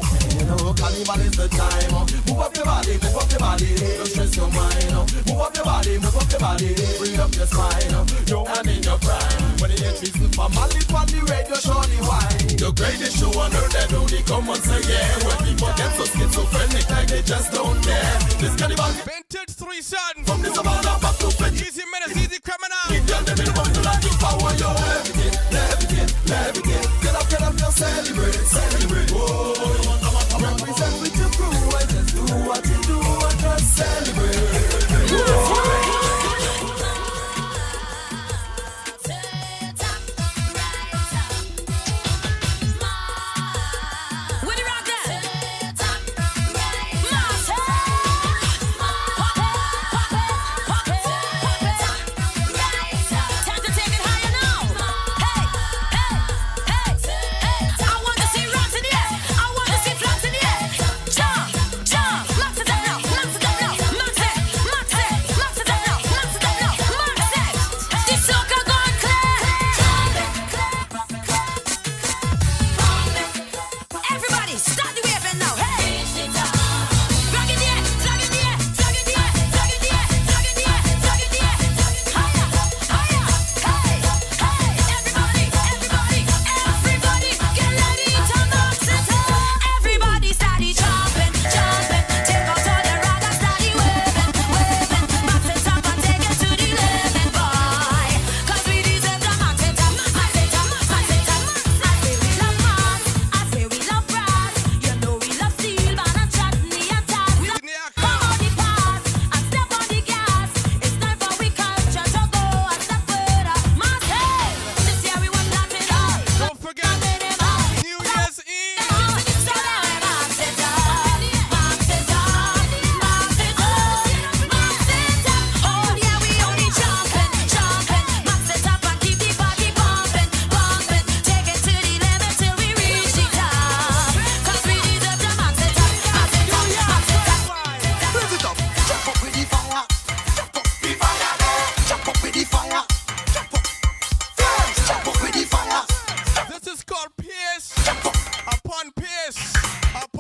Carnival is the time. Move up your body, don't stress your mind. Move up your body, bring up your spine. Young and in your prime. When you get reason for Mali on the radio, show the wine. The greatest show on earth, that only come once a year. When people get so schizophrenic, like they just don't care. This carnival Vintage 3 son. from the Savannah back to Fed. Easy minutes, easy criminal. Give them the minimum to like you power your levitate. Get up, just celebrate. Whoa, represent with your crew. I just do what you do, I just celebrate. Whoa.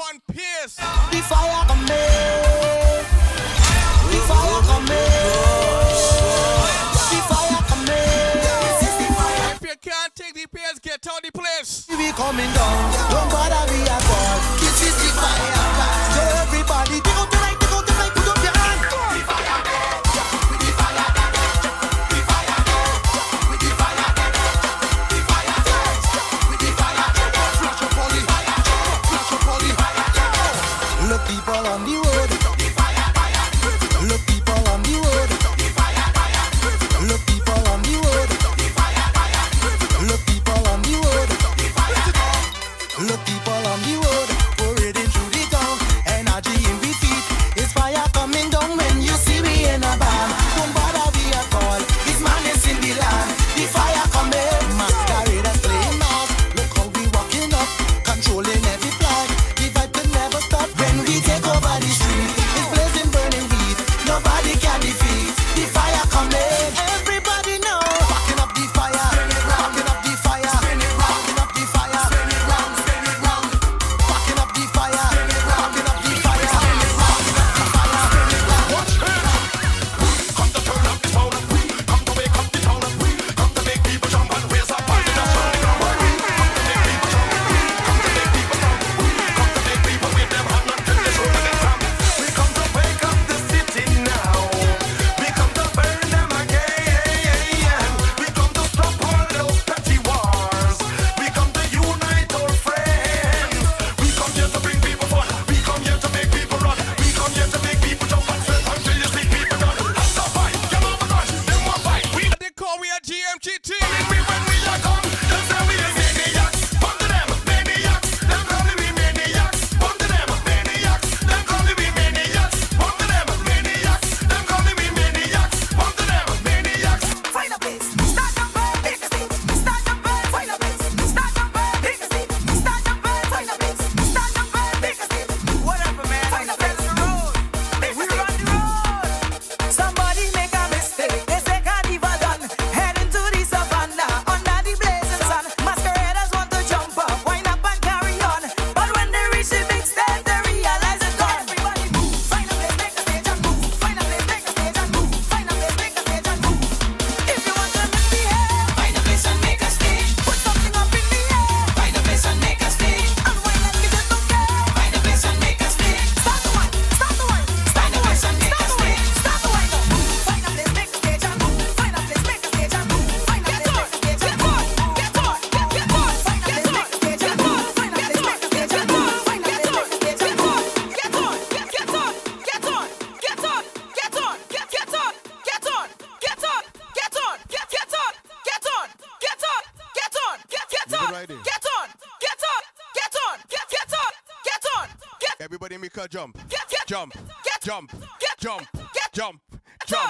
one Pierce. The fire coming. The fire coming. The fire coming. If you can't take the Pierce, get out the place. We coming down. Don't bother me at all. This is the fire. So everybody, take out the light, take out the light, put up your hand. The fire there. The fire there. The fire there. With the fire there. The fire there. With the fire there. Flash your poly. Flash your poly. Look people on the road. Look people on the road. Look people on the road. Look people on the road. Look people on the road. Parading through the town. Energy in we feet. It's fire coming down when you see me in a band. Don't bother me at all. This man is in the land. The fire coming. Masqueraders playing mask. Look how we walking up. Controlling every flag. The vibe could never stop when we take over the street. It's blazing, burning heat. Nobody can defeat. The fire coming. Everybody know. Backing up the fire. Backing up the fire. Backing up the fire. Backing up the fire. Backing up the fire. Come to turn up the sound. Come to wake up the town. Come to make people jump and raise up on the dance floor. Come to make people jump. Come to make people jump. Come to make people wave them hand until they show them jump. We come to wake up the city now. We come to burn them again. We come to stop all those petty wars. We come to unite our friends. We come here to bring people fun. We come here to make people run. We come here to make people jump and sweat until you see people done. That's the fight. Your mama rush. Them one fight. They call me a GMGT. When we are come, them say we are maniacs. Bump to them, maniacs. Them call we maniacs. Bump to them, maniacs. Them call we maniacs. Bump to them, maniacs. Them call we maniacs. Bump to them, maniacs. Find a place. Start your bird. Take a seat. Start your bird. Find a place. Start your bird. Take a seat. Start your bird. Find a place. Start your bird. Take a seat. Whatever, man. Find a place. The road. We run the road. Somebody make a mistake. They say carnival done. Heading to the savannah under the blazing sun. Masqueraders want to jump up, wind up and carry on. But when they reach the big stage, they realize it's gone. Everybody move. Find a place, make a stage and move. Find a place, make a stage and move. Find a place, make a stage and move. If you want to misbehave, find a place and make a stage. Put something up in the air. Find a place and make a stage. And wine and give it okay. Find a place and make a stage. Start the wine, start the wine. Find a place and make a stage. Start the wine. Find a place, make a stage and move. Find a place, make a stage and move. Find a place, make a stage and move. Get on, get on. Find a place, make a stage and move. Find a place, make a stage and move. Find a place, make a stage and move. Get on, get on, get on, get on, get on, get on, get on, get on, get on, get on, get on, get on, get on, get on, right there. get on, get on, get on, get on, get on, get. Everybody make a jump. Get, Jump. get, Jump. get, Jump. get, Jump. get Jump. on,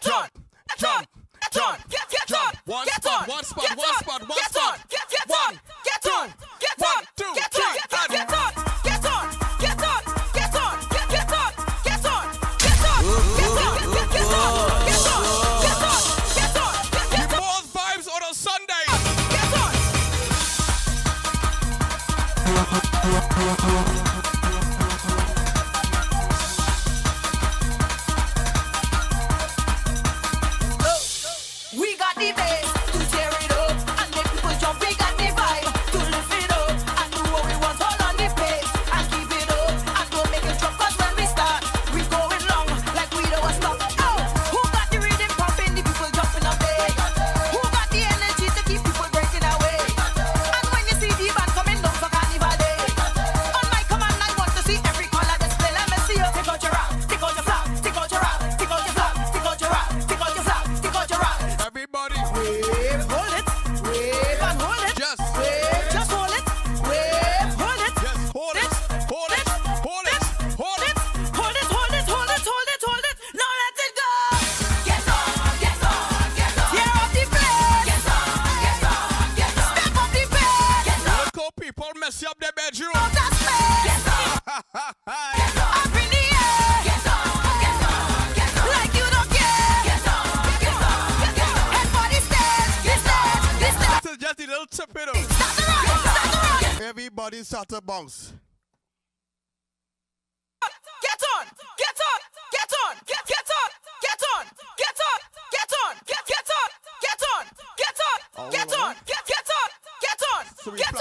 Jump. get Jump. on, get on, get on, One get spot, on, one spot, get one on, spot, one get spot. on, get One, on, get two, on, get one, on, two, get three, on, and- get on, get on, get on, get on, get on, get on, get on, get on, get on, get on, The most vibes on a Sunday. get on. We got the bass to tear it up and make people jump. We got the vibe to lift it up and do what we want. Hold on the pace and keep it up and don't make it drop. 'Cause when we start, we going long like we don't stop. Oh, who got the rhythm pumping? The people jumping up there. Who got the energy to keep people breaking away? And when you see the band coming down for Carnival Day, on my command I want to see every color display. Let me see you take out your rap, take out your flag, take out your rap, take out your flag, take out your rap, take out your flag, take out your rap. Everybody. Wave, hold it, wave and hold it. Just wave, just hold it, wave, hold it. Just hold it, hold it, hold it, hold it. Hold it, hold it, hold it, hold it, hold it. Now let it go. Get on, get on, get on. Tear up the place. Get on, get on, get on. Step up the pace. Get on. Look how people mess up their bedroom. Out of space. Get on, get on. Up in the air. Get on, get on, get on. Like you don't care. Get on, get on, get on. Head for the stage, the stage, the stage. This is just a little tip, you know. Start the rock, start the rock. Everybody start to bounce.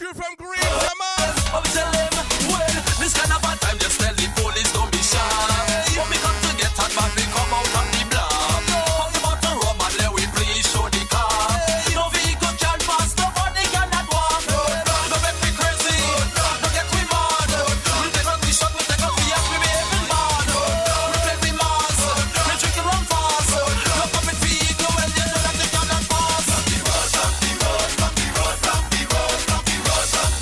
crew from Green, come on. But we tell them, well, this kind of a time, just tell the police don't be shy. When we come to get hot, but we come out of the block. Pop the bottle rum and let we please show the car. No vehicle can pass, nobody cannot walk. Don't make me crazy, don't get me mad. We take out the shot, we take out the act, we behaving bad. We play the mass, we drink it run fast. Look up in vehicle when you know that they cannot pass. Rock the road, rock the road, rock the road, rock the road, rock the road, rock the road.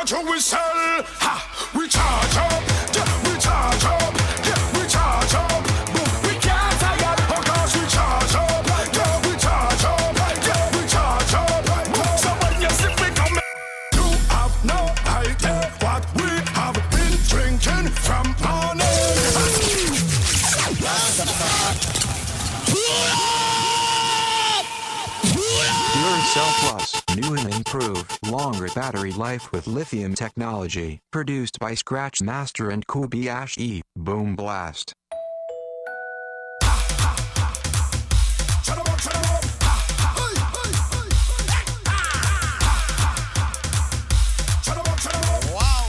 package we sell. Ha, we charge up. Yeah, we charge up. Yeah, we charge up. Boom, we can't tire because we charge up. Yeah, we charge up. Yeah, we charge up. Boom, so when you see me come, you have no idea what we have been drinking from morning. Duracell Plus, new and improved, longer battery life with lithium technology, produced by Scratch Master and Kobayashi. Boom Blast. Wow.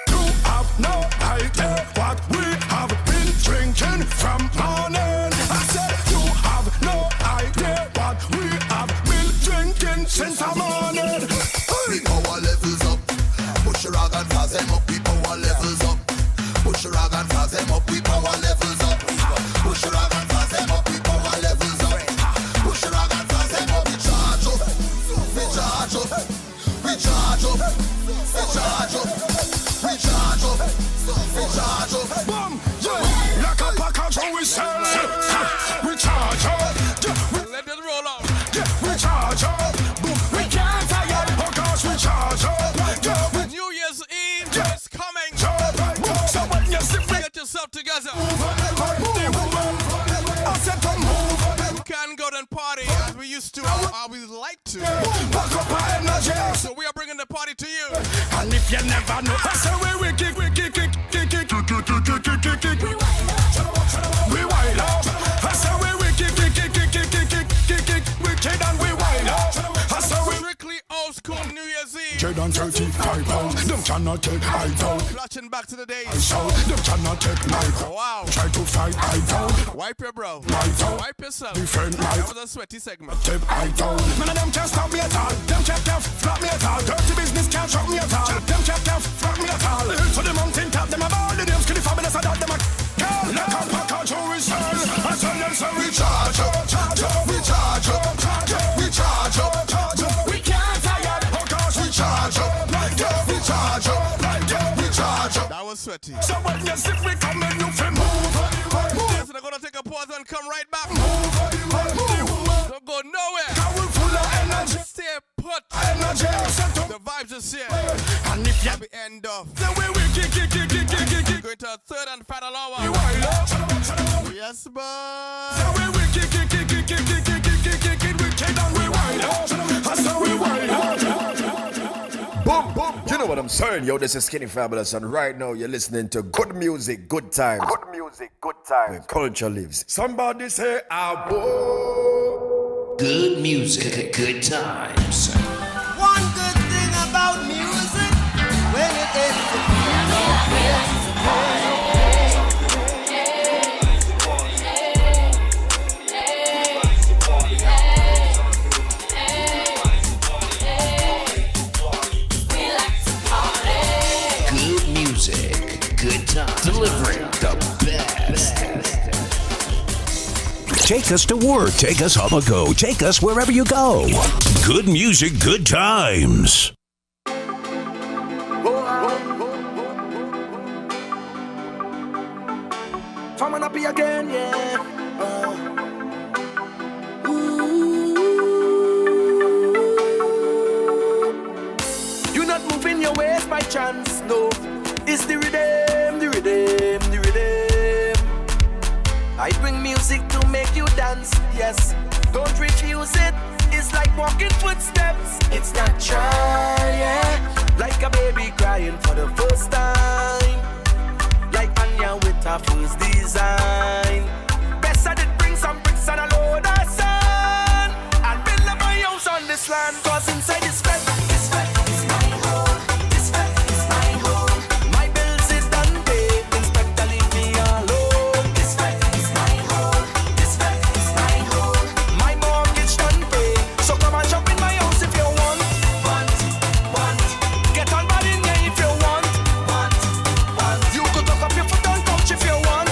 You have no idea what we have been drinking from morning. I said you have no idea what we have been drinking since the morning. We power levels up. Push your rag and fast them up. We power levels up. Push your rag and fast them up. We power levels up. Push your rag and fast them up. We power levels up. Push your rag and fast them up. We charge up. We charge up. We charge up. We charge up. We charge up. We charge up. Boom, yeah. Like a package we sell. We charge up. Let it roll out. Yeah, we charge up. Boom, we can't tire because we charge up. Yeah, New Year's Eve is coming. so when you see me, Get yourself together. I said to move. We can't go and party as we used to, or we like to. Back up our energy. So we are bringing the party to you. And if you never know, I say we kick. We wild out. I say we kick. Wicked and we wild out. I say we Strictly old school New Year's Eve. Trade on 35 pounds. Them cannot take I down. Flashing back to the days. So them cannot take my crown. Wow. Try to fight I down. Wipe your brow. Wipe yourself. Defend my That was a sweaty segment. Tip I down. None of them can stop me at all. Them can't flop me at all. Dirty business can't stop me at all. Them can't flop me at all. To the mountain top, them about the names. Skinny fabulous, I doubt them a call. Like a package we sell. I tell them so we charge up. We charge up. We charge up. We can't tire because we charge up. We charge up. We charge up. That was sweaty. So when you see we come in, you feel move. Yes, they're gonna take a pause and come right back. Don't go nowhere. We're full of energy. Stay put. Energy. The vibes is here. And if you At the end of the way we kick. going to a third and final hour. Yes, boy. The way we kick. We kick and we wild out. That's how we wild out. Boom, boom. You know what I'm saying? Yo, this is Skinny Fabulous, and right now you're listening to good music, good times. Good music, good times. Where culture lives. Somebody say, I will. Good music, good times. One good thing about music, when it is Good music, good times. Delivering the best. Take us to work, take us on the go, take us wherever you go. Good music, good times. Come on up here again, yeah. You're not moving your ways by chance, no. It's the rhythm, the rhythm, the rhythm. I bring music to make you dance, yes. Don't refuse it. It's like walking footsteps. It's natural, yeah. Like a baby crying for the first time. Like Anya with her first design. Best I did bring some bricks and a load of sand and build up my house on this land. Cause inside this fed is my home. This fed is my home. My bills is done paid. Inspector leave me alone. This fed is my home. This fed is my home. My mortgage done paid. So come and shop in my house if you want. Get on bad in here if you want. You could lock up your foot on couch if you want.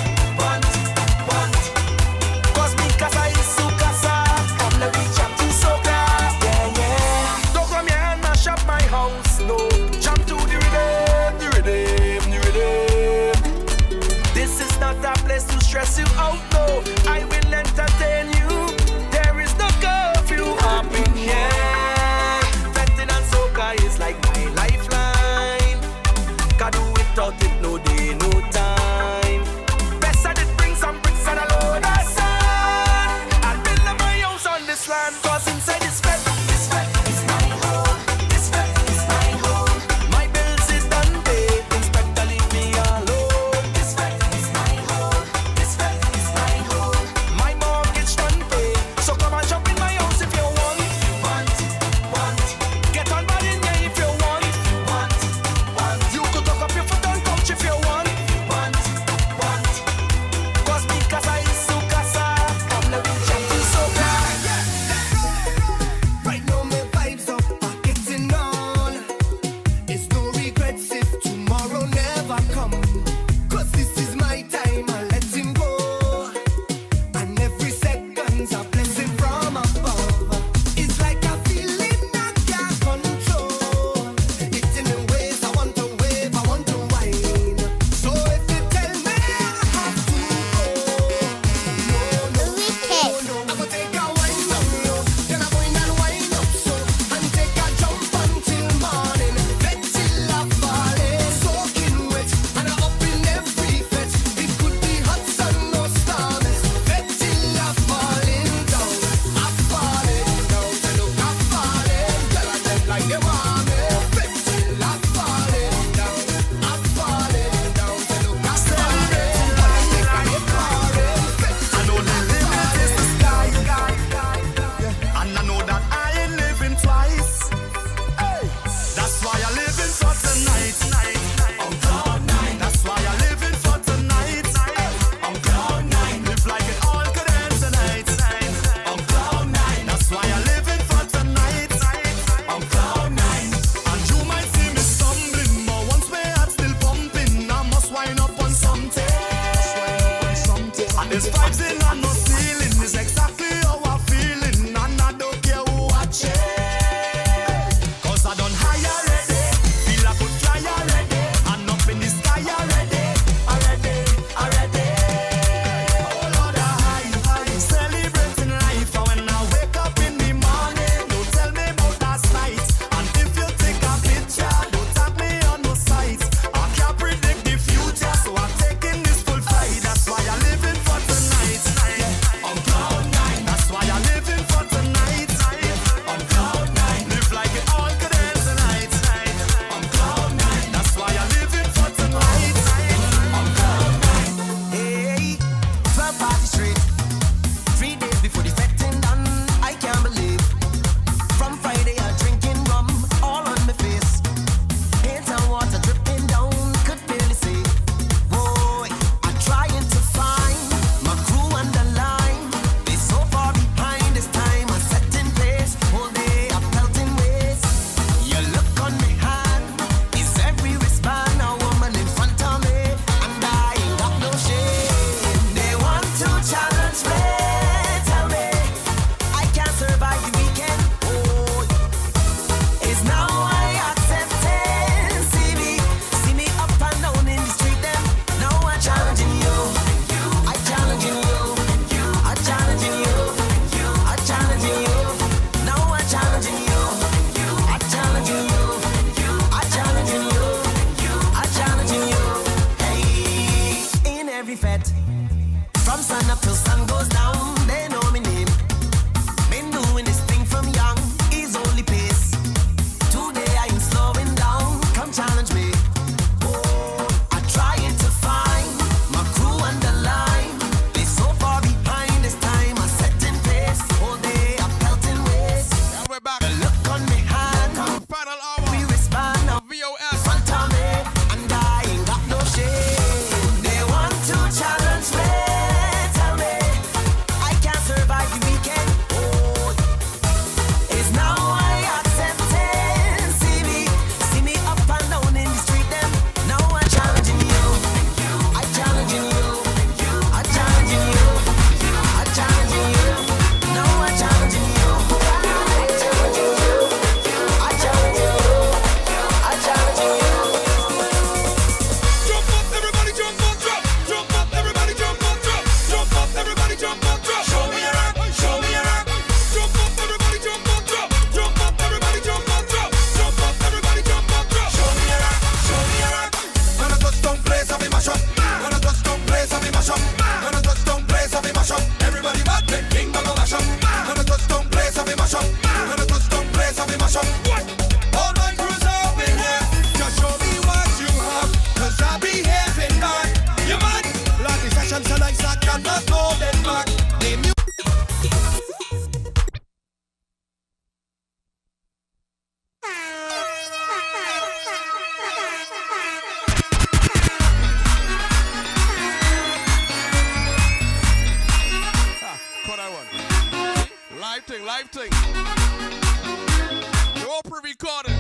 Record that one. Live thing, live thing. The whole pre-recording.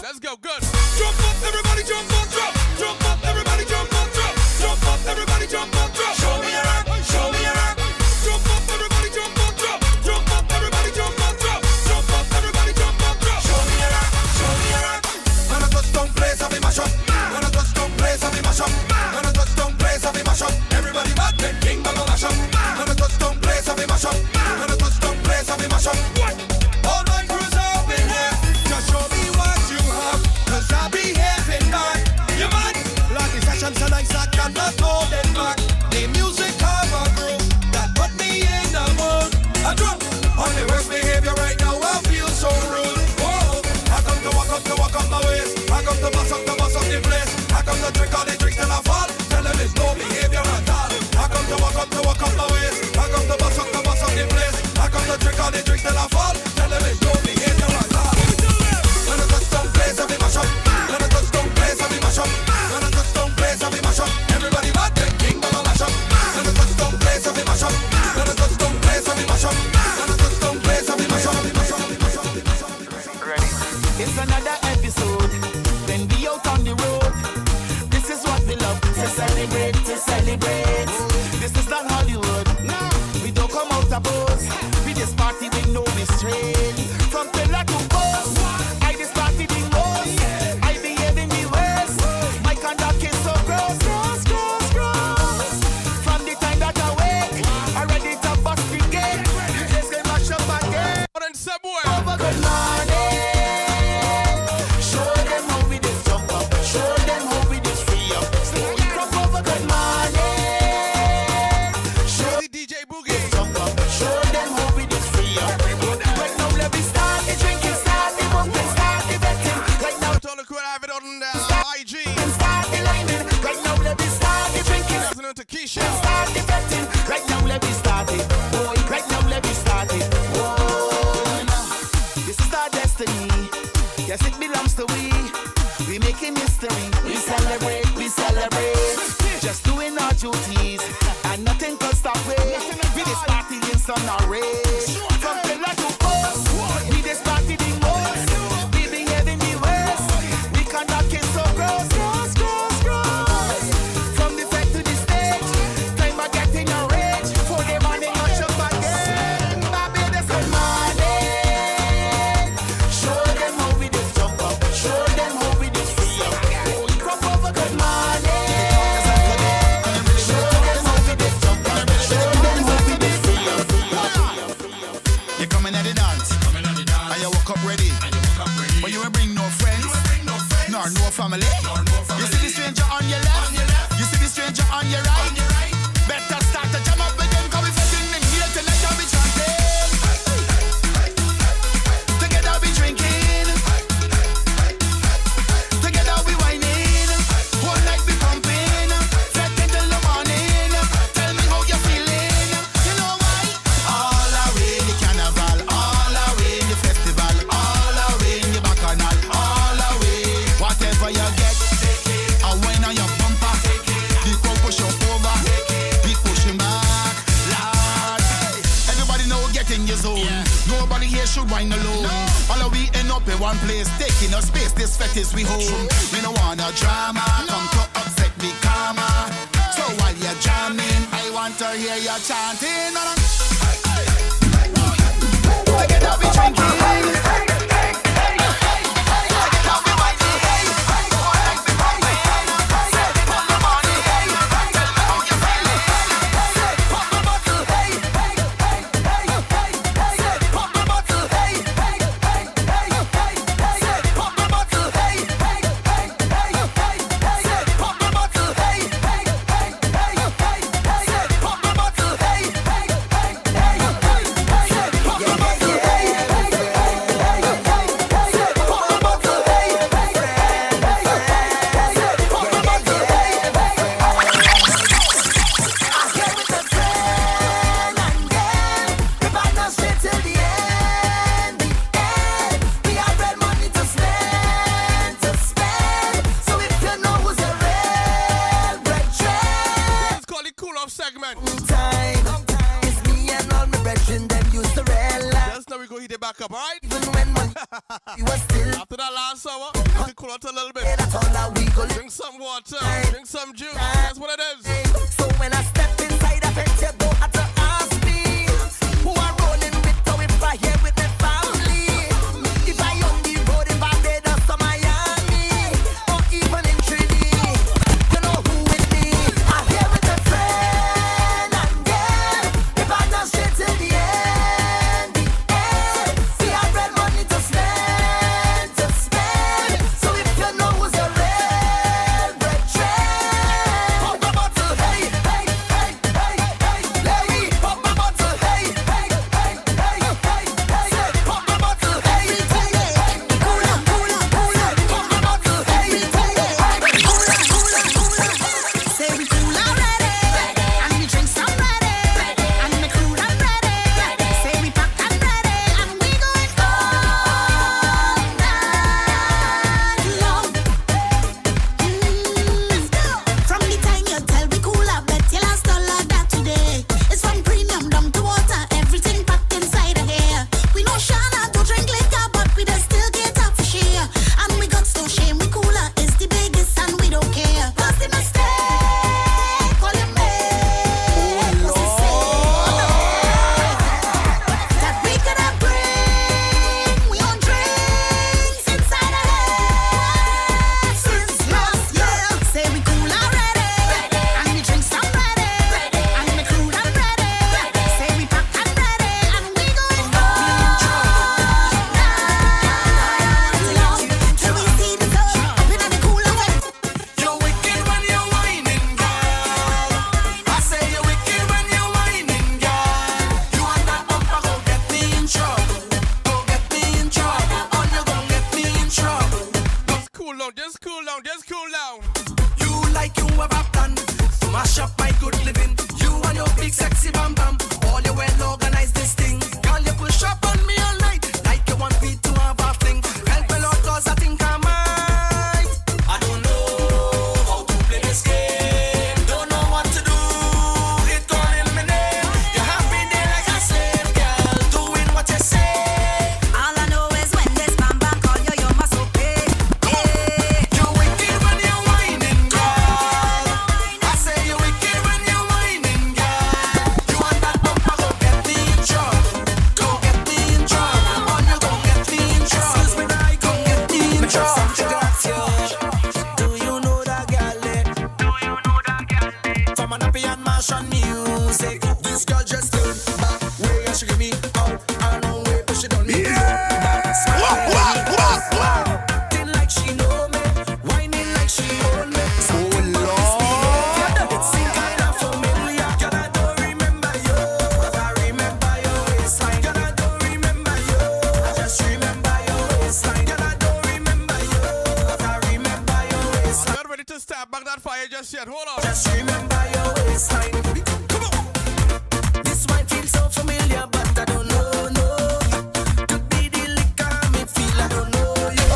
Let's go, good. Jump up, everybody jump up, drop. Jump up, everybody jump up, drop. Jump up, everybody jump up, drop. Show me your rock, show me your rock. Jump up, everybody jump up, drop. Jump up, everybody jump up, drop. Jump up, everybody jump up, drop. Show me your rock, show me your rock. When I touch down place, I be mash up. When I touch down place, I be mash up. When I touch down place, I be mash up. Everybody mad, then king bang a mash up. When I touch down place, I be mash up. When I touch down place, I be mash up. What? All my crews are up in here. Just show me what you have, 'cause I be having mine. You mad? Like the session so nice I cannot hold them back. The music have a groove that put me in the mood. I drop on the worst behavior right now. I feel so rude. Whoa! I come to walk up my ways. I come to bust up the place. I come to drink all the drinks till I fall. Tell them it's no behavior at all. I come to walk up my ways. I come to bust up the place. I come to drink all the drinks till I fall. Tell them it's no behavior at all. When I touch down place, I be mash up. When I touch down place, I be mash up. When I touch down place, I be mash up. Everybody mad, then king bang a mash up. When I touch down place, I be mash up. When I touch down place, I be mash up. When I touch down place, I be mash up. It's another episode, then be out on the road. This is what we love, to celebrate, to celebrate. This is not Hollywood, no. We don't come out to pose. We just party with no restraint. From pillar to post, I just party the most. I behave in the worst. My conduct is so gross, gross, gross, gross. From the time that I wake, I'm ready to bust the gate. Just get mash up again. Over good morning. Show them how we just jump up. Show them how we just free up. Stay crop over good morning. Show DJ Boogie. Jump up. Show them how we just free up. Right now let me start the drinking, start the bumping, start the betting. Right now all the crew have it on IG. Start the lining. Right now let me start the drinking. Listening to Keisha. Start the betting. Right now let me start it. Boy, right now let me start it. Whoa. This is our destiny. Yes, it belongs to we. We making history. We celebrate, we celebrate. Just doing our duties, and nothing can stop it. We just party in some rage. From pillar to post, we just party the most. We behaving the worst. We conduct it so gross, gross, gross, gross. From the fed to the stage, time I get in a rage. For the morning, I shut again. Barbados, good morning. Show them how we just jump up. Show them how we just free up. Crop over, good morning. Show them how we just jump up. Show them how we just free up. You coming at the dance, and you woke up ready. But you ain't bring no friends, nor no family. You see the stranger on your left, you see the stranger on your right. Better start to jam up with them, 'cause we fucking in here tonight, I'll be chanting. Together we drinking, together we whining. One night we pumping, fret until the morning. Tell me how you feeling. You know why? All away the carnival, all away the festival, all away the bacchanal, all away. Whatever you get, I wine on your bumper. The crowd push you over, we pushing back. Lord, everybody know getting your zone. Nobody here should whine alone. All of we end up in one place, taking a space. This fete is we home. We don't want no drama, come to upset me karma. So while you're jamming, I want to hear you chanting. Together we drinking. time. It's me and all my brethren, them used to realize. Just now we go hit it back up, alright? Even when money was still. After that last hour, we can cool out a little bit. That's all that we go. Drink some water, drink some juice. That's what it is. So when I step inside, I bet you don't have to ask me who I'm rolling with, or if I here with my family. If I on the road in Barbados or Miami, or even in Trinidad, you know who with me. I'm here with a friend and girl. If I not straight to the end, see I got money to spend, So if you know who's a real brethren, pop my bottle, hey, hey, hey, hey, hey, lady, pop my bottle, hey, hey, hey, hey, hey, hey, say, pop my bottle, hey, hey, hey, cool up, pop my bottle, hey, hey, hey, cool up, say we cool already, and we drink some ready, and me crew done ready, say we pack and ready, and we going all night long. From the time you tell we cool up, bet you last all of that today. It's from premium down to water, everything packed inside of here. We know Shana to drink liquor, but we just still get up for share. And we got so shame, we cooler is the biggest and we don't care. Plus the mistake, call him back, 'cause he said that we could have bring we on drinks inside of here since last year. Say we cool already, and we drink some ready, and we crew done ready. Say we pack and ready, and we going all night long till we see the sun up in the cooler way. You're wicked when you're whining, girl. I say you're wicked when you're whining, girl. You and that bumper go get me in trouble. Go get me in trouble. Oh, you gon' get me in trouble. Just cool down, just cool down, just cool down. You like you have a plan to mash up my good living. You and your big sexy bam bam. All you well organize this thing. Girl, you push up on me all night like you want me to have a fling. Help me Lord, 'cause I think I might. I don't know how to play this game. Don't know what to do. It calling me name. You have me there like a slave, girl, doing what you say. All I know is when this bam bam call you, you must obey. You're wicked when you're whining, girl. I say you're wicked when you're whining, girl. You and that bumper go get me in trouble. Go get me in trouble. Oh, you gon' get me in trouble. Excuse me, I gon' get me in trouble. Do you know that girl? From an happy and Martian music. This girl just stood back way and she give me out. I know way, but she don't need me. Acting like she know me, whining like she own me. So it seem kinda familiar. Girl, I don't remember you, but I remember your waistline. Girl, I don't remember you, I just remember your waistline. Girl, I don't remember you, but I remember your waistline. Not ready to start back that fire just yet. Hold on. Just remember your waistline. Come on. This might feel so familiar, but I don't know, no. Could be the liquor me feel, I don't know you.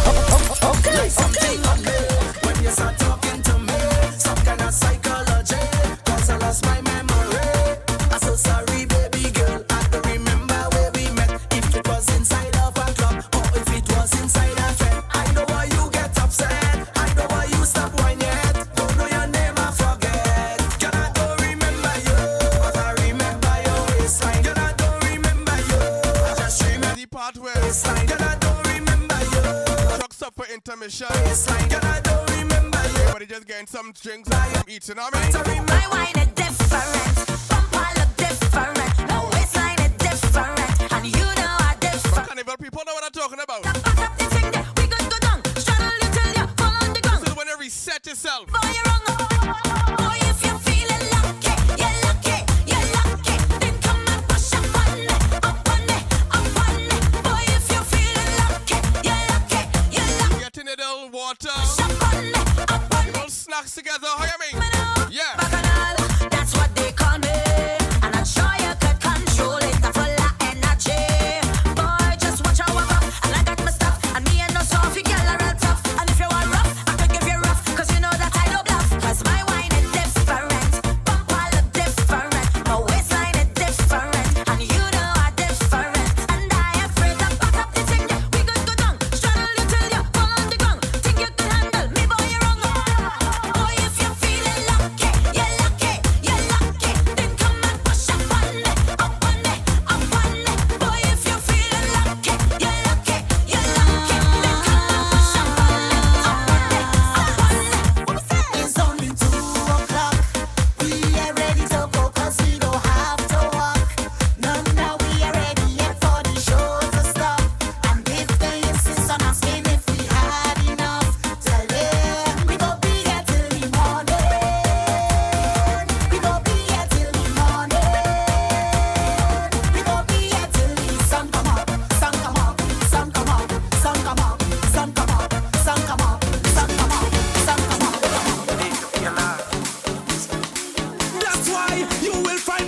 Like something on me when you start talking to me. Some kind of psychology, 'cause I lost my memory. I'm so sorry, baby girl, I don't remember where we met. If it was inside of a club, or if it was inside a friend. I know why you get upset, I know why you stop whining yet. Don't know your name, I forget. Girl, I don't remember you, but I remember your waistline. Girl, I don't remember you, I just remember The part where waistline. Girl, I don't remember you, trucks up for intermission. waistline. Girl, I don't remember you. Everybody just getting some drinks and some eating, I mean. My wine is different, bumper look different, my waistline is different, and you know I different. Carnival people know what I'm talking about. Back up the thing there, we good go down, straddle you till you fall on the ground. This is when you reset yourself. Boy, you're wrong. Boy, if you're feeling lucky, you're lucky, you're lucky. Then come and push up on me, up on me, up on me. Boy, if you're feeling lucky, you're lucky, you're lucky. Getting a little water, Push up on me, up on me. little snacks together, how you mean? Yeah. Bacchanal,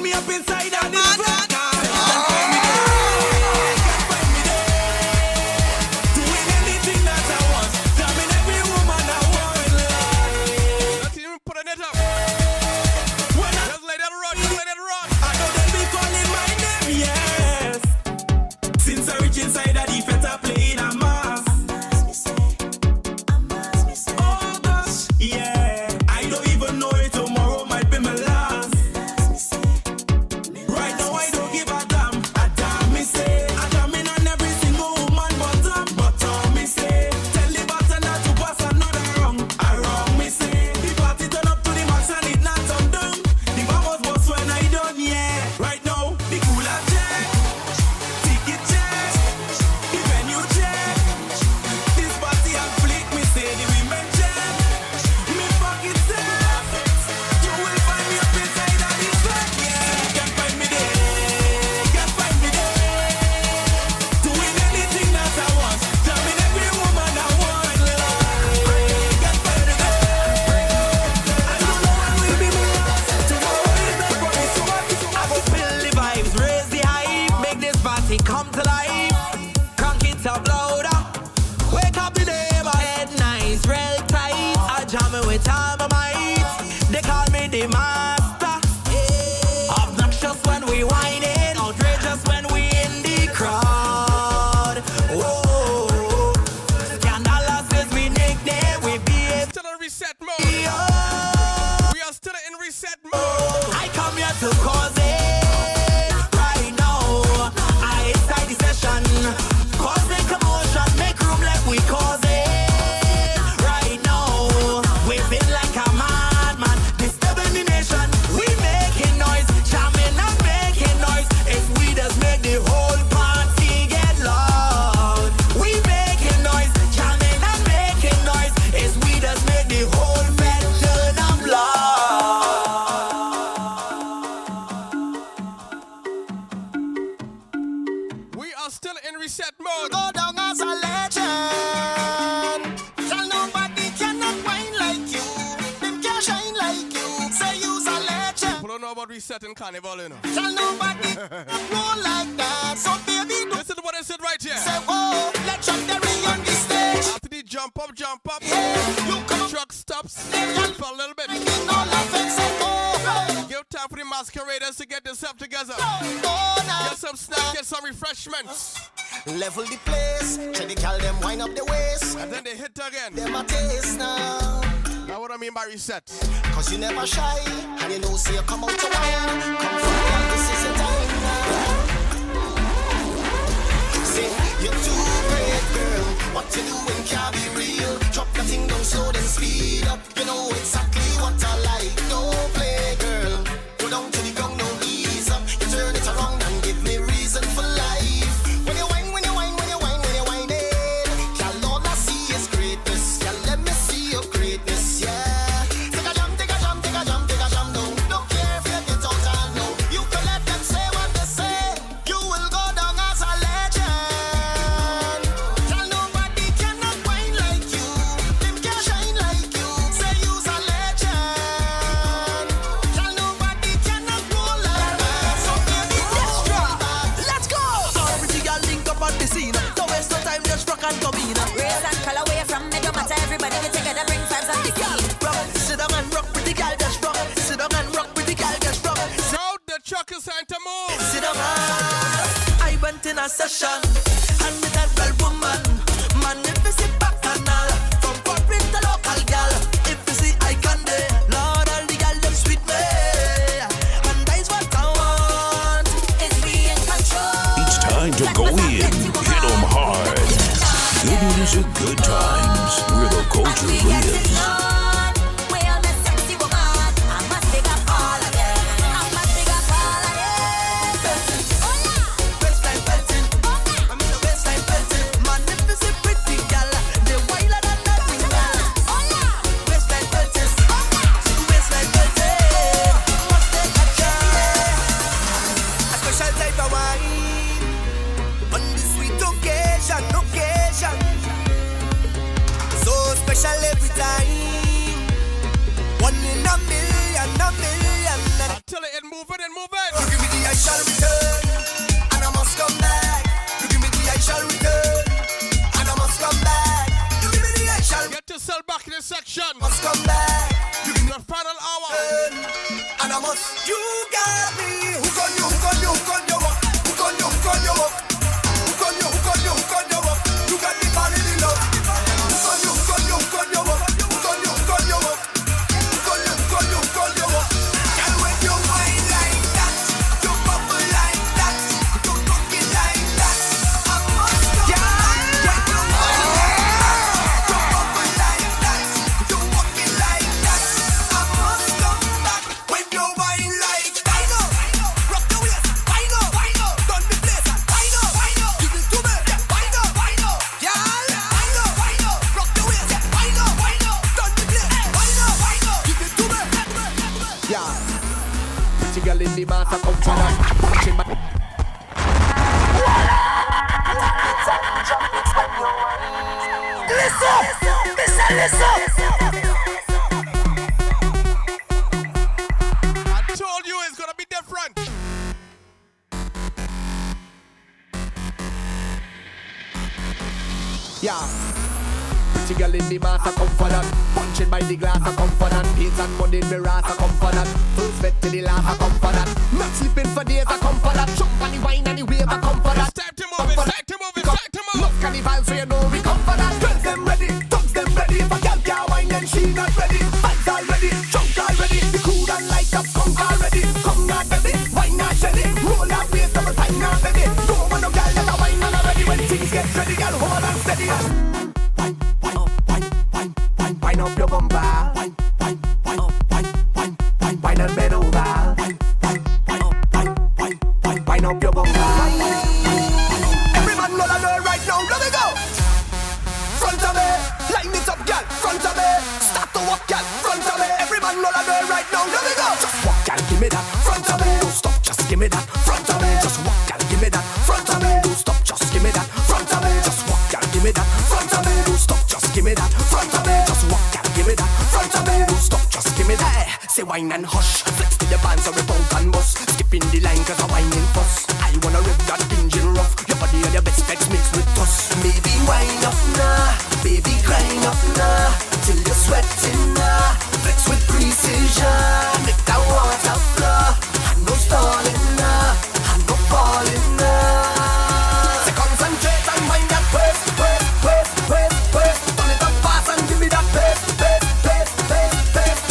me up inside and it's doing anything that I want, damning every woman I want in life. Not even put a net up. When I Just let that run, just let that run. I know they'll be calling my name, yes. Since I reach inside that the feta playing a mass. Oh gosh, yeah. I don't even know if tomorrow might be my last. Right now I don't give a damn. A damn me say, I damn in on every single woman but me say, tell the button not to pass another wrong. I wrong me say, the party turn up to the max and it not turn down. The bar was bust when I done, yeah. Right now, the cooler check, ticket check, the venue check. This party and flick me say the women check. Me pocket set, you will find me up inside of this bed, yeah. You can find me there, you can find me there, doing anything that I want, jamming every woman I want. You can find me there. I don't know when will be my last. Tomorrow is not promised, so I go spill the vibes, raise the hype, make this party come to life. Crank it up louder, wake up the neighbor, head nice, real tight. I jam it with all my might. They call me the master. Obnoxious when we whining, outrageous when we in the crowd. Whoa, scandalous is we nickname. We behave. Still in reset mode. We are still in reset mode. I come here to cause it. Right now, I inside the session. Causing commotion, make room like we cause it. Right now, we feel like a madman, disturbing the nation. We making noise, jamming and making noise. If we just make the whole party get loud. We making noise, jamming and making noise. If we just make the whole fed turn up loud. We are still in reset mode. Go down as a legend. Tell nobody cannot whine like you. Them can't shine like you. Say you's a legend. People don't know about resetting carnival, you know. Tell nobody roll like that. So baby, do Listen to what I said right here. say whoa. Let's jump the ring on the stage. After the jump up, Hey, you come truck stops Hey, for a little bit. in all of it. Say oh, Give time for the masqueraders to get themselves together. oh now. Get some snacks, get some refreshments. Level the place. Tell the gal them wind up the waist. And then they hit again. Them a taste now. Now what I mean by reset? Cause you never shy. And you know say you come out to wine. Come from here, this is your time now. Say you're too great, girl. What you doing can't be real. Drop the thing down slow then speed up. You know exactly what I like. Don't play, girl. Go down to the ground, no ease up. You turn it around and give me reason for life. When you whine, when you whine, when you whine, when you whine it. Y'all all I see is greatness. Y'all let me see your greatness, yeah. Take a jump, take a jump, take a jump, take a jump down. Don't care if you get out and no. You can let them say what they say. You will go down as a legend. Tell nobody cannot whine like you. Them can't shine like you. Say you's a legend. Tell nobody cannot roll like that. So baby, let's try. Let's go. Pretty girl link up on the scene. Don't waste no time, just rock and come in. Race and color away from me, don't matter. Everybody get together, bring vibes on the Girl, scene. rock, sit down and rock, pretty girl, just rock. Sit down and rock, pretty girl, just rock. Now the truck is time to move. Sit down. I went in a session and with that well woman. Man, if you sit back and all, from corporate to local girl. If you see I can do, Lord, all the girl them sweet me. And that's what I want. Is we in control? It's time to go in. Hit 'em hard. Good music, good times. Where the culture lives. We are the sexy woman. I must pick up all of them. I must pick up all of them. Waistline belting, I mean the waistline belting. Man, if you see pretty girl, they wilder than that girl. Waistline belting, waistline belting. Must take a chance. A special type of wine on this sweet occasion, occasion. So special every time. One in a million, a million. till it and move it and move it. You give me the I shall return, and I must come back. You give me the I shall return, and I must come back. You give me the I shall. Get yourself back in the section. Must come back. You give me the final hour, and I must. You got me. Hook on you, hook on you, hook on you, hook on you, hook on you, hook on you, hook on you, hook on you. You got me falling in love. Hook on you, hook on you, hook on you, hook on you, hook on you, hook on you, hook on you, hook on you. Girl, when you whine like that, you bubble like that, you rock it like that. I must go. When you whine like that, you bubble like that, you rock it like that. I must come back. When you whine like that, rock the waist, whine up, done the place, whine up, give it to me, whine up, girl, whine up, rock the waist, whine up, done the place, whine up, give it to me. Yeah, pretty girl in the master come from us. Watching my I told you it's gonna be different. yeah. Pretty girl in the master come for that. Punching by the glass I come for that. Pains and mud in the ass I come for that. Full sweat to the laugh I come for that. Not sleeping for days I come for that. Jump on the wine and the wave I come for that. It's time to move, it's time to move, it's time to move. Love carnival so you know we come for that. Girls them ready, thugs them ready. If a girl can't wine then she not ready. Vibes already, drunk already. The crew done light up, skunk already. Come not baby, wine not shelly. Roll that waist double time not baby. Don't want no girl that a wine not already. When things get ready, girl hold on steady. Wine up your bumper. Wine and bend over. Wine up your bumper. Every man know that girl right now. Let me go. Front of me, line it up, girl. Front of me, start to walk, girl. Front of me, every man know that girl right now. Let me go. Just walk, girl. Give me that. Front of me, don't stop. Just give me that. Front of me, just walk, girl. Give me that. Front of me, don't stop. Just give me that. Front of me, just walk, girl. Give me that. Front of me, don't stop. Just give me that. Front of me, just walk, girl. Give me that. Front of me, don't stop. Just give me that. Say wine and hush. Flex to the bands or rip out and bust. Skipping the line 'cause I'm whining fuss. I wanna rip that engine rough. Your body and your best specs mixed with us. Baby, wine up now. Baby, grind up now. Till you're sweating now. Flex with precision. Make that water flow. And no stalling now. And no falling now. So concentrate and mind that pace. Turn it up fast and give me that pace.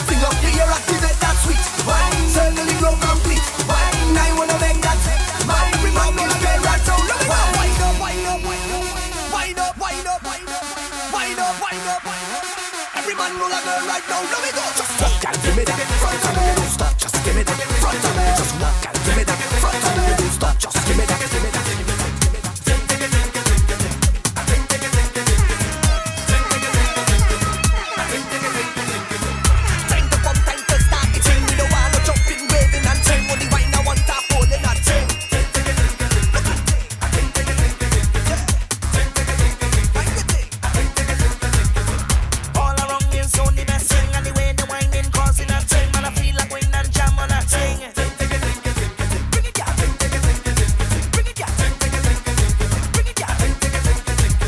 Bring up the air, activate that sweet wine. Certainly grow complete wine. I wanna make that mine. Every man know the girl right now. Let me go. Wind up. Every man know the girl right now. Let me go. Just walk and give me that. Front of me, don't stop. Just give me that. Front of me, just walk and give me that. Front of me, don't stop. Just give me that. Time to pump, time to start the thing. We don't want no jumping, waving and ting. Only wine I want to hold in that ting. All around me is only best thing. And the way the winding causing a ting. Man, I feel like wind and jam on a ting. Bring it down. Bring it down. Bring it down.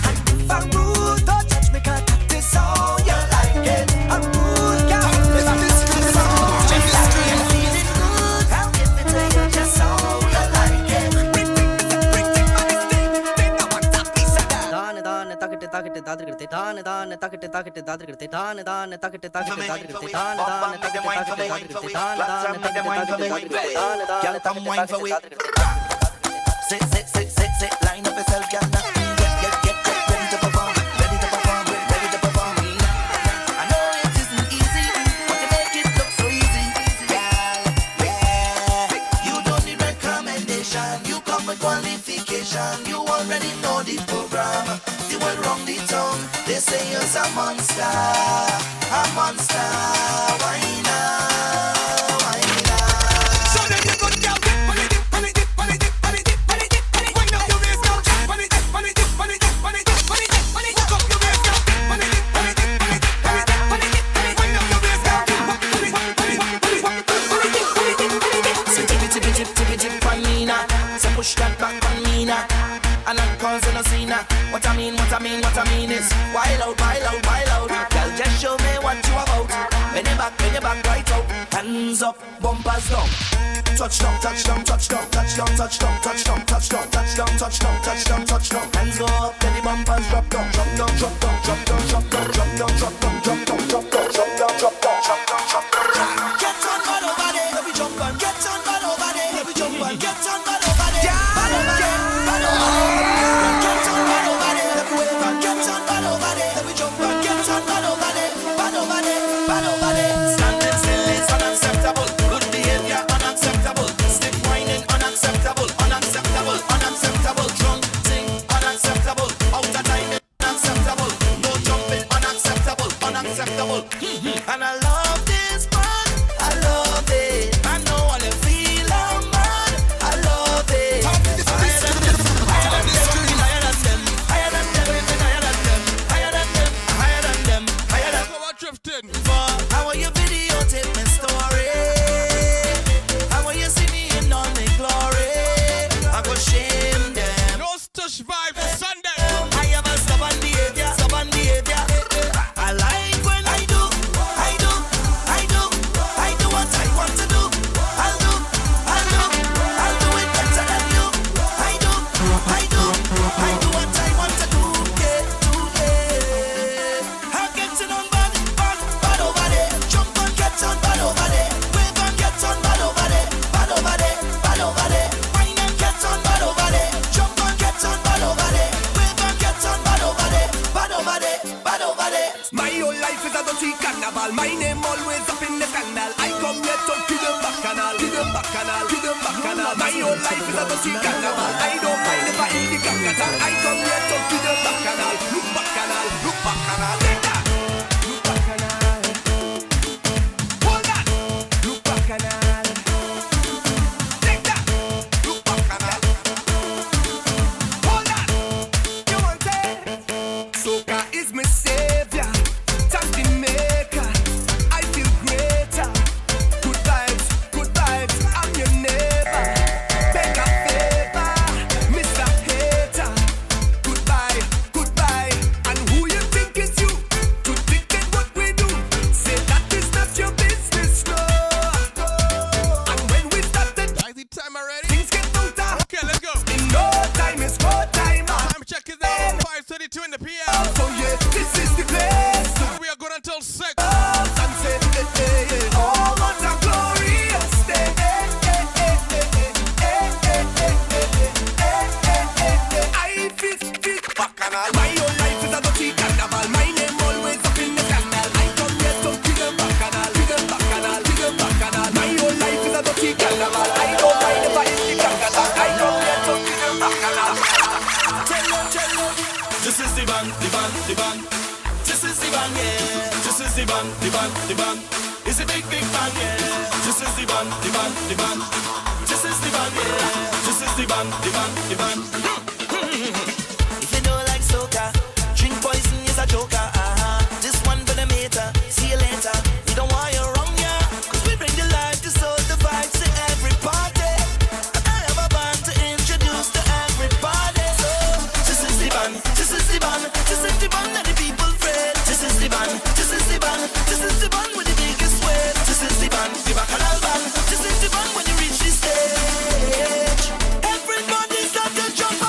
And if I'm rude, don't judge me 'cause that is how you like it. I'm rude, girl. That is how you like it. Feeling good, I'll give it to you just how you like it. Bring it back, bring no one tap me, say that. Dane takete takete dadrigte dane takete takete dadrigte dane takete takete dadrigte dane takete takete dadrigte dane takete takete dadrigte dane Girl, come wine for it. Sit, line up yourself, girl. Get ready to perform, ready to perform. I know it isn't easy, but you make it look so easy, girl. Yeah, you don't need recommendation, you come with qualification. You already know the program. You went wrong the tongue. They say you're a monster. Why now? So then you good girl, push that back on me now. And I'm causing a scene now. What I mean is wild out. Girl, just show me what you about. Bend your back right out. Hands up, bumpers down. Touchdown. Hands go up, then the bumpers drop down. Get on, bad over there, every jump on. Get on, bad over there, every jump on. Get on, bad over there, bad over there, bad over there. Get on, bad over there, every wave on. Get on, bad over there, every jump on. Get on, bad over there, bad over there, bad over there. Standing still is unacceptable. Good behavior unacceptable. Stiff whining unacceptable. Drunk thing unacceptable. Out of time unacceptable. No jumping unacceptable. And I love this man, I love it. I know all the feel I'm mad, I love it. Higher than them. How are you videotape my story? How will you see me in all my glory? I go shame them. No stush vibe for Sunday. I have a stubborn behavior. I like when I do what I want to do. I'll do it better than you. I do what I want to do. I'm getting on bad over there. Jump on, get on bad over there. Wave on, get on bad over there. Bad over there. Wine and get on bad over there. Jump on, get on bad over there. Wave on, get on bad over there. Bad over there. My whole life is a dirty carnival. My name always up in the scandal. I come here to kill them back canal. My whole life is a dirty carnival. I don't mind if I eat the kakata. I come here to kill them back canal. Look back canal. Take that. Look back canal. Hold that. Look back canal. Take that. Look back canal. Hold that. You want it? Soca is my savior. Something maker. I feel greater. Good vibes. I'm your neighbor. Beg a favor, Mr. Hater. Goodbye. And who you think is you to dictate what we do? Say that is not your business, no. And when we started, time already. Things get out. Okay, let's go. No time is no time. Time check is out. 5:32 in the PM. So yeah, this is the place. We are going until 6. Sunset, oh, what a glorious day. I feel bacchanal. My whole life is a dirty carnival. My name always up in the scandal. I come here to kill them bacchanal. My whole life is a dirty carnival. I don't mind if I hit the kakata. I come here to kill them bacchanal. Tell them. This is the band. This is the band, yeah. This is the band. It's a big band, yeah. This is the band. This is the band, yeah. This is the band. If you don't like soca, drink poison is a joker. This one for the meter. See you later. We don't want you wrong, yeah. 'Cause we bring the life to soul the vibes to every party. I have a band to introduce to everybody. So this is the band. This is the band that the people pray. This is the band with the biggest wave. This is the band, the bacchanal band. This is the band when you reach the stage. Everybody start to jump up.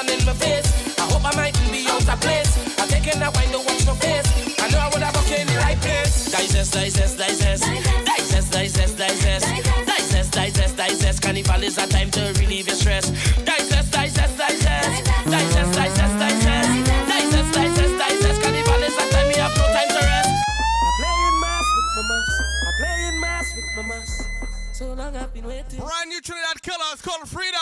sun in my face. I hope I mightn't be out of place. I'm taking that wine, don't watch no face. I know I would have walked in the right place. Digest. Carnival is a time to relieve your stress. Digest. Carnival is a time we have no time to rest. I'm playing mass with my mass. So long I've been waiting. Brand new Trinidad killer, it's called Freedom.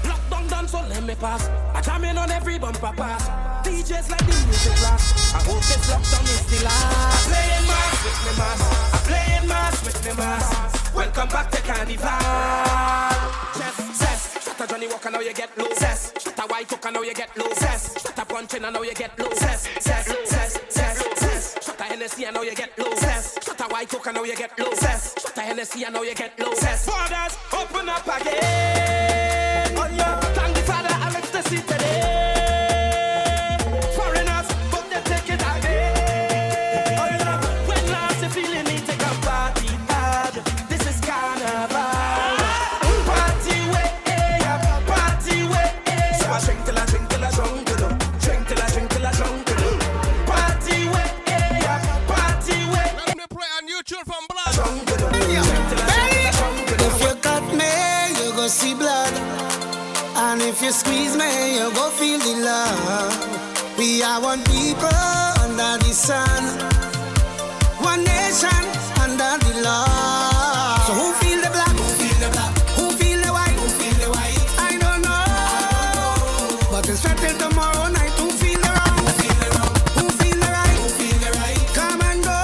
Lockdown done, so let me pass. I jam in on every bumper pass. DJs like the music class. I hope this lockdown is still last. I'm playing mass with me mass. I'm playing mass with me mass. Welcome back to Carnival. Cess. Shut a Johnny Walker, now you get low. Cess. Shut a White Tucker, now you get low. Cess. Shut a Punching, now you get low. Cess. Shut a Hennessy, now you get low. Cess. Shut a White Tucker, now you get low. Cess. Shut a Hennessy, now you get low. Cess. Borders, open up again. On your thank the Father, I'm ecstasy today. Foreigners, but they take it again. Oh, you know, when last you feeling need to come party hard. This is Carnival. Party way. So I drink till I drunk. Drink till I drunk. Party way. Let me play a new tune from Blood. If you cut me, you go see blood. And if you squeeze me, you go feel the love. We are one people under the sun, one nation under the law. So who feel the black? Who feel the black? Who feel the white? Who feel the white? I don't know. But it's set till tomorrow night. Who feel the wrong? Who feel the wrong? Who feel the right? Who feel the right? Come and go.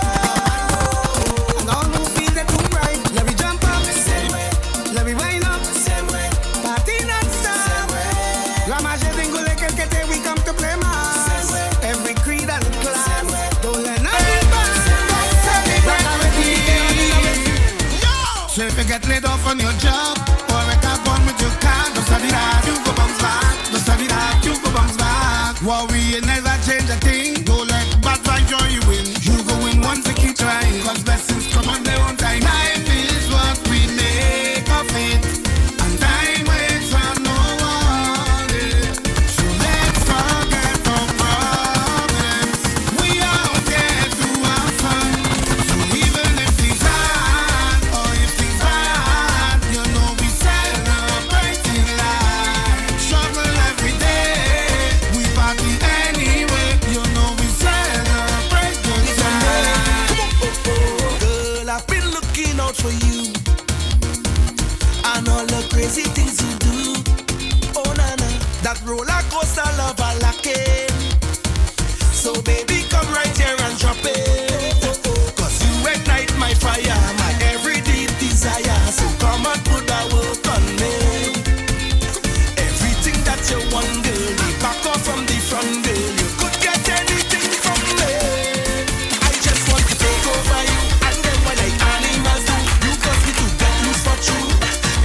And all who feel the too right. Let me jump up the same way. Let me wind up the same way. Party not stop. La magia tengo le que we come to play mass. Every creed and class. Don't let nothing pass. So if you get laid off on your job, or a car gone with your car, don't study that, you go bounce back. Don't study that, you go bounce back. Worry, never change a thing. Don't let bad vibes joy you win. You go win once you keep trying. Cause blessings come on their own time. Life is what we make of it. And time waits for no one. So let's forget the problems. We all get to have fun. So even if things hard, or if things bad, you know we celebrating life. Struggle every day, we party anyway. You know we celebrate good times. Girl, I've been looking out for you and all the crazy things you do. Oh nana, that roller coaster love I like it. So baby, come right here and drop it. Cause you ignite my fire, my everyday desire. So come and put that work on me. Everything that you want, girl, we back off from the front, girl. You could get anything from me. I just want to take over you, and then when like animals do, you cause me to get loose for true.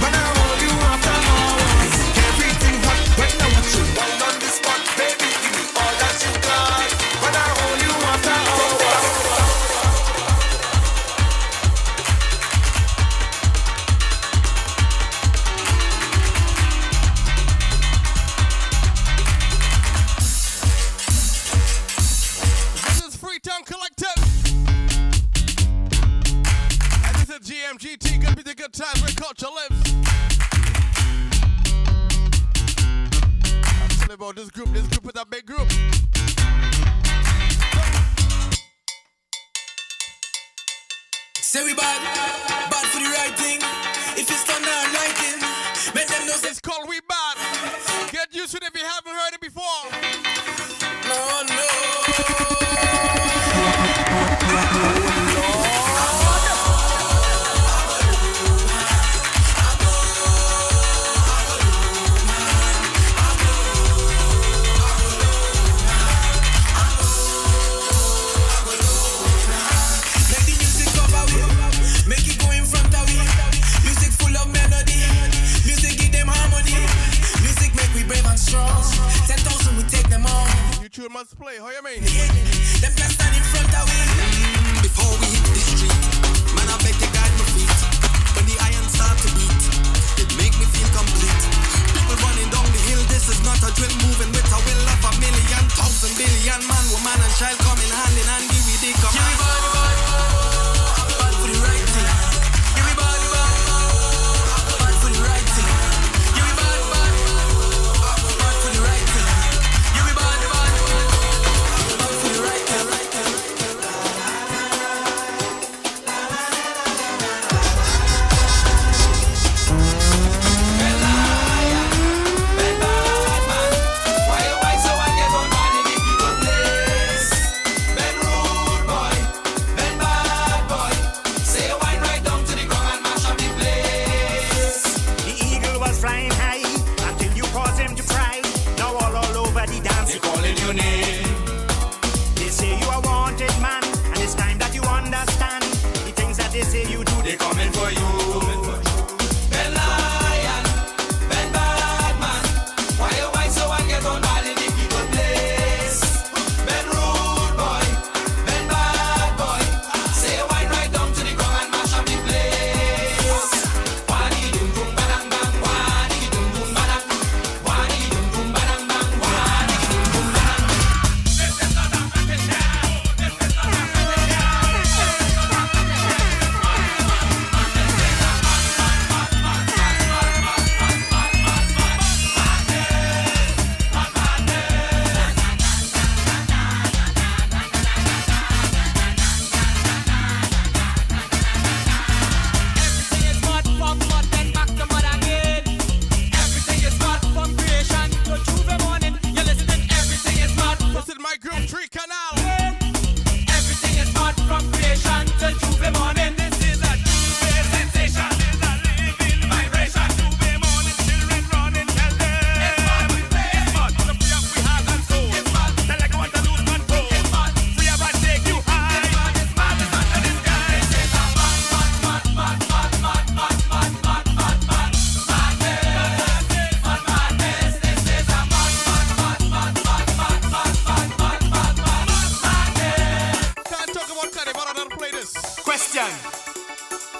When I hold you after hours, everything hot. When I watch you wild on the spot, baby, give me all that you got. When I hold you after hours. This is Freetown Collective. And this is GMGT. Gonna be the good times where culture lives. I'm telling you about this group is a big group. Say we bad for the right thing. If it's done not like it, make them know. It's called We Bad. Get used to it if you haven't heard it before. No. Make the music cover we, make it go in front of we. Music full of melody, music give them harmony. Music make we brave and strong. 10,000 we take them on. You two must play, how you mean? Them can stand in front of we. Before we hit the street, man I beg to guide my feet. When the iron start to beat, it make me feel complete. People running down the hill, this is not a drill. Moving with a will of a million, thousand billion man, woman and child coming hand in hand. Give me the command. Give me body, body, body for the right thing. Give me body, body, body for the right thing. Give me body, body, body for the right thing. Give me body, body, body for the right thing.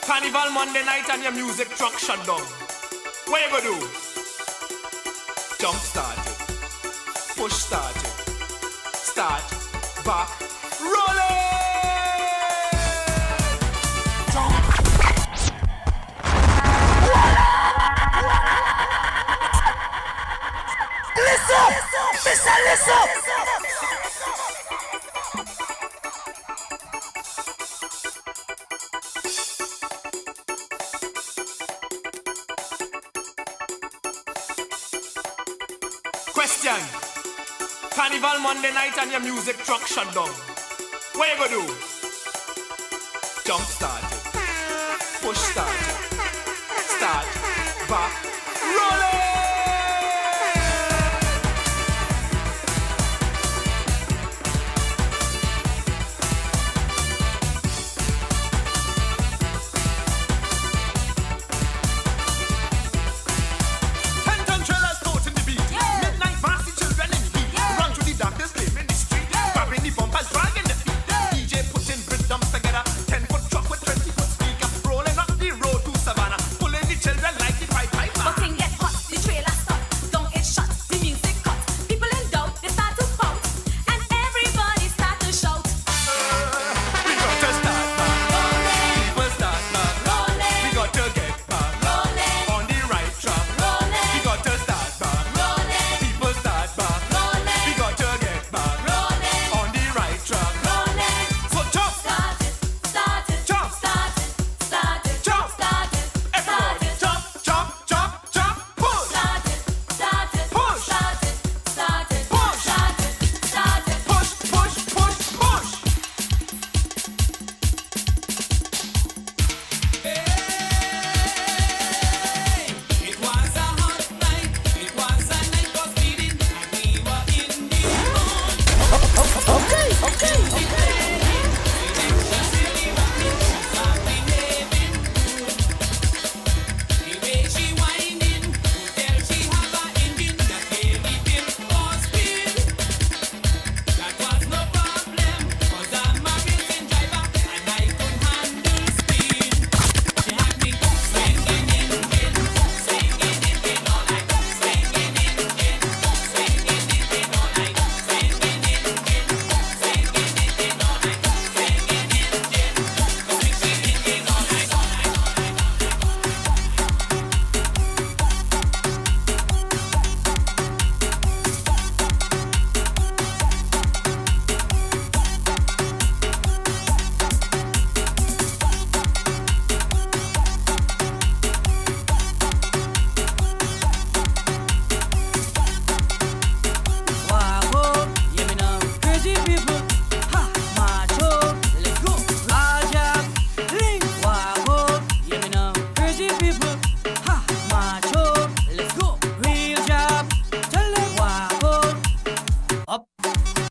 Carnival Monday night and your music truck shut down. What you gonna do? Jump start it. Push start it. Start. Back. Roll it! Listen! Listen, listen! Question. Carnival Monday night and your music truck shut down. What you gonna do? Jump start it. Push start it. Start. Back. Roll it! But thing get hot.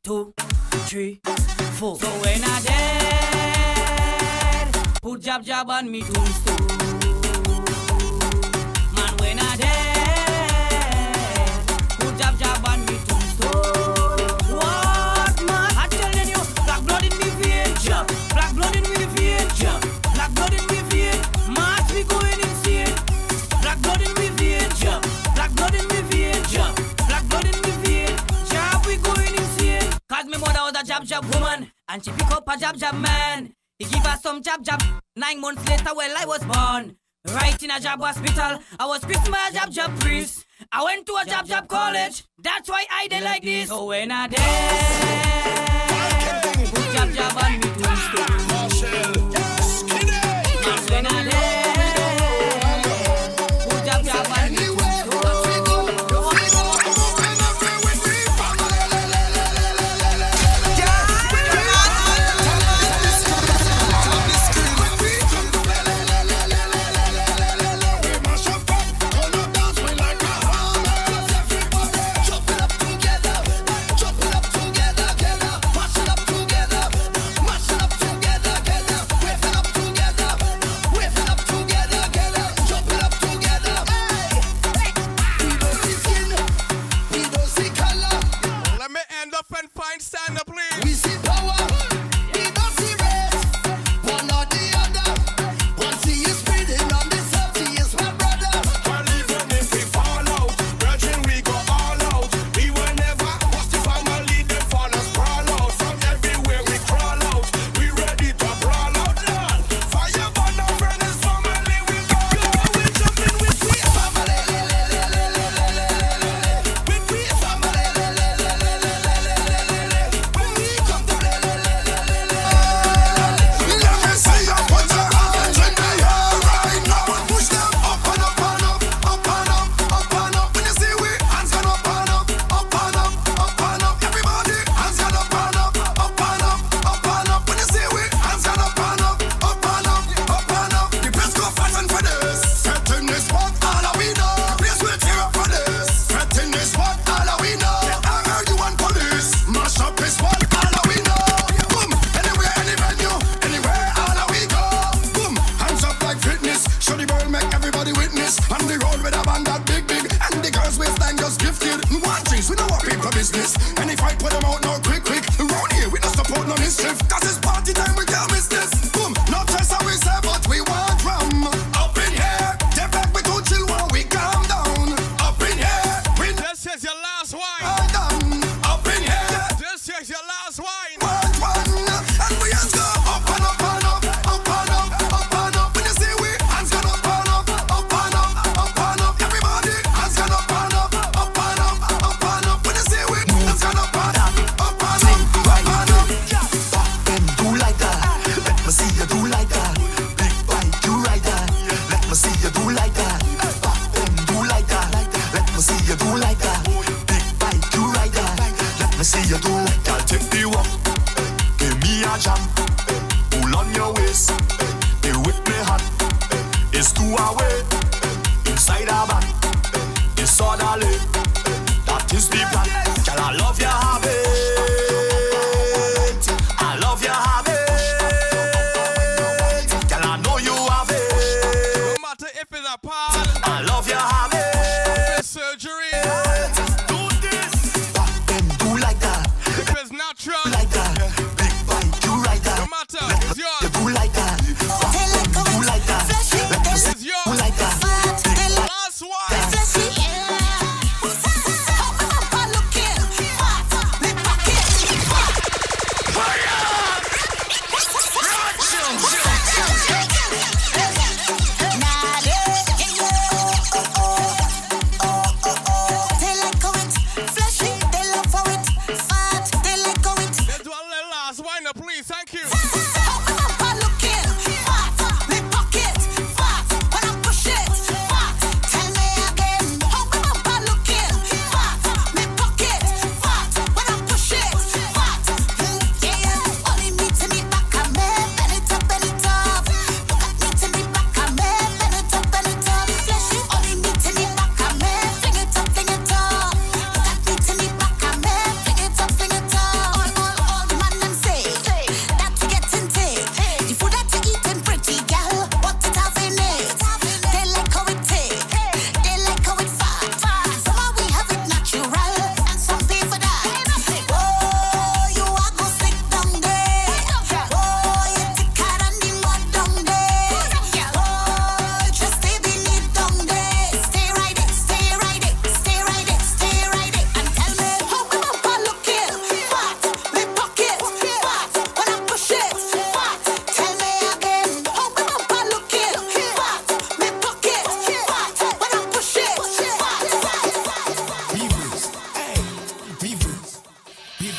2, 3, 4. So when I dead, put jab on me tombstone. Man, when I dead, put jab on me tombstone. What man? I'm telling you, black blood in me vein, jump. Black blood in me vein, jump. Black blood in me vein, must be going insane. Black blood in me vein, jump. Black blood in me vein, jump. Black blood in me vein, jump. We going insane. Cause me mother was a jab woman, and she pick up a jab man. He give her some jab. 9 months later, well, I was born. Right in a jab hospital, I was christened by a jab priest. I went to a jab college, that's why I did like this. So when I dead, put jab on me tombstone. When I dead, put jab on me tombstone. Stand up, please. We see power, we don't see race. One or the other. One sea is spreading on this earth, he is my brother. Well, even if we fall out, brethren, we go all out. We will never watch the family, they fall and sprawl out. From everywhere we crawl out, we ready to brawl out. Lord, fire burn our friends, family, we go. We jumping with we family. With we family. Any fight, put them out now quick. Around here, we don't support no mischief. Cause it's party time, we can't miss this. Boom, no trust how we say, but we want from. Up in here, they back we too chill while we calm down. Up in here, this is your last wine. Up in here, this is your last wine. One, and we hands go up and up and up, up and up, up and up. When you see we hands go up and up, up and up, up and up. Everybody hands go up and up, up and up, up and up. When you see we hands go up and up, up and up, up and up. Then do like that. Let me see you do like that. Big bike, you ride that. Let me see you do like that. Then do like that. Let me see you do like that. Big bike, you ride that. Let me see you do like that. Take the walk, give me a jam. Pull on your waist, the whip me hot. It's 2 away, inside a back. It's orderly, that is the plan. Girl, I love your habit. I love your habit. Girl, I know you have it. No matter if it's a part, I love your habit. if it's surgery, Do this. Then do like that. if it's natural, Like that. Big bike, you ride that. no matter, it's You yours. do like that. Do like that. Let me see It's yours. you like that. Last one. That.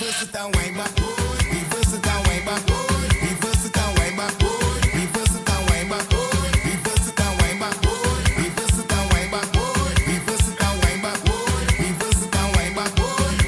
reverse it and wind back, reverse it and wind back, reverse it and wind back, reverse it and wind back, reverse it and wind back, reverse it and wind back, reverse it and wind back, reverse it and wind back,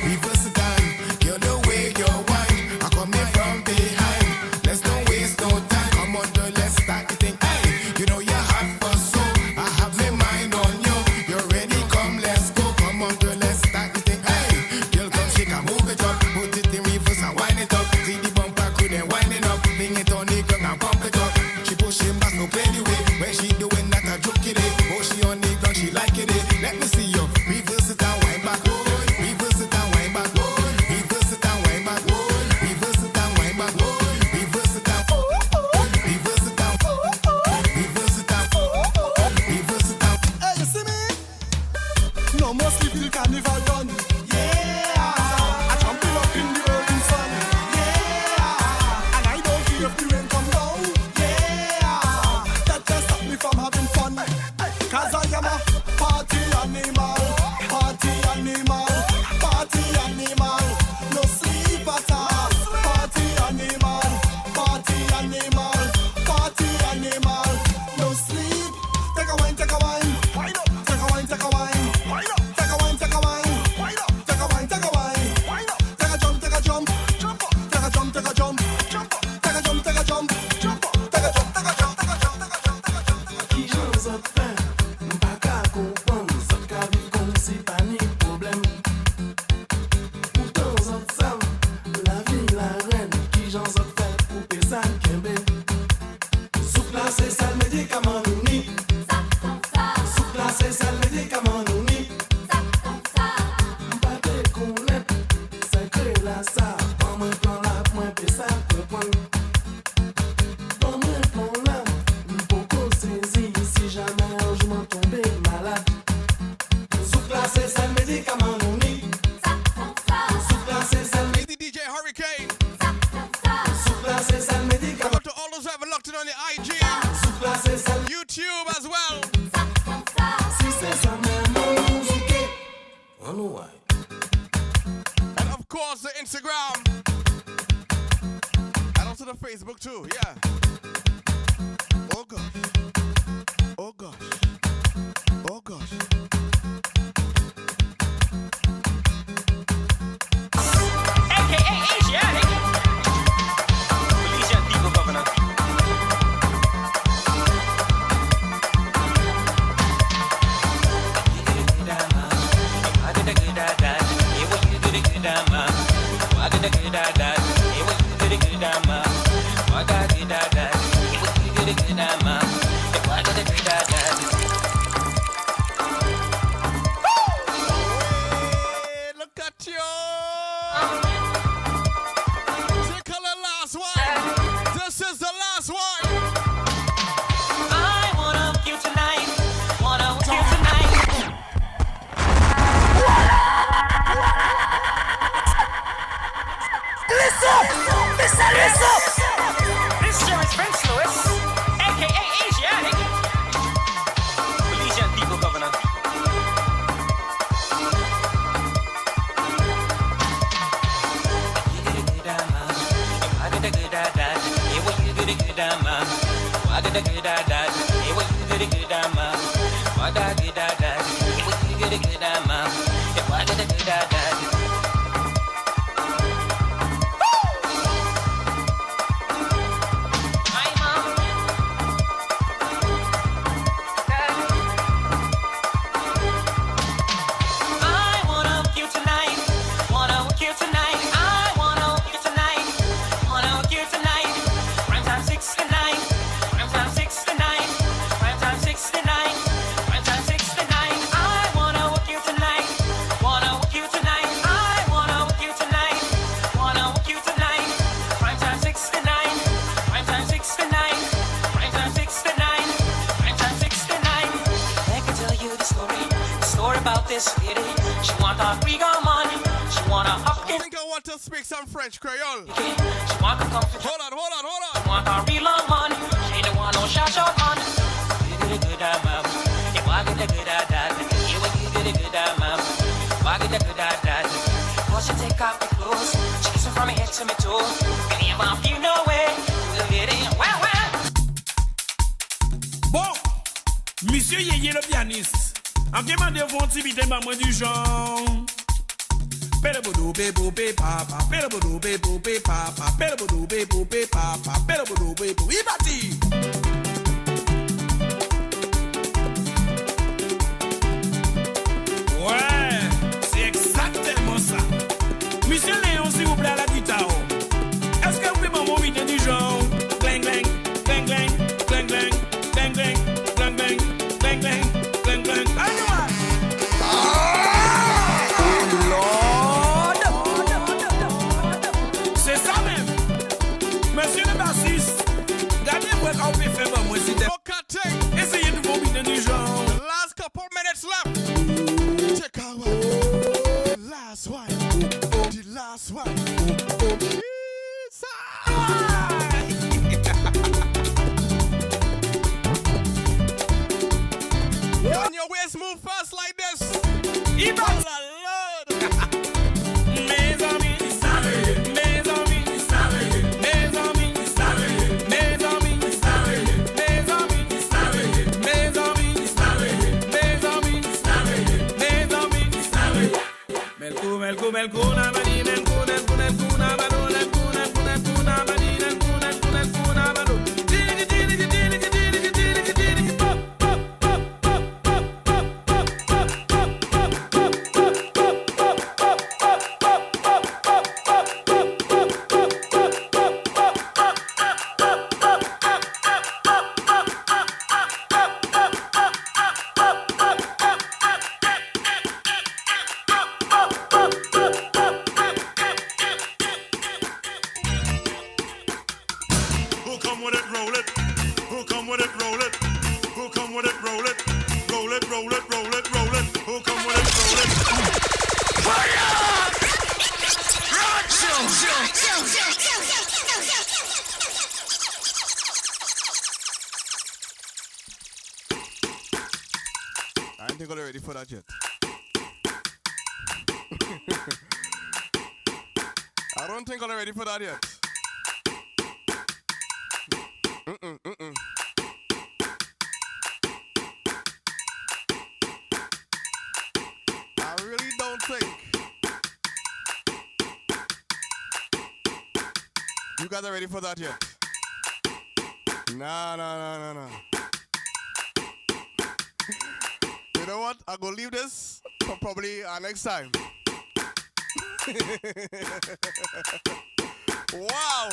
reverse it and you're the way you're wine. I come in from behind. Let's don't waste no time. Come on, girl, let's start the thing. Hey, you know you're hot for so. I have my mind on you. You're ready, come, let's go. Come on, girl, let's start the thing. Hey, girl, come shake and move it up. Put it in reverse and wind it up. See the bumper couldn't wind it up. Bring it on the ground and pump it up. She pushing back, no play the way. When she doing that, I joke it. Oh, she on the ground, she like it. Let me see you reverse it and wind back. Reverse it and wind back. Reverse it and wind back. Reverse it and wind back. Reverse it and reverse it and reverse it and reverse it and. Hey, you see me? No more sleep till carnival done. Yeah, I jumping up in the early sun. Yeah, and I don't care if the rain come down. Yeah, that just stop me from having fun. 'Cause I am a party animal, party animal, party animal. No sleep at all. Party animal, party animal, party animal. No sleep. Take a wine, take a wine. Wind up. Take a wine, take a wine. Wind up. Take a wine, take a wine. Wind up. Take a wine, take a wine. Wind up. Take a jump, take a jump. Jump up. Take a jump, take a jump. Jump up. Take a jump, take a jump. Jump up. Take a jump, take a jump, take a jump, take a jump, take a jump. Qui j'en ai fait, m'pas qu'à comprendre, ça qu'à vivre comme si pas ni problème. Pourtant, ça semble, la vie, la reine, qui j'en ai fait pour payer ça qu'aimé. Souffle là, c'est ça le médicament nous nie. Souffle là, c'est ça le médicament nous nie. M'pas te connaître, c'est que là ça, pas moins plan là, moins payer ça comprendre. Pas moins plan là, m'poko saisi si jamais un jour m'en tomber malade. Souffle là, c'est ça le médicament nous nie. Souffle là, c'est ça le Lady DJ Hurricane. souffle là, c'est ça le médicament. Shout out to all those who have locked in on the IG, Souffle là, c'est ça le YouTube as well. si c'est ça même on musique. On nous voit. And of course the Instagram. And also the Facebook too, yeah. Oh gosh. Oh gosh. Oh gosh. AKA Asiatic. Belizean people governor. Hey, look at you. Tickle the last one. This is the last one. I wanna hook you tonight. Wanna hook you tonight. Listen! This show is Prince Louis, aka Asiatic. Belizean people governor. I wanna hook you tonight. Wanna hook you tonight. I wanna hook you tonight. Wanna hook you tonight. Prime time 69. Prime time 69. Prime time 69. Prime time 69. I wanna hook you tonight. Wanna hook you tonight. I wanna hook you tonight. Wanna hook you tonight. Prime time 69. Prime time 69. Prime time 69. Prime time 69. Let me tell you the story about this lady. She want a big money. She want a hop. I think I want to speak some French Creole. She want to come. Hold on. She want a real long money. She don't want no short money. You good mama. You want the good dad. You want the good mama. Walk the good dad. Cause she take off the clothes. get to me too. Can you want you know way? The lady, wow, wow. Bon, monsieur Yeye le pianiste. En demandé vont t'imiter maman du genre. Pelebodo bebo be papa, pelebodo bebo be papa, pelebodo bebo be papa, pelebodo bebo. Oui, bati. Ouais, c'est exactement ça. Monsieur Léon, s'il vous plaît, à la guitare. Est-ce que vous pouvez m'envoyer du genre? Gling, gling, gling, gling, gling, gling, gling, gling, gling, gling, gling, gling, gling, gling. Allez, c'est ça même. Monsieur le bassiste, gardez-moi quand vous pouvez faire moi si des... Essayez de vomir du genre. The last couple minutes left. Check out one. The last one. The last one. On your waist, move fast like this. Mes amis, mes amis, mes amis, mes amis, mes amis, mes amis, mes amis, Melco, Melco, Melco, Nabadi, Melco, Melco, Melco, Nabado, Melco, Melco, Melco, Nabadi, Melco, Melco, Melco, Nabado. I don't think I'm ready for that yet. I don't think I'm ready for that yet. I really don't think you guys are ready for that yet. No. You know what? I'm gonna leave this for probably next time. Wow.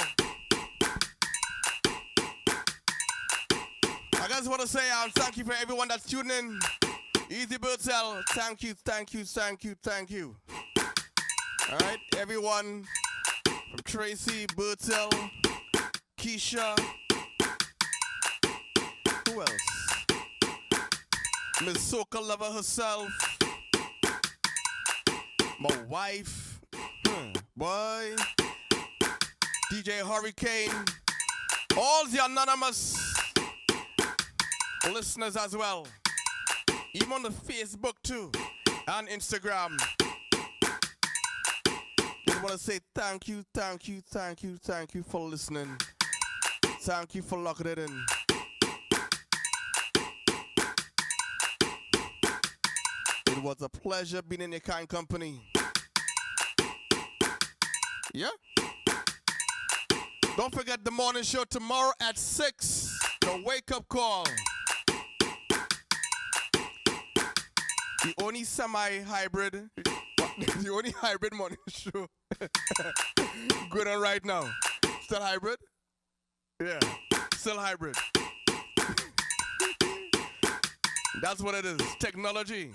I just want to say thank you for everyone that's tuning in. Easy Bertel, thank you. All right, everyone from Tracy, Bertel, Keisha, who else? Miss Soca Lover herself, my wife, boy, DJ Hurricane, all the anonymous listeners as well, even on the Facebook too, and Instagram. Just want to say thank you for listening. Thank you for locking it in. It was a pleasure being in your kind company. Yeah? Don't forget the morning show tomorrow at 6. The wake-up call. The only semi-hybrid, the only hybrid morning show good on right now. Still hybrid? Yeah, still hybrid. That's what it is. Technology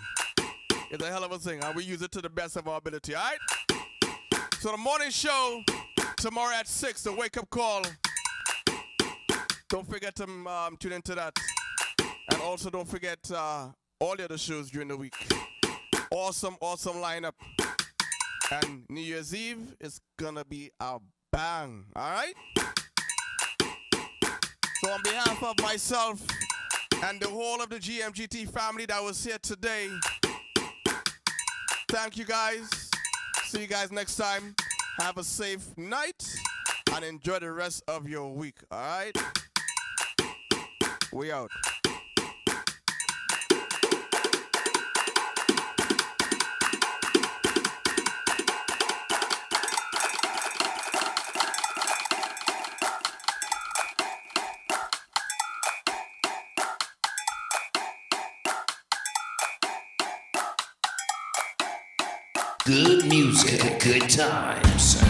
is a hell of a thing, and we use it to the best of our ability, all right? So the morning show tomorrow at 6, the wake-up call. Don't forget to tune into that. And also don't forget all the other shows during the week. Awesome lineup. And New Year's Eve is gonna be a bang, all right? So on behalf of myself and the whole of the GMGT family that was here today, thank you guys. See you guys next time. Have a safe night and enjoy the rest of your week. All right? We out. Good music, good times.